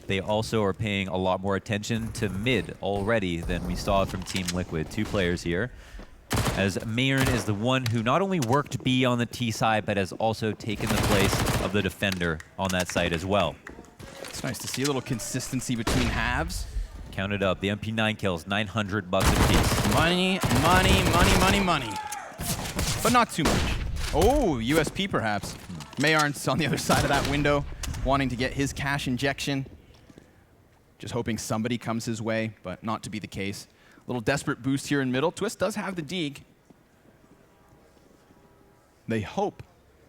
They also are paying a lot more attention to mid already than we saw from Team Liquid. 2 players here. As Mayern is the one who not only worked B on the T side, but has also taken the place of the defender on that side as well. It's nice to see a little consistency between halves. Count it up. The MP9 kills, $900 apiece. Money, money, money, money, money. But not too much. Oh, USP perhaps. Mayarn's on the other side of that window, wanting to get his cash injection. Just hoping somebody comes his way, but not to be the case. Little desperate boost here in middle. Twist does have the Deeg. They hope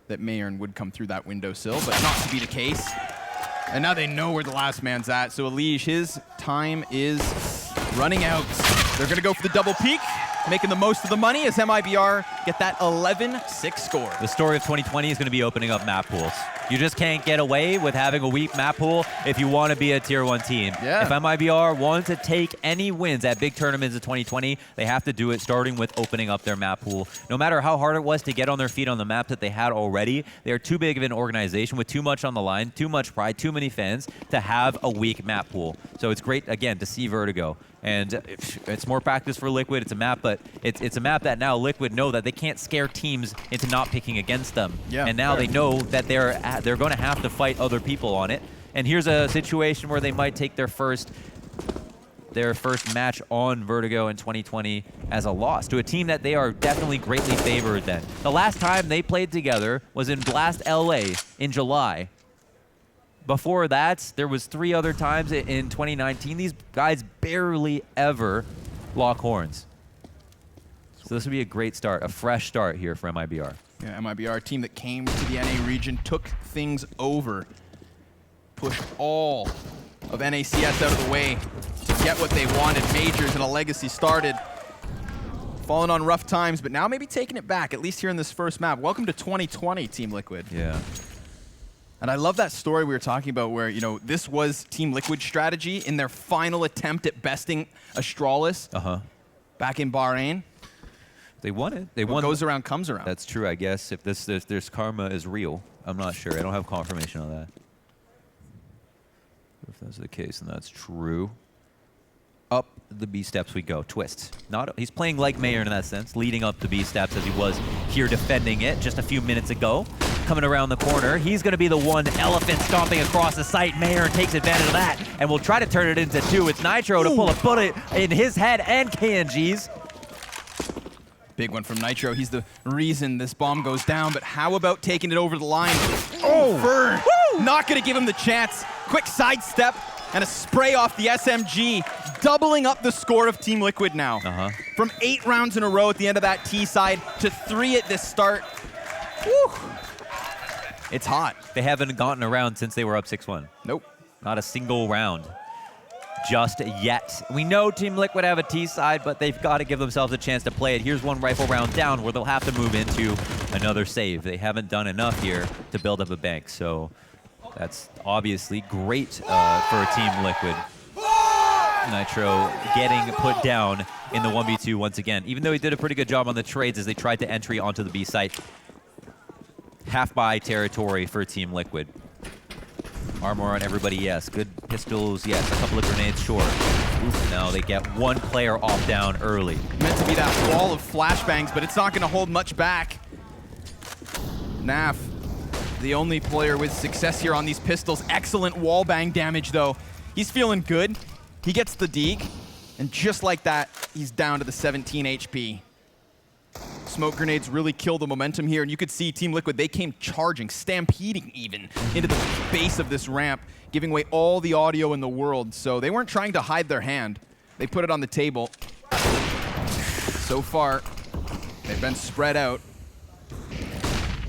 that Mayern would come through that windowsill, but not to be the case. And now they know where the last man's at. So Elige, his time is running out. They're going to go for the double peak, making the most of the money as MiBR get that 11-6 score. The story of 2020 is going to be opening up map pools. You just can't get away with having a weak map pool if you want to be a Tier 1 team. Yeah. If MiBR wants to take any wins at big tournaments of 2020, they have to do it starting with opening up their map pool. No matter how hard it was to get on their feet on the map that they had already, they are too big of an organization with too much on the line, too much pride, too many fans to have a weak map pool. So it's great, again, to see Vertigo. And it's more practice for Liquid. It's a map, but it's a map that now Liquid know that they can't scare teams into not picking against them. Yeah, and now they know that they're going to have to fight other people on it. And here's a situation where they might take their first match on Vertigo in 2020 as a loss to a team that they are definitely greatly favored then. The last time they played together was in Blast LA in July. Before that, there was 3 other times in 2019. These guys barely ever lock horns. So this would be a great start, a fresh start here for MiBR. Yeah, MiBR, a team that came to the NA region, took things over, pushed all of NACS out of the way to get what they wanted. Majors and a legacy started. Falling on rough times, but now maybe taking it back, at least here in this first map. Welcome to 2020, Team Liquid. Yeah. And I love that story we were talking about where, you know, this was Team Liquid's strategy in their final attempt at besting Astralis back in Bahrain. They won it. They what won. Goes around comes around. That's true, I guess. If this karma is real, I'm not sure. I don't have confirmation on that. If that's the case, then that's true. Up the B steps we go. Twist. He's playing like Mayer in that sense, leading up the B steps as he was here defending it just a few minutes ago. Coming around the corner, he's going to be the one elephant stomping across the site. Mayer takes advantage of that and will try to turn it into 2. It's Nitro to pull a bullet in his head and KNG's. Big one from Nitro. He's the reason this bomb goes down, but how about taking it over the line? Oh, Fern! Not going to give him the chance. Quick sidestep and a spray off the SMG, doubling up the score of Team Liquid now. From 8 rounds in a row at the end of that T side to 3 at this start. Woo. It's hot. They haven't gotten around since they were up 6-1. Nope. Not a single round. Just yet. We know Team Liquid have a T side, but they've got to give themselves a chance to play it. Here's one rifle round down where they'll have to move into another save. They haven't done enough here to build up a bank, so that's obviously great for Team Liquid. Nitro getting put down in the 1v2 once again, even though he did a pretty good job on the trades as they tried to entry onto the B site. Half-buy territory for Team Liquid. Armor on everybody, yes. Good pistols, yes. A couple of grenades, sure. Oof, now they get one player off down early. Meant to be that wall of flashbangs, but it's not going to hold much back. Naf, the only player with success here on these pistols. Excellent wall bang damage, though. He's feeling good. He gets the deke, and just like that, he's down to the 17 HP. Smoke grenades really kill the momentum here, and you could see Team Liquid, they came charging, stampeding even, into the base of this ramp, giving away all the audio in the world. So they weren't trying to hide their hand. They put it on the table. So far, they've been spread out.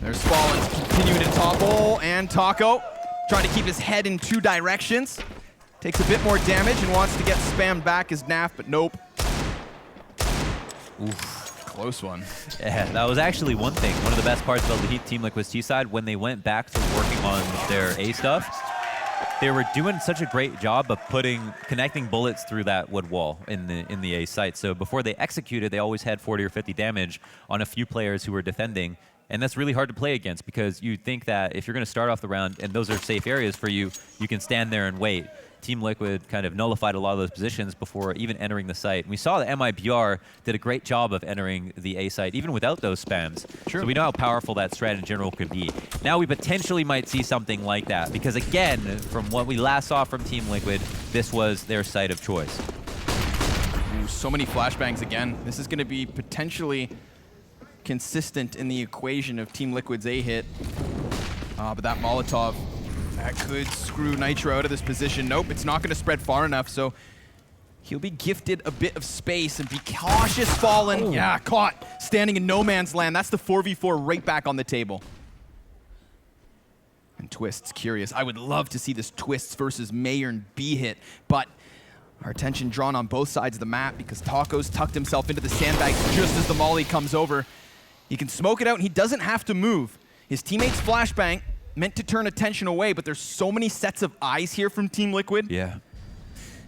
There's Fallen continuing to topple, and Taco trying to keep his head in 2 directions. Takes a bit more damage and wants to get spammed back as Naf, but nope. Oof. Close one. Yeah, that was actually one thing. One of the best parts about the Team Liquid's T side, when they went back to working on their A stuff, they were doing such a great job of connecting bullets through that wood wall in the A site. So before they executed, they always had 40 or 50 damage on a few players who were defending. And that's really hard to play against because you think that if you're going to start off the round and those are safe areas for you, you can stand there and wait. Team Liquid kind of nullified a lot of those positions before even entering the site. We saw that MiBR did a great job of entering the A site, even without those spams. True. So we know how powerful that strat in general could be. Now we potentially might see something like that, because again, from what we last saw from Team Liquid, this was their site of choice. Ooh, so many flashbangs again. This is going to be potentially consistent in the equation of Team Liquid's A hit. But that Molotov, that could screw Nitro out of this position. Nope, it's not going to spread far enough, so he'll be gifted a bit of space and be cautious. Fallen. Oh. Yeah, caught. Standing in no man's land. That's the 4v4 right back on the table. And Twist's curious. I would love to see this Twists versus Mayer and B hit, but our attention drawn on both sides of the map because Taco's tucked himself into the sandbags just as the molly comes over. He can smoke it out and he doesn't have to move. His teammates flashbang, meant to turn attention away, but there's so many sets of eyes here from Team Liquid. Yeah.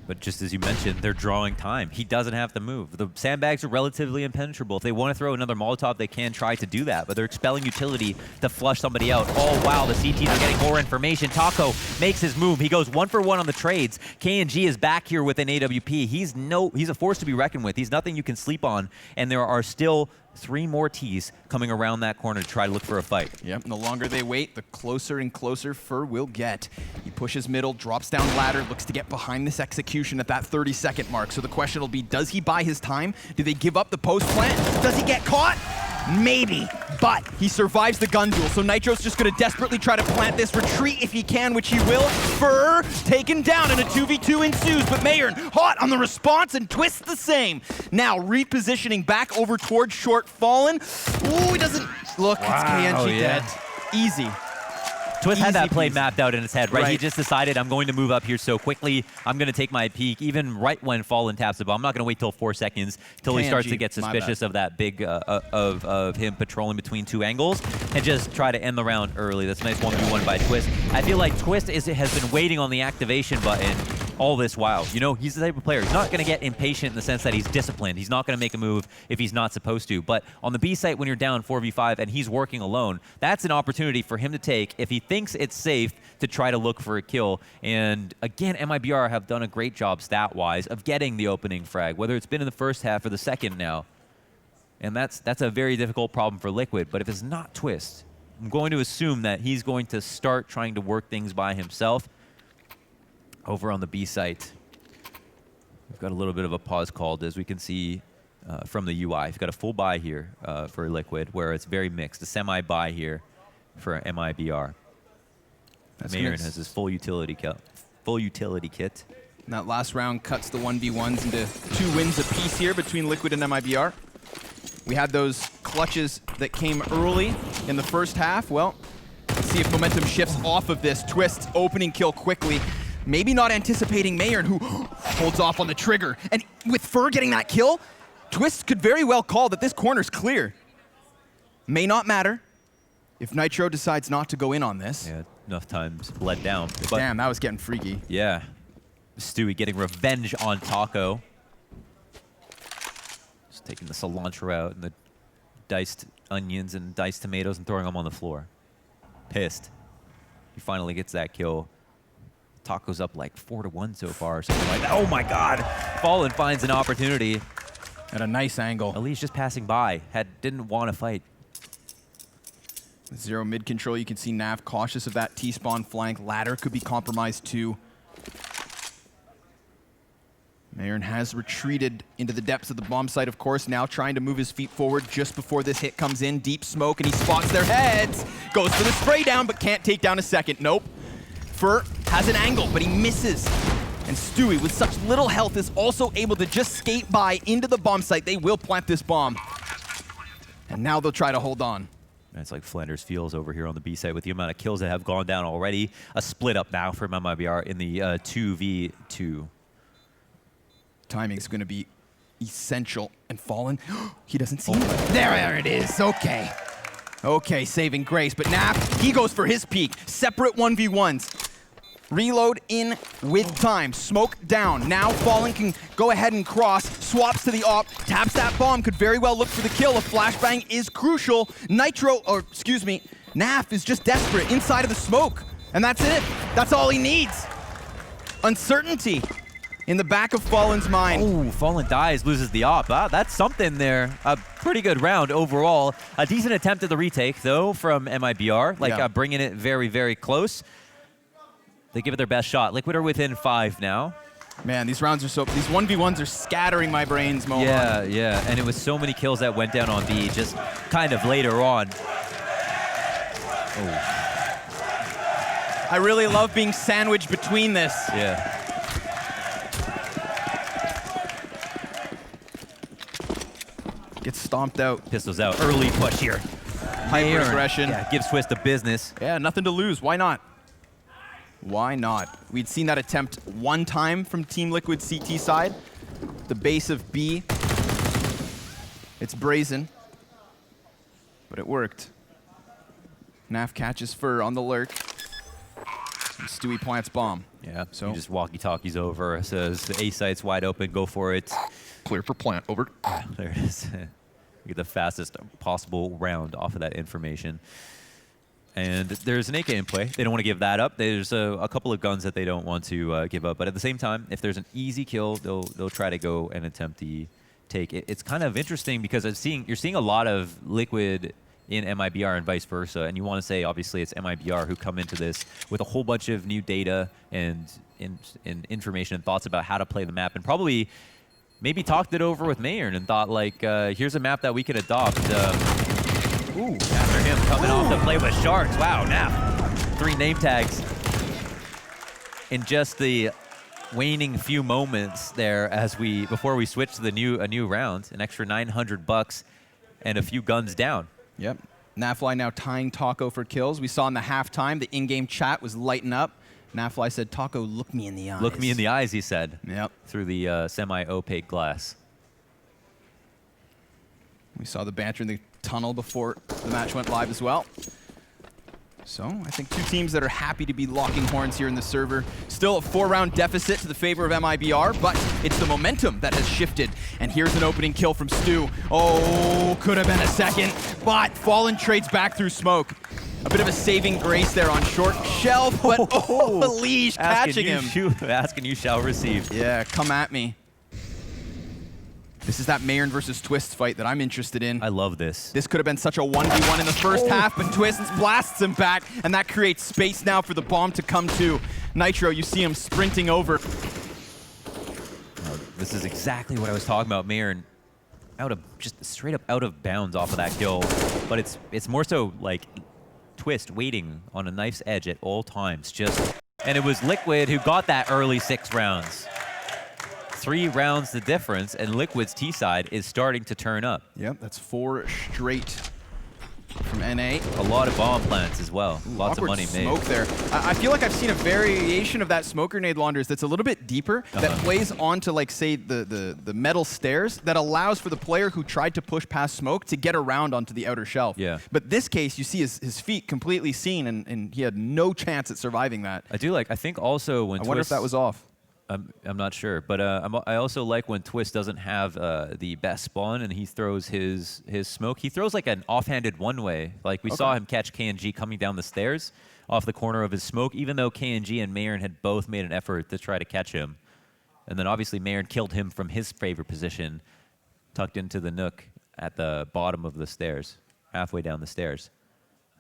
But just as you mentioned, they're drawing time. He doesn't have to move. The sandbags are relatively impenetrable. If they want to throw another Molotov, they can try to do that, but they're expelling utility to flush somebody out. All while the CTs are getting more information. Taco makes his move. He goes 1 for 1 on the trades. KNG is back here with an AWP. He's a force to be reckoned with. He's nothing you can sleep on, and there are still 3 more Ts coming around that corner to try to look for a fight. Yep, and the longer they wait, the closer and closer Fur will get. He pushes middle, drops down ladder, looks to get behind this execution at that 30-second mark. So the question will be, does he buy his time? Do they give up the post plant? Does he get caught? Maybe, but he survives the gun duel, so Nitro's just going to desperately try to plant this retreat if he can, which he will. Fur taken down and a 2v2 ensues, but Mayer hot on the response and Twist the same. Now repositioning back over towards short. Fallen. Ooh, he doesn't look. Wow. It's KNG dead. Easy. Twist Easy had that play peasy. mapped out in his head, right? He just decided, I'm going to move up here so quickly. I'm going to take my peek, even right when Fallen taps the bomb. I'm not going to wait till 4 seconds till he starts to get suspicious of that big, of him patrolling between 2 angles and just try to end the round early. That's a nice 1v1 by Twist. I feel like Twist has been waiting on the activation button all this while. You know, he's the type of player. He's not going to get impatient in the sense that he's disciplined. He's not going to make a move if he's not supposed to. But on the B site, when you're down 4v5 and he's working alone, that's an opportunity for him to take if he thinks it's safe to try to look for a kill. And again, MiBR have done a great job stat-wise of getting the opening frag, whether it's been in the first half or the second now. And that's a very difficult problem for Liquid. But if it's not Twist, I'm going to assume that he's going to start trying to work things by himself over on the B site. We've got a little bit of a pause called, as we can see from the UI. We've got a full buy here for Liquid, where it's very mixed. A semi-buy here for MiBR. Mayern has his full utility kit. And that last round cuts the 1v1s into 2 wins apiece here between Liquid and MiBR. We had those clutches that came early in the first half. Well, let's see if momentum shifts off of this. Twist opening kill quickly. Maybe not anticipating Mayern, who holds off on the trigger. And with Fur getting that kill, Twist could very well call that this corner's clear. May not matter if Nitro decides not to go in on this. Yeah, enough times bled down. But damn, that was getting freaky. Yeah. Stewie getting revenge on Taco. Just taking the cilantro out and the diced onions and diced tomatoes and throwing them on the floor. Pissed. He finally gets that kill. Taco's up like 4-1 so far or something like that. Oh my God! Fallen finds an opportunity. At a nice angle. Elise just passing by. Didn't want to fight. Zero mid control. You can see Nav cautious of that T-spawn flank. Ladder could be compromised too. Mayern has retreated into the depths of the bomb site, of course, now trying to move his feet forward just before this hit comes in. Deep smoke, and he spots their heads. Goes for the spray down, but can't take down a second. Nope. Fur has an angle, but he misses. And Stewie, with such little health, is also able to just skate by into the bomb site. They will plant this bomb. And now they'll try to hold on. It's like Flanders Fields over here on the B side with the amount of kills that have gone down already. A split up now for MiBR in the 2v2. Timing's going to be essential. And Fallen, he doesn't see it. There it is. Okay. Okay, saving grace. But Nap, he goes for his peak. Separate 1v1s. Reload in with time. Smoke down. Now Fallen can go ahead and cross. Swaps to the op. Taps that bomb. Could very well look for the kill. A flashbang is crucial. Nitro, or excuse me, Naf is just desperate inside of the smoke. And that's it. That's all he needs. Uncertainty in the back of Fallen's mind. Oh, Fallen dies, loses the op. That's something there. A pretty good round overall. A decent attempt at the retake, though, from MiBR. Like bringing it very, very close. They give it their best shot. Liquid are within 5 now. Man, these rounds are these 1v1s are scattering my brains, Mo. Yeah, yeah, and it was so many kills that went down on B just kind of later on. Oh. I really love being sandwiched between this. Yeah. Gets stomped out. Pistols out. Early push here. Hyper aggression. Yeah, gives Twist the business. Yeah, nothing to lose. Why not? Why not? We'd seen that attempt one time from Team Liquid CT side. The base of B. It's brazen. But it worked. Naf catches Fur on the lurk. And Stewie plants bomb. Yeah, so he just walkie-talkies over, says the A site's wide open, go for it. Clear for plant, over. There it is. Get the fastest possible round off of that information. And there's an AK in play. They don't want to give that up. There's a couple of guns that they don't want to give up. But at the same time, if there's an easy kill, they'll try to go and attempt the take. It's kind of interesting because you're seeing a lot of Liquid in MiBR and vice versa. And you want to say, obviously, it's MiBR who come into this with a whole bunch of new data and information and thoughts about how to play the map. And probably maybe talked it over with Mayern and thought, like, here's a map that we can adopt. Ooh, after him coming off the play with Sharks. Wow, Nap. 3 name tags. In just the waning few moments there before we switch to a new round, an extra $900 and a few guns down. Yep. Nafly now tying Taco for kills. We saw in the halftime the in-game chat was lighting up. Nafly said, Taco, look me in the eyes. Look me in the eyes, he said. Yep. Through the semi-opaque glass. We saw the banter in the tunnel before the match went live as well. So I think two teams that are happy to be locking horns here in the server. Still a 4-round deficit to the favor of MiBR, but it's the momentum that has shifted. And here's an opening kill from Stu. Oh, could have been a second, but Fallen trades back through smoke. A bit of a saving grace there on short shelf, but Leash catching him. Asking you shall receive. Yeah, come at me. This is that MiBR versus Twist fight that I'm interested in. I love this. This could have been such a 1v1 in the first half, but Twist blasts him back, and that creates space now for the bomb to come to. Nitro, you see him sprinting over. This is exactly what I was talking about. MiBR just straight up out of bounds off of that kill. But it's more so like Twist waiting on a knife's edge at all times. And it was Liquid who got that early 6 rounds. 3 rounds the difference, and Liquid's T side is starting to turn up. Yep, that's 4 straight from NA. A lot of bomb plants as well. Lots of money made. Smoke there. I feel like I've seen a variation of that smoke grenade launchers that's a little bit deeper, that plays onto, like, say, the metal stairs, that allows for the player who tried to push past smoke to get around onto the outer shelf. Yeah. But this case, you see his feet completely seen, and he had no chance at surviving that. I think also when I wonder if that was off. I'm not sure, but I also like when Twist doesn't have the best spawn and he throws his smoke. He throws like an offhanded one-way. Like we saw him catch KNG coming down the stairs off the corner of his smoke, even though KNG and MiBR had both made an effort to try to catch him. And then obviously MiBR killed him from his favorite position, tucked into the nook at the bottom of the stairs, halfway down the stairs.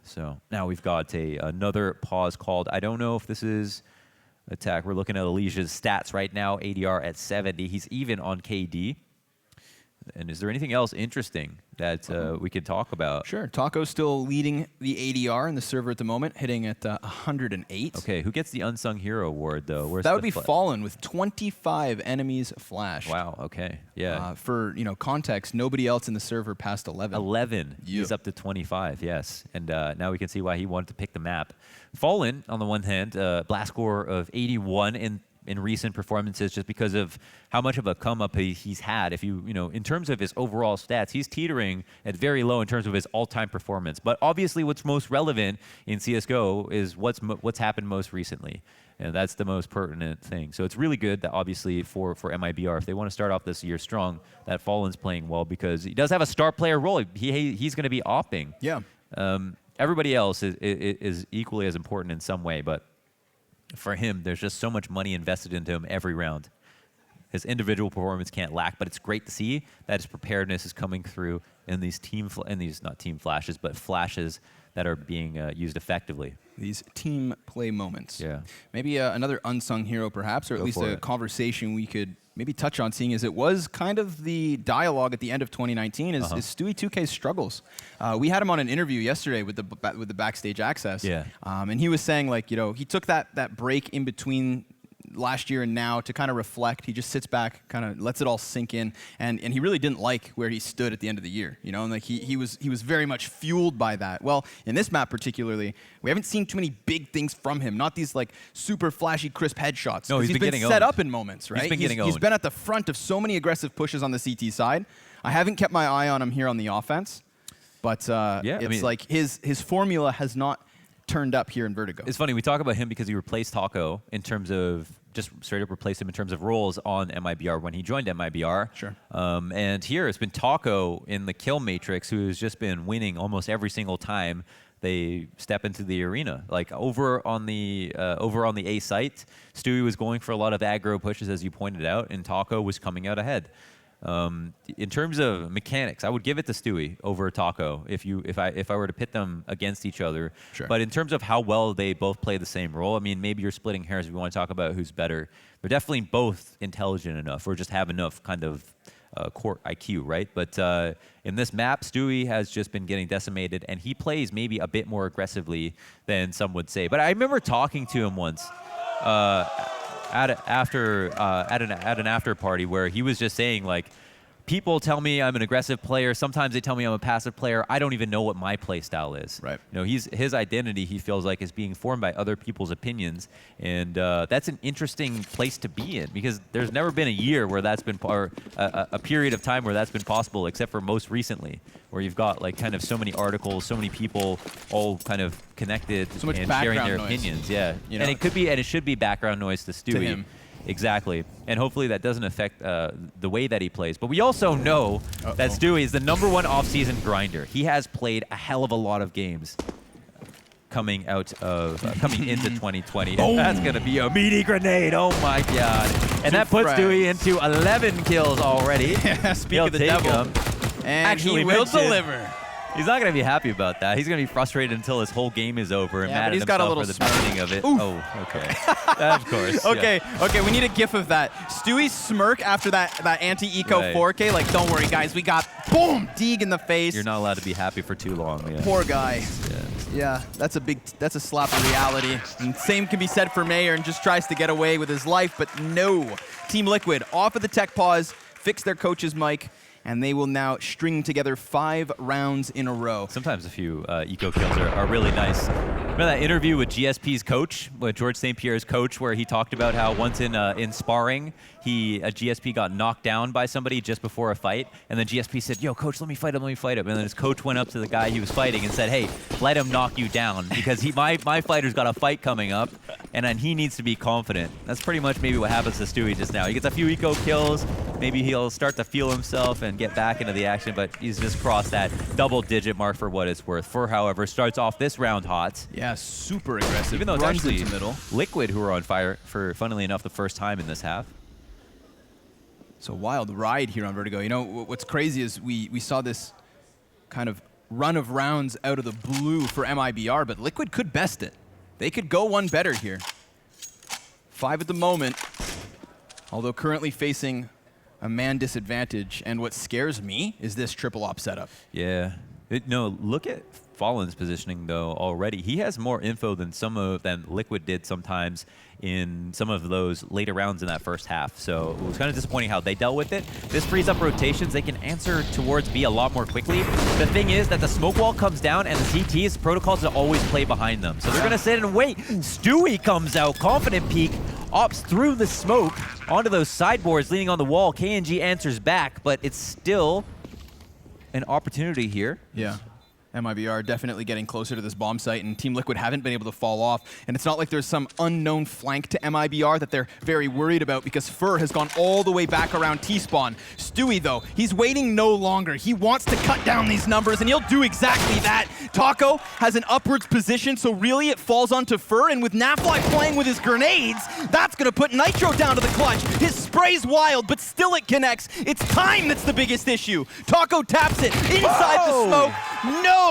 So now we've got another pause called. I don't know if this is attack. We're looking at Alicia's stats right now. ADR at 70. He's even on KD. And is there anything else interesting that we could talk about? Sure. Taco's still leading the ADR in the server at the moment, hitting at 108. Okay, who gets the Unsung Hero award, though? That would be Fallen with 25 enemies flashed. Wow, okay, yeah. For context, nobody else in the server passed 11. 11. Yeah. He's up to 25, yes. And now we can see why he wanted to pick the map. Fallen, on the one hand, blast score of 81 in recent performances, just because of how much of a come up he's had. If in terms of his overall stats, he's teetering at very low in terms of his all-time performance. But obviously, what's most relevant in CS:GO is what's happened most recently, and that's the most pertinent thing. So it's really good that obviously for MiBR, if they want to start off this year strong, that Fallen's playing well because he does have a star player role. He's going to be opping. Yeah. Everybody else is equally as important in some way, but for him, there's just so much money invested into him every round. His individual performance can't lack, but it's great to see that his preparedness is coming through in these not team flashes, but flashes that are being used effectively. These team play moments. Yeah. Maybe another unsung hero, perhaps, or at least a conversation we could maybe touch on, seeing as it was kind of the dialogue at the end of 2019 is Stewie 2K's struggles. We had him on an interview yesterday with the backstage access. Yeah. And he was saying, like, he took that break in between last year and now to kind of reflect. He just sits back, kind of lets it all sink in, and he really didn't like where he stood at the end of the year, and like he was very much fueled by that. Well, in this map particularly, we haven't seen too many big things from him, not these like super flashy, crisp headshots. No, he's been set up in moments, right? He's been at the front of so many aggressive pushes on the CT side. I haven't kept my eye on him here on the offense, but it's like his formula has not turned up here in Vertigo. It's funny, we talk about him because he replaced Taco in terms of, just straight up replaced him in terms of roles on MiBR when he joined MiBR. Sure. And here it's been Taco in the kill matrix who's just been winning almost every single time they step into the arena. Like over on the A site, Stewie was going for a lot of aggro pushes, as you pointed out, and Taco was coming out ahead. In terms of mechanics, I would give it to Stewie over Taco if I were to pit them against each other. Sure. But in terms of how well they both play the same role, I mean, maybe you're splitting hairs if you want to talk about who's better. They're definitely both intelligent enough, or just have enough kind of core IQ, right? But in this map, Stewie has just been getting decimated, and he plays maybe a bit more aggressively than some would say. But I remember talking to him once. At an after party where he was just saying, like, people tell me I'm an aggressive player. Sometimes they tell me I'm a passive player. I don't even know what my play style is. Right. You know, his identity, he feels like, is being formed by other people's opinions, and that's an interesting place to be in, because there's never been a year where that's been, or a period of time where that's been possible, except for most recently, where you've got like kind of so many articles, so many people all kind of connected So much and sharing their background noise. opinions. Yeah, You know, and it could be, and it should be background noise to Stewie. him. Exactly. And hopefully that doesn't affect the way that he plays. But we also know that Stewie is the #1 off-season grinder. He has played a hell of a lot of games coming into 2020. And that's going to be a meaty grenade. Oh, my God. And that puts Stewie into 11 kills already. Yeah, speak He'll of the take devil. them. And Actually he will mentioned- deliver. He's not going to be happy about that. He's going to be frustrated until his whole game is over and Yeah, mad but at he's got a himself little for the beginning of it. Oof. Oh, okay. Of course. Okay, okay, we need a gif of that. Stewie's smirk after that anti-eco Right. 4K, like, don't worry, guys, we got, boom, Deeg in the face. You're not allowed to be happy for too long. Yeah. Poor guy. Yeah. Yeah, that's a slap of reality. And same can be said for Mayer, and just tries to get away with his life, but no. Team Liquid off of the tech pause, fix their coach's mic, and they will now string together 5 rounds in a row. Sometimes a few eco kills are really nice. Remember that interview with GSP's coach, with George St. Pierre's coach, where he talked about how once in sparring, a GSP got knocked down by somebody just before a fight, and then GSP said, "Yo, coach, let me fight him, let me fight him." And then his coach went up to the guy he was fighting and said, "Hey, let him knock you down, because my fighter's got a fight coming up, and then he needs to be confident." That's pretty much maybe what happens to Stewie just now. He gets a few eco kills, maybe he'll start to feel himself and get back into the action, but he's just crossed that double-digit mark for what it's worth. Fur, however, starts off this round hot. Yeah, super aggressive. Even though it's Runs actually into middle. Liquid who are on fire for, funnily enough, the first time in this half. It's a wild ride here on Vertigo. You know, what's crazy is we saw this kind of run of rounds out of the blue for MiBR, but Liquid could best it. They could go one better here. 5 at the moment, although currently facing a man disadvantage. And what scares me is this triple op setup. Yeah. No, look at Fallen's positioning, though, already. He has more info than than Liquid did sometimes in some of those later rounds in that first half. So it was kind of disappointing how they dealt with it. This frees up rotations. They can answer towards B a lot more quickly. The thing is that the smoke wall comes down, and the CT's protocols to always play behind them. So they're going to sit and wait. Stewie comes out, confident peek, opts through the smoke onto those sideboards leaning on the wall. KNG answers back, but it's still an opportunity here. Yeah. MiBR definitely getting closer to this bomb site, and Team Liquid haven't been able to fall off. And it's not like there's some unknown flank to MiBR that they're very worried about, because Fur has gone all the way back around T-spawn. Stewie, though, he's waiting no longer. He wants to cut down these numbers, and he'll do exactly that. Taco has an upwards position, so really it falls onto Fur, and with Nafly playing with his grenades, that's going to put Nitro down to the clutch. His spray's wild, but still it connects. It's time that's the biggest issue. Taco taps it inside the smoke. No!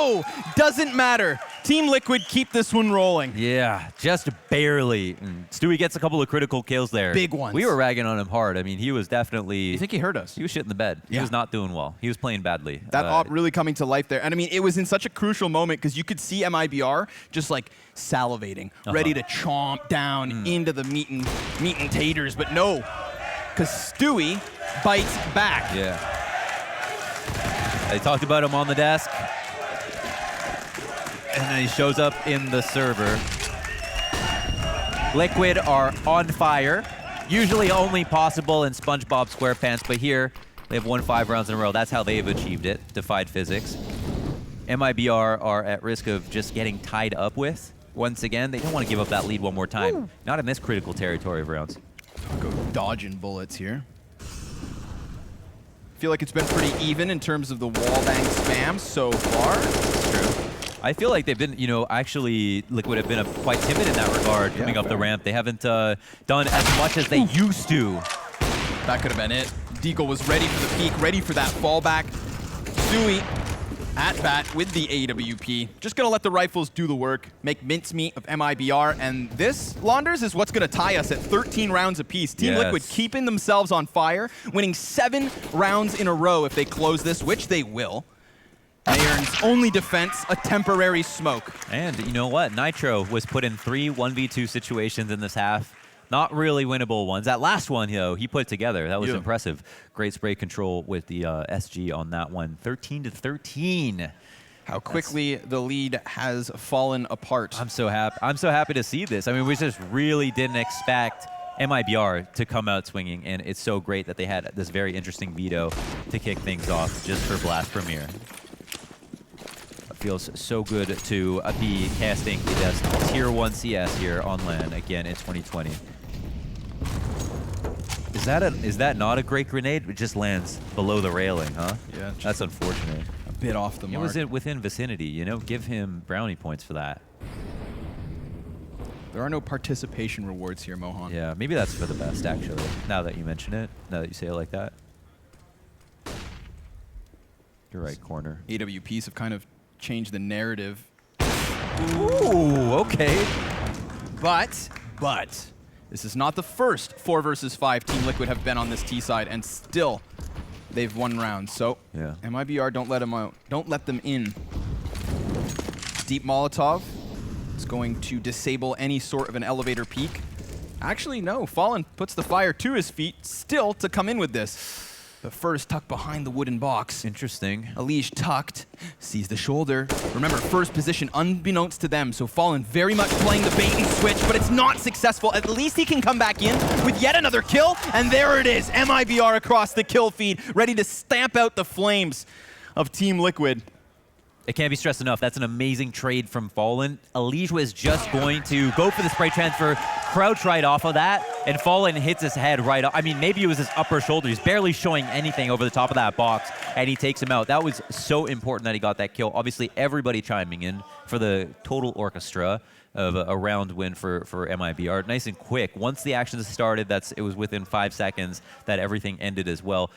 Doesn't matter. Team Liquid keep this one rolling. Yeah, just barely. Stewie gets a couple of critical kills there. Big ones. We were ragging on him hard. I mean, he was definitely... You think he hurt us? He was shit in the bed. Yeah. He was not doing well. He was playing badly. That op really coming to life there. And I mean, it was in such a crucial moment, because you could see MiBR just like salivating, ready to chomp down into the meat and taters. But no, because Stewie bites back. Yeah. They talked about him on the desk. And then he shows up in the server. Liquid are on fire. Usually only possible in SpongeBob SquarePants, but here they have won 5 rounds in a row. That's how they've achieved it, defied physics. MiBR are at risk of just getting tied up with. Once again, they don't want to give up that lead one more time. Woo. Not in this critical territory of rounds. Go dodging bullets here. Feel like it's been pretty even in terms of the wallbang spam so far. That's true. I feel like they've been, actually, Liquid have been quite timid in that regard coming up the ramp. They haven't done as much as they used to. That could have been it. Deagle was ready for the peak, ready for that fallback. Stewie at bat with the AWP. Just going to let the rifles do the work, make mincemeat of MiBR. And this, Launders, is what's going to tie us at 13 rounds apiece. Team Liquid keeping themselves on fire, winning 7 rounds in a row if they close this, which they will. Mayern's only defense, a temporary smoke. And you know what? Nitro was put in 3 1v2 situations in this half not really winnable ones. That last one, he put together. That was impressive. Great spray control with the SG on that one. 13-13. How quickly the lead has fallen apart. I'm so happy. I'm so happy to see this. I mean, we just really didn't expect MiBR to come out swinging, and it's so great that they had this very interesting veto to kick things off just for Blast Premier. It feels so good to be casting the best Tier 1 CS here on LAN again in 2020. Is that not a great grenade? It just lands below the railing, huh? Yeah. That's unfortunate. A bit off the mark. It was within vicinity, Give him brownie points for that. There are no participation rewards here, Mohan. Yeah, maybe that's for the best, actually, now that you mention it, now that you say it like that. You're right, corner. AWPs have kind of changed the narrative. Ooh, okay. But, this is not the first 4 versus 5 Team Liquid have been on this T side, and still they've won rounds. So, yeah. MiBR, don't let them out. Don't let them in. Deep Molotov. It's going to disable any sort of an elevator peak. Actually, no. Fallen puts the fire to his feet, still to come in with this. The first tucked behind the wooden box. Interesting. Elige tucked, sees the shoulder. Remember, first position unbeknownst to them, so Fallen very much playing the bait and switch, but it's not successful. At least he can come back in with yet another kill, and there it is. MiBR across the kill feed, ready to stamp out the flames of Team Liquid. It can't be stressed enough. That's an amazing trade from Fallen. Elige was just going to go for the spray transfer, crouch right off of that, and Fallen hits his head right off. I mean, maybe it was his upper shoulder. He's barely showing anything over the top of that box, and he takes him out. That was so important that he got that kill. Obviously, everybody chiming in for the total orchestra of a round win for MiBR. Nice and quick. Once the actions started, it was within 5 seconds that everything ended as well.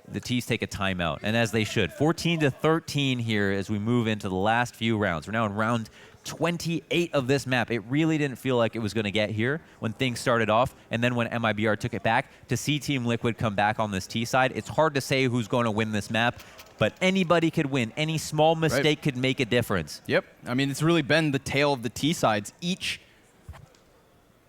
The T's take a timeout, and as they should. 14-13 here as we move into the last few rounds. We're now in round 28 of this map. It really didn't feel like it was going to get here when things started off, and then when MiBR took it back, to see Team Liquid come back on this T side, it's hard to say who's going to win this map, but anybody could win. Any small mistake could make a difference. Yep. I mean, it's really been the tale of the T sides. Each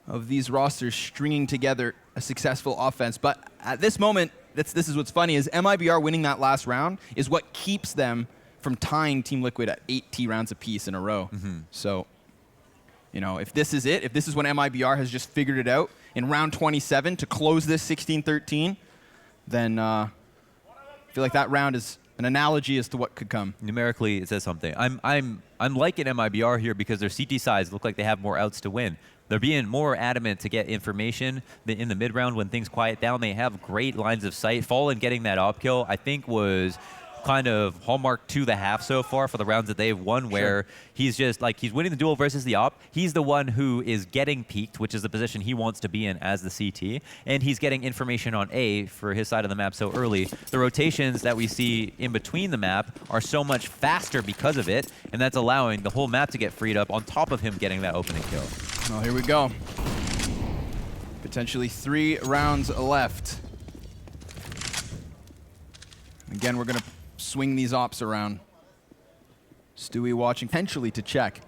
of these rosters stringing together a successful offense, but at this moment, this is what's funny, is MiBR winning that last round is what keeps them from tying Team Liquid at 8 T rounds apiece in a row. So, if this is it, if this is when MiBR has just figured it out in round 27 to close this 16-13, then I feel like that round is an analogy as to what could come. Numerically, it says something. I'm liking MiBR here because their CT sides look like they have more outs to win. They're being more adamant to get information in the mid-round when things quiet down. They have great lines of sight. Fallen getting that op kill, I think, was kind of hallmark to the half so far for the rounds that they've won, where he's just like, he's winning the duel versus the op. He's the one who is getting peaked, which is the position he wants to be in as the CT, and he's getting information on A for his side of the map so early. The rotations that we see in between the map are so much faster because of it, and that's allowing the whole map to get freed up on top of him getting that opening kill. Well, here we go. Potentially 3 rounds left. Again, we're going to swing these ops around. Stewie watching potentially to check.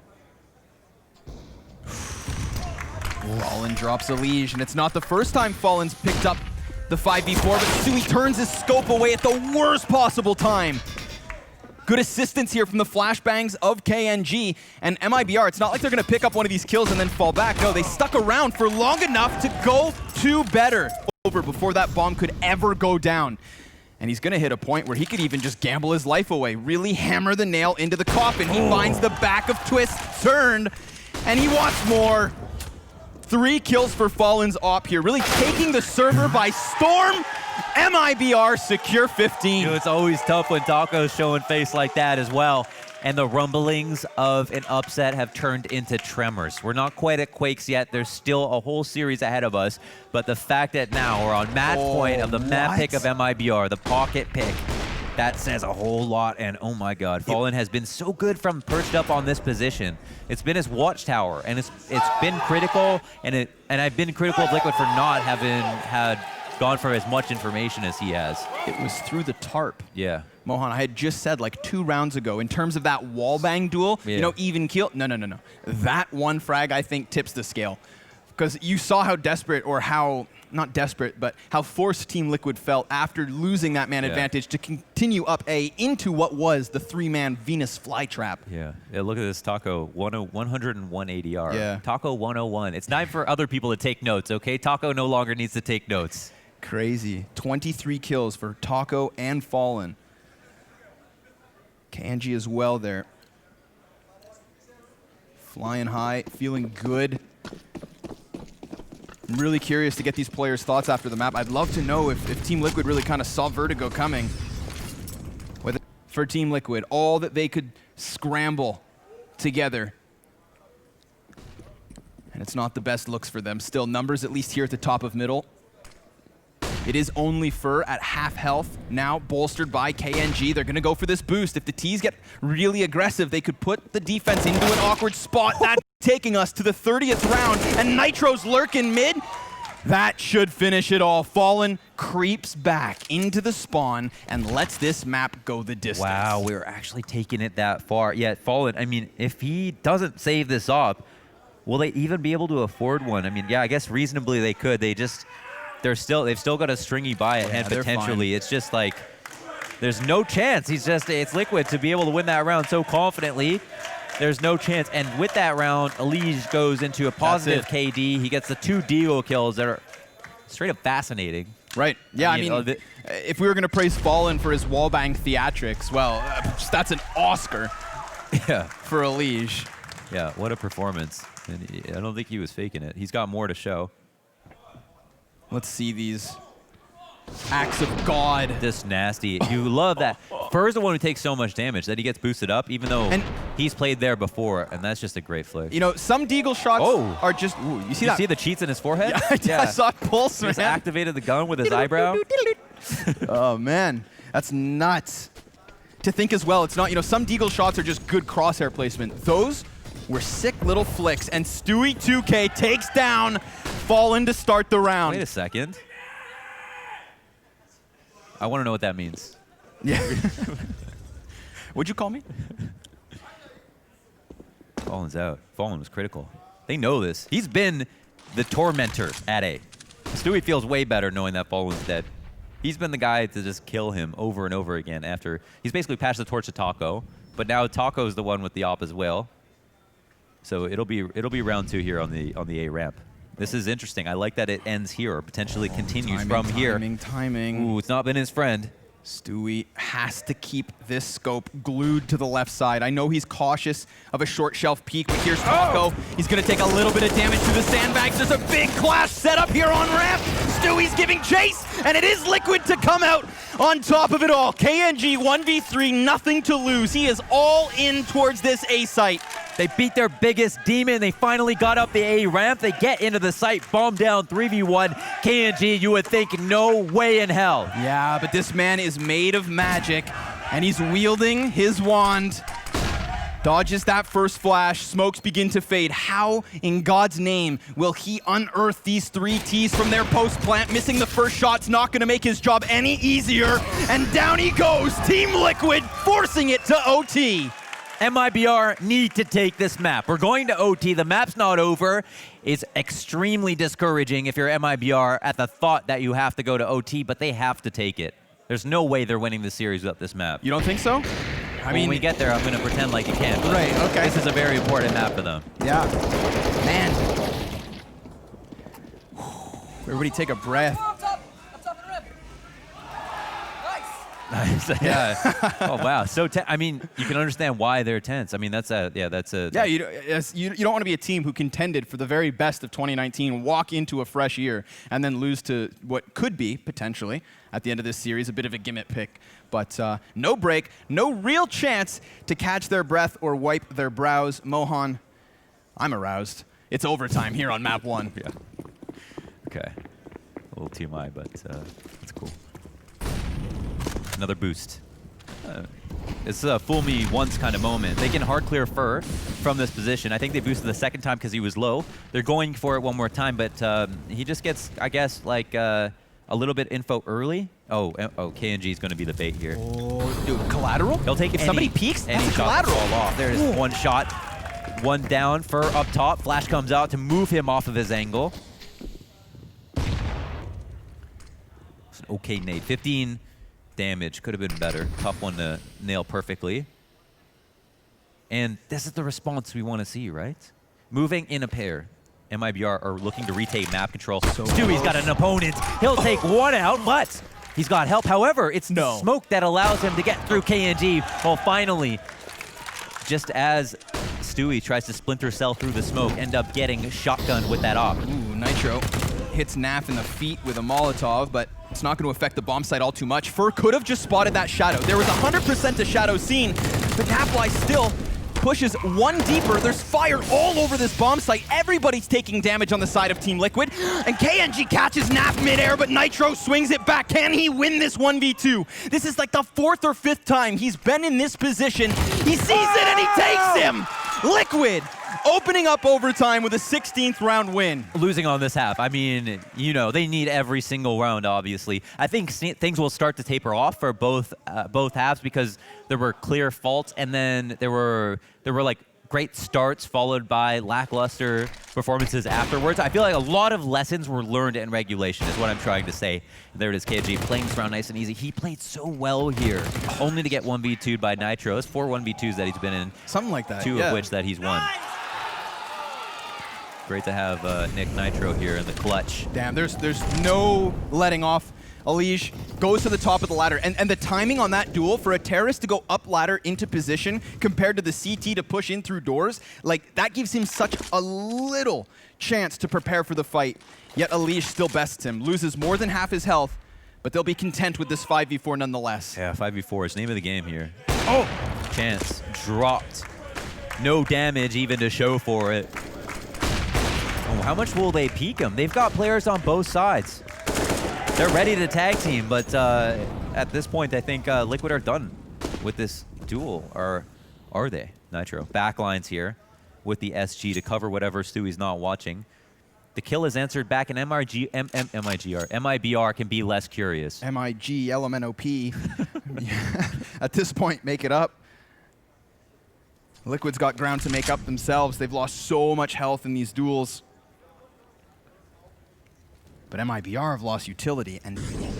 Fallen drops Elige, and it's not the first time Fallen's picked up the 5v4, but Stewie turns his scope away at the worst possible time. Good assistance here from the flashbangs of KNG and MiBR. It's not like they're going to pick up one of these kills and then fall back. No, they stuck around for long enough to go to better over before that bomb could ever go down. And he's going to hit a point where he could even just gamble his life away, really hammer the nail into the coffin. He finds the back of Twist turned, and he wants more. 3 kills for Fallen's op here, really taking the server by storm. MiBR secure 15. It's always tough when Taco's showing face like that as well. And the rumblings of an upset have turned into tremors. We're not quite at Quakes yet. There's still a whole series ahead of us. But the fact that now we're on match point of the map pick of MiBR, the pocket pick, that says a whole lot. And oh my God, Fallen has been so good from perched up on this position. It's been his watchtower, and it's been critical. And I've been critical of Liquid for not having gone for as much information as he has. It was through the tarp. Yeah. Mohan, I had just said like 2 rounds ago, in terms of that wallbang duel, even kill. No. That one frag, I think, tips the scale. because you saw how desperate, or how, not desperate, but how forced Team Liquid felt after losing that man advantage to continue up A into what was the 3-man Venus flytrap. Yeah, look at this Taco, 101 ADR. Yeah. Taco 101. It's time for other people to take notes, okay? Taco no longer needs to take notes. Crazy. 23 kills for Taco and Fallen. Kanji as well there. Flying high, feeling good. I'm really curious to get these players' thoughts after the map. I'd love to know if Team Liquid really kind of saw Vertigo coming. For Team Liquid, all that they could scramble together. And it's not the best looks for them. Still, numbers at least here at the top of middle. It is only Fur at half health, now bolstered by KNG. They're going to go for this boost. If the T's get really aggressive, they could put the defense into an awkward spot. That's taking us to the 30th round, and Nitro's lurk in mid. That should finish it all. Fallen creeps back into the spawn and lets this map go the distance. Wow, we're actually taking it that far. Yeah, Fallen, I mean, if he doesn't save this up, will they even be able to afford one? I mean, yeah, I guess reasonably they could. They've still got a stringy buy at hand potentially. It's just like, there's no chance. It's Liquid to be able to win that round so confidently. There's no chance. And with that round, Elige goes into a positive KD. He gets the 2 Deagle kills that are straight up fascinating. Right. Yeah, I mean, if we were going to praise Fallen for his wallbang theatrics, well, that's an Oscar for Elige. Yeah, what a performance. And I don't think he was faking it. He's got more to show. Let's see these acts of God. Just nasty. You love that. Fur's the one who takes so much damage that he gets boosted up, even though he's played there before, and that's just a great flick. You know, some Deagle shots are just... Ooh, you see that? You see the cheats in his forehead? Yeah, I saw it pulse, man. He just activated the gun with his eyebrow. Oh, man. That's nuts. To think as well, it's not... You know, some Deagle shots are just good crosshair placement. Those were sick little flicks, and Stewie 2K takes down Fallen to start the round. Wait a second. I want to know what that means. Yeah. What'd you call me? Fallen's out. Fallen was critical. They know this. He's been the tormentor at A. Stewie feels way better knowing that Fallen's dead. He's been the guy to just kill him over and over again after he's basically passed the torch to Taco, but now Taco's the one with the op as well. So it'll be round 2 here on the A ramp. This is interesting. I like that it ends here or potentially continues from here. Timing. Ooh, it's not been his friend. Stewie has to keep this scope glued to the left side. I know he's cautious of a short shelf peek, but here's Taco. He's going to take a little bit of damage to the sandbags. There's a big clash set up here on ramp. Stewie's giving chase, and it is Liquid to come out on top of it all. KNG 1v3, nothing to lose. He is all in towards this A site. They beat their biggest demon. They finally got up the A ramp. They get into the site, bomb down 3v1. KNG, you would think no way in hell. Yeah, but this man is made of magic, and he's wielding his wand. Dodges that first flash. Smokes begin to fade. How in God's name will he unearth these 3 Ts from their post plant? Missing the first shot's not going to make his job any easier. And down he goes. Team Liquid forcing it to OT. MiBR need to take this map. We're going to OT. The map's not over. It's extremely discouraging if you're MiBR at the thought that you have to go to OT, but they have to take it. There's no way they're winning the series without this map. You don't think so? I mean, when we get there, I'm going to pretend like it can. Right, okay. This is a very important map for them. Yeah. Man. Everybody take a breath. Nice. Yeah. Oh wow. So I mean, you can understand why they're tense. I mean, you don't want to be a team who contended for the very best of 2019, walk into a fresh year, and then lose to what could be potentially at the end of this series a bit of a gimmick pick. But no break, no real chance to catch their breath or wipe their brows. Mohan, I'm aroused. It's overtime here on map 1. Yeah. Okay. A little TMI, but that's cool. Another boost. It's a fool me once kind of moment. They can hard clear Fur from this position. I think they boosted the second time because he was low. They're going for it one more time, but he just gets, I guess, like a little bit info early. Oh, KNG is going to be the bait here. Oh, dude, collateral? He'll take if somebody peeks, that's a shot collateral. Fall off. There it is, one shot. One down for up top. Flash comes out to move him off of his angle. It's an okay nade. 15 damage. Could have been better. Tough one to nail perfectly. And this is the response we want to see, right? Moving in a pair. MiBR are looking to retake map control. Stewie's got an opponent. He'll take one out, but he's got help. However, it's the smoke that allows him to get through KNG. Well, finally, just as Stewie tries to splinter cell through the smoke, end up getting shotgun with that op. Ooh, Nitro hits Naf in the feet with a Molotov, but it's not going to affect the bomb site all too much. Fur could have just spotted that Shadow. There was 100% a Shadow seen, but Nafly still pushes one deeper. There's fire all over this bomb site. Everybody's taking damage on the side of Team Liquid. And KNG catches Naf midair, but Nitro swings it back. Can he win this 1v2? This is like the 4th or 5th time he's been in this position. He sees it and he takes him! Liquid opening up overtime with a 16th round win. Losing on this half. I mean, you know, they need every single round, obviously. I think things will start to taper off for both halves because there were clear faults, and then there were like great starts followed by lackluster performances afterwards. I feel like a lot of lessons were learned in regulation is what I'm trying to say. There it is, KG playing this round nice and easy. He played so well here, only to get 1v2'd by Nitro. It's 4 1v2s that he's been in. Something like that, 2 of which that he's won. Great to have Nick Nitro here in the clutch. Damn, there's no letting off. Alige goes to the top of the ladder, and the timing on that duel for a terrorist to go up ladder into position compared to the CT to push in through doors, like that gives him such a little chance to prepare for the fight. Yet Alige still bests him, loses more than half his health, but they'll be content with this 5v4 nonetheless. Yeah, 5v4 is name of the game here. Oh! Chance dropped. No damage even to show for it. Oh, how much will they peek him? They've got players on both sides. They're ready to tag team, but at this point, I think Liquid are done with this duel. Or are they? Nitro. Backlines here with the SG to cover whatever Stewie's not watching. The kill is answered back, and MiBR can be less curious. MIG, LMNOP. At this point, make it up. Liquid's got ground to make up themselves. They've lost so much health in these duels. But MiBR have lost utility, and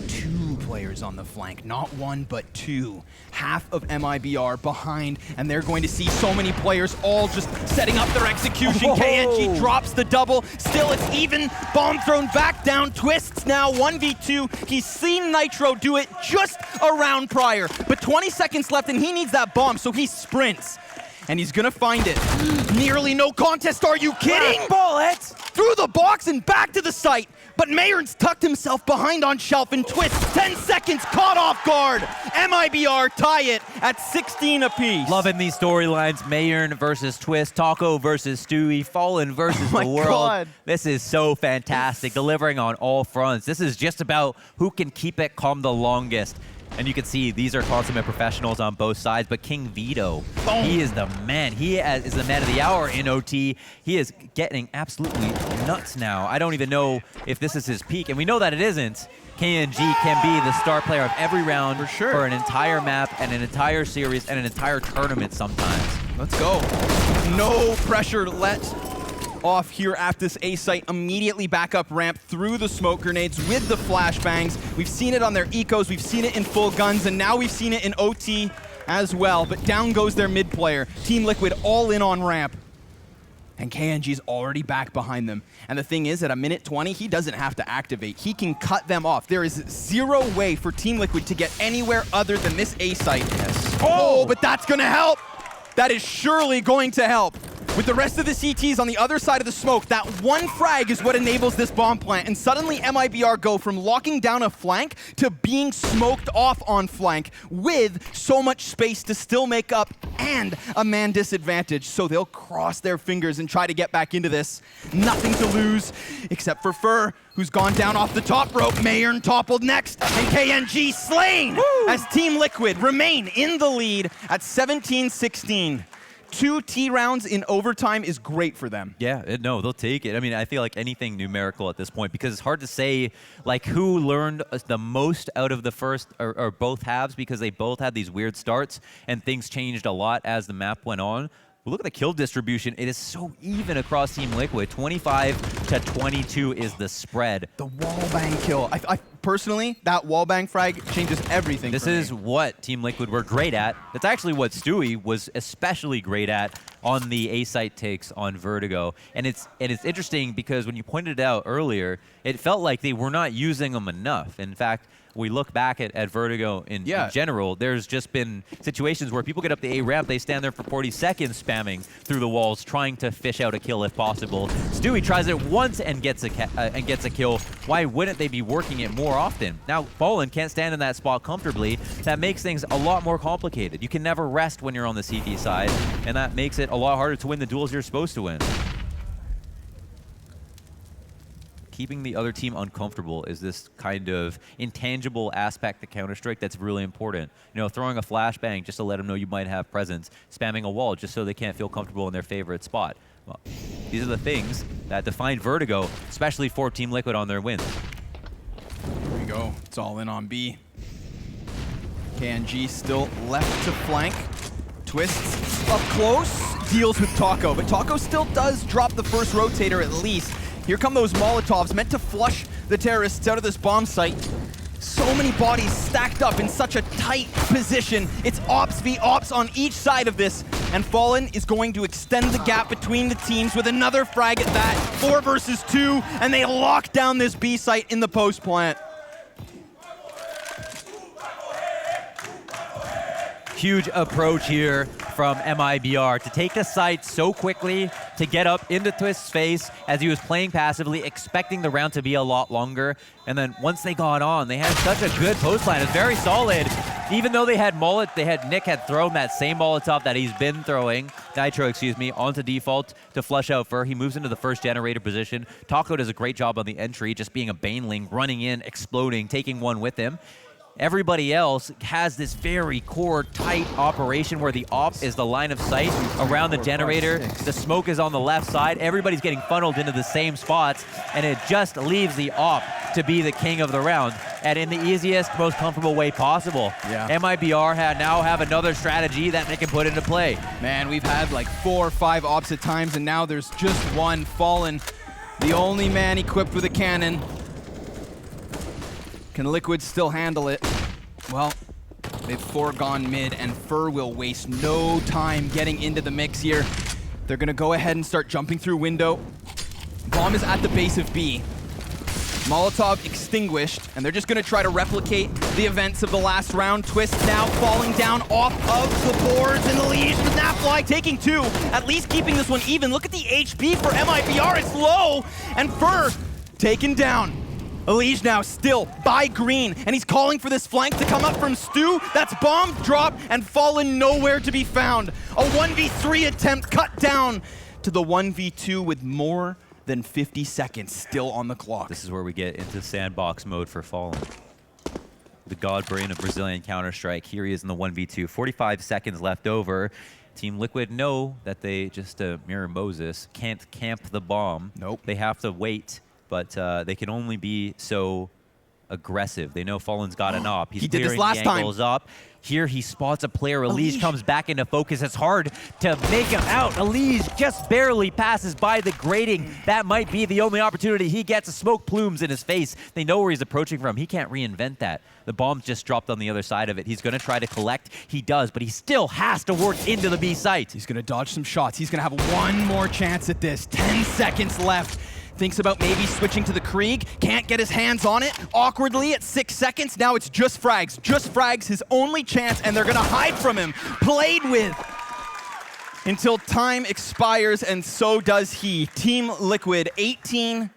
2 players on the flank. Not 1, but 2. Half of MiBR behind, and they're going to see so many players all just setting up their execution. KNG drops the double. Still, it's even. Bomb thrown back down. Twists now 1v2. He's seen Nitro do it just a round prior, but 20 seconds left, and he needs that bomb, so he sprints. And he's gonna find it. Nearly no contest, are you kidding? Bullets! Through the box and back to the site. But Mayern's tucked himself behind on shelf and twists. 10 seconds, caught off guard. MiBR tie it at 16 apiece. Loving these storylines. Mayern versus Twist, Taco versus Stewie, Fallen versus the world. God. This is so fantastic, delivering on all fronts. This is just about who can keep it calm the longest. And you can see these are consummate professionals on both sides, but King Vito, he is the man. He is the man of the hour in OT. He is getting absolutely nuts now. I don't even know if this is his peak, and we know that it isn't. KNG can be the star player of every round for an entire map and an entire series and an entire tournament sometimes. Let's go. No pressure let off here at this A site. Immediately back up ramp through the smoke grenades with the flashbangs. We've seen it on their ecos, we've seen it in full guns, and now we've seen it in OT as well. But down goes their mid player. Team Liquid all in on ramp. And KNG's already back behind them. And the thing is, at a minute 20, he doesn't have to activate. He can cut them off. There is 0 way for Team Liquid to get anywhere other than this A site. Yes. Oh, but that's gonna help. That is surely going to help. With the rest of the CTs on the other side of the smoke, that one frag is what enables this bomb plant. And suddenly MiBR go from locking down a flank to being smoked off on flank with so much space to still make up and a man disadvantage. So they'll cross their fingers and try to get back into this. Nothing to lose except for Fur, who's gone down off the top rope. Mayern toppled next, and KNG slain as Team Liquid remain in the lead at 17-16. 2 T rounds in overtime is great for them. Yeah, no, they'll take it. I mean, I feel like anything numerical at this point, because it's hard to say like who learned the most out of the first or both halves, because they both had these weird starts and things changed a lot as the map went on. Look at the kill distribution. It is so even across Team Liquid. 25 to 22 is the spread. The wallbang kill. I personally, that wallbang frag changes everything. This for is me. what Team Liquid were great at. That's actually what Stewie was especially great at on the A-site takes on Vertigo. And it's interesting because when you pointed it out earlier, it felt like they were not using them enough. In fact, we look back at Vertigo in general, there's just been situations where people get up the A ramp, they stand there for 40 seconds spamming through the walls, trying to fish out a kill if possible. Stewie tries it once and gets a kill. Why wouldn't they be working it more often? Now, Fallen can't stand in that spot comfortably. That makes things a lot more complicated. You can never rest when you're on the CT side, and that makes it a lot harder to win the duels you're supposed to win. Keeping the other team uncomfortable is this kind of intangible aspect to Counter-Strike that's really important. You know, throwing a flashbang just to let them know you might have presence, spamming a wall just so they can't feel comfortable in their favorite spot. Well, these are the things that define Vertigo, especially for Team Liquid on their wins. Here we go. It's all in on B. KNG still left to flank. Twists up close, deals with Taco, but Taco still does drop the first rotator at least. Here come those Molotovs, meant to flush the terrorists out of this bomb site. So many bodies stacked up in such a tight position. It's Ops v Ops on each side of this, and Fallen is going to extend the gap between the teams with another frag at that. 4 versus 2, and they lock down this B site in the post plant. Huge approach here from MiBR to take the site so quickly, to get up into Twist's face as he was playing passively, expecting the round to be a lot longer. And then once they got on, they had such a good post line. It's very solid. Even though they had Nick had thrown that same Molotov that he's been throwing, Nitro, excuse me, onto default to flush out Fur. He moves into the first generator position. Taco does a great job on the entry, just being a Baneling, running in, exploding, taking one with him. Everybody else has this very core, tight operation where the op is the line of sight around the generator. The smoke is on the left side. Everybody's getting funneled into the same spots, and it just leaves the op to be the king of the round, and in the easiest, most comfortable way possible. Yeah. MiBR now have another strategy that they can put into play. Man, we've had like 4 or 5 ops at times, and now there's just one. Fallen, the only man equipped with a cannon. Can Liquid still handle it? Well, they've foregone mid, and Fur will waste no time getting into the mix here. They're gonna go ahead and start jumping through window. Bomb is at the base of B. Molotov extinguished, and they're just gonna try to replicate the events of the last round. Twist now falling down off of the boards, and the Liege with Napfly taking 2, at least keeping this one even. Look at the HP for MiBR, it's low, and Fur taken down. Liege now still by green, and he's calling for this flank to come up from Stu. That's bomb, drop, and Fallen nowhere to be found. A 1v3 attempt cut down to the 1v2 with more than 50 seconds still on the clock. This is where we get into sandbox mode for Fallen. The god brain of Brazilian Counter-Strike. Here he is in the 1v2. 45 seconds left over. Team Liquid know that they, just to mirror Moses, can't camp the bomb. Nope. They have to wait, but they can only be so aggressive. They know Fallen's got an op. He's He did this clearing last the angles up. Here he spots a player. Elise comes back into focus. It's hard to make him out. Elise just barely passes by the grating. That might be the only opportunity he gets. Smoke plumes in his face. They know where he's approaching from. He can't reinvent that. The bomb's just dropped on the other side of it. He's going to try to collect. He does, but he still has to work into the B site. He's going to dodge some shots. He's going to have one more chance at this. 10 seconds left. Thinks about maybe switching to the Krieg. Can't get his hands on it. Awkwardly at 6 seconds. Now it's just frags. Just frags, his only chance, and they're going to hide from him. Played with until time expires, and so does he. Team Liquid 18,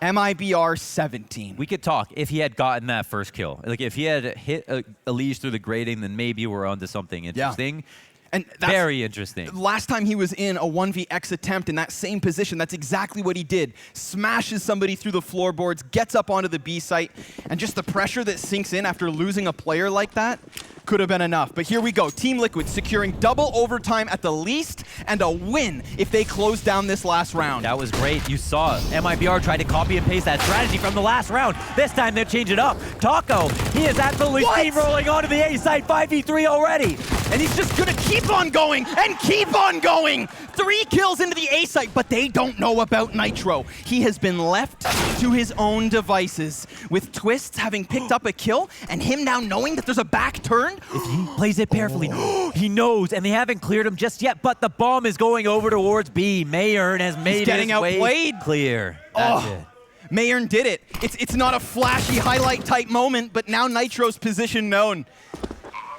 MiBR 17. We could talk if he had gotten that first kill. Like if he had hit Elise through the grating, then maybe we're onto something interesting. Yeah. And that's very interesting. Last time he was in a 1vX attempt in that same position, that's exactly what he did. Smashes somebody through the floorboards, gets up onto the B site, and just the pressure that sinks in after losing a player like that could have been enough. But here we go. Team Liquid securing double overtime at the least and a win if they close down this last round. That was great. You saw MiBR tried to copy and paste that strategy from the last round. This time they'll change it up. Taco, he is absolutely steamrolling onto the A site. 5v3 already. And he's just gonna keep on going and keep on going. 3 kills into the A site, but they don't know about Nitro. He has been left to his own devices, with Twists having picked up a kill and him now knowing that there's a back turn. If he plays it carefully, he knows, and they haven't cleared him just yet, but the bomb is going over towards B. Mayern has made getting his way outplayed. clear. That's it. Mayern did it. It's not a flashy highlight type moment, but now Nitro's position known.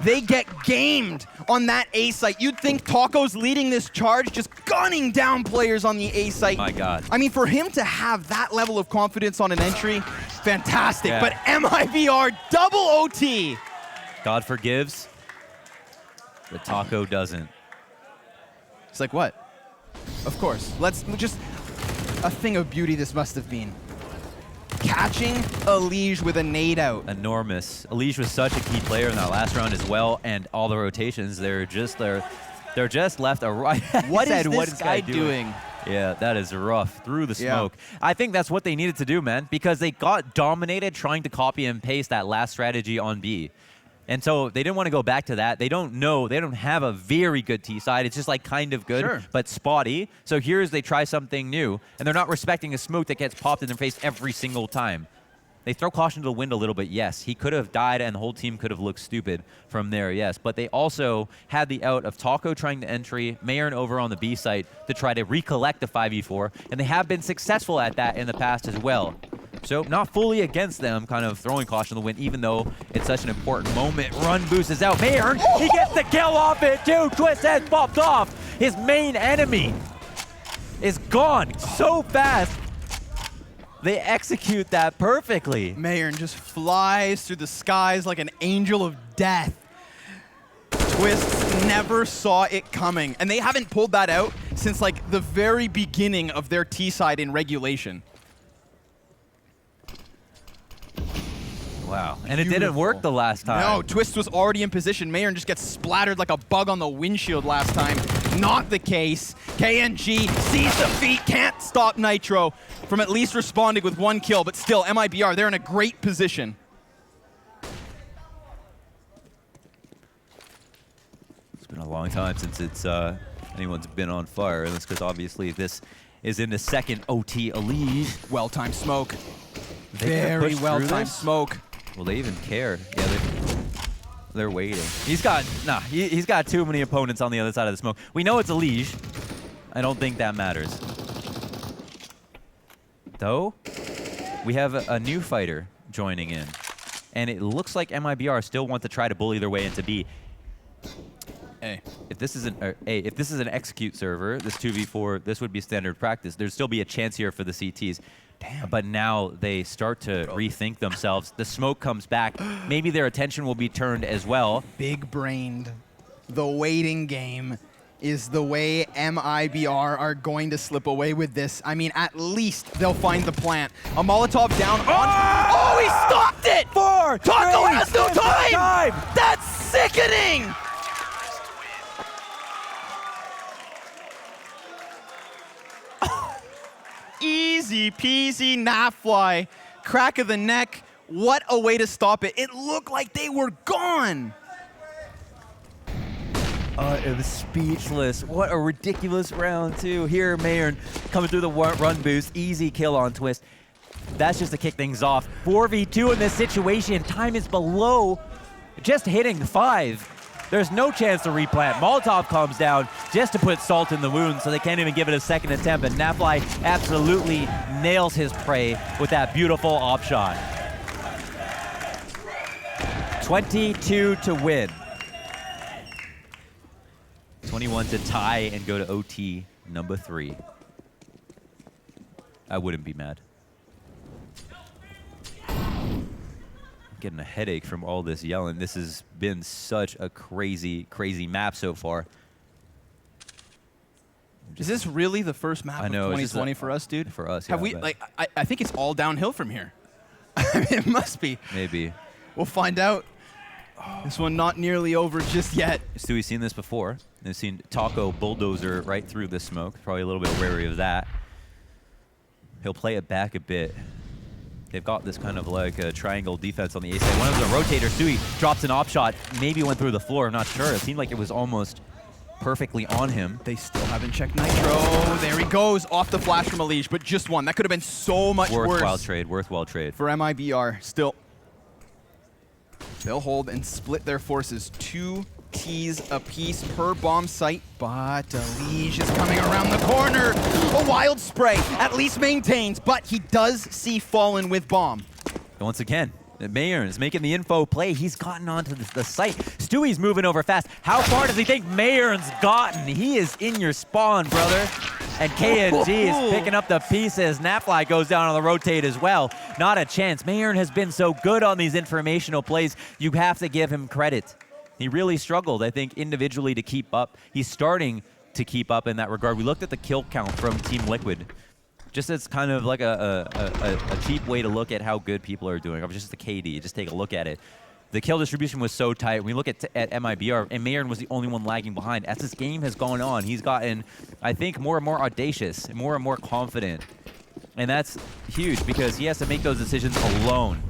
They get gamed on that A site. You'd think Taco's leading this charge, just gunning down players on the A site. My God. I mean, for him to have that level of confidence on an entry, fantastic. Yeah. But MiBR double OT. God forgives, but Taco doesn't. It's like, what? Of course. Let's just... A thing of beauty this must have been. Catching Elige with a nade out. Enormous. Elige was such a key player in that last round as well, and all the rotations, they're just left a right. What is this guy doing? Yeah, that is rough. Through the Yeah. smoke. I think that's what they needed to do, man, because they got dominated trying to copy and paste that last strategy on B. And so they didn't want to go back to that. They don't know. They don't have a very good T side. It's just like kind of good, but spotty. So here's they try something new, and they're not respecting a smoke that gets popped in their face every single time. They throw caution to the wind a little bit, yes. He could have died, and the whole team could have looked stupid from there, yes. But they also had the out of Taco trying to entry, Mayern over on the B site to try to recollect the 5v4, and they have been successful at that in the past as well. So not fully against them, kind of throwing caution to the wind, even though it's such an important moment. Run boost is out. Mayern, he gets the kill off it too. Twist has popped off. His main enemy is gone so fast. They execute that perfectly. Mayern just flies through the skies like an angel of death. Twists never saw it coming, and they haven't pulled that out since like the very beginning of their T side in regulation. Wow, and it didn't work the last time. No, Twist was already in position. Mayern just gets splattered like a bug on the windshield last time. Not the case. KNG sees the feet, can't stop Nitro from at least responding with 1 kill, but still, MiBR, they're in a great position. It's been a long time since anyone's been on fire, and that's because obviously this is in the second OT Elige. Well-timed smoke. Very Very well-timed smoke. Will they even care? Yeah, they're waiting. He's got too many opponents on the other side of the smoke. We know it's Elige. I don't think that matters. Though, we have a new fighter joining in, and it looks like MiBR still want to try to bully their way into B. Hey. If this is an execute server, this 2v4, this would be standard practice. There'd still be a chance here for the CTs. Damn. But now they start to rethink themselves. The smoke comes back. Maybe their attention will be turned as well. Big-brained. The waiting game is the way MiBR are going to slip away with this. I mean, at least they'll find the plant. A Molotov down on... Oh, he stopped it! 4, Taco 3, has no time! That's sickening! Easy peasy, nah fly. Crack of the neck. What a way to stop it. It looked like they were gone. It was speechless. What a ridiculous round, too. Here, Mayern coming through the run boost. Easy kill on Twist. That's just to kick things off. 4v2 in this situation. Time is below just hitting 5. There's no chance to replant. Molotov comes down just to put salt in the wound, so they can't even give it a second attempt. And Nafly absolutely nails his prey with that beautiful op shot. 22 to win. 21 to tie and go to OT number 3. I wouldn't be mad. Getting a headache from all this yelling. This has been such a crazy, crazy map so far. Is this really the first map of 2020 for us, dude? For us, Have yeah, we, like, I think it's all downhill from here. It must be. Maybe. We'll find out. This one not nearly over just yet. Stewie's seen this before. They've seen Taco bulldozer right through the smoke. Probably a little bit wary of that. He'll play it back a bit. They've got this kind of like a triangle defense on the A side. One of the rotators, Stewie, drops an op shot, maybe went through the floor, I'm not sure. It seemed like it was almost perfectly on him. They still haven't checked Nitro. There he goes, off the flash from Elige, but just one. That could have been so much Worthwhile worse. worthwhile trade. For MiBR, still. They'll hold and split their forces. 2 Ts apiece per bomb site, but Elige is coming around the corner. A wild spray, at least maintains, but he does see Fallen with bomb. And once again, MiBR is making the info play. He's gotten onto the site. Stewie's moving over fast. How far does he think MiBR's gotten? He is in your spawn, brother. And KNG is picking up the pieces. Nafly goes down on the rotate as well. Not a chance. MiBR has been so good on these informational plays. You have to give him credit. He really struggled, I think, individually to keep up. He's starting to keep up in that regard. We looked at the kill count from Team Liquid. Just as kind of like a cheap way to look at how good people are doing. Just the KD, just take a look at it. The kill distribution was so tight. We look at MiBR, and MiBR was the only one lagging behind. As this game has gone on, he's gotten, I think, more and more audacious, more and more confident. And that's huge because he has to make those decisions alone.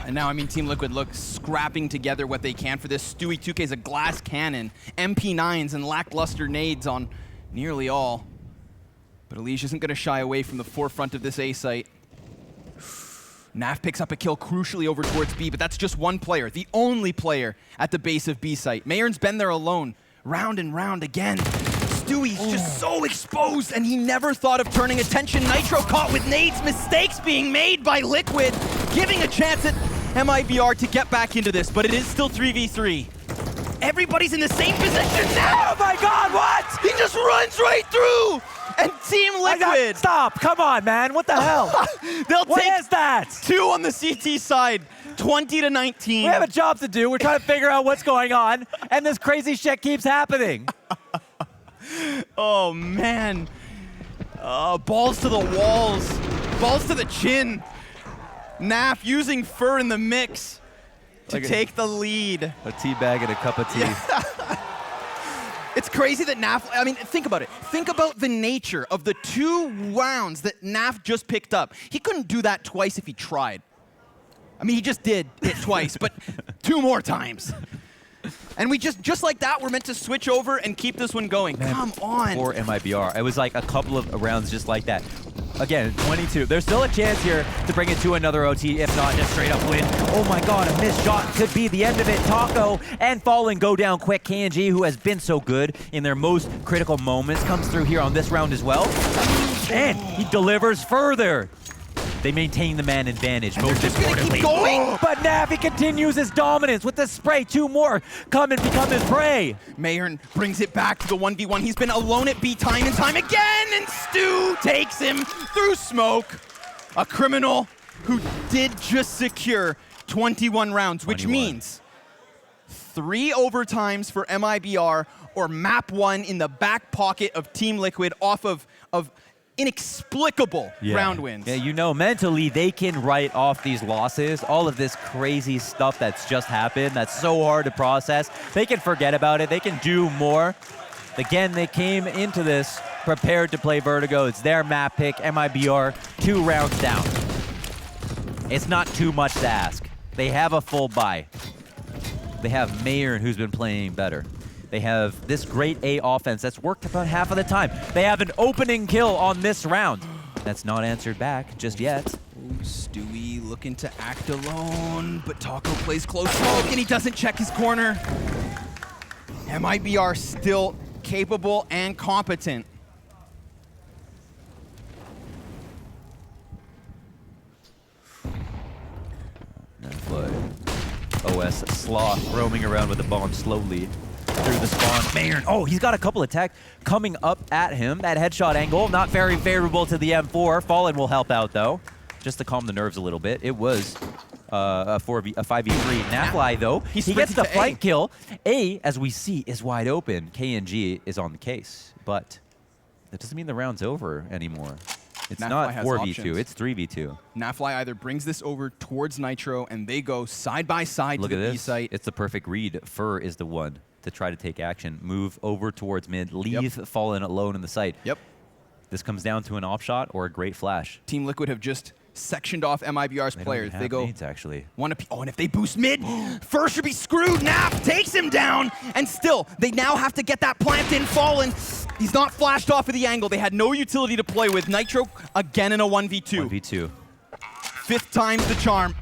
And now, I mean, Team Liquid looks scrapping together what they can for this. Stewie 2K is a glass cannon, MP9s and lackluster nades on nearly all. But Elige isn't going to shy away from the forefront of this A site. Naf picks up a kill crucially over towards B, but that's just one player, the only player at the base of B site. MiBR's been there alone, round and round again. Stewie's just so exposed, and he never thought of turning attention. Nitro caught with nades, mistakes being made by Liquid, giving a chance at MiBR to get back into this, but it is still 3v3. Everybody's in the same position now! Oh my god, what? He just runs right through! And Team Liquid! Stop! Come on, man! What the hell? What is that? 2 on the CT side, 20-19. We have a job to do. We're trying to figure out what's going on, and this crazy shit keeps happening. Oh, man. Balls to the walls. Balls to the chin. Naf using Fur in the mix to take the lead. A tea bag and a cup of tea. It's crazy that Naf, I mean, think about it. Think about the nature of the 2 rounds that Naf just picked up. He couldn't do that twice if he tried. I mean, he just did it twice, but 2 more times. And we just like that, we're meant to switch over and keep this one going. Man, come on. Or MiBR. It was like a couple of rounds just like that. Again, 22. There's still a chance here to bring it to another OT, if not just straight up win. Oh my god, a missed shot could be the end of it. Taco and Fallen go down quick. KNG, who has been so good in their most critical moments, comes through here on this round as well. And he delivers further. They maintain the man advantage. Most importantly. But Navi continues his dominance with the spray. 2 more come and become his prey. MiBR brings it back to the 1v1. He's been alone at B time and time again, and Stu takes him through smoke. A criminal who did just secure 21 rounds, which means 3 overtimes for MiBR or map 1 in the back pocket of Team Liquid off of inexplicable round wins. Yeah, you know, mentally they can write off these losses, all of this crazy stuff that's just happened, that's so hard to process. They can forget about it, they can do more. Again, they came into this prepared to play Vertigo. It's their map pick, MiBR, 2 rounds down. It's not too much to ask. They have a full buy. They have MiBR, who's been playing better. They have this great A offense that's worked about half of the time. They have an opening kill on this round. That's not answered back just yet. Stewie looking to act alone, but Taco plays close smoke and he doesn't check his corner. MiBR still capable and competent. OS Sloth roaming around with the bomb slowly through the spawn. MiBR, oh, he's got a couple attacks coming up at him. That headshot angle, not very favorable to the M4. Fallen will help out, though, just to calm the nerves a little bit. It was a 5v3. Nafly, though, he gets the flank kill. A, as we see, is wide open. KNG is on the case, but that doesn't mean the round's over anymore. It's not 4v2, it's 3v2. Nafly either brings this over towards Nitro and they go side by side to the B site. It's the perfect read. Fur is the one to try to take action. Move over towards mid, leave Fallen alone in the site. Yep. This comes down to an op shot or a great flash. Team Liquid have just sectioned off MiBR's players. They go nades, actually. and if they boost mid, First should be screwed. NiP takes him down, and still, they now have to get that plant in fallen. He's not flashed off of the angle. They had no utility to play with. Nitro again in a 1v2. 1v2. 5th time's the charm.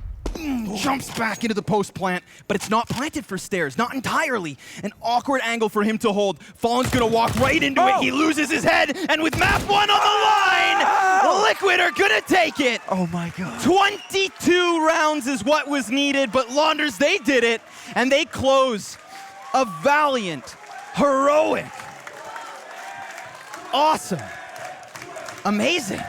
Jumps back into the post plant, but it's not planted for stairs, not entirely. An awkward angle for him to hold. Fallen's gonna walk right into it. He loses his head, and with map 1 on the line, Liquid are gonna take it. Oh my god. 22 rounds is what was needed, but Launders, they did it, and they close a valiant, heroic, awesome, amazing,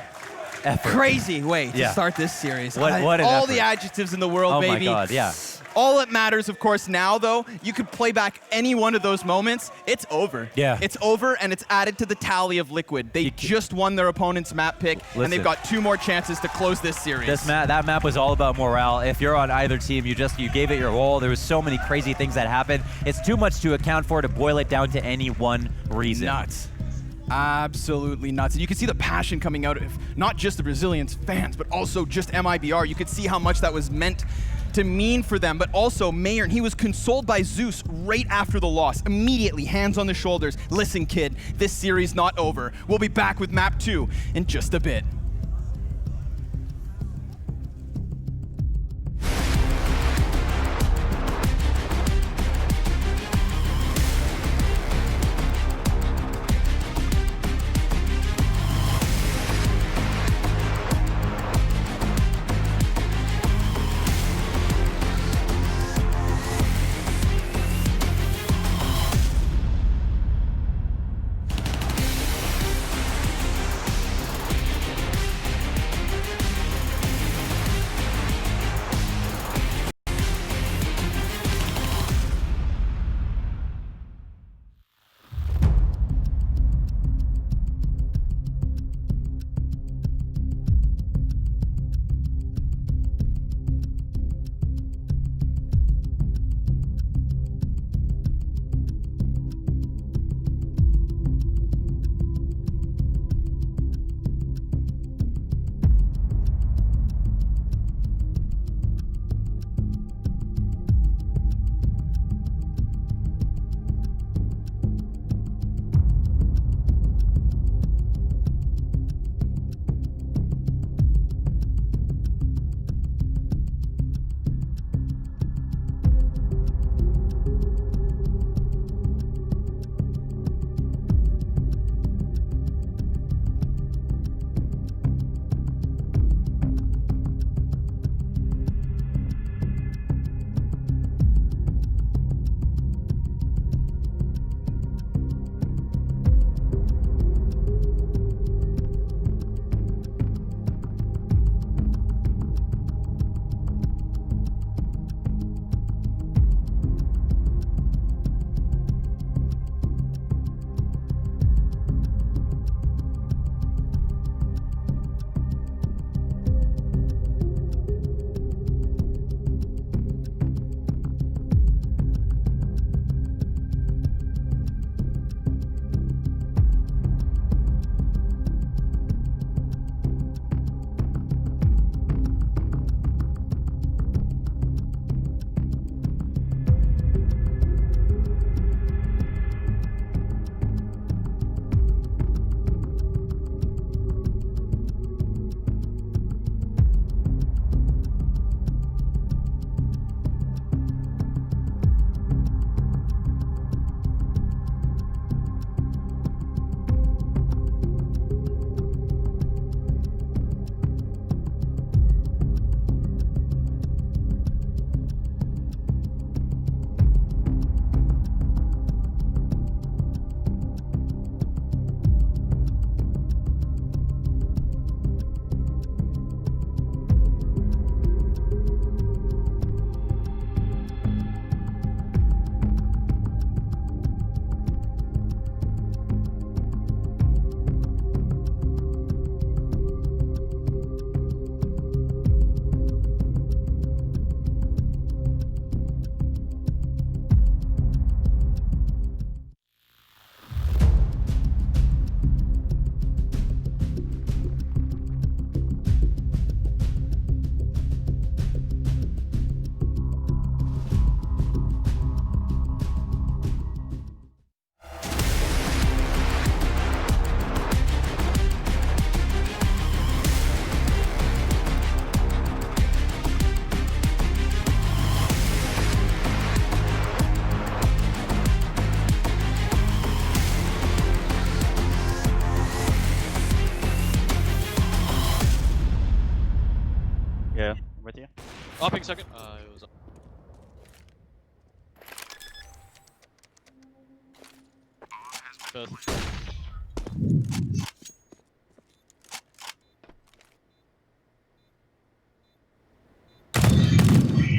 crazy way to start this series. What an all effort. the adjectives in the world, baby. Oh my god, yeah. All that matters, of course, now, though, you could play back any one of those moments. It's over. Yeah. It's over, and it's added to the tally of Liquid. They just won their opponent's map pick, and they've got 2 more chances to close this series. That map was all about morale. If you're on either team, you gave it your all. There was so many crazy things that happened. It's too much to account for to boil it down to any one reason. Nuts. Absolutely nuts. And you can see the passion coming out of not just the Brazilians fans, but also just MiBR. You could see how much that was meant to mean for them, but also MiBR, he was consoled by Zeus right after the loss. Immediately, hands on the shoulders. Listen, kid, this series not over. We'll be back with map 2 in just a bit. Right here. Upping second. It was up. Both.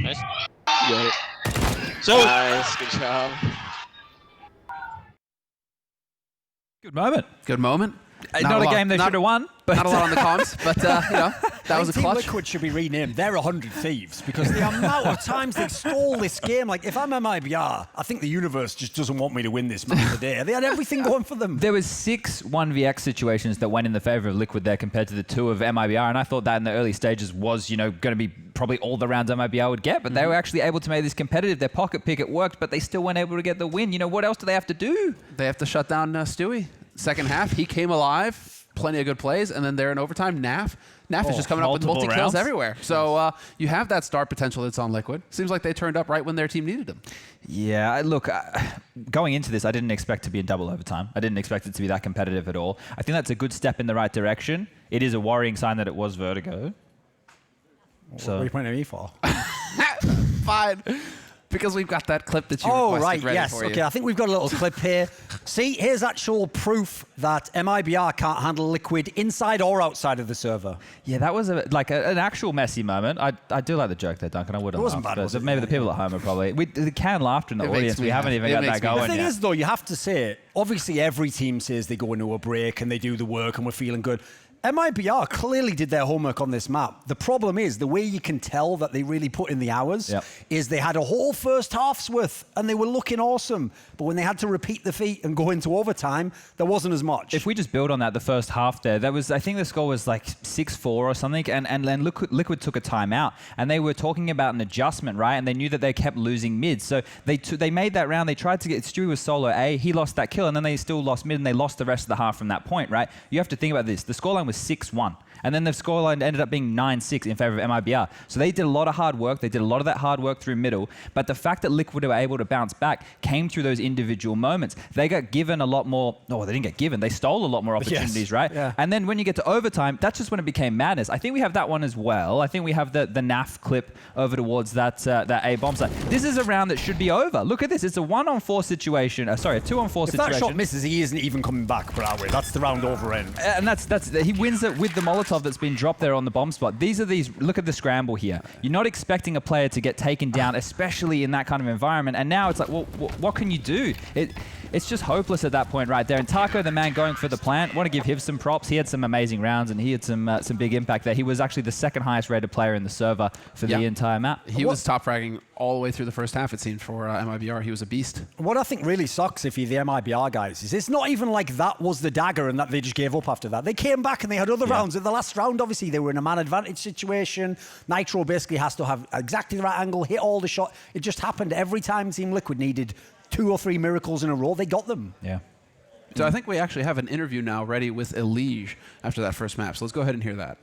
Nice. You got it. So nice. Good job. Good moment. Good moment. Not a game they should have won. But not a lot on the comms, but you know, that was a Team clutch. Liquid should be renamed. They're 100 Thieves because the amount of times they stole this game. Like, if I'm MiBR, I think the universe just doesn't want me to win this match today. They had everything going for them. There was 6 1vx situations that went in the favor of Liquid there compared to the 2 of MiBR, and I thought that in the early stages was, you know, going to be probably all the rounds MiBR would get, but they were actually able to make this competitive. Their pocket pick, it worked, but they still weren't able to get the win. You know, what else do they have to do? They have to shut down Stewie. Second half, he came alive. Plenty of good plays, and then there in overtime, NAF is just coming up with multi-kills everywhere. So you have that star potential that's on Liquid. Seems like they turned up right when their team needed them. Yeah, look, going into this, I didn't expect to be in double overtime. I didn't expect it to be that competitive at all. I think that's a good step in the right direction. It is a worrying sign that it was Vertigo. So, what are you pointing at me for? Fine. Because we've got that clip that you requested ready for you. Okay, I think we've got a little clip here. See, here's actual proof that MiBR can't handle Liquid inside or outside of the server. Yeah, that was an actual messy moment. I do like the joke there, Duncan. I would have laughed. Bad, was it? Maybe the people at home are probably... the canned laughter in the audience. We haven't even got that going yet. The thing yet. is, though, you have to say, obviously every team says they go into a break and they do the work and we're feeling good. MiBR clearly did their homework on this map. The problem is the way you can tell that they really put in the hours is they had a whole first half's worth and they were looking awesome. But when they had to repeat the feat and go into overtime, there wasn't as much. If we just build on that, the first half there, I think the score was like 6-4 or something, and then Liquid took a timeout, and they were talking about an adjustment, right? And they knew that they kept losing mid, so they made that round. They tried to get Stewie was solo A, he lost that kill, and then they still lost mid, and they lost the rest of the half from that point, right? You have to think about this. The scoreline was 6-1. And then the scoreline ended up being 9-6 in favor of MiBR. So they did a lot of hard work. They did a lot of that hard work through middle. But the fact that Liquid were able to bounce back came through those individual moments. They got given a lot more... No, they didn't get given. They stole a lot more opportunities, right? Yeah. And then when you get to overtime, that's just when it became madness. I think we have that one as well. I think we have the NAF clip over towards that A bomb site. This is a round that should be over. Look at this. It's a 1-on-4 situation. Sorry, a 2-on-4 situation. If that shot misses, he isn't even coming back, but that way. That's the round over end. And he wins it with the Molotov that's been dropped there on the bomb spot. Look at the scramble here. You're not expecting a player to get taken down, especially in that kind of environment. And now it's like, well, what can you do? It's just hopeless at that point right there. And Taco, the man going for the plant, want to give him some props. He had some amazing rounds and he had some big impact there. He was actually the second highest rated player in the server for the entire map. He was top fragging all the way through the first half, it seemed, for MiBR. He was a beast. What I think really sucks if you're the MiBR guys is it's not even like that was the dagger and that they just gave up after that. They came back and they had other rounds. In the last round, obviously, they were in a man advantage situation. Nitro basically has to have exactly the right angle, hit all the shots. It just happened every time Team Liquid needed 2 or 3 miracles in a row. They got them. Yeah. So I think we actually have an interview now ready with Elige after that first map. So let's go ahead and hear that.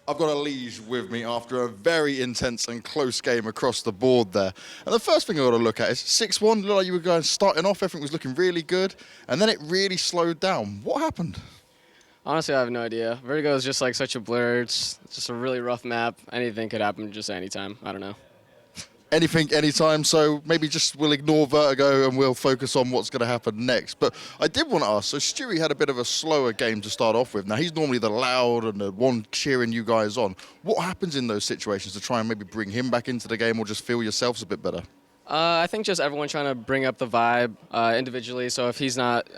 I've got Elige with me after a very intense and close game across the board there. And the first thing I've got to look at is 6-1. Looked like you were going starting off, everything was looking really good, and then it really slowed down. What happened? Honestly, I have no idea. Vertigo is just like such a blur. It's just a really rough map. Anything could happen just anytime. I don't know. Anything, anytime, so maybe just we'll ignore Vertigo and we'll focus on what's going to happen next. But I did want to ask, so Stewie had a bit of a slower game to start off with. Now, he's normally the loud and the one cheering you guys on. What happens in those situations to try and maybe bring him back into the game or just feel yourselves a bit better? I think just everyone trying to bring up the vibe individually. So if he's not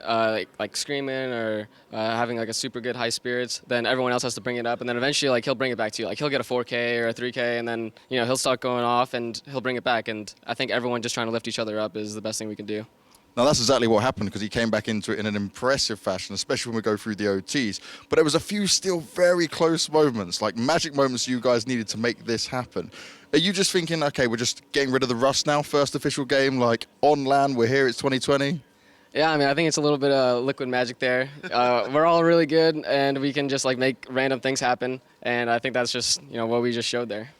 like screaming or having like a super good high spirits, then everyone else has to bring it up, and then eventually like he'll bring it back to you. Like he'll get a 4K or a 3K, and then he'll start going off and he'll bring it back. And I think everyone just trying to lift each other up is the best thing we can do. Now, that's exactly what happened because he came back into it in an impressive fashion, especially when we go through the OTs. But there was a few still very close moments, like magic moments you guys needed to make this happen. Are you just thinking, okay, we're just getting rid of the rust now, first official game, like on LAN, we're here, it's 2020? Yeah, I mean, I think it's a little bit of liquid magic there. We're all really good, and we can just like make random things happen. And I think that's just, what we just showed there.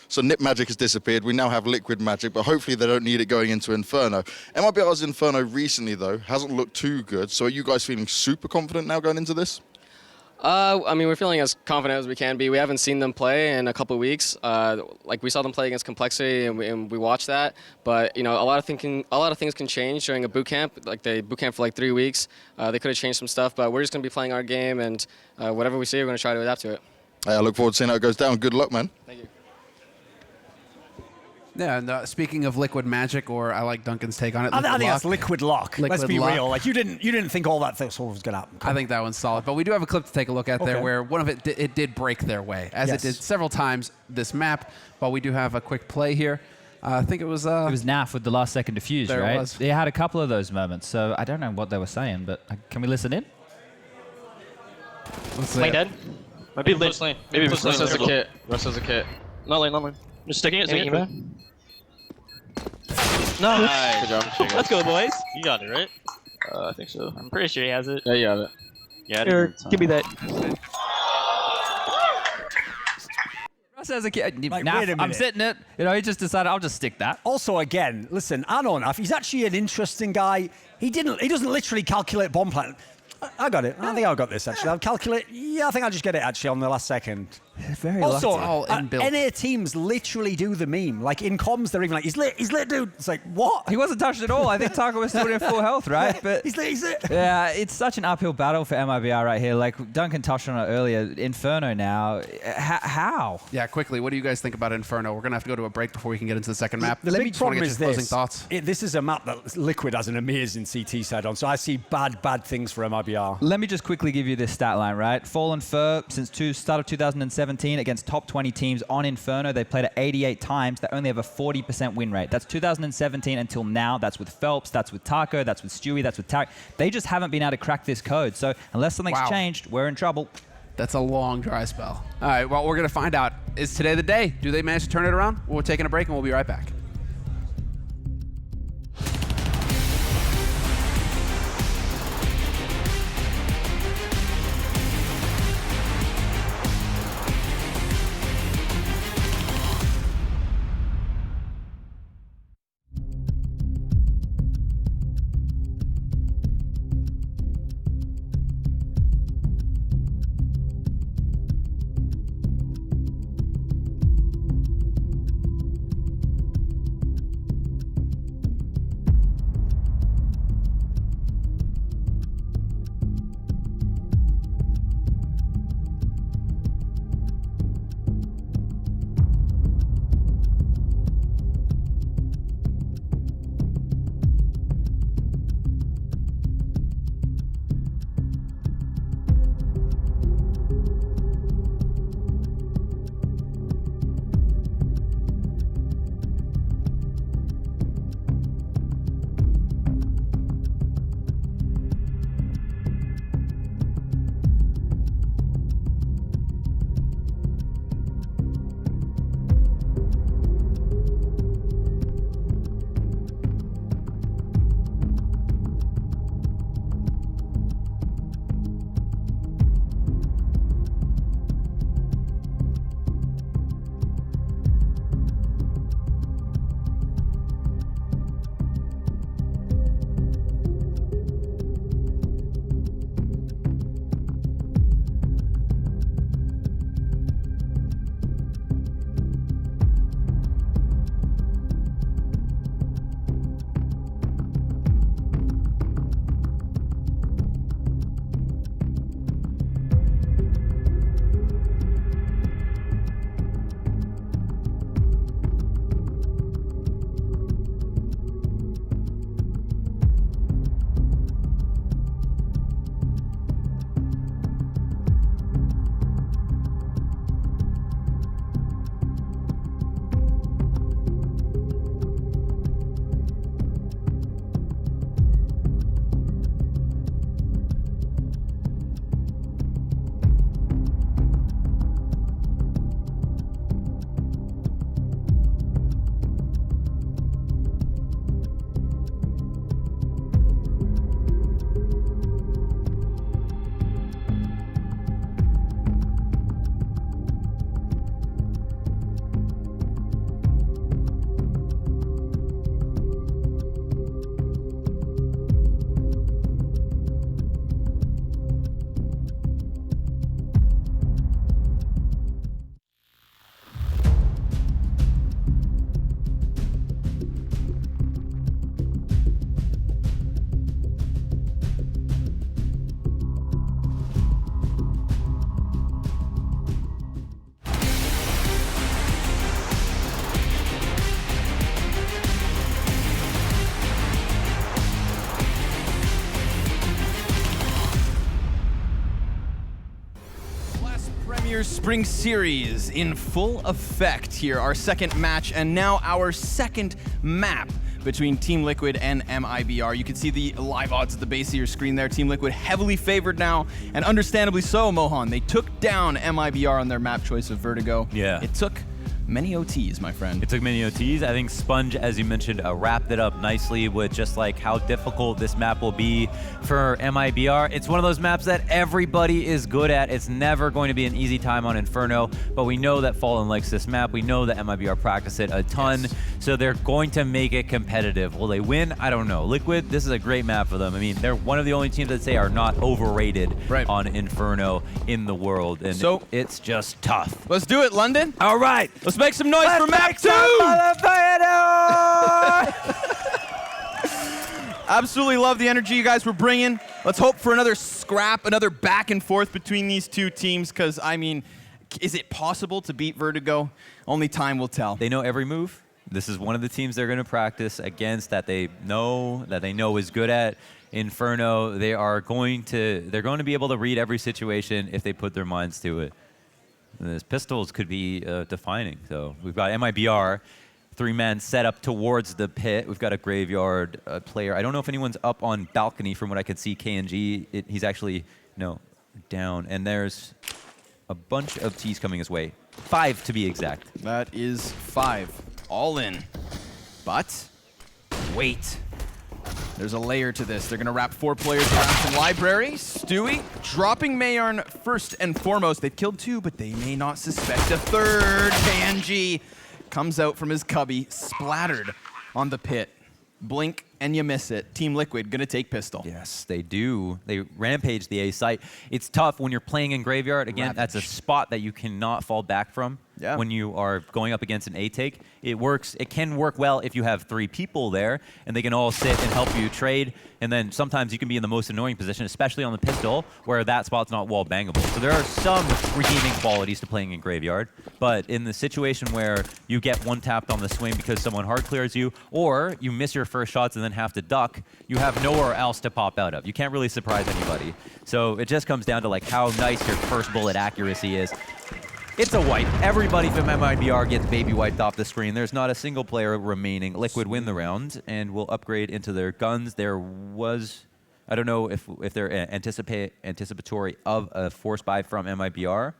So NiP magic has disappeared. We now have liquid magic, but hopefully they don't need it going into Inferno. MiBR's Inferno recently, though, hasn't looked too good. So are you guys feeling super confident now going into this? I mean, we're feeling as confident as we can be. We haven't seen them play in a couple of weeks. Like we saw them play against Complexity, and we watched that. But you know, a lot of things can change during a boot camp. Like they boot camp for like 3 weeks. They could have changed some stuff, but we're just gonna be playing our game, and whatever we see, we're gonna try to adapt to it. Hey, I look forward to seeing how it goes down. Good luck, man. Thank you. Yeah, and speaking of liquid magic, or I like Duncan's take on it. I think that's liquid lock. Let's be real. Like you didn't think all that stuff was gonna happen. I think that one's solid, but we do have a clip to take a look at there where one of it did break their way, as it did several times this map. But we do have a quick play here. I think it was NAF with the last second defuse, there right? It was. They had a couple of those moments, so I don't know what they were saying, but can we listen in? Lane dead. Might be Russ lane. Maybe Russ has a kit. Russ has a kit. Not lane, not lane. Just sticking it. Nice. Good job. Let's go, boys. You got it, right? I think so. I'm pretty sure he has it. Yeah, you have it. Yeah. Here, give me that. Russ has a kit. Like, NAF, wait a I'm minute. sitting it. You know, he just decided I'll just stick that. Also, again, listen, I know NiP. He's actually an interesting guy. He doesn't literally calculate bomb plan. I got it. I think I got this actually. I'll calculate. Yeah, I think I'll just get it actually on the last second. Very also, lucky. All inbuilt. NA teams literally do the meme. Like in comms, they're even like, he's lit, dude. It's like, what? He wasn't touched at all. I think Taco was still in full health, right? Yeah, but he's lit. Yeah, it's such an uphill battle for MiBR right here. Like Duncan touched on it earlier. Inferno now. How? Yeah, quickly. What do you guys think about Inferno? We're gonna have to go to a break before we can get into the second map. The big problem is is closing this. thoughts. This is a map that Liquid has an amazing CT side on. So I see bad things for MiBR. Let me just quickly give you this stat line, right? Fallen Fur, since start of 2017, against top 20 teams on Inferno, they played it 88 times. They only have a 40% win rate. That's 2017 until now. That's with Phelps, that's with Taco, that's with Stewie, that's with Tarek. They just haven't been able to crack this code. So unless something's changed, we're in trouble. That's a long dry spell. All right, well, we're going to find out. Is today the day? Do they manage to turn it around? We're taking a break, and we'll be right back. Premier Spring Series in full effect here. Our second match and now our second map between Team Liquid and MiBR. You can see the live odds at the base of your screen there. Team Liquid heavily favored now, and understandably so, Mohan. They took down MiBR on their map choice of Vertigo. Yeah. It took many OTs, my friend. It took many OTs. I think Sponge, as you mentioned, wrapped it up nicely with just like how difficult this map will be for MiBR. It's one of those maps that everybody is good at. It's never going to be an easy time on Inferno, but we know that Fallen likes this map. We know that MiBR practice it a ton, so they're going to make it competitive. Will they win? I don't know. Liquid, this is a great map for them. I mean, they're one of the only teams that say are not overrated on Inferno in the world, and so it's just tough. Let's do it, London. All right. Let's make some noise for map 2! Absolutely love the energy you guys were bringing. Let's hope for another scrap, another back and forth between these two teams, because, I mean, is it possible to beat Vertigo? Only time will tell. They know every move. This is one of the teams they're going to practice against that they know is good at Inferno. They're going to be able to read every situation if they put their minds to it. This pistols could be defining. So we've got MiBR, 3-man set up towards the pit. We've got a graveyard player. I don't know if anyone's up on balcony from what I could see. KNG, he's actually down. And there's a bunch of T's coming his way. 5 to be exact. That is 5. All in. But wait. There's a layer to this. They're going to wrap 4 players around some library. Stewie dropping Mayarn first and foremost. They've killed 2, but they may not suspect a third. KNG comes out from his cubby, splattered on the pit. Blink and you miss it. Team Liquid going to take pistol. Yes, they do. They rampage the A site. It's tough when you're playing in Graveyard. Again, that's a spot that you cannot fall back from when you are going up against an A take. It works. It can work well if you have 3 people there and they can all sit and help you trade. And then sometimes you can be in the most annoying position, especially on the pistol, where that spot's not wall bangable. So there are some redeeming qualities to playing in Graveyard. But in the situation where you get one tapped on the swing because someone hard clears you, or you miss your first shots and then have to duck, you have nowhere else to pop out of. You can't really surprise anybody. So it just comes down to like how nice your first bullet accuracy is. It's a wipe. Everybody from MiBR gets baby wiped off the screen. There's not a single player remaining. Liquid win the round and will upgrade into their guns. There was, I don't know if they're anticipatory of a force buy from MiBR,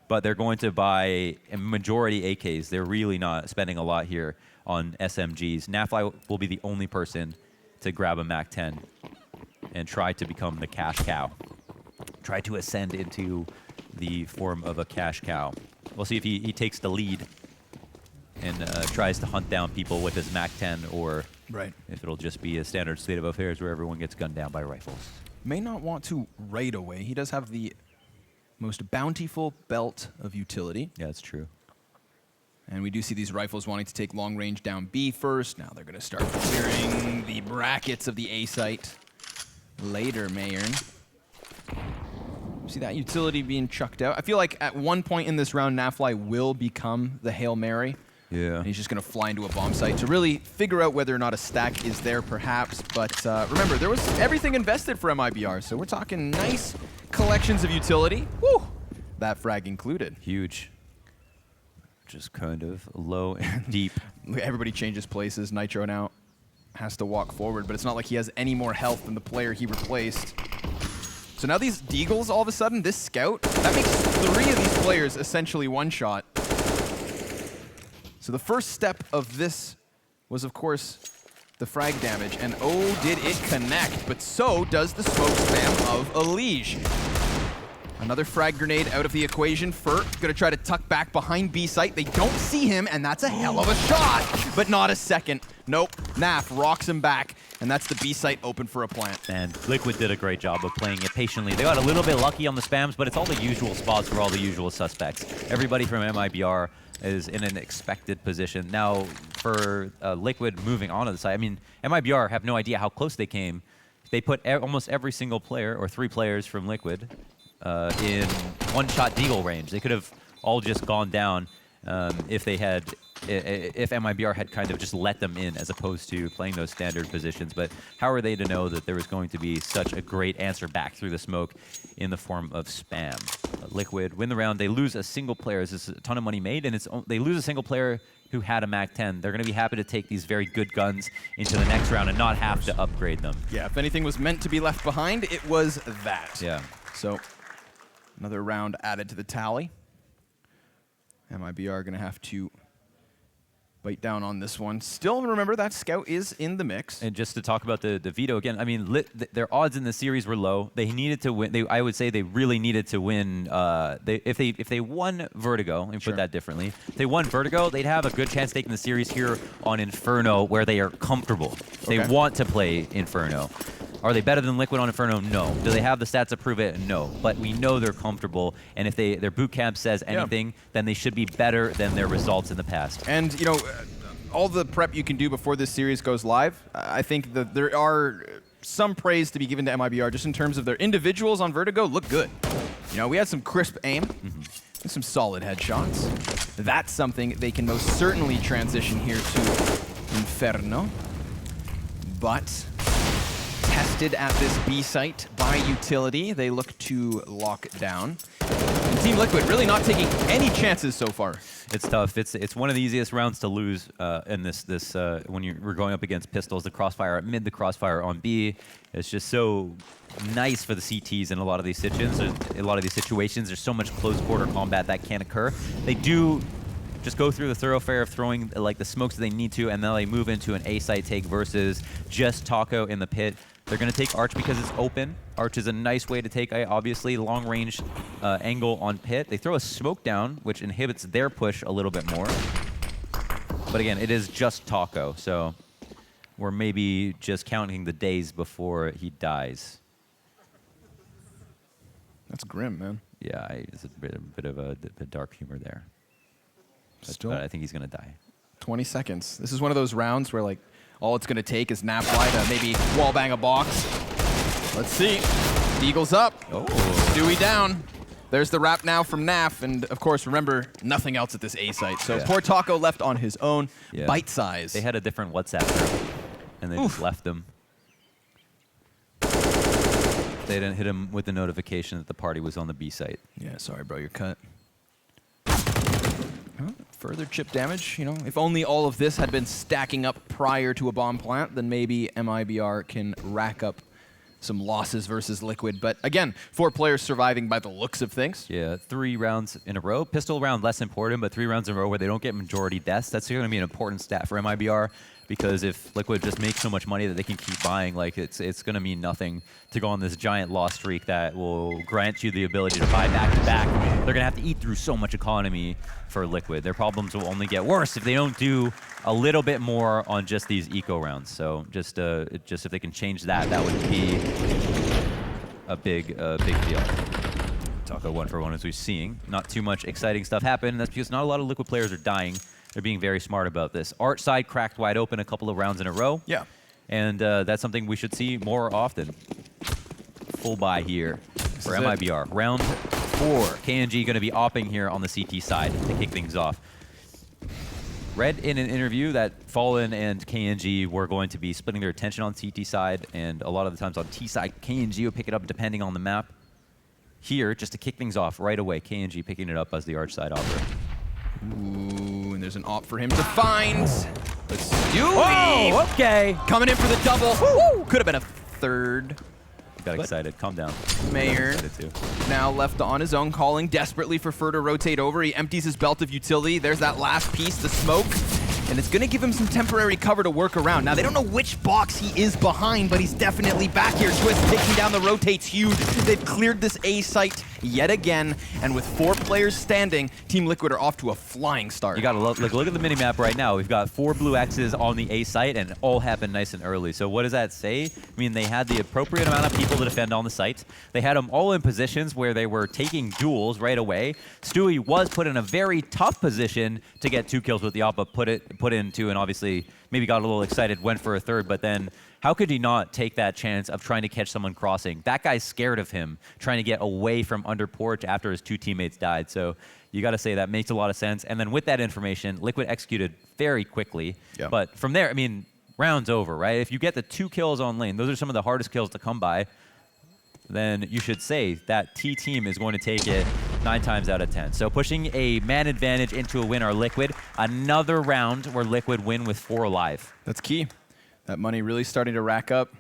but they're going to buy a majority AKs. They're really not spending a lot here on SMGs. Nafly will be the only person to grab a MAC-10 and try to become the cash cow. Try to ascend into the form of a cash cow. We'll see if he takes the lead and tries to hunt down people with his MAC-10, or if it'll just be a standard state of affairs where everyone gets gunned down by rifles. May not want to right away. He does have the most bountiful belt of utility. Yeah, that's true. And we do see these rifles wanting to take long range down B first. Now they're going to start clearing the brackets of the A site later, Mayarn. See that utility being chucked out? I feel like at one point in this round, Nafly will become the Hail Mary. Yeah. And he's just going to fly into a bomb site to really figure out whether or not a stack is there, perhaps. But remember, there was everything invested for MiBR, so we're talking nice collections of utility. Woo! That frag included. Huge. Just kind of low and deep. Everybody changes places. Nitro now has to walk forward, but it's not like he has any more health than the player he replaced. So now these Deagles, all of a sudden, this scout, that makes 3 of these players essentially one-shot. So the first step of this was, of course, the frag damage, and oh, did it connect, but so does the smoke spam of Elige. Another frag grenade out of the equation. Furt gonna try to tuck back behind B site. They don't see him, and that's a hell of a shot, but not a second. Nope, Naf rocks him back, and that's the B site open for a plant. And Liquid did a great job of playing it patiently. They got a little bit lucky on the spams, but it's all the usual spots for all the usual suspects. Everybody from MiBR is in an expected position. Now, for Liquid moving on to the side, I mean, MiBR have no idea how close they came. They put almost every single player, or 3 players from Liquid, in one-shot deagle range. They could have all just gone down if they had if MiBR had kind of just let them in as opposed to playing those standard positions. But how are they to know that there was going to be such a great answer back through the smoke in the form of spam? Liquid win the round. They lose a single player. This is a ton of money made, and they lose a single player who had a MAC-10. They're going to be happy to take these very good guns into the next round and not have to upgrade them. Yeah, if anything was meant to be left behind, it was that. Yeah. So another round added to the tally. MiBR going to have to bite down on this one. Still, remember, that scout is in the mix. And just to talk about the veto again, I mean, their odds in the series were low. They needed to win. I would say they really needed to win. If they won Vertigo, and put that differently, if they won Vertigo, they'd have a good chance taking the series here on Inferno, where they are comfortable. They want to play Inferno. Are they better than Liquid on Inferno? No. Do they have the stats to prove it? No. But we know they're comfortable, and if their boot camp says anything, then they should be better than their results in the past. And, you know, all the prep you can do before this series goes live, I think that there are some praise to be given to MiBR just in terms of their individuals on Vertigo look good. You know, we had some crisp aim, some solid headshots. That's something they can most certainly transition here to Inferno. But tested at this B site by utility, they look to lock down. And Team Liquid really not taking any chances so far. It's tough. It's one of the easiest rounds to lose in this when we're going up against pistols. The crossfire at mid, the crossfire on B. It's just so nice for the CTs in a lot of these situations. There's so much close quarter combat that can occur. They do just go through the thoroughfare of throwing like the smokes that they need to, and then they move into an A site take versus just Taco in the pit. They're going to take Arch because it's open. Arch is a nice way to take, obviously, long-range angle on pit. They throw a smoke down, which inhibits their push a little bit more. But again, it is just Taco, so we're maybe just counting the days before he dies. That's grim, man. Yeah, it's a bit of a dark humor there. Still, but I think he's going to die. 20 seconds. This is one of those rounds where, like, all it's going to take is NapFly to maybe wallbang a box. Let's see. Eagles up. Oh. Stewie down. There's the wrap now from Naf. And, of course, remember, nothing else at this A site. So poor Taco left on his own. Yeah. Bite size. They had a different WhatsApp group, and they just left him. They didn't hit him with the notification that the party was on the B site. Yeah, sorry, bro. You're cut. Further chip damage, you know, if only all of this had been stacking up prior to a bomb plant, then maybe MiBR can rack up some losses versus Liquid. But again, 4 players surviving by the looks of things. Yeah, 3 rounds in a row. Pistol round less important, but 3 rounds in a row where they don't get majority deaths. That's going to be an important stat for MiBR, because if Liquid just makes so much money that they can keep buying, like it's going to mean nothing to go on this giant loss streak that will grant you the ability to buy back-to-back. They're going to have to eat through so much economy for Liquid. Their problems will only get worse if they don't do a little bit more on just these eco rounds. So just if they can change that, that would be a big deal. Taco 1-for-1 as we're seeing. Not too much exciting stuff happen. That's because not a lot of Liquid players are dying. They're being very smart about this. Arch side cracked wide open a couple of rounds in a row. Yeah. And that's something we should see more often. Full buy here for MiBR. Round 4. KNG going to be opping here on the CT side to kick things off. Read in an interview that Fallen and KNG were going to be splitting their attention on CT side, and a lot of the times on T side, KNG will pick it up depending on the map. Here, just to kick things off right away, KNG picking it up as the Arch side operator. Ooh, and there's an op for him to find. But Stewie! Oh, okay. Coming in for the double. Woo! Could have been a third. Got excited. Calm down. Mayer now left on his own, calling desperately for Fur to rotate over. He empties his belt of utility. There's that last piece, the smoke. And it's going to give him some temporary cover to work around. Now, they don't know which box he is behind, but he's definitely back here. Twist taking down the rotates huge. They've cleared this A site yet again. And with 4 players standing, Team Liquid are off to a flying start. You got to look at the minimap right now. We've got 4 blue X's on the A site, and it all happened nice and early. So what does that say? I mean, they had the appropriate amount of people to defend on the site. They had them all in positions where they were taking duels right away. Stewie was put in a very tough position to get 2 kills with the op, but put into, and obviously maybe got a little excited, went for a third, but then How could he not take that chance of trying to catch someone crossing? That guy's scared of him, trying to get away from under porch after his 2 teammates died. So you got to say that makes a lot of sense. And then with that information, Liquid executed very quickly. Yeah. But from there, I mean, round's over, right? If you get the 2 kills on lane, those are some of the hardest kills to come by, then you should say that T team is going to take it 9 times out of 10. So pushing a man advantage into a win are Liquid. Another round where Liquid win with 4 alive. That's key. That money really starting to rack up.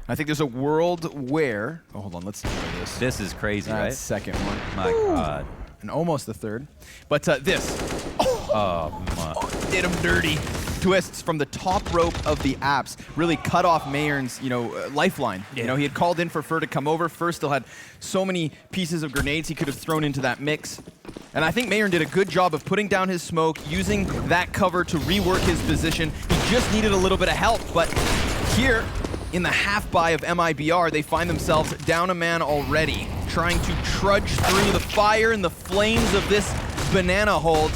I think there's a world where... Oh, hold on. Let's do this. This is crazy, right? Second one. My God. And almost the third. But this. Oh, my. Did him dirty. Twists from the top rope of the apps really cut off Mayern's, lifeline. Yeah. He had called in for Fer to come over. Fer still had so many pieces of grenades he could have thrown into that mix. And I think Mayern did a good job of putting down his smoke, using that cover to rework his position. He just needed a little bit of help, but here in the half buy of MiBR, they find themselves down a man already, trying to trudge through the fire and the flames of this banana hold.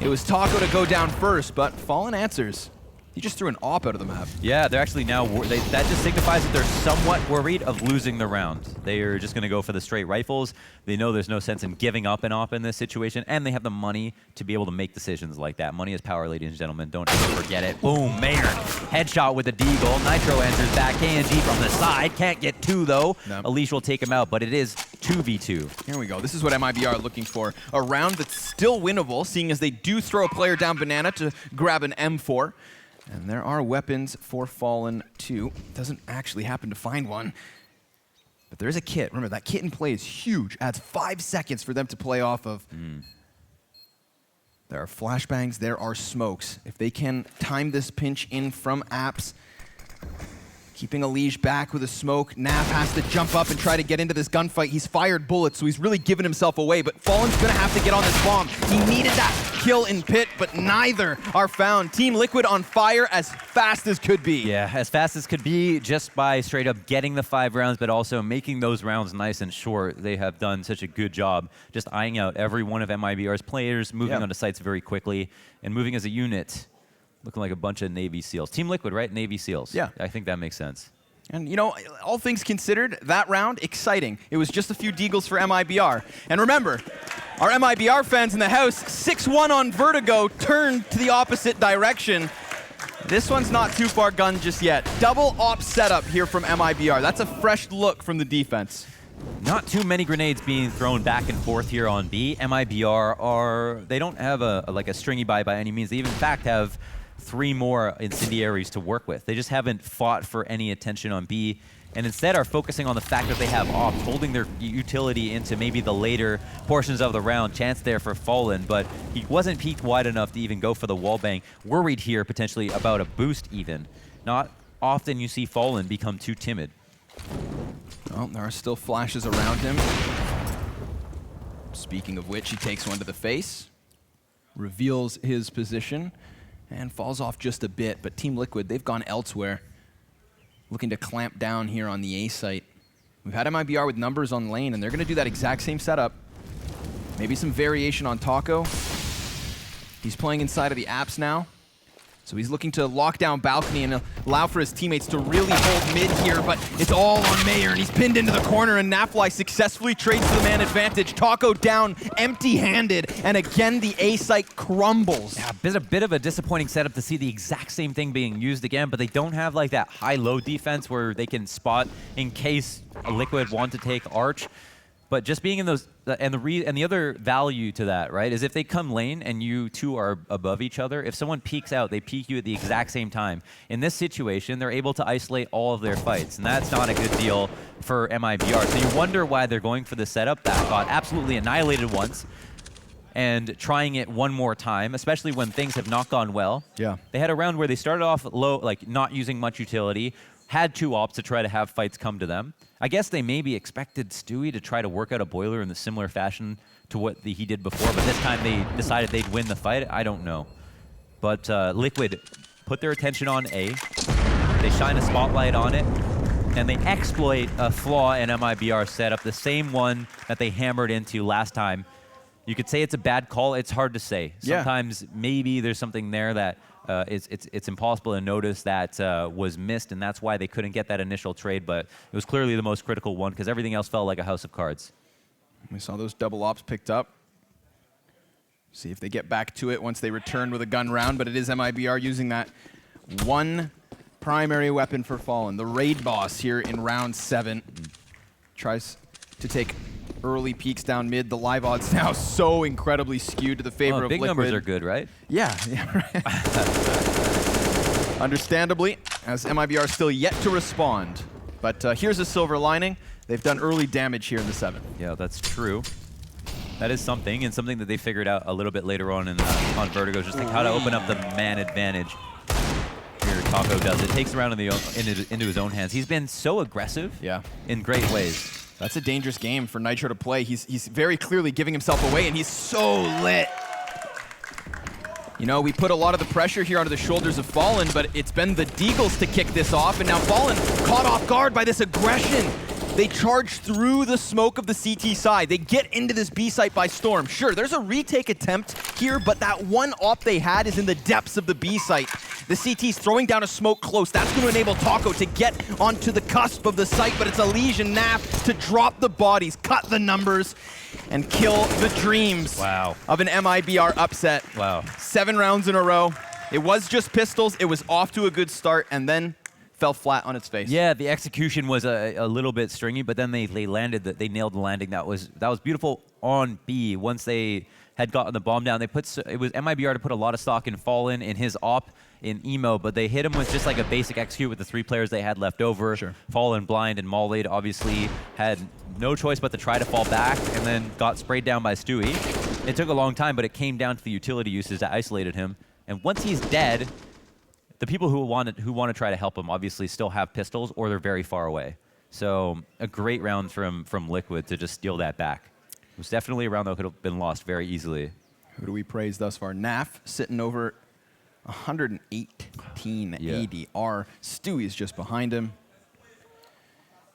It was Taco to go down first, but Fallen answers. He just threw an AWP out of the map. Yeah, they're actually now, that just signifies that they're somewhat worried of losing the round. They are just going to go for the straight rifles. They know there's no sense in giving up an AWP in this situation, and they have the money to be able to make decisions like that. Money is power, ladies and gentlemen. Don't ever forget it. Boom, Mayern. Headshot with a deagle. Nitro enters back. KNG from the side. Can't get 2, though. No. Elish will take him out, but it is 2v2. Here we go. This is what MiBR are looking for. A round that's still winnable, seeing as they do throw a player down banana to grab an M4. And there are weapons for Fallen too. Doesn't actually happen to find one. But there is a kit. Remember, that kit in play is huge. Adds 5 seconds for them to play off of. There are flashbangs. There are smokes. If they can time this pinch in from apps, keeping Elish back with a smoke. Naf has to jump up and try to get into this gunfight. He's fired bullets, so he's really given himself away, but Fallen's gonna have to get on this bomb. He needed that kill in pit, but neither are found. Team Liquid on fire as fast as could be. Yeah, as fast as could be, just by straight up getting the 5 rounds, but also making those rounds nice and short. They have done such a good job just eyeing out every one of MiBR's players, moving onto sites very quickly, and moving as a unit. Looking like a bunch of Navy SEALs. Team Liquid, right? Navy SEALs. Yeah. I think that makes sense. And, all things considered, that round, exciting. It was just a few deagles for MiBR. And remember, our MiBR fans in the house, 6-1 on Vertigo, turned to the opposite direction. This one's not too far gone just yet. Double op setup here from MiBR. That's a fresh look from the defense. Not too many grenades being thrown back and forth here on B. MiBR they don't have a stringy buy any means. They even, in fact, have 3 more incendiaries to work with. They just haven't fought for any attention on B, and instead are focusing on the fact that they have off, holding their utility into maybe the later portions of the round. Chance there for Fallen, but he wasn't peeked wide enough to even go for the wallbang. Worried here potentially about a boost even. Not often you see Fallen become too timid. Well, there are still flashes around him. Speaking of which, he takes one to the face, reveals his position, and falls off just a bit. But Team Liquid, they've gone elsewhere, looking to clamp down here on the A site. We've had MiBR with numbers on lane, and they're going to do that exact same setup. Maybe some variation on Taco. He's playing inside of the apps now. So he's looking to lock down balcony and allow for his teammates to really hold mid here, but it's all on Mayern. He's pinned into the corner, and Nafly successfully trades the man advantage. Taco down empty-handed, and again the A site crumbles. Yeah, a bit of a disappointing setup to see the exact same thing being used again, but they don't have like that high-low defense where they can spot in case a Liquid want to take Arch. But just being in those, and the other value to that, right, is if they come lane and you two are above each other, if someone peeks out, they peek you at the exact same time. In this situation, they're able to isolate all of their fights, and that's not a good deal for MiBR. So you wonder why they're going for the setup that got absolutely annihilated once, and trying it one more time, especially when things have not gone well. Yeah. They had a round where they started off low, like not using much utility, had 2 ops to try to have fights come to them. I guess they maybe expected Stewie to try to work out a boiler in the similar fashion to what he did before, but this time they decided they'd win the fight. I don't know. But Liquid put their attention on A. They shine a spotlight on it, and they exploit a flaw in MiBR's setup, the same one that they hammered into last time. You could say it's a bad call. It's hard to say. Yeah. Sometimes maybe there's something there that it's impossible to notice that was missed, and that's why they couldn't get that initial trade. But it was clearly the most critical one because everything else felt like a house of cards. We saw those double ops picked up. See if they get back to it once they return with a gun round, but it is MiBR using that one primary weapon for Fallen. The raid boss here in round 7 tries to take early peaks down mid. The live odds now so incredibly skewed to the favor of big Liquid. numbers are good, right? Yeah, right. Understandably, as MiBR still yet to respond. But here's a silver lining. They've done early damage here in the 7. Yeah, that's true. That is something, and something that they figured out a little bit later on on Vertigo, just like how to open up the man advantage. Here, Taco does it. Takes the round into his own hands. He's been so aggressive in great ways. That's a dangerous game for Nitro to play. He's very clearly giving himself away, and he's so lit. You know, we put a lot of the pressure here onto the shoulders of Fallen, but it's been the Deagles to kick this off, and now Fallen caught off guard by this aggression. They charge through the smoke of the CT side. They get into this B site by storm. Sure, there's a retake attempt here, but that one op they had is in the depths of the B site. The CT's throwing down a smoke close. That's going to enable Taco to get onto the cusp of the site, but it's Elysian and NAF to drop the bodies, cut the numbers, and kill the dreams of an MiBR upset. Wow. 7 rounds in a row. It was just pistols. It was off to a good start, and then fell flat on its face. Yeah, the execution was a little bit stringy, but then they landed. They nailed the landing. That was beautiful on B. Once they had gotten the bomb down, it was MiBR to put a lot of stock in Fallen in his op in emo, but they hit him with just like a basic execute with the 3 players they had left over. Sure. Fallen, Blind, and Maulade obviously had no choice but to try to fall back, and then got sprayed down by Stewie. It took a long time, but it came down to the utility uses that isolated him. And once he's dead, the people who want to try to help him obviously still have pistols, or they're very far away. So a great round from Liquid to just steal that back. It was definitely a round that could have been lost very easily. Who do we praise thus far? NAF sitting over 118 ADR. Stewie's just behind him.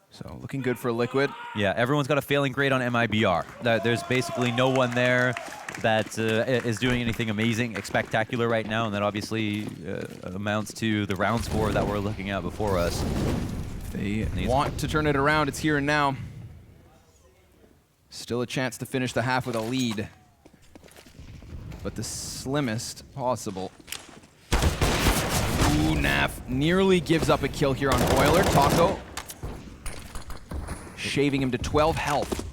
So looking good for Liquid. Yeah, everyone's got a failing grade on MiBR. There's basically no one there that is doing anything amazing, spectacular right now, and that obviously amounts to the round score that we're looking at before us. They want to turn it around. It's here and now. Still a chance to finish the half with a lead, but the slimmest possible. Ooh, NAF nearly gives up a kill here on Boiler. Taco shaving him to 12 health.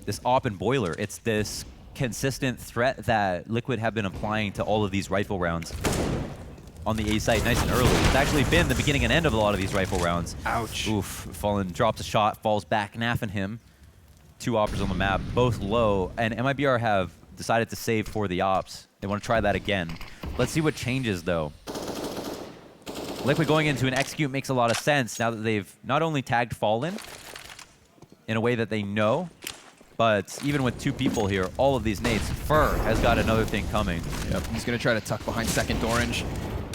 This op and Boiler, it's this consistent threat that Liquid have been applying to all of these rifle rounds on the A site nice and early. It's actually been the beginning and end of a lot of these rifle rounds. Ouch. Oof, Fallen drops a shot, falls back, naffing him. 2 oppers on the map, both low, and MiBR have decided to save for the ops. They want to try that again. Let's see what changes though. Liquid going into an execute makes a lot of sense now that they've not only tagged Fallen in a way that they know, but even with 2 people here, all of these nades, Fur has got another thing coming. Yep, he's going to try to tuck behind second orange.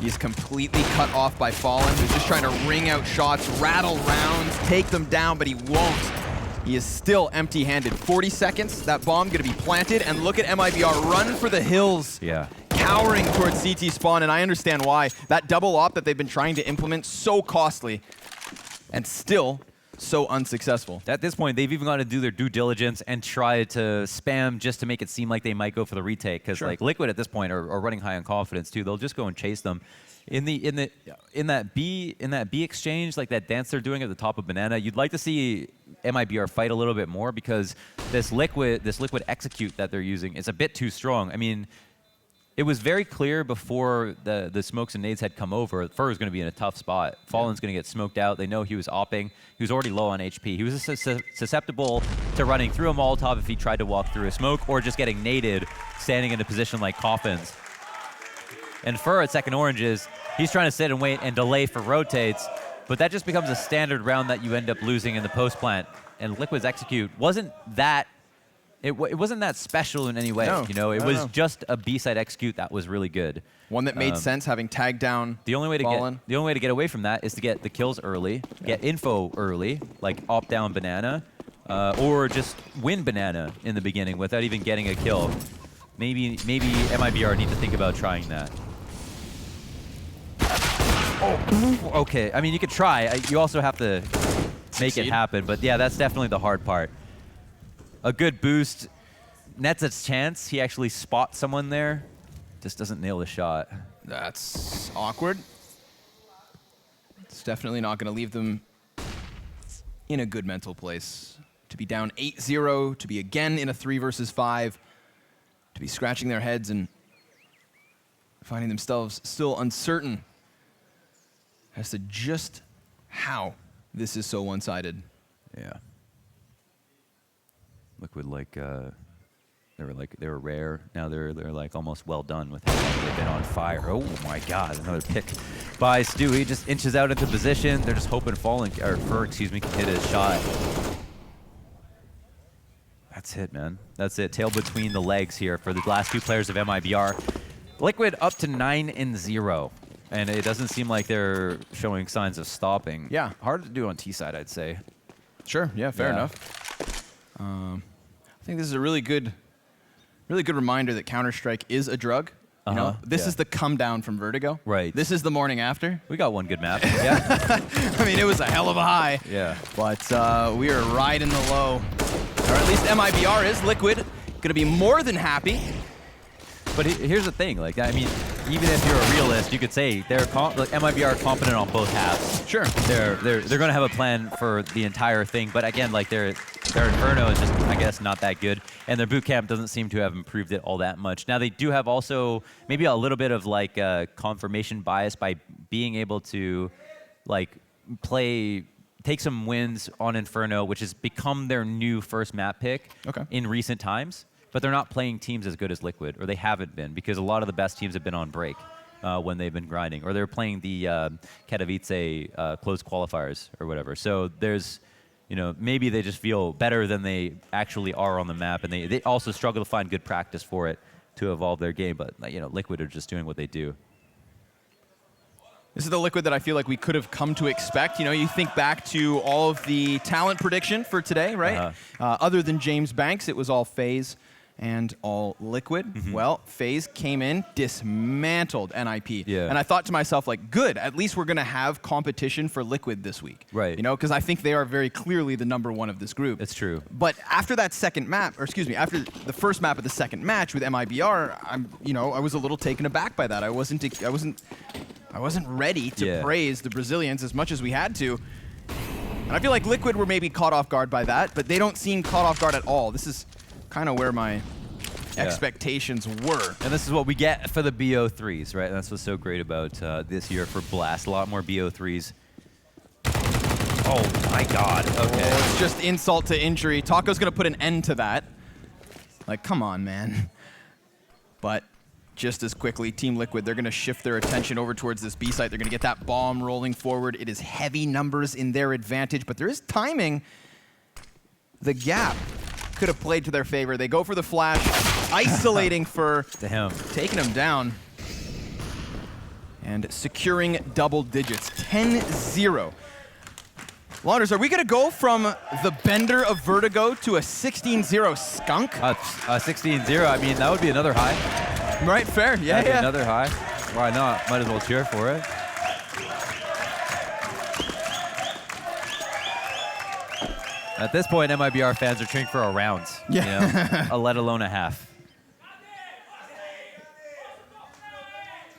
He's completely cut off by Fallen, who's just trying to ring out shots, rattle rounds, take them down, but he won't. He is still empty-handed. 40 seconds, that bomb going to be planted, and look at MiBR run for the hills. Yeah. Cowering towards CT spawn, and I understand why. That double op that they've been trying to implement, so costly, and still so unsuccessful. At this point, they've even got to do their due diligence and try to spam just to make it seem like they might go for the retake. Because like Liquid at this point are running high on confidence too. They'll just go and chase them. In that B exchange, like that dance they're doing at the top of Banana, you'd like to see MiBR fight a little bit more because this liquid execute that they're using is a bit too strong. I mean, it was very clear before the smokes and nades had come over, Fur is going to be in a tough spot. Fallen's going to get smoked out. They know he was opping. He was already low on HP. He was susceptible to running through a Molotov if he tried to walk through a smoke or just getting naded, standing in a position like Coffins. And Fur at second oranges, he's trying to sit and wait and delay for rotates, but that just becomes a standard round that you end up losing in the post plant. And Liquid's execute wasn't that It wasn't that special in any way. No, you know, it was just a B-side execute that was really good. One that made sense, having tagged down the only way to get away from that is to get the kills early, get info early, like op down Banana, or just win Banana in the beginning without even getting a kill. Maybe MiBR need to think about trying that. Oh, okay. I mean, you could try. You also have to make it happen. But yeah, that's definitely the hard part. A good boost nets its chance. He actually spots someone there. Just doesn't nail the shot. That's awkward. It's definitely not going to leave them in a good mental place. To be down 8-0, to be again in a 3 versus 5, to be scratching their heads and finding themselves still uncertain as to just how this is so one-sided. Yeah. Liquid they were rare. Now they're like almost well done with how they've been on fire. Oh my God! Another pick by Stu. He just inches out into position. They're just hoping Fur can hit his shot. That's it, man. That's it. Tail between the legs here for the last 2 players of MiBR. Liquid up to 9-0, and it doesn't seem like they're showing signs of stopping. Yeah, hard to do on T side, I'd say. Sure. Yeah, fair enough. I think this is a really good reminder that Counter-Strike is a drug. You know, this is the come down from Vertigo. Right. This is the morning after. We got one good map. Yeah. I mean, it was a hell of a high. Yeah. But we are riding the low. Or at least MiBR is. Liquid going to be more than happy. But here's the thing, like, I mean, even if you're a realist, you could say MiBR are competent on both halves. Sure. They're going to have a plan for the entire thing, but again, like their Inferno is just, I guess, not that good, and their boot camp doesn't seem to have improved it all that much. Now they do have also maybe a little bit of like confirmation bias by being able to like take some wins on Inferno, which has become their new first map pick in recent times. But they're not playing teams as good as Liquid, or they haven't been, because a lot of the best teams have been on break when they've been grinding, or they're playing the Katowice closed qualifiers or whatever. So there's, maybe they just feel better than they actually are on the map, and they also struggle to find good practice for it to evolve their game. But Liquid are just doing what they do. This is the Liquid that I feel like we could have come to expect. You think back to all of the talent prediction for today, right? Other than James Banks, it was all FaZe and all Liquid. Well, FaZe came in, dismantled NiP. Yeah. And I thought to myself, like, good, at least we're going to have competition for Liquid this week. Right. Because I think they are very clearly the #1 of this group. It's true. But after that second map, or excuse me, after the first map of the second match with MiBR, I was a little taken aback by that. I wasn't ready to praise the Brazilians as much as we had to. And I feel like Liquid were maybe caught off guard by that, but they don't seem caught off guard at all. This is kind of where my expectations were. And this is what we get for the BO3s, right? And that's what's so great about this year for Blast. A lot more BO3s. Oh my God, okay. Oh, it's just insult to injury. Taco's gonna put an end to that. Like, come on, man. But just as quickly, Team Liquid, they're going to shift their attention over towards this B site. They're going to get that bomb rolling forward. It is heavy numbers in their advantage, but there is timing. The gap could have played to their favor. They go for the flash, isolating for taking him down and securing double digits. 10-0. Launders, are we going to go from the bender of Vertigo to a 16-0 skunk? 16-0, I mean, that would be another high. Right, fair. Yeah, That'd be another high. Why not? Might as well cheer for it. At this point, MiBR fans are cheering for a round. Yeah. Let alone a half.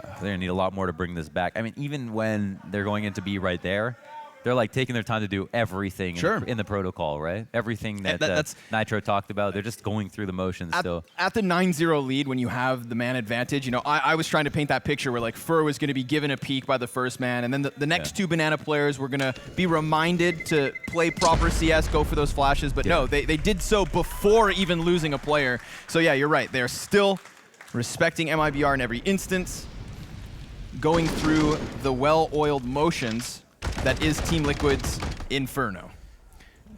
They're going to need a lot more to bring this back. I mean, even when they're going in to be right there, they're like taking their time to do everything in the protocol, right? Everything that Nitro talked about, they're just going through the motions still. At the 9-0 lead, when you have the man advantage, I was trying to paint that picture where like Fur was going to be given a peek by the first man, and then the next two Banana players were going to be reminded to play proper CS, go for those flashes, but no, they did so before even losing a player. So yeah, you're right. They're still respecting MiBR in every instance, going through the well-oiled motions that is Team Liquid's Inferno.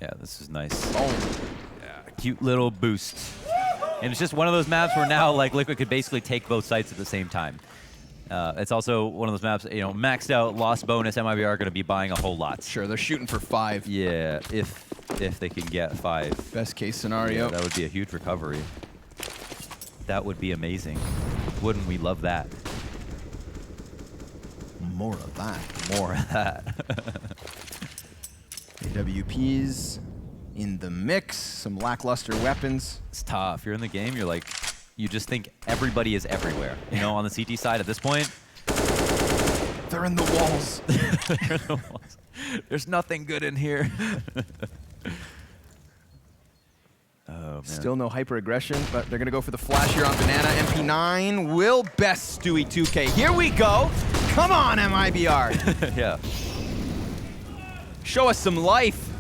Yeah, this is nice. Oh, yeah, cute little boost. And it's just one of those maps where now like Liquid could basically take both sites at the same time. It's also one of those maps, maxed out, lost bonus, MiBR are going to be buying a whole lot. Sure, they're shooting for 5. Yeah, if they can get 5. Best case scenario. Yeah, that would be a huge recovery. That would be amazing. Wouldn't we love that? More of that. More of that. AWPs in the mix, some lackluster weapons. It's tough. You're in the game, you're like, you just think everybody is everywhere. You know, on the CT side at this point. They're in the walls. They're in the walls. There's nothing good in here. Oh, man. Still no hyper aggression, but they're gonna go for the flash here on Banana. MP9 will best Stewie 2K. Here we go. Come on, MiBR. Yeah. Show us some life.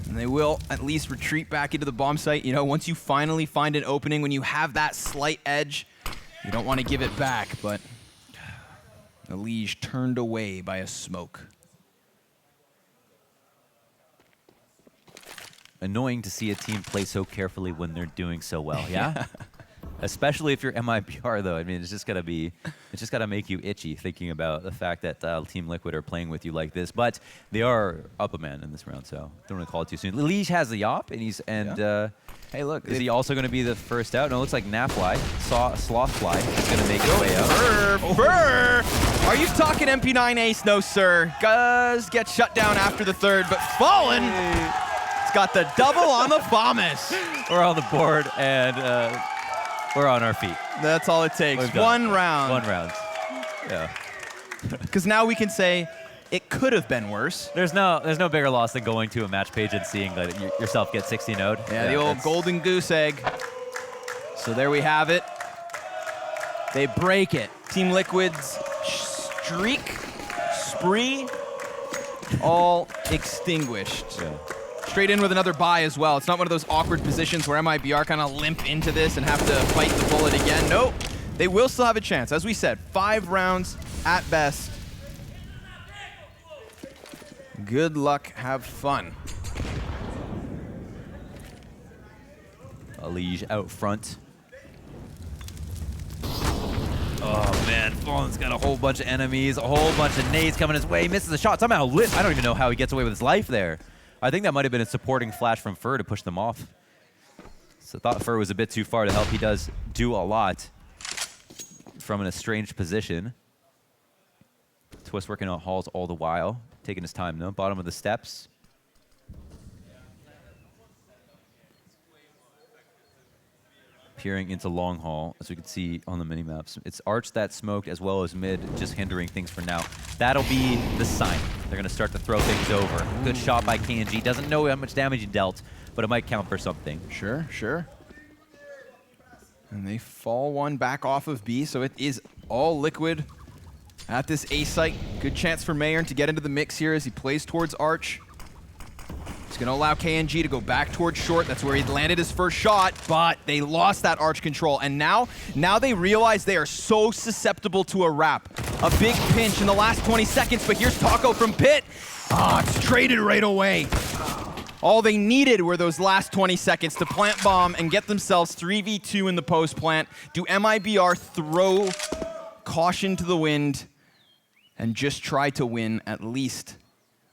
And they will at least retreat back into the bomb site. You know, once you finally find an opening, when you have that slight edge, you don't want to give it back, but the Liege turned away by a smoke. Annoying to see a team play so carefully when they're doing so well, yeah? Especially if you're MiBR, though. I mean, it's just gotta make you itchy thinking about the fact that Team Liquid are playing with you like this. But they are up a man in this round, so don't want to call it too soon. Liege has the op, and hey, look, is he also going to be the first out? No, it looks like Napfly, Slothfly is going to make his way out. Burr! Are you talking MP9 ace? No, sir. Does get shut down after the third, but Fallen. It's got the double on the Thomas. We're on the board, and we're on our feet. That's all it takes. One round. One round. Yeah. Because now we can say it could have been worse. There's no bigger loss than going to a match page and seeing that yourself get 60-0'd. Yeah, the old golden goose egg. So there we have it. They break it. Team Liquid's spree, all extinguished. Yeah. Straight in with another buy as well. It's not one of those awkward positions where MiBR kind of limp into this and have to fight the bullet again. Nope. They will still have a chance. As we said, 5 rounds at best. Good luck. Have fun. Liege out front. Oh, man. Fallen's got a whole bunch of enemies, a whole bunch of nades coming his way. He misses the shot. Somehow lit. I don't even know how he gets away with his life there. I think that might have been a supporting flash from Fur to push them off. So I thought Fur was a bit too far to help. He does do a lot from an estranged position. Twist working on halls all the while. Taking his time, though. Bottom of the steps. Peering into long hall, as we can see on the mini-maps. It's arch that smoked as well as mid, just hindering things for now. That'll be the sign. They're going to start to throw things over. Good shot by KNG. Doesn't know how much damage he dealt, but it might count for something. Sure, sure. And they fall one back off of B, so it is all Liquid at this A site. Good chance for Mayern to get into the mix here as he plays towards arch. He's going to allow KNG to go back towards short. That's where he landed his first shot, but they lost that arch control. And now they realize they are so susceptible to a wrap. A big pinch in the last 20 seconds, but here's Taco from Pit. It's traded right away. All they needed were those last 20 seconds to plant bomb and get themselves 3v2 in the post plant. Do MiBR throw caution to the wind and just try to win at least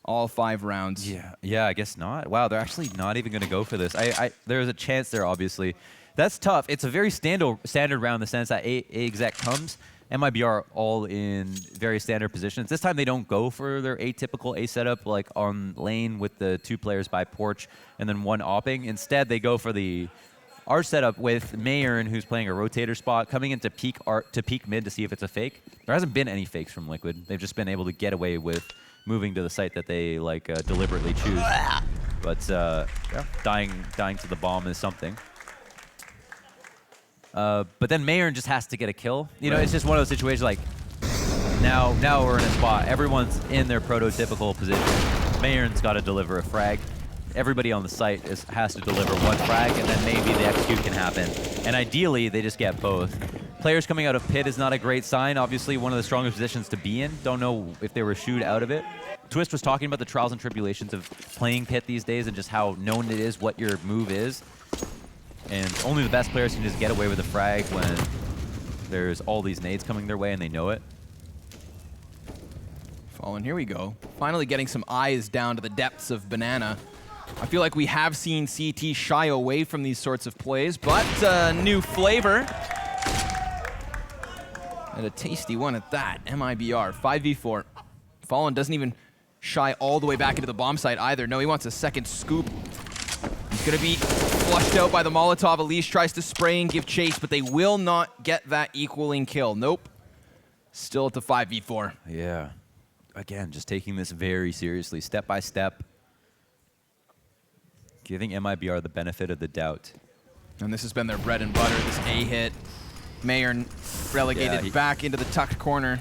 all 5 rounds? Yeah, I guess not. Wow, they're actually not even going to go for this. There's a chance there, obviously. That's tough. It's a very standard round in the sense that A exec comes. MiBR all in very standard positions. This time they don't go for their atypical A setup, like on lane with the 2 players by porch and then 1 opping. Instead, they go for the arch setup with Mayern, who's playing a rotator spot, coming into peak mid to see if it's a fake. There hasn't been any fakes from Liquid. They've just been able to get away with moving to the site that they deliberately choose. But dying to the bomb is something. But then Mayern just has to get a kill. You know, it's just one of those situations like, now we're in a spot. Everyone's in their prototypical position. Mayern's got to deliver a frag. Everybody on the site has to deliver 1 frag, and then maybe the execute can happen. And ideally, they just get both. Players coming out of Pit is not a great sign. Obviously, one of the strongest positions to be in. Don't know if they were shooed out of it. Twist was talking about the trials and tribulations of playing Pit these days and just how known it is what your move is. And only the best players can just get away with a frag when there's all these nades coming their way and they know it. Fallen, here we go. Finally getting some eyes down to the depths of Banana. I feel like we have seen CT shy away from these sorts of plays, but new flavor. And a tasty one at that. MiBR, 5v4. Fallen doesn't even shy all the way back into the bomb site either. No, he wants a second scoop. He's going to be flushed out by the Molotov. Elise tries to spray and give chase, but they will not get that equaling kill. Nope. Still at the 5v4. Yeah. Again, just taking this very seriously, step by step. Giving MiBR the benefit of the doubt. And this has been their bread and butter, this A hit. Mayern relegated back into the tucked corner.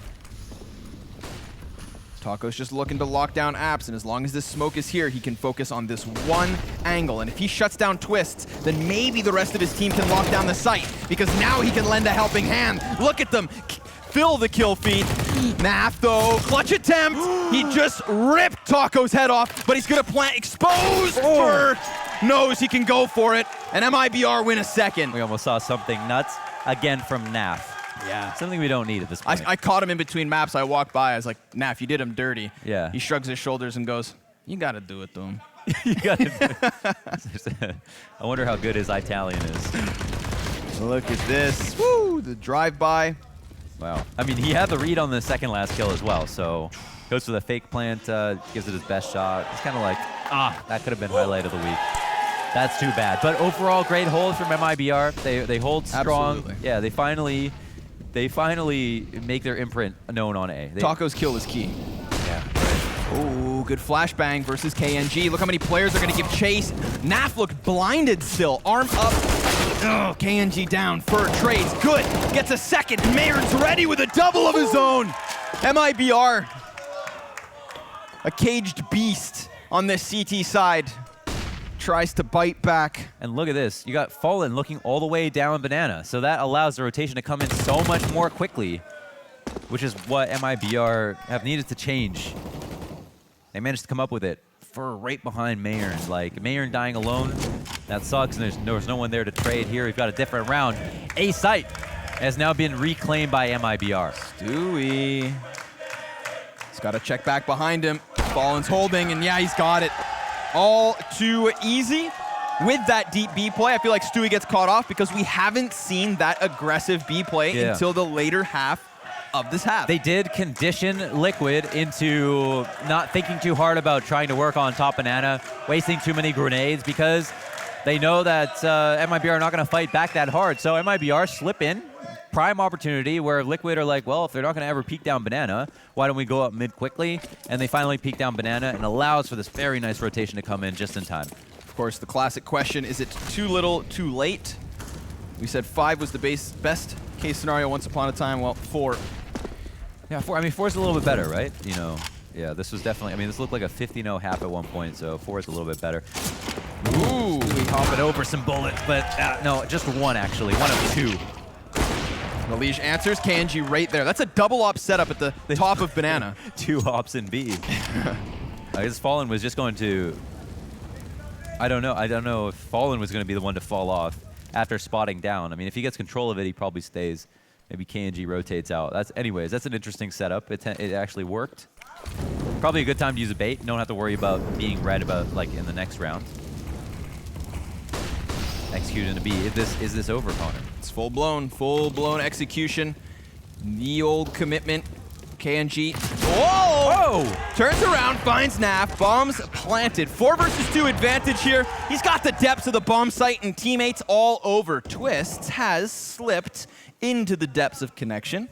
Taco's just looking to lock down Apps, and as long as this smoke is here, he can focus on this one angle. And if he shuts down Twists, then maybe the rest of his team can lock down the site, because now he can lend a helping hand. Look at them. Fill the kill feed. Naf, though, clutch attempt. He just ripped Taco's head off, but he's going to plant exposed. Knows he can go for it, and MiBR win a second. We almost saw something nuts again from Naf. Yeah. Something we don't need at this point. I caught him in between maps. I walked by. I was like, Naf, you did him dirty. Yeah. He shrugs his shoulders and goes, you got to do it to him. You got to do it. I wonder how good his Italian is. Look at this. Woo! The drive-by. Wow. I mean, he had the read on the second last kill as well, so goes for the fake plant, gives it his best shot. It's kind of like, that could have been highlight of the week. That's too bad. But overall, great hold from MiBR. They hold strong. Absolutely. Yeah, they finally make their imprint known on A. Taco's kill is key. Yeah. Oh, good flashbang versus KNG. Look how many players are going to give chase. Naf looked blinded still. Arm up. Oh, KNG down. Fur trades. Good. Gets a second. And Mayern's ready with a double of his own. MiBR. A caged beast on this CT side. Tries to bite back. And look at this. You got Fallen looking all the way down Banana. So that allows the rotation to come in so much more quickly, which is what MiBR have needed to change. They managed to come up with it. Fur right behind Mayern. Like, Mayern dying alone, that sucks, and there's no one there to trade here. We've got a different round. A site has now been reclaimed by MiBR. Stewie. He's got to check back behind him. Fallen's holding, and yeah, he's got it. All too easy with that deep B play. I feel like Stewie gets caught off because we haven't seen that aggressive B play until the later half of this half. They did condition Liquid into not thinking too hard about trying to work on top Banana, wasting too many grenades, because they know that MiBR are not going to fight back that hard. So MiBR slip in. Prime opportunity where Liquid are like, well, if they're not going to ever peek down Banana, why don't we go up mid quickly? And they finally peek down Banana, and allows for this very nice rotation to come in just in time. Of course, the classic question, is it too little, too late? We said 5 was the best case scenario once upon a time. Well, 4. Yeah, 4. I mean, 4 is a little bit better, right? You know, yeah, this was definitely, I mean, this looked like a 50-0 half at one point, so 4 is a little bit better. Ooh, we hopping over some bullets, but no, just 1 actually, 1 of 2. Malige answers, KNG right there. That's a double op setup at the top of Banana. 2 hops in B. I guess Fallen was just going to, I don't know if Fallen was going to be the one to fall off after spotting down. I mean, if he gets control of it, he probably stays. Maybe KNG rotates out. Anyways, that's an interesting setup. It actually worked. Probably a good time to use a bait. Don't have to worry about being red about like in the next round. Execute into B. Is this over, Connor? It's full-blown execution. The old commitment. KNG. Whoa! Turns around, finds Naf. Bombs planted. 4 versus 2 advantage here. He's got the depths of the bomb site and teammates all over. Twists has slipped into the depths of connection.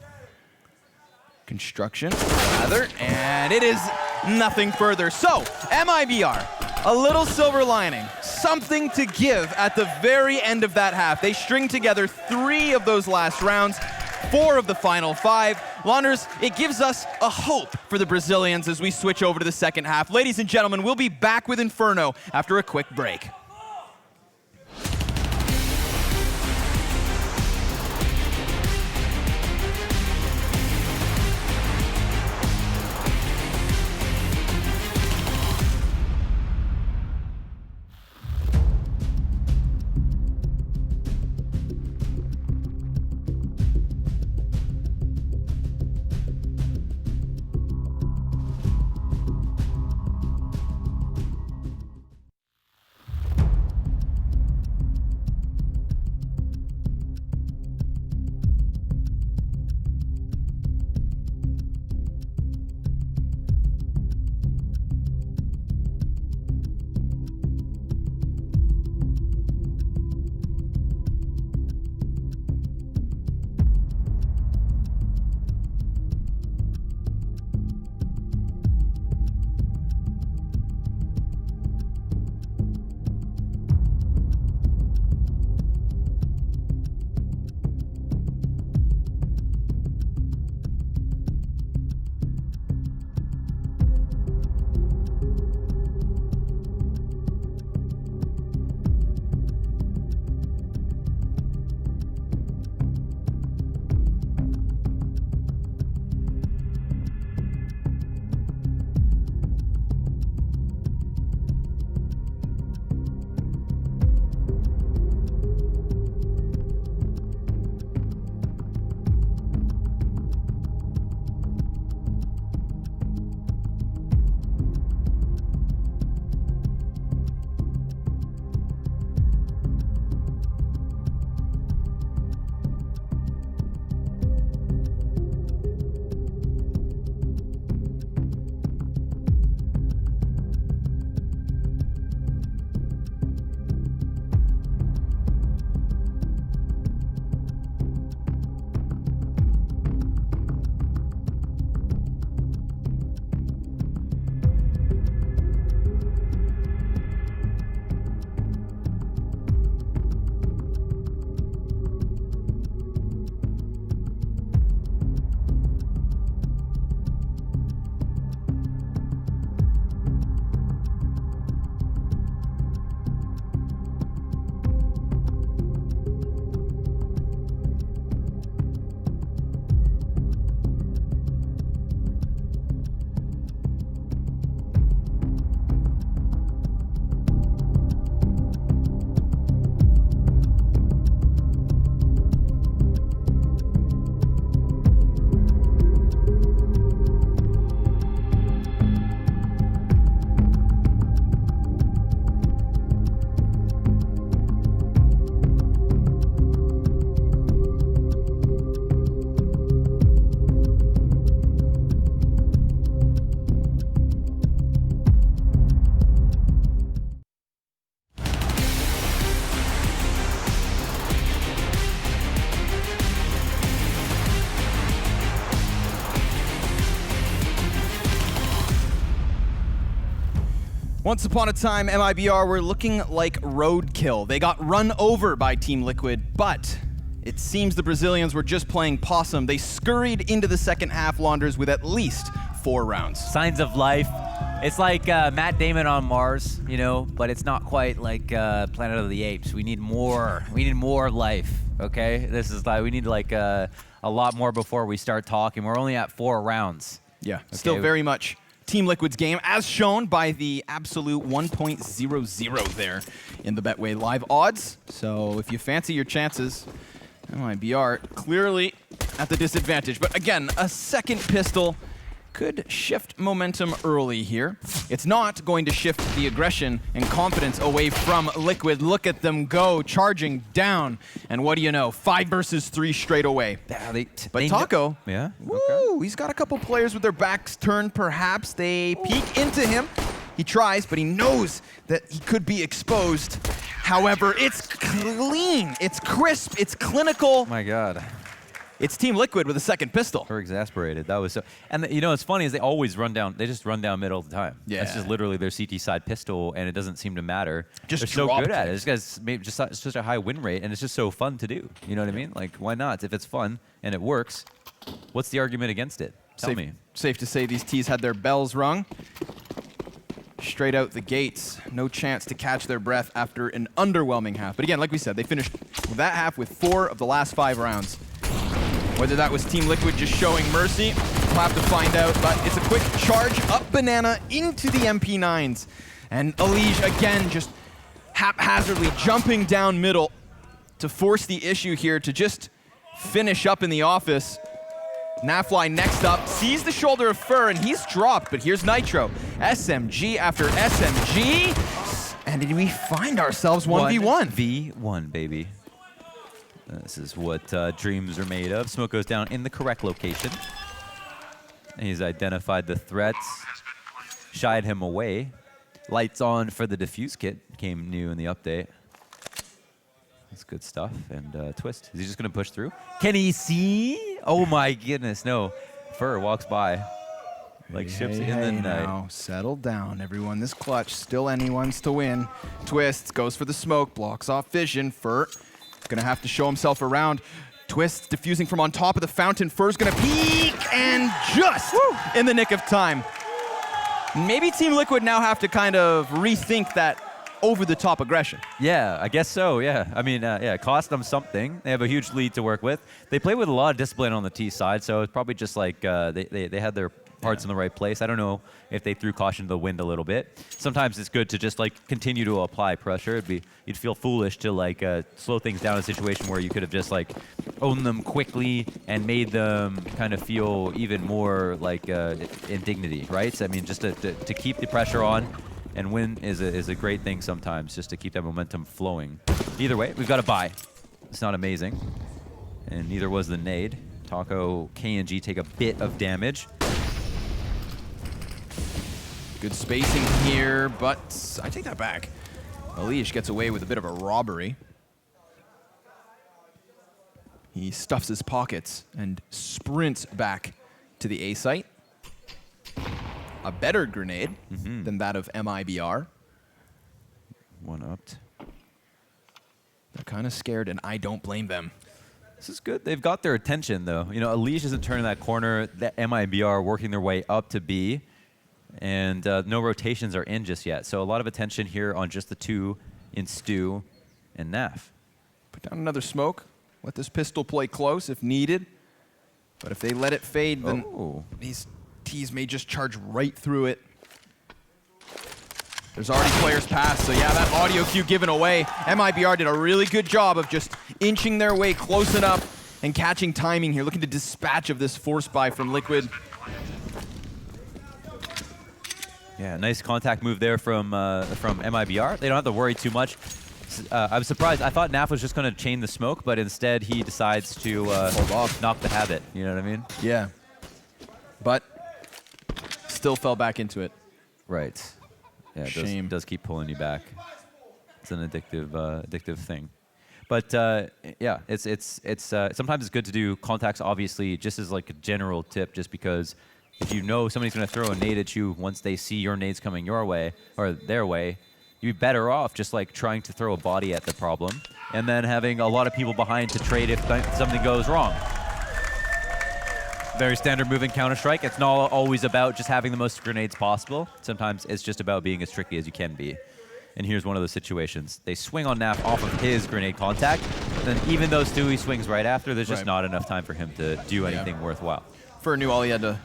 Construction, rather, and it is nothing further. So, MiBR, a little silver lining, something to give at the very end of that half. They string together 3 of those last rounds, 4 of the final 5. Launders, it gives us a hope for the Brazilians as we switch over to the second half. Ladies and gentlemen, we'll be back with Inferno after a quick break. Once upon a time, MiBR were looking like roadkill. They got run over by Team Liquid, but it seems the Brazilians were just playing possum. They scurried into the second half, Launders, with at least 4 rounds. Signs of life. It's like Matt Damon on Mars, you know, but it's not quite like Planet of the Apes. We need more. We need more life, okay? This is like, we need like a lot more before we start talking. We're only at 4 rounds. Yeah, okay? Still very much Team Liquid's game, as shown by the absolute 1.00 there in the Betway live odds. So if you fancy your chances, MiBR clearly at the disadvantage. But again, a second pistol could shift momentum early here. It's not going to shift the aggression and confidence away from Liquid. Look at them go, charging down. And what do you know? 5 versus 3 straight away. Yeah, but Taco, yeah, woo, he's got a couple players with their backs turned, perhaps. They peek into him. He tries, but he knows that he could be exposed. However, it's clean, it's crisp, it's clinical. Oh my God. It's Team Liquid with a second pistol. We're exasperated. That was so. And you know, what's funny is they always run down. They just run down middle all the time. Yeah. That's just literally their CT side pistol, and it doesn't seem to matter. Just They're so drop good at it. kicks. This guy's maybe just such a high win rate, and it's just so fun to do. You know what I mean? Like, why not? If it's fun and it works, what's the argument against it? Tell me. Safe to say these T's had their bells rung. Straight out the gates. No chance to catch their breath after an underwhelming half. But again, like we said, they finished that half with 4 of the last 5 rounds. Whether that was Team Liquid just showing mercy, we'll have to find out. But it's a quick charge up Banana into the MP9s. And Elige, again, just haphazardly jumping down middle to force the issue here to just finish up in the office. Nafly next up, sees the shoulder of Fur, and he's dropped. But here's Nitro. SMG after SMG. And did we find ourselves 1v1? 1v1, baby. This is what dreams are made of. Smoke goes down in the correct location. He's identified the threats, shied him away. Lights on for the defuse kit, came new in the update. That's good stuff. And Twist, is he just going to push through? Can he see? Oh my goodness, no. Fur walks by like ships in the night. Now, settle down, everyone. This clutch, still anyone's to win. Twist goes for the smoke, blocks off vision. Fur gonna have to show himself around. Twist diffusing from on top of the fountain. Fur's gonna peek, and just in the nick of time. Maybe Team Liquid now have to kind of rethink that over-the-top aggression. Yeah, I guess so, yeah. I mean, yeah, it cost them something. They have a huge lead to work with. They play with a lot of discipline on the T side, so it's probably just like they had their parts in the right place. I don't know if they threw caution to the wind a little bit. Sometimes it's good to just like continue to apply pressure. You'd feel foolish to like slow things down in a situation where you could have just like owned them quickly and made them kind of feel even more like indignity, right? So, I mean, just to keep the pressure on and win is a great thing sometimes, just to keep that momentum flowing. Either way, we've got a buy. It's not amazing, and neither was the nade. Taco, KNG take a bit of damage. Good spacing here, but I take that back. Elige gets away with a bit of a robbery. He stuffs his pockets and sprints back to the A site. A better grenade than that of MiBR. One-upped. They're kind of scared, and I don't blame them. This is good. They've got their attention, though. You know, Elige isn't turning that corner. That MiBR working their way up to B. And no rotations are in just yet. So a lot of attention here on just the 2 in Stu and Naf. Put down another smoke. Let this pistol play close if needed. But if they let it fade, then these T's may just charge right through it. There's already players past, so yeah, that audio cue given away. MiBR did a really good job of just inching their way close enough and catching timing here, looking to dispatch of this force buy from Liquid. Yeah, nice contact move there from MiBR. They don't have to worry too much. I was surprised. I thought Naf was just going to chain the smoke, but instead he decides to hold off, knock the habit. You know what I mean? Yeah. But still fell back into it. Right. Yeah, it does keep pulling you back. It's an addictive thing. But yeah, it's sometimes it's good to do contacts, obviously, just as like a general tip, just because If you know somebody's going to throw a nade at you once they see your nades coming your way or their way, you'd be better off just like trying to throw a body at the problem and then having a lot of people behind to trade if something goes wrong. Very standard move in Counter-Strike. It's not always about just having the most grenades possible. Sometimes it's just about being as tricky as you can be. And here's one of those situations. They swing on NAF off of his grenade contact. Then even though Stewie swings right after, there's just not enough time for him to do anything worthwhile. For New, all he had to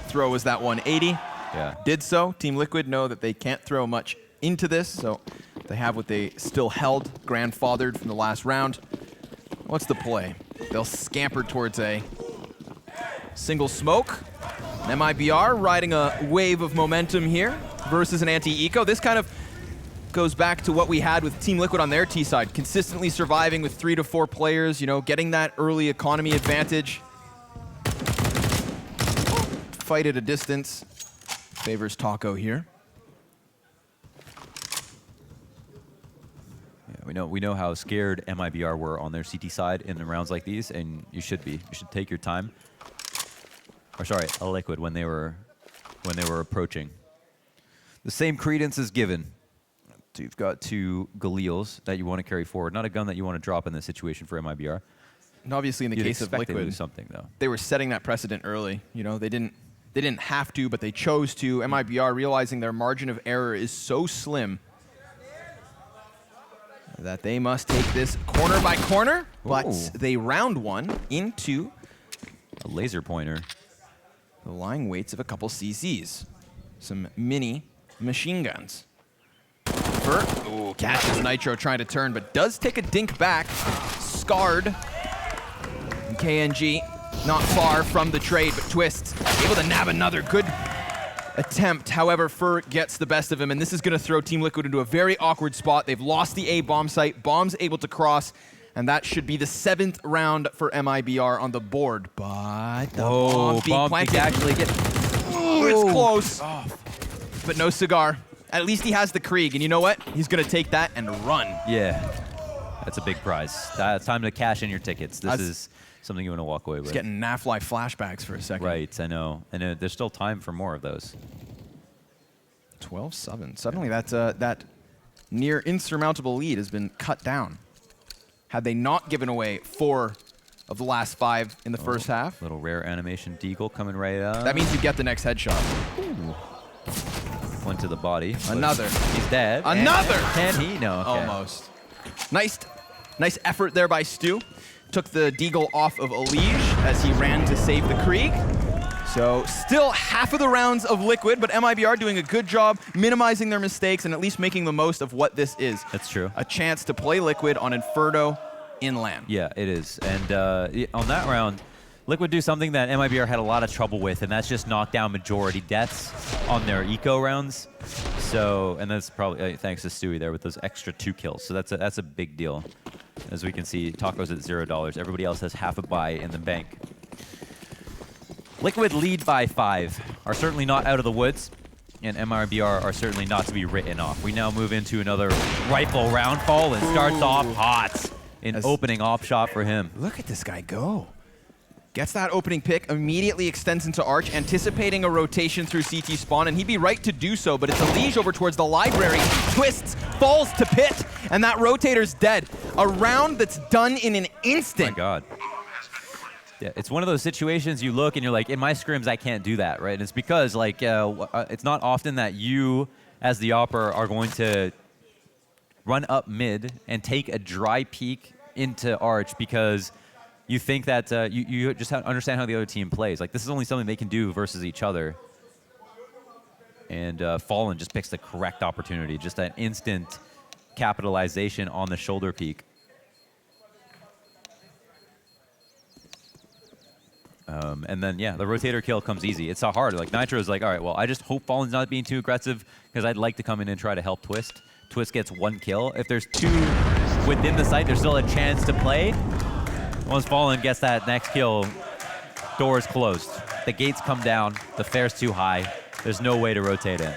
throw was that 180. Yeah. Did so. Team Liquid know that they can't throw much into this, so they have what they still held, grandfathered from the last round. What's the play? They'll scamper towards a single smoke. MiBR riding a wave of momentum here versus an anti-eco. This kind of goes back to what we had with Team Liquid on their T side, consistently surviving with 3 to 4 players, you know, getting that early economy advantage. Fight at a distance favors Taco here. Yeah, we know how scared MiBR were on their CT side in the rounds like these, and you should be. You should take your time. Or sorry, a Liquid when they were approaching. The same credence is given. So you've got 2 Galils that you want to carry forward, not a gun that you want to drop in this situation for MiBR. And obviously in the case of Liquid, do something though. They were setting that precedent early. You know, they didn't have to, but they chose to. MiBR realizing their margin of error is so slim that they must take this corner by corner, but they round one into a laser pointer. The lying weights of a couple CCs. Some mini machine guns. Catches Nitro trying to turn, but does take a dink back. Scarred. And KNG not far from the trade, but Twist able to nab another good attempt. However, Fur gets the best of him, and this is going to throw Team Liquid into a very awkward spot. They've lost the A bomb site. Bomb's able to cross, and that should be the 7th round for MiBR on the board. But the bomb being planted. Actually get. Ooh, it's close. But no cigar. At least he has the Krieg, and you know what? He's going to take that and run. Yeah, that's a big prize. It's time to cash in your tickets. This is something you want to walk away with. He's getting NAF-like flashbacks for a second. Right, I know. And there's still time for more of those. 12-7. Suddenly that near insurmountable lead has been cut down. Had they not given away 4 of the last 5 in the first half. Little rare animation deagle coming right up. That means you get the next headshot. Ooh. One to the body. Another. He's dead. Another! Can he? No. Okay. Almost. Nice effort there by Stu. Took the deagle off of Elige as he ran to save the Krieg. So still half of the rounds of Liquid, but MiBR doing a good job minimizing their mistakes and at least making the most of what this is. That's true. A chance to play Liquid on Inferno in LAN. Yeah, it is. And on that round, Liquid do something that MiBR had a lot of trouble with, and that's just knock down majority deaths on their eco rounds. So, and that's probably thanks to Stewie there with those extra 2 kills. So that's a big deal. As we can see, Taco's at $0. Everybody else has half a buy in the bank. Liquid lead by 5, are certainly not out of the woods, and MiBR are certainly not to be written off. We now move into another rifle round fall and starts off hot. An opening op shot for him. Look at this guy go. Gets that opening pick, immediately extends into Arch, anticipating a rotation through CT spawn, and he'd be right to do so, but it's Elige over towards the library, twists, falls to pit, and that rotator's dead. A round that's done in an instant. Oh my God. Yeah, it's one of those situations you look and you're like, in my scrims, I can't do that, right? And it's because, like, it's not often that you, as the opper, are going to run up mid and take a dry peek into Arch because you think that you just understand how the other team plays. Like, this is only something they can do versus each other. And Fallen just picks the correct opportunity, just that instant capitalization on the shoulder peek. And then, yeah, the rotator kill comes easy. It's not hard. Like, Nitro's like, all right, well, I just hope Fallen's not being too aggressive because I'd like to come in and try to help Twist. Twist gets 1 kill. If there's 2 within the site, there's still a chance to play. Once Fallen gets that next kill, doors closed. The gates come down. The fair's too high. There's no way to rotate in.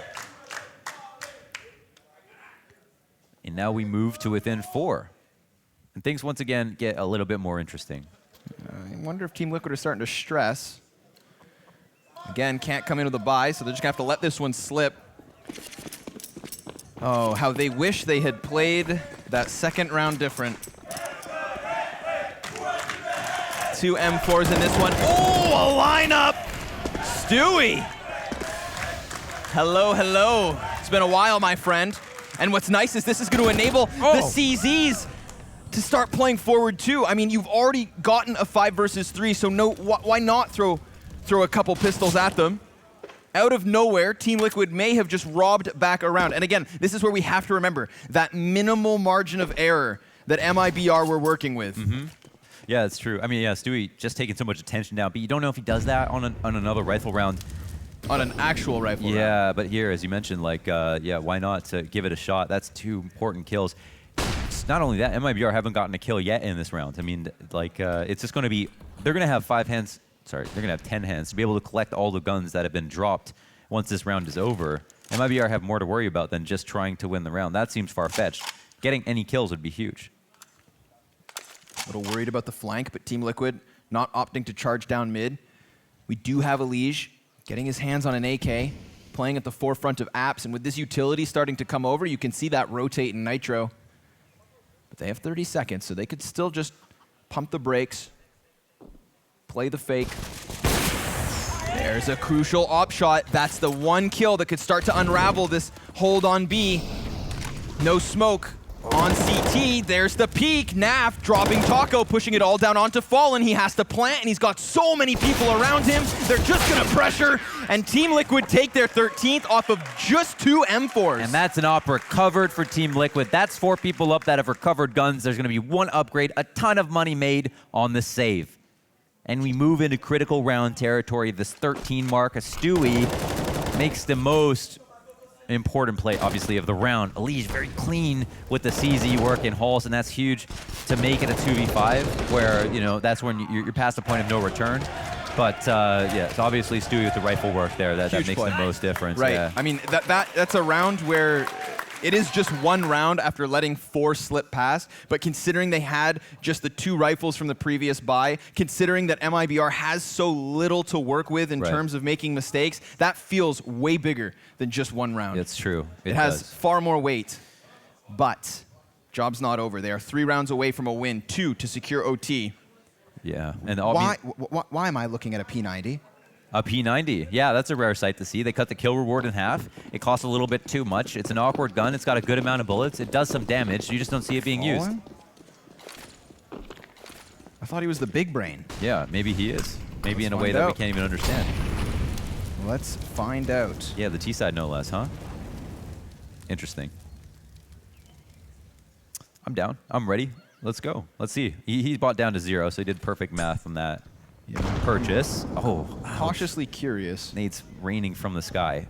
And now we move to within 4. And things once again get a little bit more interesting. I wonder if Team Liquid are starting to stress. Again, can't come into the buy, so they're just going to have to let this one slip. Oh, how they wish they had played that second round different. 2 M4s in this one. Oh, a lineup! Stewie! Hello, hello. It's been a while, my friend. And what's nice is this is going to enable the CZs to start playing forward too. I mean, you've already gotten a 5 versus 3, so why not throw a couple pistols at them? Out of nowhere, Team Liquid may have just robbed back around. And again, this is where we have to remember that minimal margin of error that MiBR were working with. Yeah, it's true. I mean, yeah, Stewie just taking so much attention down, but you don't know if he does that on another rifle round. On an actual rifle round. Yeah, but here, as you mentioned, like, yeah, why not to give it a shot? That's 2 important kills. It's not only that, MiBR haven't gotten a kill yet in this round. I mean, like, it's just going to be, they're going to have 5 hands. Sorry, they're going to have 10 hands to be able to collect all the guns that have been dropped once this round is over. MiBR have more to worry about than just trying to win the round. That seems far-fetched. Getting any kills would be huge. A little worried about the flank, but Team Liquid not opting to charge down mid. We do have Elige getting his hands on an AK, playing at the forefront of apps, and with this utility starting to come over, you can see that rotate in Nitro. But they have 30 seconds, so they could still just pump the brakes, play the fake. There's a crucial op shot. That's the one kill that could start to unravel this hold on B. No smoke on CT. There's the peek. Naf dropping Taco, pushing it all down onto Fallen. He has to plant, and he's got so many people around him. They're just going to pressure, and Team Liquid take their 13th off of just 2 M4s. And that's an op recovered for Team Liquid. That's 4 people up that have recovered guns. There's going to be 1 upgrade, a ton of money made on the save. And we move into critical round territory. This 13 mark, Stewie makes the most important play, obviously, of the round. Elige very clean with the CZ work in halls, and that's huge to make it a 2v5, where, you know, that's when you're past the point of no return. But, yeah, it's obviously Stewie with the rifle work there that makes the most difference. Right. Yeah. I mean, that's a round where it is just 1 round after letting 4 slip past, but considering they had just the 2 rifles from the previous buy, considering that MiBR has so little to work with in terms of making mistakes, that feels way bigger than just 1 round. It's true. It has far more weight, but job's not over. They are 3 rounds away from a win, 2 to secure OT. Yeah. And why am I looking at a P90? A P90. Yeah, that's a rare sight to see. They cut the kill reward in half. It costs a little bit too much. It's an awkward gun. It's got a good amount of bullets. It does some damage. You just don't see it being used. I thought he was the big brain. Yeah, maybe he is. Maybe in a way that we can't even understand. Let's find out. Yeah, the T side no less, huh? Interesting. I'm down. I'm ready. Let's go. Let's see. He bought down to 0, so he did perfect math on that. Purchase. Oh, cautiously curious. Nate's raining from the sky.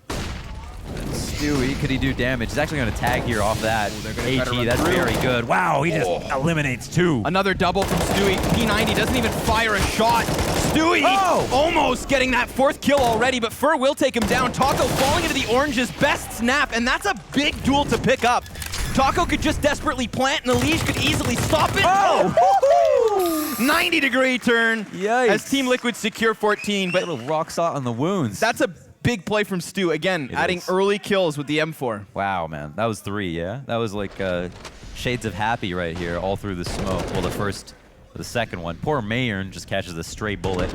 Stewie, could he do damage? He's actually going to tag here off that. AT, that's very good. Wow, he just eliminates 2. Another double from Stewie. P90 doesn't even fire a shot. Stewie almost getting that 4th kill already, but Fur will take him down. Taco falling into the orange's best snap, and that's a big duel to pick up. Taco could just desperately plant, and Elige could easily stop it. 90-degree turn. Yikes. As Team Liquid secure 14. But little rock salt on the wounds. That's a big play from Stu. Again, adding early kills with the M4. Wow, man. That was 3, yeah? That was like shades of happy right here, all through the smoke. Well, the second one. Poor Mayern just catches a stray bullet.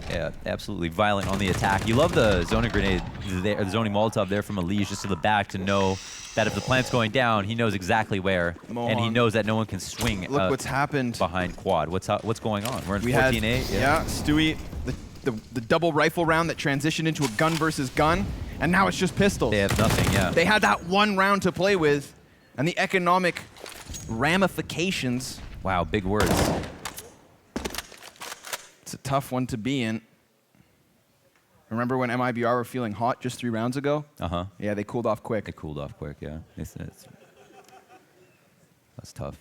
Yeah, absolutely violent on the attack. You love the zoning grenade, the zoning Molotov there from Elige just to the back to know that if the plant's going down, he knows exactly where, and he knows that no one can swing. Look what's happened behind quad. What's going on? We're in 14-8. Yeah, Stewie, the double rifle round that transitioned into a gun versus gun, and now it's just pistols. They have nothing. Yeah. They had that 1 round to play with, and the economic ramifications. Wow, big words. It's a tough one to be in. Remember when MiBR were feeling hot just 3 rounds ago? Uh-huh. Yeah, they cooled off quick. They cooled off quick, yeah. That's tough.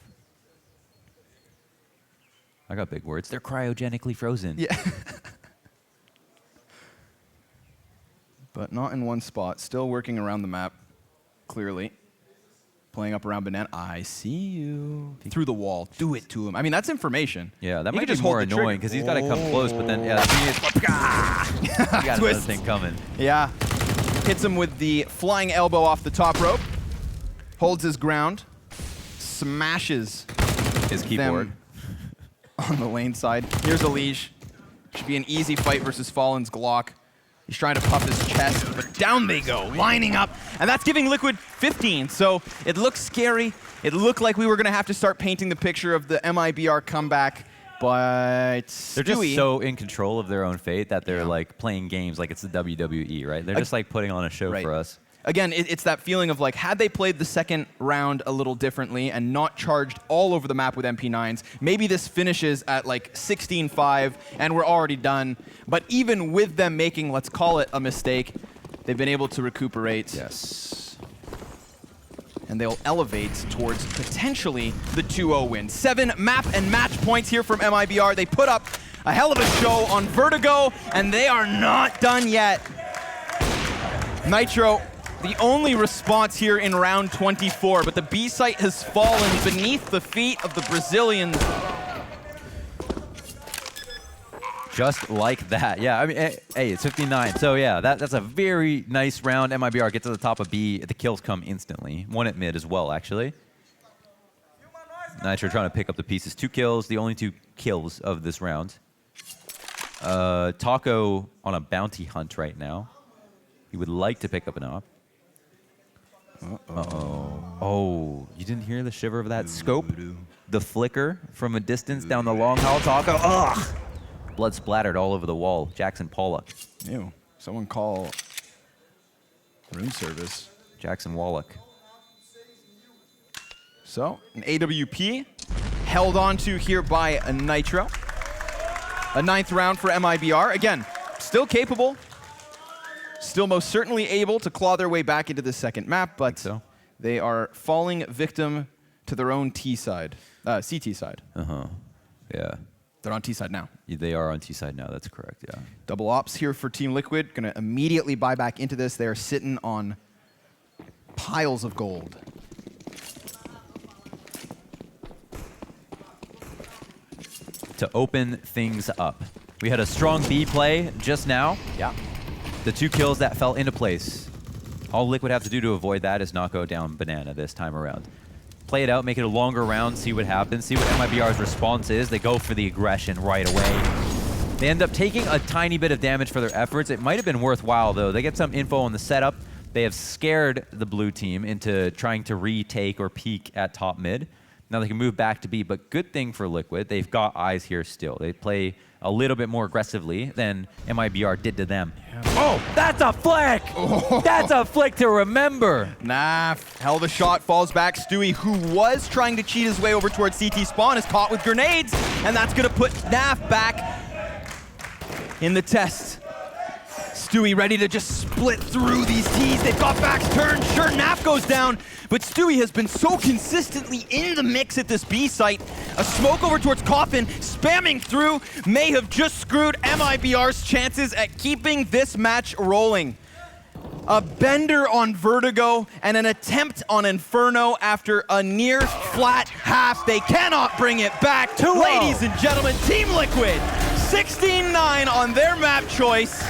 I got big words. They're cryogenically frozen. Yeah. But not in one spot. Still working around the map, clearly. playing up around Banana. I see you. Through the wall. Do it to him. I mean, that's information. Yeah, that He might could be just more hold the annoying because he's got to come close, but then, yeah, the thing is, he got another Twist. thing coming. Yeah. Hits him with the flying elbow off the top rope. Holds his ground. Smashes his keyboard them on the lane side. Here's Elige. Should be an easy fight versus Fallen's Glock. He's trying to puff his chest, but down they go, lining up. And that's giving Liquid 15. So it looks scary. It looked like we were going to have to start painting the picture of the MiBR comeback, but they're just so in control of their own fate that they're like playing games like it's the WWE, right? They're just like putting on a show for us. Again, it's that feeling of like, had they played the second round a little differently and not charged all over the map with MP9s, maybe this finishes at like 16-5 and we're already done. But even with them making, let's call it a mistake, they've been able to recuperate. Yes. And they'll elevate towards potentially the 2-0 win. 7 map and match points here from MiBR. They put up a hell of a show on Vertigo, and they are not done yet. Nitro, the only response here in round 24, but the B site has fallen beneath the feet of the Brazilians. Just like that. Yeah, I mean, hey, it's 59. So yeah, that's a very nice round. MiBR get to the top of B. The kills come instantly. One at mid as well, actually. Nitro trying to pick up the pieces. 2 kills, the only 2 kills of this round. Taco on a bounty hunt right now. He would like to pick up an op. Uh-oh. Oh, you didn't hear the shiver of that scope? The flicker from a distance down the long haul. Taco, ugh! Blood splattered all over the wall. Jackson Pollock. Ew. Someone call room service. Jackson Wallach. So, an AWP held on to here by a Nitro. A 9th round for MiBR. Again, still capable. Still most certainly able to claw their way back into the second map, but they are falling victim to their own T side, CT side. Uh-huh. Yeah. They're on T side now. Yeah, they are on T side now, that's correct, yeah. Double ops here for Team Liquid. Gonna immediately buy back into this. They are sitting on piles of gold. To open things up. We had a strong B play just now. Yeah. The 2 kills that fell into place. All Liquid have to do to avoid that is not go down Banana this time around. Play it out, make it a longer round, see what happens, see what MiBR's response is. They go for the aggression right away. They end up taking a tiny bit of damage for their efforts. It might have been worthwhile, though. They get some info on the setup. They have scared the blue team into trying to retake or peek at top mid. Now they can move back to B, but good thing for Liquid, they've got eyes here still. They play a little bit more aggressively than MiBR did to them. Yeah. Oh, that's a flick! Oh. That's a flick to remember! Nah, hell of a shot, falls back. Stewie, who was trying to cheat his way over towards CT spawn, is caught with grenades, and that's gonna put NAF back in the test. Stewie ready to just split through these T's. They've got backs turned. Sure, NAF goes down, but Stewie has been so consistently in the mix at this B site. A smoke over towards Coffin, spamming through, may have just screwed MiBR's chances at keeping this match rolling. A bender on Vertigo and an attempt on Inferno after a near flat half. They cannot bring it back. Ladies and gentlemen, Team Liquid, 16-9 on their map choice.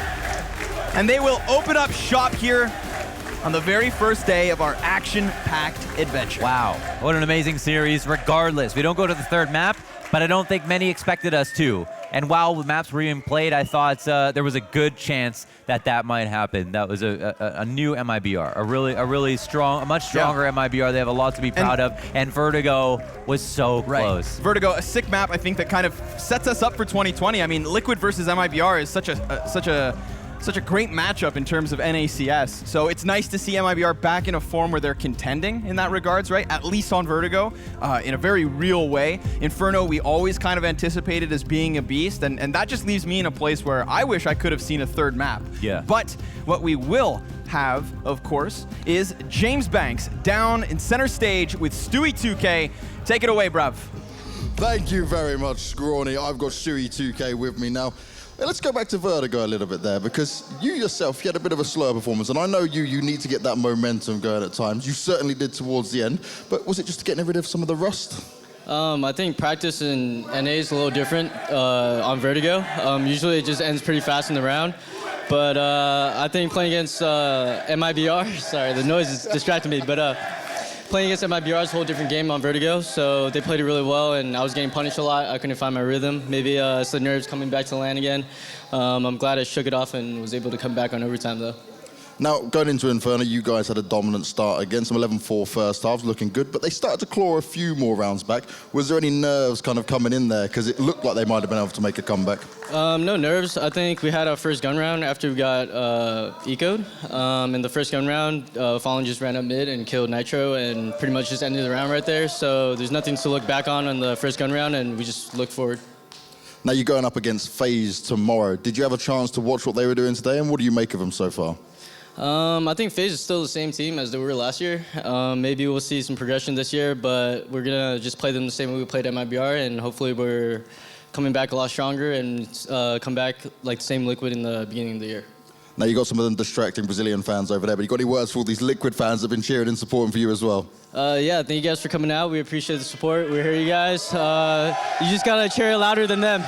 And they will open up shop here on the very first day of our action-packed adventure. Wow, what an amazing series. Regardless, we don't go to the 3rd map, but I don't think many expected us to. And while the maps were being played, I thought there was a good chance that that might happen. That was a new MiBR, a really strong, a much stronger MiBR. They have a lot to be proud of, and Vertigo was so close. Vertigo, a sick map, I think, that kind of sets us up for 2020. I mean, Liquid versus MiBR is such a great matchup in terms of NACS. So it's nice to see MiBR back in a form where they're contending in that regards, right? At least on Vertigo, in a very real way. Inferno, we always kind of anticipated as being a beast, and that just leaves me in a place where I wish I could have seen a 3rd map. Yeah. But what we will have, of course, is James Banks down in center stage with Stewie 2K. Take it away, bruv. Thank you very much, Scrawny. I've got Stewie 2K with me now. Hey, let's go back to Vertigo a little bit there, because you yourself, you had a bit of a slower performance, and I know you need to get that momentum going at times. You certainly did towards the end, but was it just getting rid of some of the rust? I think practice in NA is a little different on Vertigo. Usually it just ends pretty fast in the round. But I think playing against MiBR, sorry, the noise is distracting me, but playing against MiBR is a whole different game on Vertigo, so they played it really well, and I was getting punished a lot. I couldn't find my rhythm. Maybe it's the nerves coming back to the LAN again. I'm glad I shook it off and was able to come back on overtime, though. Now, going into Inferno, you guys had a dominant start again, some 11-4 first halves, looking good, but they started to claw a few more rounds back. Was there any nerves kind of coming in there? Because it looked like they might have been able to make a comeback. No nerves. I think we had our first gun round after we got eco'd. In the first gun round, Fallen just ran up mid and killed Nitro and pretty much just ended the round right there. So there's nothing to look back on the first gun round, and we just look forward. Now, you're going up against FaZe tomorrow. Did you have a chance to watch what they were doing today, and what do you make of them so far? I think FaZe is still the same team as they were last year. Maybe we'll see some progression this year, but we're going to just play them the same way we played at MiBR, and hopefully we're coming back a lot stronger and come back like the same Liquid in the beginning of the year. Now, you got some of them distracting Brazilian fans over there, but you got any words for all these Liquid fans that have been cheering and supporting for you as well? Yeah, thank you guys for coming out. We appreciate the support. We're here, you guys. You just got to cheer louder than them.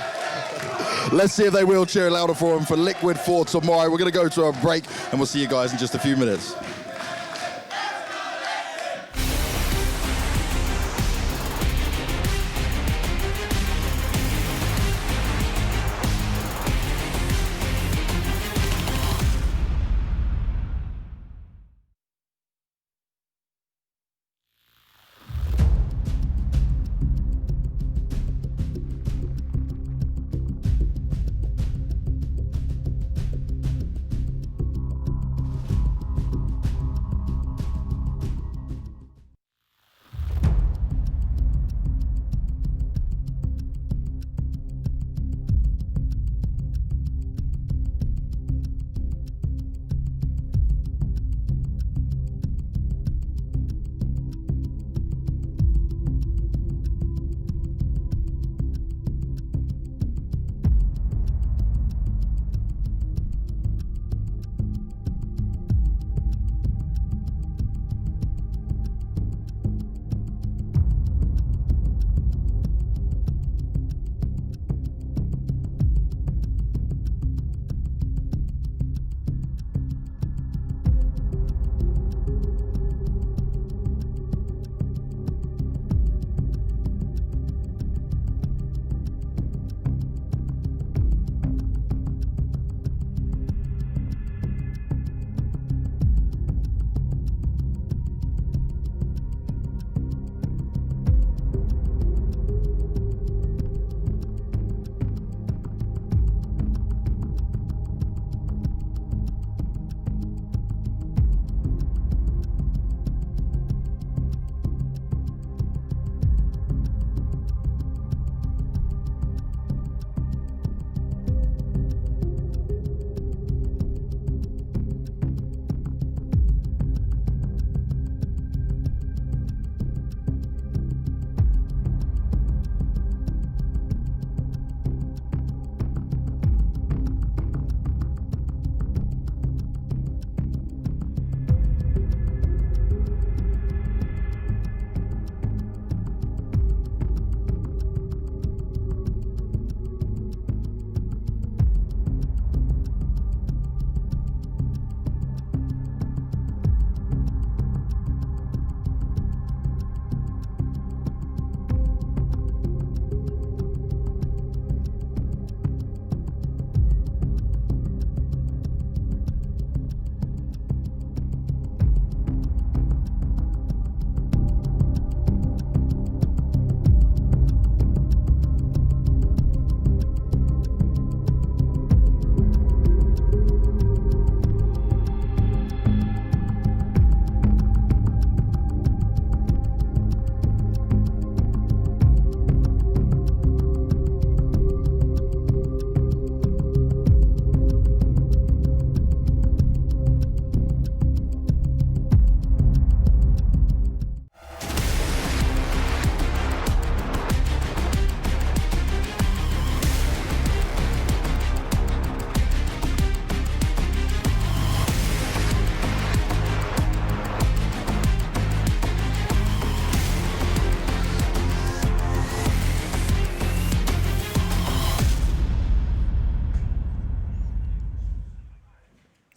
Let's see if they will cheer louder for them for Liquid for tomorrow. We're going to go to a break, and we'll see you guys in just a few minutes.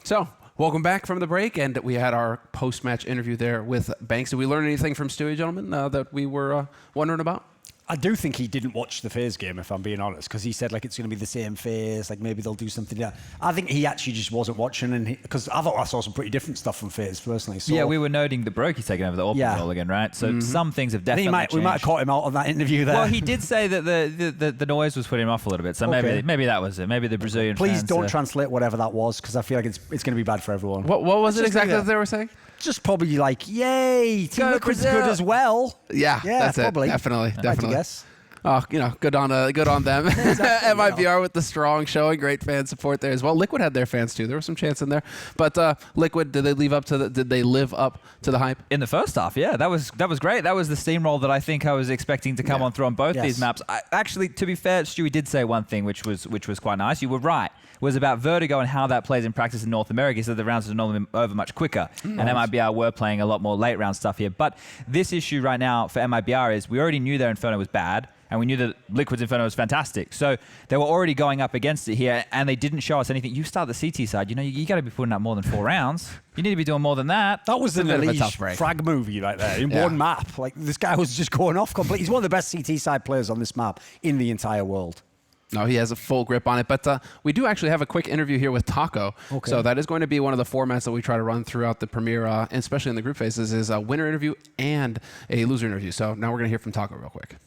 So, welcome back from the break, and we had our post-match interview there with Banks. Did we learn anything from Stewie, gentlemen, that we were wondering about? I do think he didn't watch the FaZe game, if I'm being honest, because he said like it's going to be the same FaZe, like maybe they'll do something there. I think he actually just wasn't watching, and because I thought I saw some pretty different stuff from FaZe personally. So, yeah, we were noting that Brokey's taking over the open role again, right? So some things have definitely changed. We might have caught him out on that interview there. Well, he did say that the noise was putting him off a little bit, so maybe that was it. Maybe the Brazilian Please fans, don't translate whatever that was, because I feel like it's going to be bad for everyone. What was it exactly that they were saying? Just probably like, yay, Team Liquid's good as well. Yeah, that's probably. it. Definitely. I'd guess. Oh, good on them. MiBR with the strong showing, great fan support there as well. Liquid had their fans too. There was some chance in there, but Liquid, did they live up to the hype in the first half? Yeah, that was great. That was the steamroll that I think I was expecting to come on through on both these maps. Actually, to be fair, Stewie did say one thing which was quite nice. You were right. It was about Vertigo and how that plays in practice in North America, so the rounds are normally over much quicker. And MiBR were playing a lot more late round stuff here. But this issue right now for MiBR is we already knew their Inferno was bad, and we knew that Liquid's Inferno was fantastic. So they were already going up against it here, and they didn't show us anything. You start the CT side, you got to be putting up more than 4 rounds. You need to be doing more than that. That was an elite frag movie right there in one map. Like, this guy was just going off completely. He's one of the best CT side players on this map in the entire world. No, he has a full grip on it. But we do actually have a quick interview here with Taco. Okay. So that is going to be one of the formats that we try to run throughout the premiere, and especially in the group phases, is a winner interview and a loser interview. So now we're going to hear from Taco real quick.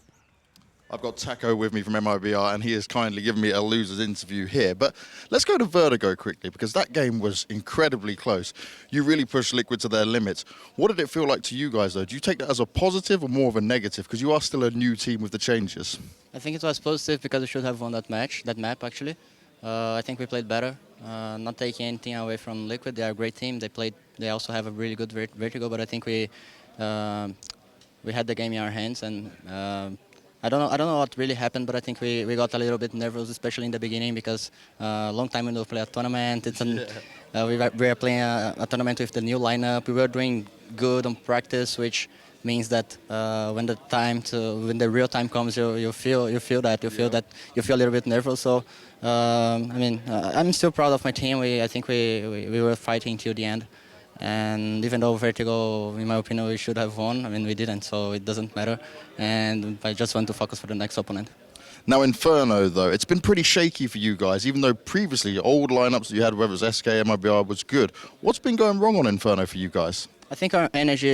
I've got Taco with me from MiBR, and he has kindly given me a loser's interview here. But let's go to Vertigo quickly, because that game was incredibly close. You really pushed Liquid to their limits. What did it feel like to you guys, though? Do you take that as a positive or more of a negative? Because you are still a new team with the changes. I think it was positive because we should have won that map actually. I think we played better, not taking anything away from Liquid. They are a great team. They also have a really good Vertigo, but I think we had the game in our hands, and I don't know what really happened, but I think we got a little bit nervous, especially in the beginning, because long time we don't play a tournament. We were playing a tournament with the new lineup. We were doing good on practice, which means that when the real time comes, you feel a little bit nervous. So I'm still proud of my team. I think we were fighting till the end. And even though Vertigo, in my opinion, we should have won, we didn't, so it doesn't matter. And I just want to focus for the next opponent. Now, Inferno, though, it's been pretty shaky for you guys, even though previously old lineups that you had, whether it's SK, MiBR, was good. What's been going wrong on Inferno for you guys? I think our energy,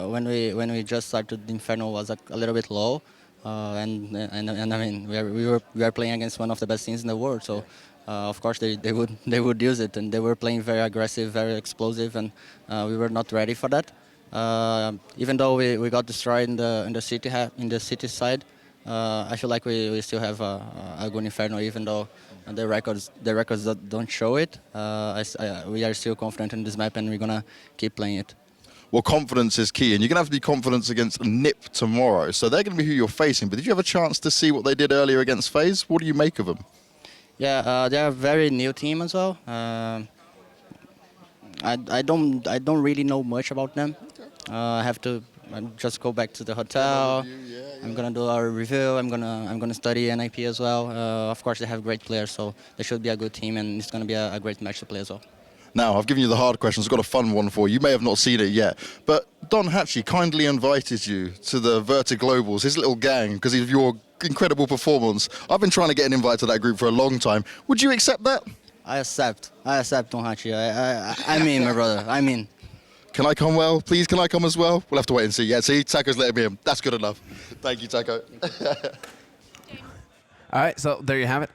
when we just started Inferno, was a little bit low. We were playing against one of the best teams in the world, so of course they would use it, and they were playing very aggressive, very explosive, and we were not ready for that. Even though we got destroyed in the city side, I feel like we still have a good Inferno, even though the records don't show it. We are still confident in this map, and we're gonna keep playing it. Well, confidence is key, and you're going to have to be confident against NiP tomorrow. So they're going to be who you're facing. But did you have a chance to see what they did earlier against FaZe? What do you make of them? Yeah, they're a very new team as well. I don't really know much about them. I have to just go back to the hotel. I'm gonna do our review. I'm gonna study NiP as well. Of course, they have great players, so they should be a good team, and it's gonna be a great match to play as well. Now, I've given you the hard questions. I've got a fun one for you. You may have not seen it yet, but Don Hatchie kindly invited you to the Vertiglobals, his little gang, because of your incredible performance. I've been trying to get an invite to that group for a long time. Would you accept that? I accept Don Hatchie. I'm in, my brother. I'm in. Can I come well? Please, can I come as well? We'll have to wait and see. Yeah, see, Taco's letting me in. That's good enough. Thank you, Taco. All right, so there you have it.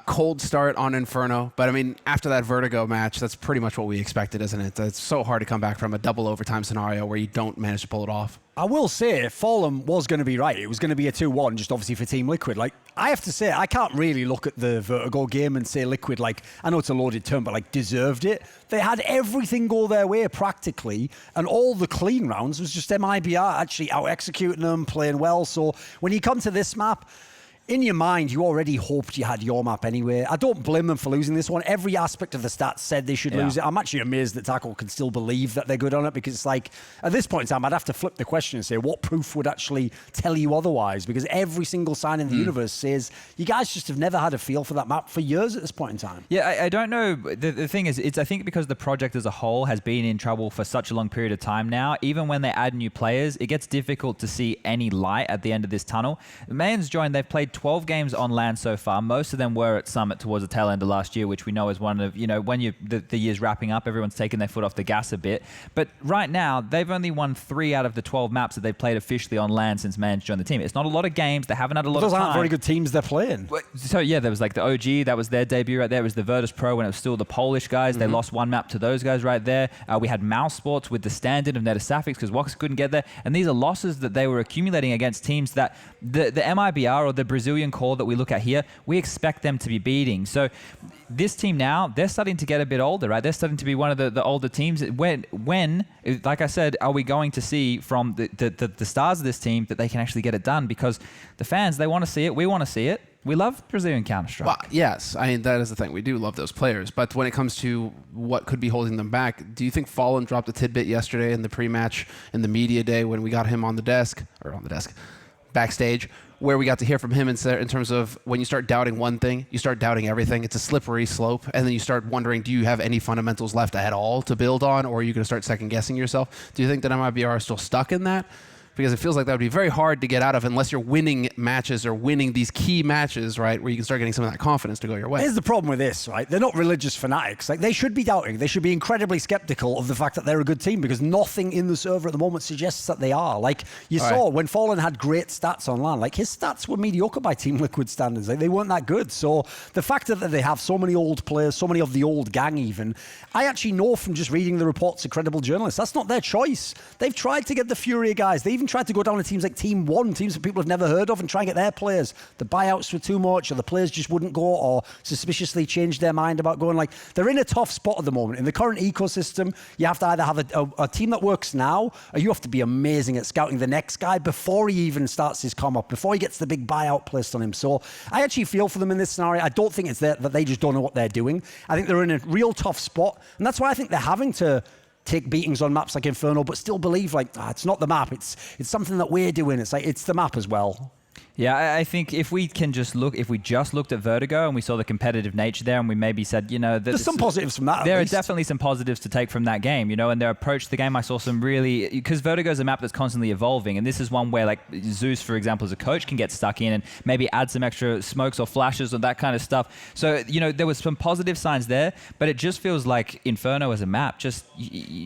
Cold start on Inferno, but after that Vertigo match, that's pretty much what we expected, isn't it? It's so hard to come back from a double overtime scenario where you don't manage to pull it off. I will say, Fallen was going to be right. It was going to be a 2-1, just obviously for Team Liquid. Like, I have to say, I can't really look at the Vertigo game and say Liquid, like, I know it's a loaded term, but like, deserved it. They had everything go their way practically, and all the clean rounds was just MiBR actually out-executing them, playing well. So when you come to this map, in your mind, you already hoped you had your map anyway. I don't blame them for losing this one. Every aspect of the stats said they should lose it. I'm actually amazed that Taco can still believe that they're good on it, because it's like, at this point in time, I'd have to flip the question and say, what proof would actually tell you otherwise? Because every single sign in the universe says, you guys just have never had a feel for that map for years at this point in time. Yeah, I don't know. The thing is, I think because the project as a whole has been in trouble for such a long period of time now, even when they add new players, it gets difficult to see any light at the end of this tunnel. Mayans joined, they've played 12 games on LAN so far. Most of them were at Summit towards the tail end of last year, which we know is one of, when the year's wrapping up, everyone's taking their foot off the gas a bit. But right now, they've only won 3 out of the 12 maps that they've played officially on LAN since Mayans joined the team. It's not a lot of games. They haven't had a lot of time. Those aren't very good teams they're playing. So yeah, there was like the OG, that was their debut right there. It was the Virtus Pro when it was still the Polish guys. They lost 1 map to those guys right there. We had Mouse Sports with the stand-in of Netasafix because Wox couldn't get there. And these are losses that they were accumulating against teams that the MiBR or the Brazilian core that we look at here, we expect them to be beating. So this team now, they're starting to get a bit older, right? They're starting to be one of the older teams. When, like I said, are we going to see from the stars of this team that they can actually get it done? Because the fans, they want to see it. We want to see it. We love Brazilian Counter-Strike. Well, yes. I mean, that is the thing. We do love those players. But when it comes to what could be holding them back, do you think Fallen dropped a tidbit yesterday in the pre-match, in the media day when we got him backstage, where we got to hear from him in terms of when you start doubting one thing, you start doubting everything. It's a slippery slope. And then you start wondering, do you have any fundamentals left at all to build on, or are you going to start second-guessing yourself? Do you think that MiBR is still stuck in that? Because it feels like that would be very hard to get out of unless you're winning matches or winning these key matches, right, where you can start getting some of that confidence to go your way. Here's the problem with this, right? They're not religious fanatics. Like, they should be doubting. They should be incredibly skeptical of the fact that they're a good team, because nothing in the server at the moment suggests that they are. Like, you saw when Fallen had great stats on LAN, like, his stats were mediocre by Team Liquid standards. Like, they weren't that good. So the fact that they have so many old players, so many of the old gang even, I actually know from just reading the reports of credible journalists, that's not their choice. They've tried to get the Furia guys. They even tried to go down to teams like Team 1, teams that people have never heard of, and try and get their players. The buyouts were too much, or the players just wouldn't go, or suspiciously changed their mind about going. Like, they're in a tough spot at the moment. In the current ecosystem, you have to either have a team that works now, or you have to be amazing at scouting the next guy before he even starts his come up, before he gets the big buyout placed on him. So I actually feel for them in this scenario. I don't think it's that they just don't know what they're doing. I think they're in a real tough spot, and that's why I think they're having to take beatings on maps like Inferno, but still believe like, it's not the map. It's something that we're doing. It's like, it's the map as well. Yeah, I think if we just looked at Vertigo and we saw the competitive nature there, and we maybe said, there's some positives from that. There are definitely some positives to take from that game, and their approach to the game. I saw some really, because Vertigo is a map that's constantly evolving, and this is one where, like, Zeus, for example, as a coach, can get stuck in and maybe add some extra smokes or flashes or that kind of stuff. So, there was some positive signs there, but it just feels like Inferno as a map, just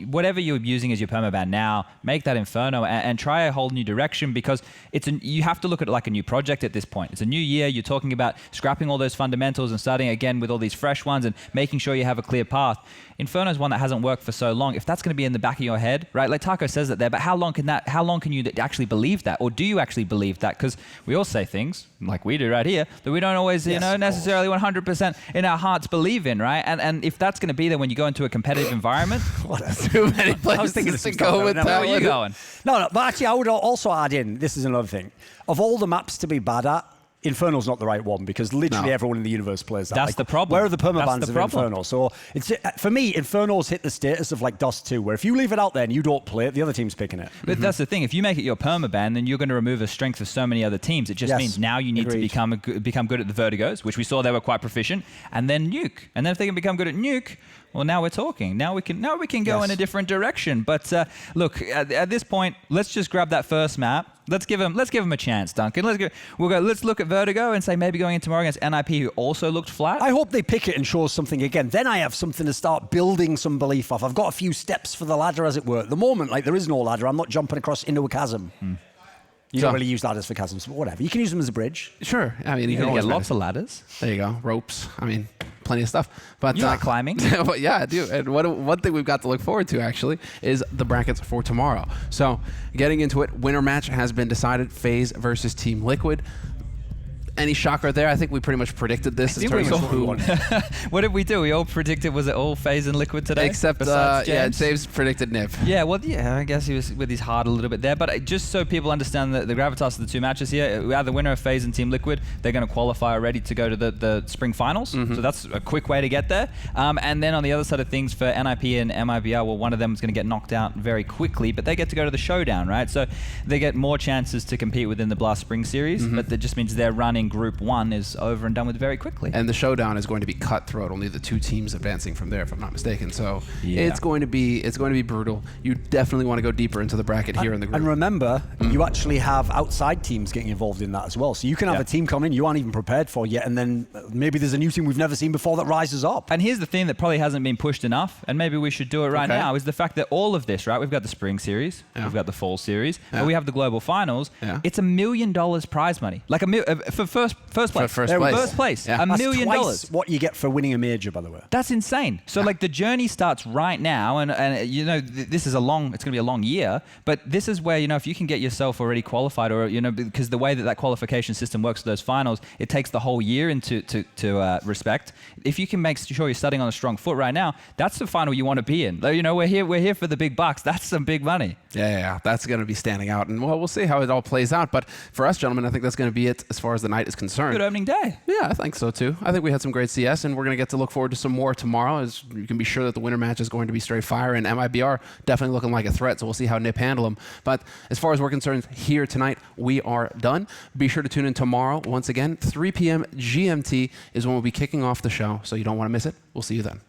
whatever you're using as your permaban now, make that Inferno and try a whole new direction, because you have to look at it like a new project at this point. It's a new year. You're talking about scrapping all those fundamentals and starting again with all these fresh ones and making sure you have a clear path. Inferno is one that hasn't worked for so long. If that's going to be in the back of your head, right? Like Taco says that there, but how long can you actually believe that? Or do you actually believe that? Because we all say things, like we do right here, that we don't always, necessarily 100% in our hearts believe in, right? And if that's going to be there when you go into a competitive environment, too many places to go with that. Where are you going? No, but actually I would also add in, this is another thing. Of all the maps to be bad at, Inferno's not the right one, because literally everyone in the universe plays that. That's the problem. Where are the permabans of Inferno? So for me, Inferno's hit the status of like Dust 2, where if you leave it out there and you don't play it, the other team's picking it. But that's the thing. If you make it your permaban, then you're going to remove a strength of so many other teams. It just means now you need to become good at the Vertigos, which we saw they were quite proficient, and then Nuke. And then if they can become good at Nuke, well, now we're talking. Now we can go in a different direction. But look, at this point, let's just grab that first map. Let's give him a chance, Duncan. Let's look at Vertigo and say maybe going in tomorrow against NiP, who also looked flat. I hope they pick it and show us something again. Then I have something to start building some belief off. I've got a few steps for the ladder, as it were. At the moment, like, there is no ladder. I'm not jumping across into a chasm. You don't really use ladders for chasms, but whatever. You can use them as a bridge. Sure. I mean, you can get lots of ladders. There you go. Ropes. I mean, plenty of stuff. But you like climbing? Yeah, I do. And one thing we've got to look forward to, actually, is the brackets for tomorrow. So getting into it, winner match has been decided. FaZe versus Team Liquid. any shocker there? I think we pretty much predicted this in terms of who. What did we do? We all predicted, was it all FaZe and Liquid today? Except, James predicted NiP. Yeah, well, I guess he was with his heart a little bit there. But just so people understand the gravitas of the two matches here, we have the winner of FaZe and Team Liquid. They're going to qualify already to go to the spring finals. So that's a quick way to get there. And then on the other side of things, for NiP and MiBR, well, one of them is going to get knocked out very quickly, but they get to go to the showdown, right? So they get more chances to compete within the Blast Spring Series, but that just means their run in Group 1 is over and done with very quickly. And the showdown is going to be cutthroat. Only the two teams advancing from there, if I'm not mistaken. So it's going to be brutal. You definitely want to go deeper into the bracket here in the group. And remember, you actually have outside teams getting involved in that as well. So you can have a team come in you aren't even prepared for yet, and then maybe there's a new team we've never seen before that rises up. And here's the thing that probably hasn't been pushed enough, and maybe we should do it right now, is the fact that all of this, right? We've got the Spring Series, we've got the Fall Series, and we have the Global Finals. It's $1 million prize money, like for first place. First place, $1 million. Twice what you get for winning a major, by the way. That's insane. So like the journey starts right now, and you know this is it's going to be a long year, but this is where, you know, if you can get yourself already qualified, or, you know, because the way that qualification system works for those finals, it takes the whole year into respect. If you can make sure you're starting on a strong foot right now, that's the final you want to be in. You know, we're here for the big bucks. That's some big money. Yeah, that's going to be standing out, and well, we'll see how it all plays out. But for us, gentlemen, I think that's going to be it as far as the night is concerned. Good opening day. Yeah, I think so too. I think we had some great CS, and we're going to get to look forward to some more tomorrow. As you can be sure that the winter match is going to be straight fire, and MiBR definitely looking like a threat. So we'll see how NiP handle them. But as far as we're concerned, here tonight we are done. Be sure to tune in tomorrow. Once again, 3 p.m. GMT is when we'll be kicking off the show, so you don't want to miss it. We'll see you then.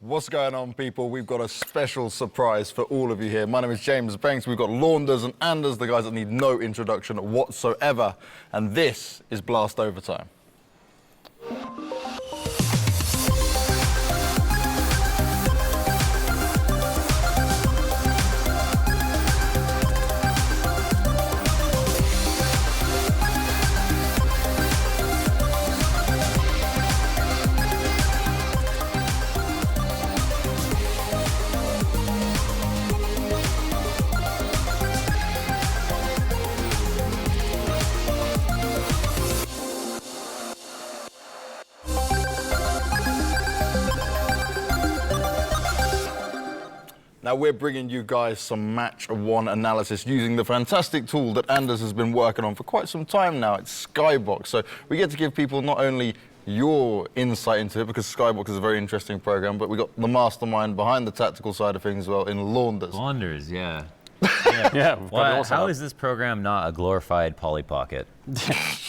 What's going on, people? We've got a special surprise for all of you here. My name is James Banks. We've got Launders and Anders, the guys that need no introduction whatsoever. And this is Blast Overtime. Now we're bringing you guys some match one analysis using the fantastic tool that Anders has been working on for quite some time now. It's Skybox. So we get to give people not only your insight into it, because Skybox is a very interesting program, but we got the mastermind behind the tactical side of things as well in Launders. Launders, yeah. Yeah. Well, how is this program not a glorified Polly Pocket?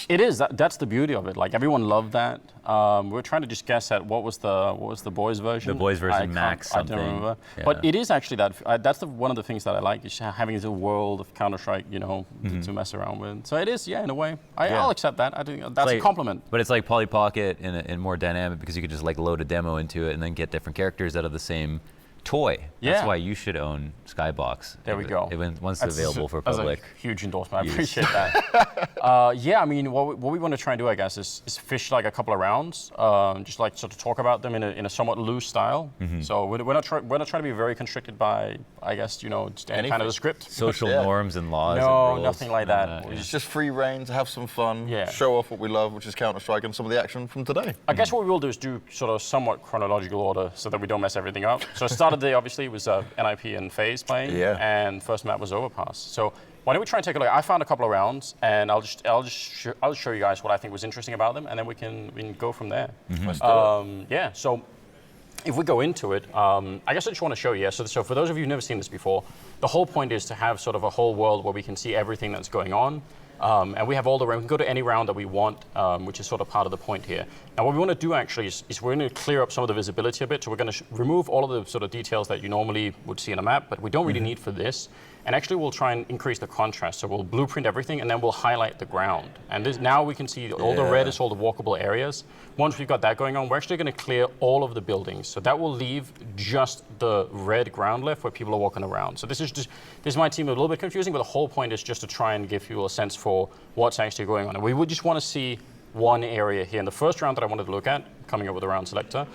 It is. That's the beauty of it. Like, everyone loved that. We're trying to just guess at what was the boys version. The boys version, Max something. I don't remember. Yeah. But it is actually that. That's one of the things that I like, is having this world of Counter-Strike, you know, to mess around with. So it is, yeah, in a way. I'll accept that. I think that's a compliment. But it's like Polly Pocket in more dynamic, because you could just like load a demo into it and then get different characters out of the same toy. Yeah. That's why you should own Skybox. There we go. Once it's available for public. That's a huge endorsement. I appreciate that. Yeah, I mean, what we want to try and do, I guess, is fish like a couple of rounds, just like sort of talk about them in a somewhat loose style. So we're not trying to be very constricted by, I guess, you know, any kind of the script. Social norms and laws. No, and rules. nothing like that. It's just free reign to have some fun, show off what we love, which is Counter-Strike, and some of the action from today. I guess what we will do is do sort of somewhat chronological order so that we don't mess everything up. So start of the day, obviously, was NiP and FaZe playing, and first map was Overpass. So why don't we try and take a look? I found a couple of rounds, and I'll show you guys what I think was interesting about them, and then we can go from there. Let's do it. Yeah. So if we go into it, I guess I just want to show you. So for those of you who've never seen this before, the whole point is to have sort of a whole world where we can see everything that's going on. And we have all the round. We can go to any round that we want, which is sort of part of the point here. Now, what we want to do actually is we're going to clear up some of the visibility a bit. So we're going to remove all of the sort of details that you normally would see in a map, but we don't really need for this. And actually, we'll try and increase the contrast. So we'll blueprint everything, and then we'll highlight the ground. And now we can see all the red is all the walkable areas. Once we've got that going on, we're actually going to clear all of the buildings. So that will leave just the red ground left where people are walking around. So this might seem a little bit confusing, but the whole point is just to try and give you a sense for what's actually going on. And we would just want to see one area here. And the first round that I wanted to look at, coming up with a round selector,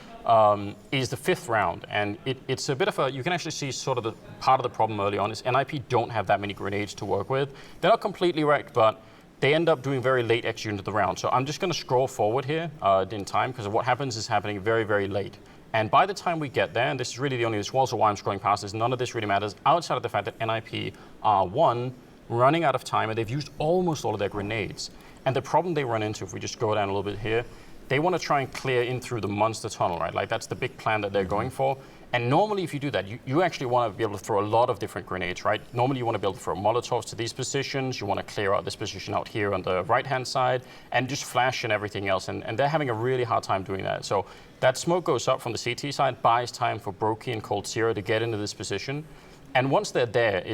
is the 5th round. And it's a bit of you can actually see sort of the part of the problem early on is NiP don't have that many grenades to work with. They're not completely wrecked, but they end up doing very late execution into the round. So I'm just going to scroll forward here in time, because what happens is happening very, very late. And by the time we get there, and this is really the only, this is also why I'm scrolling past this, none of this really matters outside of the fact that NiP are running out of time, and they've used almost all of their grenades. And the problem they run into, if we just go down a little bit here, they want to try and clear in through the monster tunnel, right? Like, that's the big plan that they're going for. And normally, if you do that, you actually want to be able to throw a lot of different grenades, right? Normally, you want to be able to throw Molotovs to these positions. You want to clear out this position out here on the right-hand side, and just flash and everything else. And they're having a really hard time doing that. So that smoke goes up from the CT side, buys time for Brokey and Cold Zero to get into this position. And once they're there,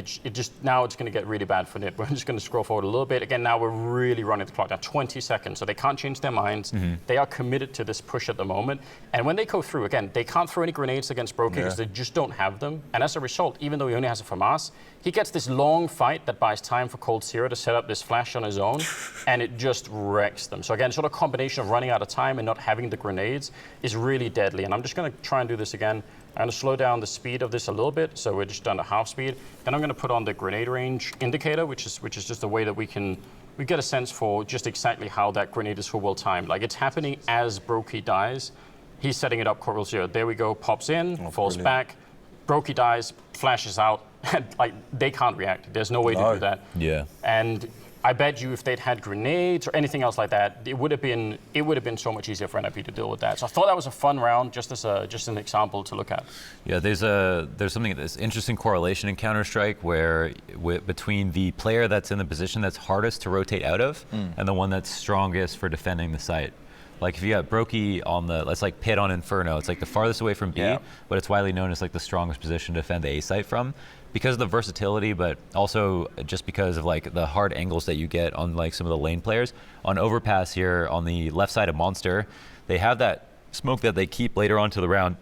now it's going to get really bad for NiP. We're just going to scroll forward a little bit. Again, now we're really running the clock down, 20 seconds. So they can't change their minds. They are committed to this push at the moment. And when they go through, again, they can't throw any grenades against Brokey because they just don't have them. And as a result, even though he only has a FAMAS, he gets this long fight that buys time for Cold Zero to set up this flash on his own, and it just wrecks them. So again, sort of combination of running out of time and not having the grenades is really deadly. And I'm just going to try and do this again. I'm going to slow down the speed of this a little bit, so we're just down to half speed. Then I'm going to put on the grenade range indicator, which is just a way that we get a sense for just exactly how that grenade is for well timed. Like, it's happening as Brokey dies. He's setting it up, Cold Zero. There we go, pops in, falls back. Brokey dies, flashes out. Like, they can't react. There's no way to do that. Yeah. And I bet you if they'd had grenades or anything else like that, it would have been so much easier for NiP to deal with that. So I thought that was a fun round, just an example to look at. Yeah, there's this interesting correlation in Counter-Strike where between the player that's in the position that's hardest to rotate out of and the one that's strongest for defending the site. Like if you got Brokey on it's like Pit on Inferno. It's like the farthest away from B, but it's widely known as like the strongest position to defend the A site from, because of the versatility, but also just because of like the hard angles that you get on like some of the lane players. On Overpass here on the left side of Monster, they have that smoke that they keep later on to the round.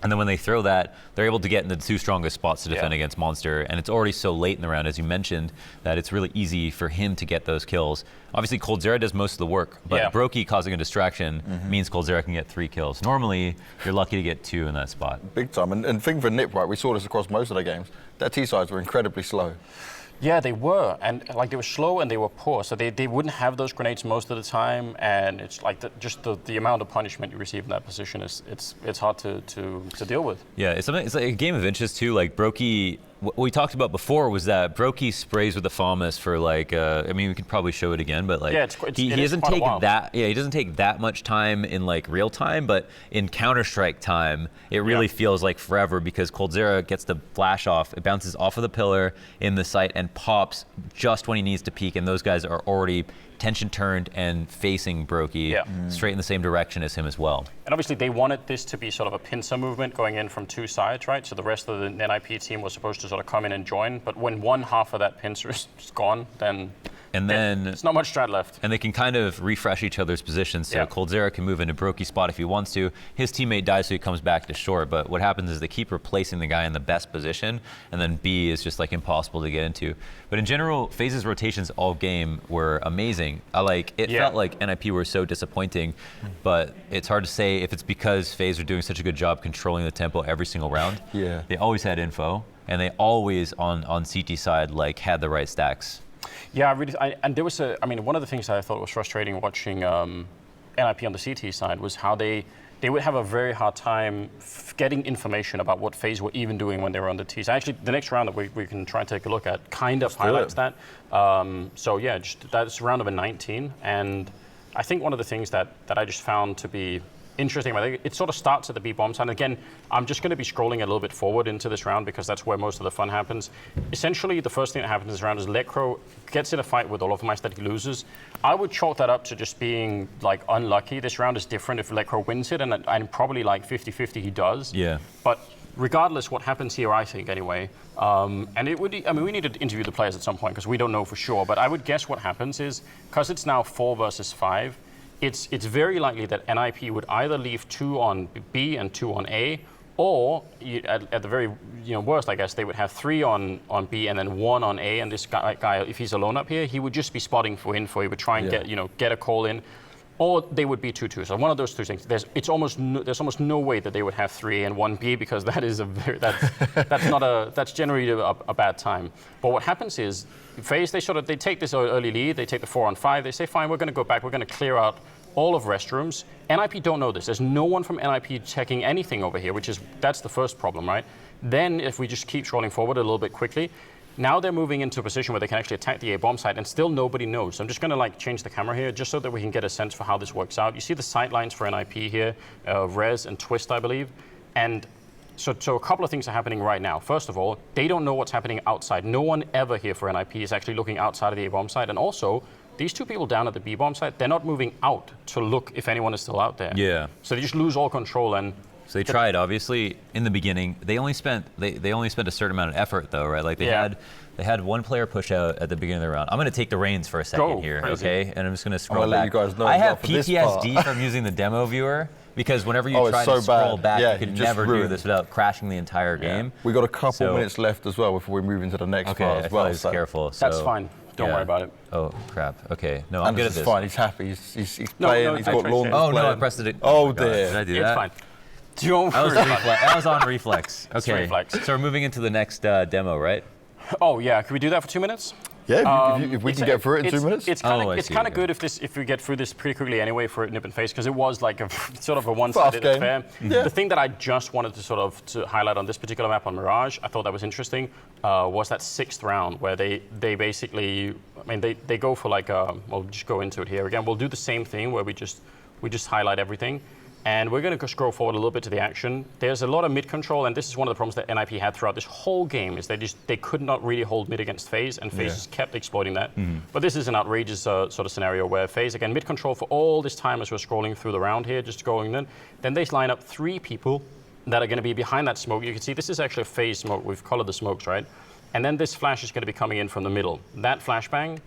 And then when they throw that, they're able to get in the 2 strongest spots to defend against Monster. And it's already so late in the round, as you mentioned, that it's really easy for him to get those kills. Obviously, Coldzera does most of the work, but Brokey causing a distraction means Coldzera can get 3 kills. Normally, you're lucky to get 2 in that spot. Big time. And thing for NiP, right, we saw this across most of their games. Their T-sides were incredibly slow. Yeah, they were, and like they were slow and they were poor, so they wouldn't have those grenades most of the time, and it's like just the amount of punishment you receive in that position is it's hard to deal with. Yeah, it's like a game of inches too. Like Brokey, what we talked about before was that Brokey sprays with the FAMAS for like I mean, we could probably show it again, but like he doesn't take that he doesn't take that much time in like real time, but in Counter-Strike time it really feels like forever, because Coldzera gets the flash off, it bounces off of the pillar in the site and pops just when he needs to peek, and those guys are already tension turned and facing Brokey straight in the same direction as him as well. And obviously they wanted this to be sort of a pincer movement going in from 2 sides, right? So the rest of the NiP team was supposed to sort of come in and join, but when one half of that pincer is gone, then it's not much strat left. And they can kind of refresh each other's positions. So Coldzera can move into Brokey's spot if he wants to. His teammate dies, so he comes back to short. But what happens is they keep replacing the guy in the best position, and then B is just like impossible to get into. But in general, FaZe's rotations all game were amazing. It felt like NiP were so disappointing, but it's hard to say if it's because FaZe were doing such a good job controlling the tempo every single round. Yeah. They always had info, and they always on CT side like had the right stacks. Yeah, and there was one of the things that I thought was frustrating watching NiP on the CT side was how they would have a very hard time getting information about what FaZe were even doing when they were on the T. So actually, the next round that we can try and take a look at kind of highlights that. So yeah, that's round number 19, and I think one of the things that I just found to be interesting about it sort of starts at the B bomb side. And again, I'm just going to be scrolling a little bit forward into this round because that's where most of the fun happens. Essentially, the first thing that happens in this round is Lekro gets in a fight with Olofmeister that he loses. I would chalk that up to just being like unlucky. This round is different if Lekro wins it, and probably like 50-50 he does. Yeah. But regardless, what happens here, I think anyway, and it would, we need to interview the players at some point because we don't know for sure, but I would guess what happens is, because it's now 4 versus 5, it's very likely that NiP would either leave 2 on B and 2 on A, or at the very worst, I guess, they would have 3 on B and then 1 on A, and this guy, if he's alone up here, he would just be spotting for info. He would try and get a call in, or they would be 2-2. So one of those 2 things. There's almost no way that they would have 3 and 1 B, because that is that's generally a bad time. But what happens is FaZe, they take this early lead, they take the 4 on 5, they say fine, we're going to go back, we're going to clear out all of restrooms. NiP don't know this. There's no one from NiP checking anything over here, that's the first problem, right? Then if we just keep scrolling forward a little bit quickly, now they're moving into a position where they can actually attack the A bomb site, and still nobody knows. So I'm just going to change the camera here just so that we can get a sense for how this works out. You see the sight lines for NiP here, Rez and Twist, I believe. And so a couple of things are happening right now. First of all, they don't know what's happening outside. No one ever here for NiP is actually looking outside of the A bomb site. And also, these 2 people down at the B bomb site, they're not moving out to look if anyone is still out there. Yeah. So they just lose all control. And so they tried, obviously, in the beginning. They only spent a certain amount of effort, though, right? Like they had 1 player push out at the beginning of the round. I'm going to take the reins for a second here, okay? And I'm just going to scroll back. Let you guys know I have PTSD from using the demo viewer, because whenever you try to scroll back, you could never do this without crashing the entire game. We got a couple minutes left as well before we move into the next part as well. Okay, so careful. That's fine. Don't worry about it. Oh, crap. Okay. No, I'm good at this. It's fine. He's happy. He's playing. He's got lawn. Oh, no, I pressed it. Oh, dear. Did I do that? It's fine. Don't worry about it. I was on reflex. Okay. Reflex. So we're moving into the next demo, right? Oh, yeah. Can we do that for 2 minutes? Yeah, if we can get through it in 2 minutes. It's kind of good if we get through this pretty quickly anyway for NiP and FaZe, because it was like a sort of a one-sided affair. Yeah. The thing that I just wanted to highlight on this particular map on Mirage, I thought that was interesting, was that 6th round where they basically, they go for we'll just go into it here again. We'll do the same thing where we just highlight everything. And we're going to scroll forward a little bit to the action. There's a lot of mid control, and this is one of the problems that NiP had throughout this whole game, is they could not really hold mid against FaZe, and FaZe just kept exploiting that. But this is an outrageous sort of scenario where FaZe, again, mid control for all this time as we're scrolling through the round here, just going in. Then they line up 3 people that are going to be behind that smoke. You can see this is actually a FaZe smoke. We've colored the smokes, right? And then this flash is going to be coming in from the middle. That flashbang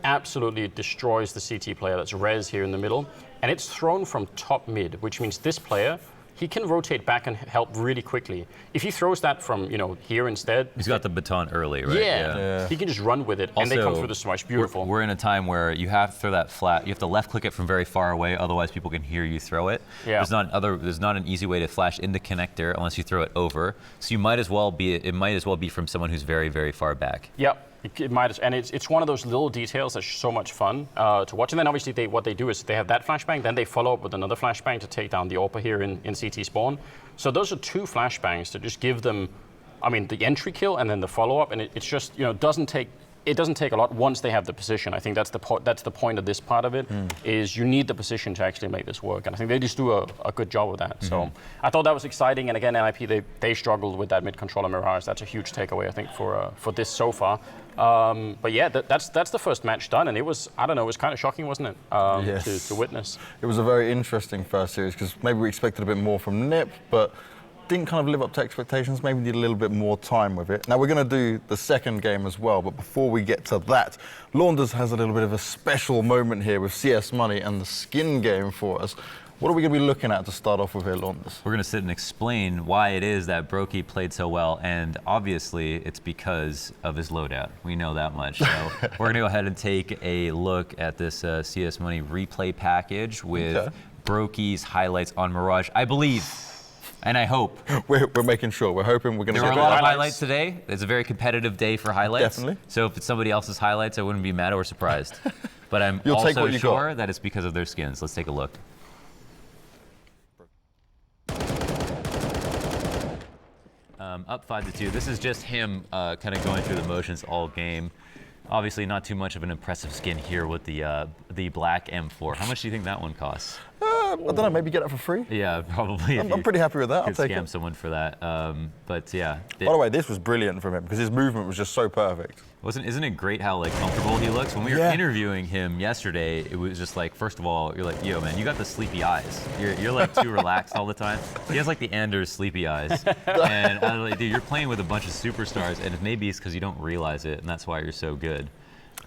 absolutely destroys the CT player. That's Rez here in the middle. And it's thrown from top mid, which means this player, he can rotate back and help really quickly. If he throws that from, here instead. He's got the baton early, right? Yeah. He can just run with it, and they come through the smash. Beautiful. We're in a time where you have to throw that flat. You have to left click it from very far away, otherwise people can hear you throw it. Yeah. There's not an easy way to flash into connector unless you throw it over. So it might as well be from someone who's very, very far back. Yep. It might, and it's one of those little details that's so much fun to watch. And then obviously what they do is they have that flashbang, then they follow up with another flashbang to take down the AWPer here in CT spawn. So those are 2 flashbangs to just give them, the entry kill and then the follow up, and it's just it doesn't take a lot once they have the position. I think that's the point of this part of it, is you need the position to actually make this work. And I think they just do a good job with that. So I thought that was exciting. And again, NiP, they struggled with that mid-controller Mirage. That's a huge takeaway, I think, for this so far. But yeah, that's the first match done. And it was, it was kind of shocking, wasn't it, yes. to witness. It was a very interesting first series, because maybe we expected a bit more from NiP, but didn't kind of live up to expectations, maybe need a little bit more time with it. Now we're going to do the second game as well, but before we get to that, Launders has a little bit of a special moment here with CS Money and the skin game for us. What are we going to be looking at to start off with here, Launders? We're going to sit and explain why it is that Brokey played so well, and obviously it's because of his loadout. We know that much. So we're going to go ahead and take a look at this CS Money replay package with Brokey's highlights on Mirage, I believe. And I hope. We're making sure. We're hoping we're going to get a lot of highlights today. It's a very competitive day for highlights. Definitely. So if it's somebody else's highlights, I wouldn't be mad or surprised. But I'm You'll also take what you sure got. that it's because of their skins. Let's take a look. Up 5-2. This is just him kind of going through the motions all game. Obviously, not too much of an impressive skin here with the black M4. How much do you think that one costs? I don't know, maybe get it for free? Yeah, probably. I'm pretty happy with that. I'll take scam it. someone for that. But yeah. By the way, this was brilliant from him because his movement was just so perfect. Isn't it great how comfortable he looks? When we were interviewing him yesterday, it was just first of all, you're like, yo man, you got the sleepy eyes. You're too relaxed all the time. He has the Anders sleepy eyes. And I was like, dude, you're playing with a bunch of superstars, and maybe it's because you don't realize it, and that's why you're so good.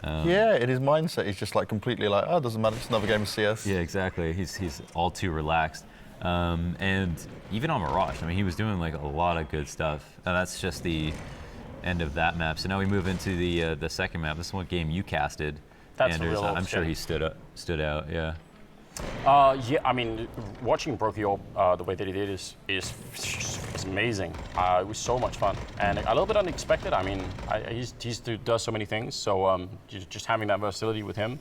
Yeah, in his mindset, he's just completely oh, it doesn't matter, it's another game of CS. Yeah, exactly. He's all too relaxed. And even on Mirage, he was doing a lot of good stuff. And that's just the end of that map. So now we move into the second map. This is one game you casted. That's Anders. a real I'm sure he stood out. Yeah. Yeah, watching Brokey the way that he did is amazing. It was so much fun and a little bit unexpected. He does so many things, so just having that versatility with him,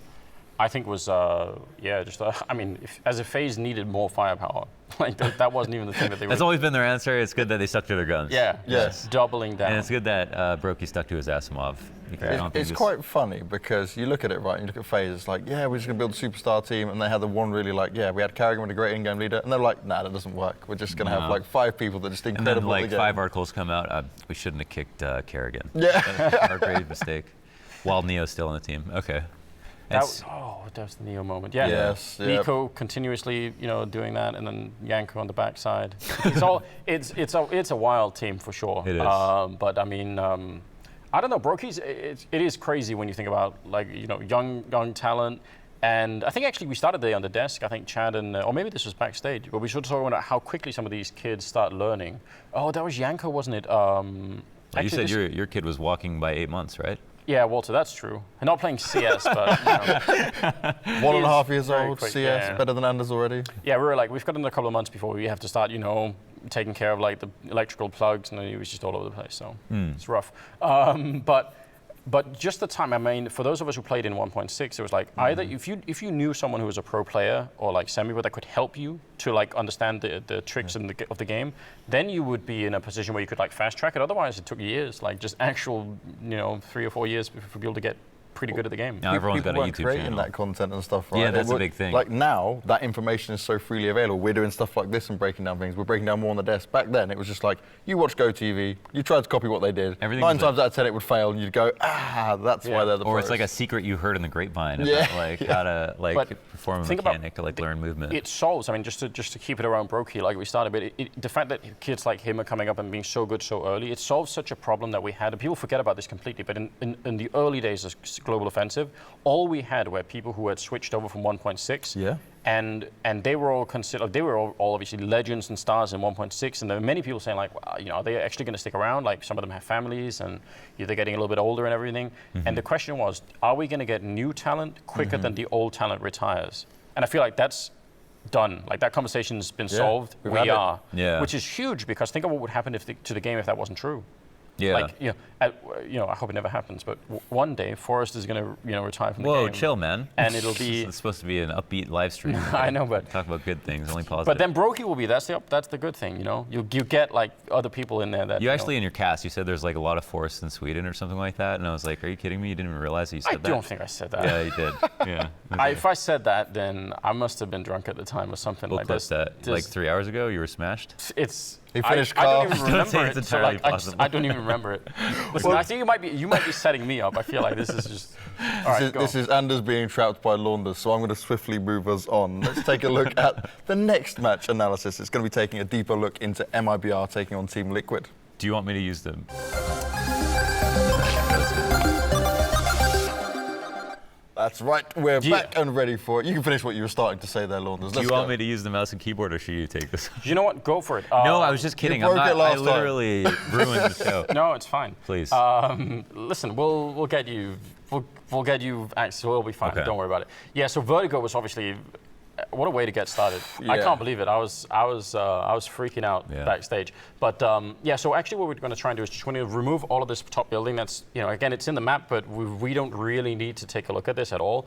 I think was as a FaZe needed more firepower. That wasn't even the thing that they. That's always been their answer. It's good that they stuck to their guns. Yeah. Yes. Doubling down. And it's good that Brokey stuck to his Asimov. It's quite funny because you look at it, right, and you look at FaZe, it's yeah, we're just going to build a superstar team, and they had the one really yeah, we had Carrigan with a great in-game leader, and they're nah, that doesn't work. We're just going to have 5 people that are just incredible. And then 5 articles come out, we shouldn't have kicked Carrigan. Yeah. Our grave mistake. While Neo's still on the team. Okay. That was the Neo moment. Yeah. Yes. Nico continuously, doing that, and then Yanko on the backside. It's a wild team for sure. It is. But I don't know. Brokey's it is crazy when you think about young talent. And I think actually we started there on the desk. I think Chad and or maybe this was backstage, but we should talk about how quickly some of these kids start learning. Oh, that was Yanko, wasn't it? You said your kid was walking by 8 months, right? Yeah, Walter, that's true. I'm not playing CS, but 1.5 years old, quick, CS, better than Anders already. Yeah, we were we've got another couple of months before we have to start, taking care of the electrical plugs, and he was just all over the place. So it's rough. But just the time, for those of us who played in 1.6, it was either if you knew someone who was a pro player or semi-pro that could help you to understand the tricks of the game, then you would be in a position where you could fast track it. Otherwise, it took years, just actual 3 or 4 years for people to get pretty good at the game. Now everyone's got a weren't YouTube creating channel. that content and stuff, right? Yeah, that's a big thing. Like now, that information is so freely available. We're doing stuff like this and breaking down things. We're breaking down more on the desk. Back then, it was just like, you watch GoTV, you tried to copy what they did. 9 times out of 10 it would fail, and you'd go, that's why they're the Or pros. it's like a secret you heard in the grapevine about like how to perform a mechanic or like learn movement. It solves. I mean, just to keep it around Brokey, like we started, but the fact that kids like him are coming up and being so good so early, it solves such a problem that we had. And people forget about this completely. But in the early days of Global Offensive, all we had were people who had switched over from 1.6. Yeah. And they were all considered, they were all obviously legends and stars in 1.6, and there were many people saying like, well, are they actually going to stick around? Like some of them have families, and they're getting a little bit older and everything. And the question was, are we going to get new talent quicker than the old talent retires? And I feel like that's done. Like that conversation's been solved. We are. Yeah. Which is huge, because think of what would happen to the game if that wasn't true. Yeah. Like, I hope it never happens, but one day Forrest is going to retire from the game. Whoa, chill, man. And it'll be. It's supposed to be an upbeat live stream. I know, but talk about good things, only positive. But then Brokey will be. That's the good thing, You get like other people in there that. You actually in your cast, you said there's like a lot of forests in Sweden or something like that, and I was like, are you kidding me? You didn't even realize you said that. I don't think I said that. Yeah, you did. Yeah. If I said that, then I must have been drunk at the time or something like clip this. that. Like 3 hours ago, you were smashed. He finished I don't even remember say it. it's entirely possible. I don't even remember it. Listen, I think you might be setting me up. I feel like this is just. All right, This is Anders being trapped by Launders, so I'm going to swiftly move us on. Let's take a look at the next match analysis. It's going to be taking a deeper look into MiBR taking on Team Liquid. Do you want me to use them? That's right, we're back and ready for it. You can finish what you were starting to say there, Launders. Do you want me to use the mouse and keyboard, or should you take this? You know what? Go for it. No, I was just kidding. I literally ruined the show. No, it's fine. Please. Listen, we'll get you. We'll get you. Actually, we'll be fine. Okay. Don't worry about it. Yeah. So Vertigo was obviously. What a way to get started. Yeah. I can't believe it. I was freaking out backstage. But so actually what we're going to try and do is just going to remove all of this top building. That's, again, it's in the map, but we don't really need to take a look at this at all,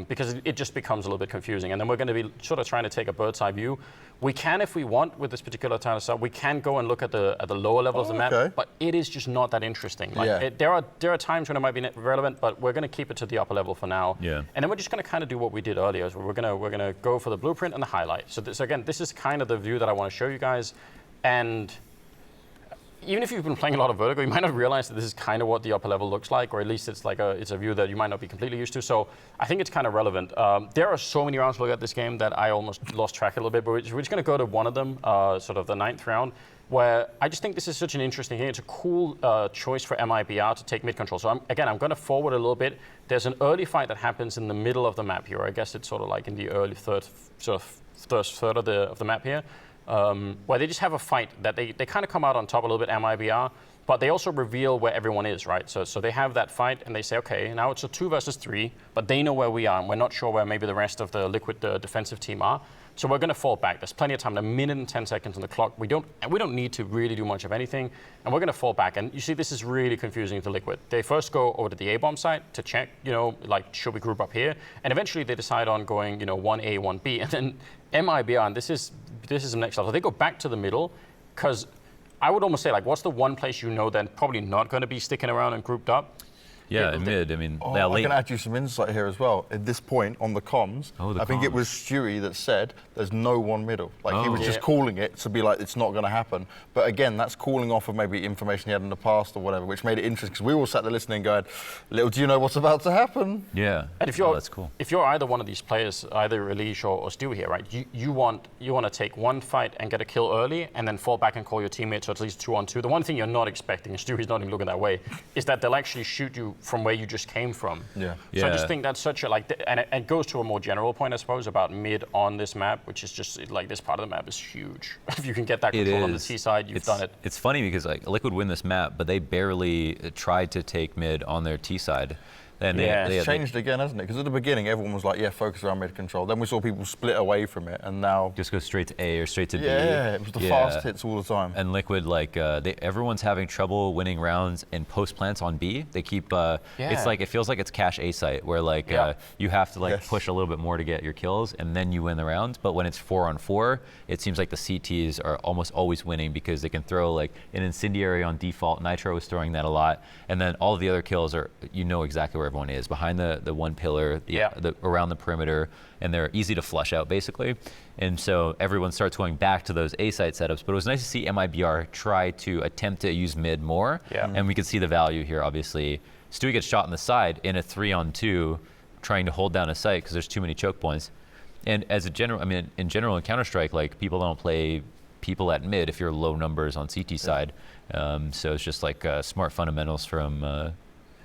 because it just becomes a little bit confusing. And then we're going to be sort of trying to take a bird's eye view. We can, if we want, with this particular kind of stuff, we can go and look at the lower level of the map, but it is just not that interesting. Like, there are times when it might be relevant, but we're going to keep it to the upper level for now. Yeah. And then we're just going to kind of do what we did earlier. So we're going to go for the blueprint and the highlight. So again, this is kind of the view that I want to show you guys. And even if you've been playing a lot of Vertigo, you might not realize that this is kind of what the upper level looks like, or at least it's a view that you might not be completely used to. So I think it's kind of relevant. There are so many rounds to look at this game that I almost lost track a little bit, but we're just going to go to one of them, sort of the 9th round, where I just think this is such an interesting thing. It's a cool choice for MiBR to take mid control. So I'm going to forward a little bit. There's an early fight that happens in the middle of the map here. I guess it's sort of like in the early third of the map here. Where they just have a fight that they kind of come out on top a little bit, MiBR, but they also reveal where everyone is, right? So they have that fight, and they say, okay, now it's a 2 versus 3, but they know where we are, and we're not sure where maybe the rest of the Liquid defensive team are. So we're going to fall back. There's plenty of time, 1 minute and 10 seconds on the clock. We don't need to really do much of anything, and we're going to fall back. And you see, this is really confusing to Liquid. They first go over to the A-bomb site to check, like, should we group up here? And eventually they decide on going, 1A, 1B, and then MiBR, and this is the next level. They go back to the middle, because I would almost say, like, what's the one place they're probably not going to be sticking around and grouped up? Yeah, in mid. I mean, I can add you some insight here as well. At this point on the comms, I think it was Stewie that said there's no one middle. Like he was just calling it to be like it's not going to happen. But again, that's calling off of maybe information he had in the past or whatever, which made it interesting because we all sat there listening, going, "Little do you know what's about to happen." Yeah, and that's cool. If you're either one of these players, either Elish or Stewie here, right? You want to take one fight and get a kill early, and then fall back and call your teammates so at least 2-on-2. The one thing you're not expecting, and Stewie's not even looking that way, is that they'll actually shoot you from where you just came from. Yeah. So I just think that's such a and it goes to a more general point, I suppose, about mid on this map, which is just like this part of the map is huge. If you can get that control on the T side, you've done it. It's funny because like Liquid win this map, but they barely tried to take mid on their T side. And it's changed again, hasn't it? Because at the beginning, everyone was like, yeah, focus around mid control. Then we saw people split away from it, and now... Just go straight to A or straight to B. Yeah, it was the fast hits all the time. And Liquid, like, everyone's having trouble winning rounds in post plants on B. They keep... It's like, it feels like it's cache A site, where, like, you have to, like, push a little bit more to get your kills, and then you win the round. But when it's 4-on-4, it seems like the CTs are almost always winning because they can throw, like, an incendiary on default. Nitro is throwing that a lot. And then all of the other kills are, exactly where everyone is, behind the one pillar, around the perimeter, and they're easy to flush out basically. And so everyone starts going back to those A site setups. But it was nice to see MiBR try to attempt to use mid more, and we could see the value here. Obviously, Stewie gets shot in the side in a 3-on-2, trying to hold down a site because there's too many choke points. And as a general, I mean, in general in Counter-Strike, like people don't play people at mid if you're low numbers on CT side. So it's just like smart fundamentals from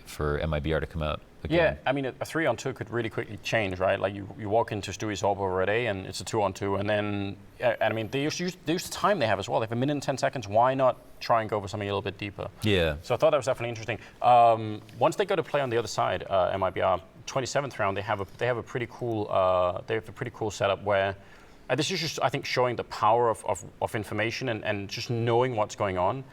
for MiBR to come out. Again. Yeah, I mean, a 3-on-2 could really quickly change, right? Like you walk into Stewie's AWP over at A, and it's a 2-on-2, and then, I mean, they use the time they have as well. They have 1 minute and 10 seconds. Why not try and go for something a little bit deeper? Yeah. So I thought that was definitely interesting. Once they go to play on the other side, MiBR, 27th round, they have a pretty cool setup where. This is just, I think, showing the power of information and just knowing what's going on.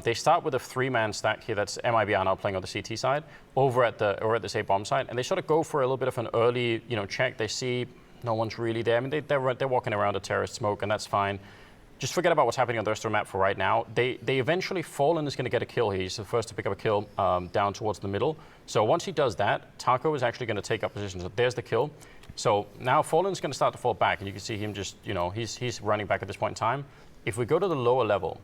They start with a 3-man stack here. That's MiBR now playing on the CT side, over at this A bomb side, and they sort of go for a little bit of an early, check. They see no one's really there. I mean, they're walking around a terrorist smoke, and that's fine. Just forget about what's happening on the rest of the map for right now. They eventually, Fallen is going to get a kill here. He's the first to pick up a kill down towards the middle. So once he does that, Taco is actually going to take up position. So there's the kill. So now Fallen's going to start to fall back, and you can see him just, he's running back at this point in time. If we go to the lower level,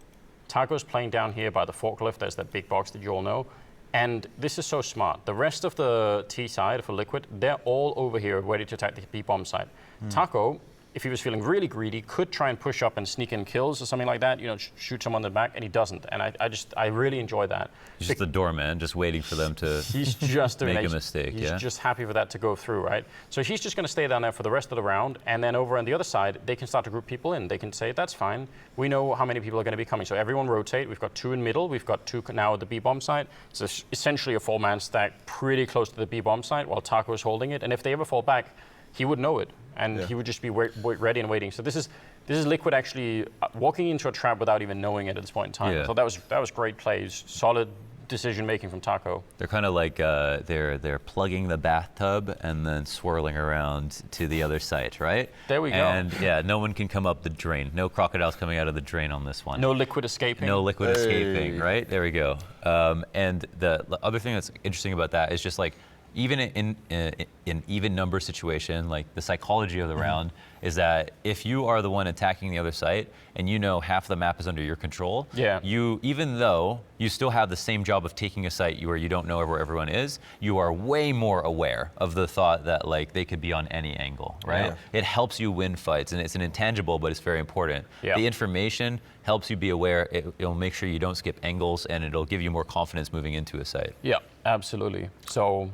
Taco's playing down here by the forklift. There's that big box that you all know. And this is so smart. The rest of the T side for Liquid, they're all over here ready to attack the B bomb side. Taco, if he was feeling really greedy, could try and push up and sneak in kills or something like that, shoot someone in the back, and he doesn't. And I really enjoy that. He's just the doorman, just waiting for them to he's just make a mistake. He's just happy for that to go through, right? So he's just going to stay down there for the rest of the round, and then over on the other side, they can start to group people in. They can say, that's fine. We know how many people are going to be coming. So everyone rotate. We've got 2 in middle. We've got 2 now at the B bomb side. So it's essentially a 4-man stack pretty close to the B bomb side while Taco is holding it. And if they ever fall back, he would know it, and he would just be ready and waiting. So this is Liquid actually walking into a trap without even knowing it at this point in time. So that was great plays, solid decision making from Taco. They're kind of like they're plugging the bathtub and then swirling around to the other site, right? There we go. And yeah, no one can come up the drain. No crocodiles coming out of the drain on this one. No Liquid escaping. No Liquid escaping, right? There we go. And the other thing that's interesting about that is just like, even in even number situation, like the psychology of the round is that if you are the one attacking the other site and you know half the map is under your control, you, even though you still have the same job of taking a site where you don't know where everyone is, you are way more aware of the thought that like they could be on any angle, right? It helps you win fights, and it's an intangible, but it's very important. The information helps you be aware. It'll make sure you don't skip angles, and it'll give you more confidence moving into a site. Yeah, absolutely. So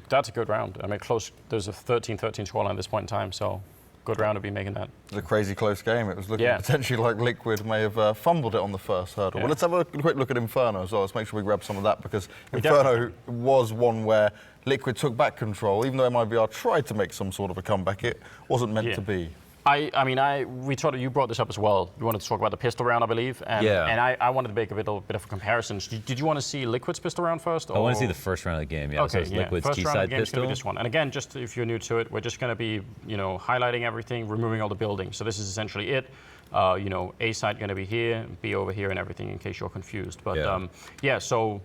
that's a good round. I mean, close. There's a 13-13 scoreline at this point in time, so good round to be making that. It was a crazy close game. It was looking potentially like Liquid may have fumbled it on the first hurdle. Well, let's have a quick look at Inferno as well. Let's make sure we grab some of that, because Inferno was one where Liquid took back control. Even though MiBR tried to make some sort of a comeback, it wasn't meant to be. You brought this up as well. You wanted to talk about the pistol round, I believe. And I wanted to make a bit of a comparison. Did you want to see Liquid's pistol round first? Or? I want to see the first round of the game, Okay, so Liquid's T-side pistol. Be this one. And again, just if you're new to it, we're just going to be, highlighting everything, removing all the buildings. So this is essentially it. A side going to be here, B over here, and everything, in case you're confused. But so.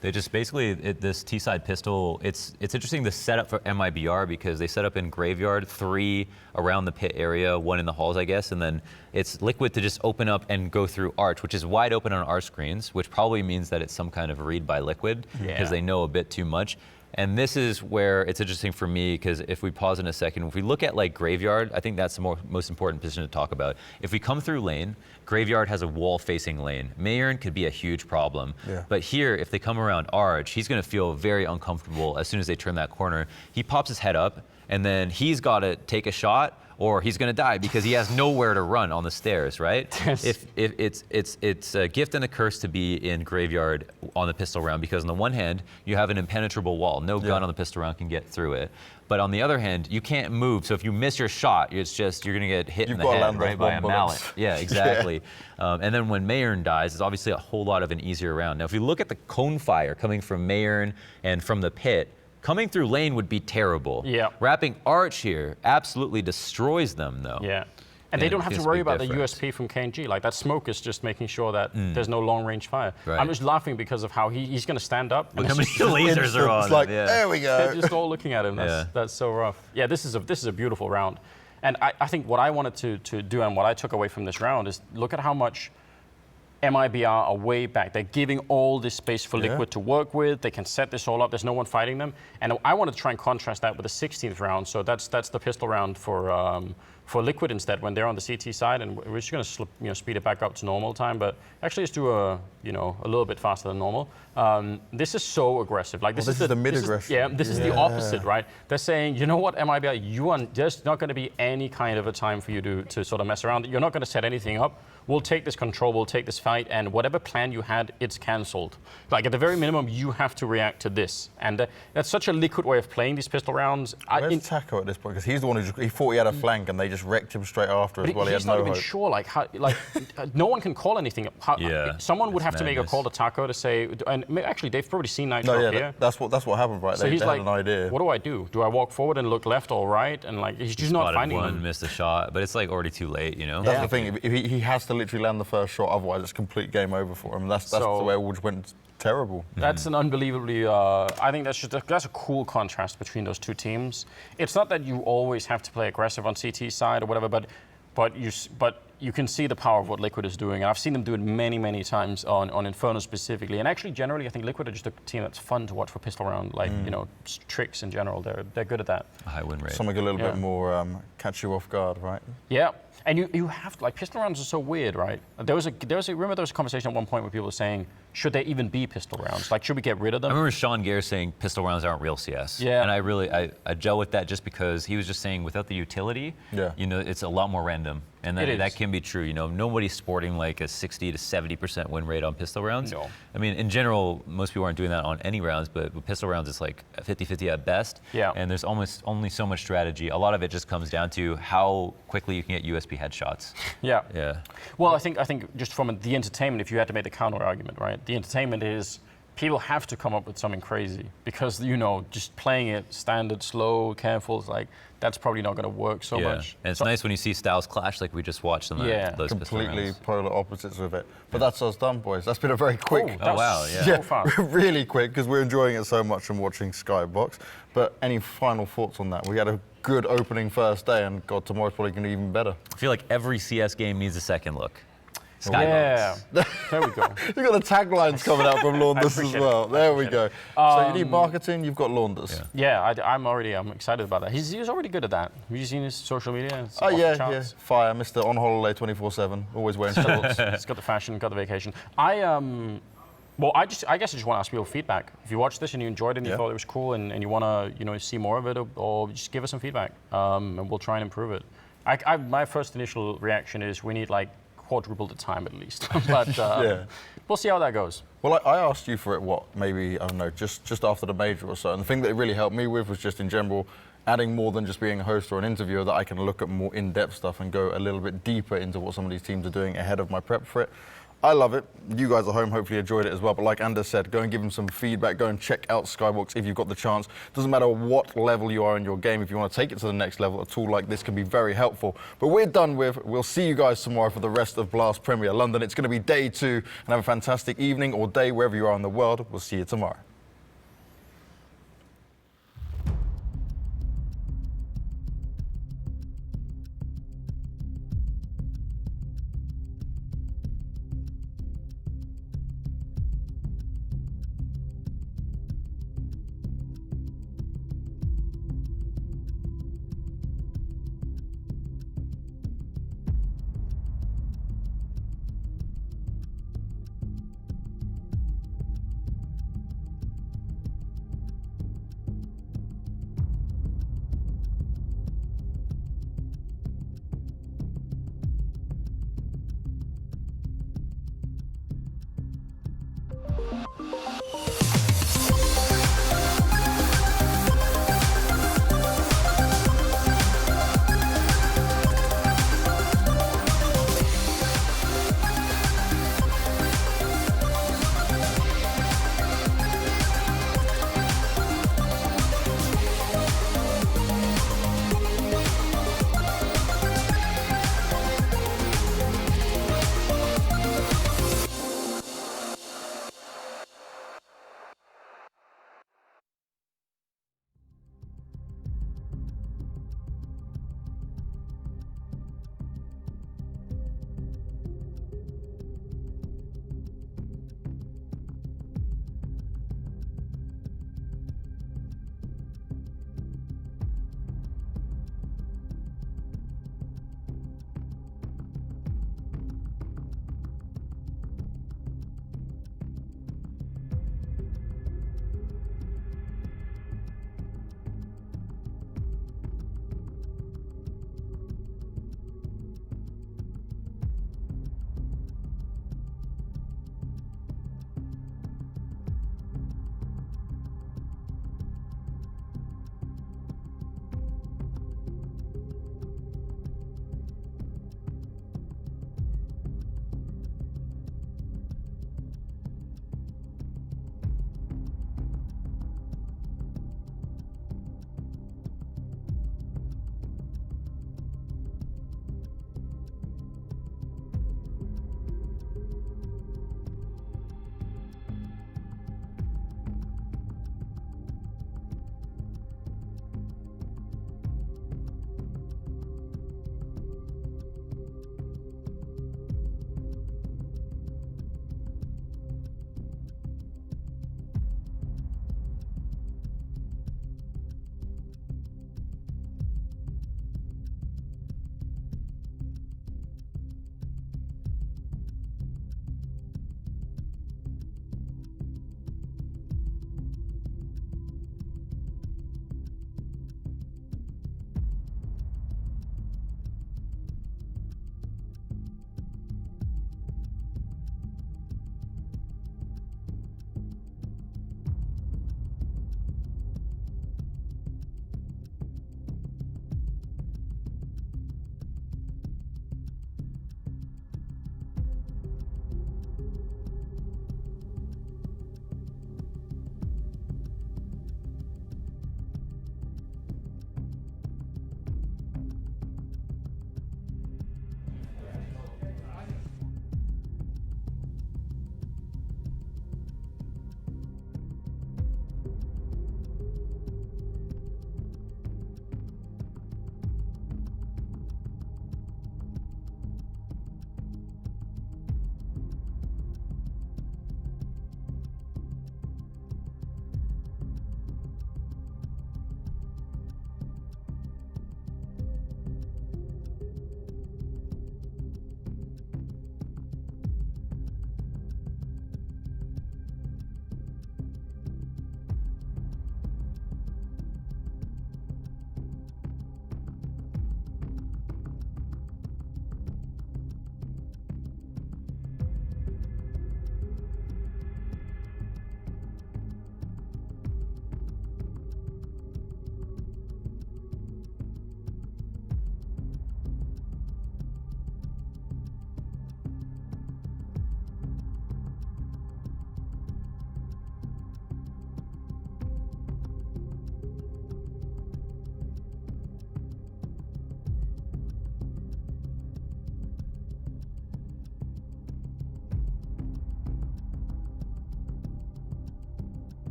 They just basically, this T-side pistol, it's interesting the setup for MiBR, because they set up in Graveyard, 3 around the pit area, 1 in the halls, I guess, and then it's Liquid to just open up and go through Arch, which is wide open on our screens, which probably means that it's some kind of read by Liquid, because they know a bit too much. And this is where it's interesting for me, because if we pause in a second, if we look at like Graveyard, I think that's the most important position to talk about. If we come through lane, Graveyard has a wall-facing lane. MiBR could be a huge problem. But here, if they come around Arch, he's going to feel very uncomfortable as soon as they turn that corner. He pops his head up, and then he's got to take a shot, or he's going to die because he has nowhere to run on the stairs, right? If it's a gift and a curse to be in Graveyard on the pistol round, because on the one hand, you have an impenetrable wall. No gun on the pistol round can get through it. But on the other hand, you can't move. So if you miss your shot, it's just, you're going to get hit in the head, right, by a mallet. Yeah, exactly. And then when MiBR dies, it's obviously a whole lot of an easier round. Now, if you look at the cone fire coming from MiBR and from the pit, coming through lane would be terrible. Wrapping Arch here absolutely destroys them, though. And they don't have to worry about the difference. USP from KNG. Like, that smoke is just making sure that there's no long-range fire. Right. I'm just laughing because of how he's going to stand up. Look and how it's many just lasers are on It's like, him, yeah. there we go. They're just all looking at him. That's so rough. Yeah, this is a beautiful round. And I think what I wanted to do and what I took away from this round is look at how much MiBR are way back. They're giving all this space for Liquid to work with. They can set this all up. There's no one fighting them. And I wanted to try and contrast that with the 16th round. So that's the pistol round for Liquid instead when they're on the CT side. And we're just going to speed it back up to normal time. But actually, let's do a little bit faster than normal. This is so aggressive. Like this is the mid aggression. This is the opposite, right? They're saying, you know what, MiBR, there's not going to be any kind of a time for you to sort of mess around. You're not going to set anything up. We'll take this control, we'll take this fight, and whatever plan you had, it's cancelled. Like, at the very minimum, you have to react to this. And that's such a Liquid way of playing these pistol rounds. Where's Taco at this point? Because he's the one he thought he had a flank, and they just wrecked him straight after as well. He had he's not no even hope. sure, no one can call anything. Someone would have to make a call to Taco to say, and actually, they've probably seen Nitro here. That's what happened, right? So they he's had like, an idea. What do I do? Do I walk forward and look left or right? And like, he's just not finding one, them. missed a shot, but it's like already too late, you know? That's the thing. If he has to literally land the first shot, otherwise it's complete game over for him. That's the way it all just went terrible. That's an unbelievably. I think that's a cool contrast between those two teams. It's not that you always have to play aggressive on CT side or whatever, but you can see the power of what Liquid is doing, and I've seen them do it many times on Inferno specifically. And actually, generally, I think Liquid are just a team that's fun to watch for pistol round, like tricks in general. They're good at that. A high win rate. Something a little bit more catch you off guard, right? Yeah. And you have to, like, pistol rounds are so weird, right? Remember there was a conversation at one point where people were saying, should there even be pistol rounds? Like, should we get rid of them? I remember Sean Gare saying pistol rounds aren't real CS. Yeah. And I gel with that just because he was just saying without the utility, it's a lot more random. And that can be true. Nobody's sporting like a 60 to 70% win rate on pistol rounds. No. I mean, in general, most people aren't doing that on any rounds, but with pistol rounds, it's like 50-50 at best. Yeah. And there's almost only so much strategy. A lot of it just comes down to how quickly you can get USP headshots. Yeah. Yeah. Well, I think just from the entertainment, if you had to make the counter argument, right? The entertainment is people have to come up with something crazy because, just playing it standard, slow, careful, it's like, that's probably not going to work so much. And it's nice when you see styles clash like we just watched in those completely polar opposites with it. But that's us done, boys. That's been a very quick. Oh wow, yeah. So fun. Really quick, because we're enjoying it so much from watching Skybox. But any final thoughts on that? We had a good opening first day, and God, tomorrow's probably going to be even better. I feel like every CS game needs a second look. Yeah, there we go. You've got the taglines coming out from Launders as well. There we go. So you need marketing, you've got Launders. Yeah, I'm excited about that. He's already good at that. Have you seen his social media? Oh yeah. Fire, Mr. On Holiday 24/7, always wearing shorts. He's got the fashion, got the vacation. I guess I just want to ask people feedback. If you watched this and you enjoyed it and you thought it was cool and you want to see more of it, or just give us some feedback, and we'll try and improve it. My first initial reaction is we need like quadruple the time at least, but we'll see how that goes. Well, I asked you for it, maybe, I don't know, just after the major or so, and the thing that it really helped me with was just in general adding more than just being a host or an interviewer, that I can look at more in-depth stuff and go a little bit deeper into what some of these teams are doing ahead of my prep for it. I love it. You guys at home hopefully enjoyed it as well. But like Anders said, go and give him some feedback. Go and check out Skybox if you've got the chance. Doesn't matter what level you are in your game. If you want to take it to the next level, a tool like this can be very helpful. But we're done with. We'll see you guys tomorrow for the rest of Blast Premier London. It's going to be day 2. And have a fantastic evening or day wherever you are in the world. We'll see you tomorrow.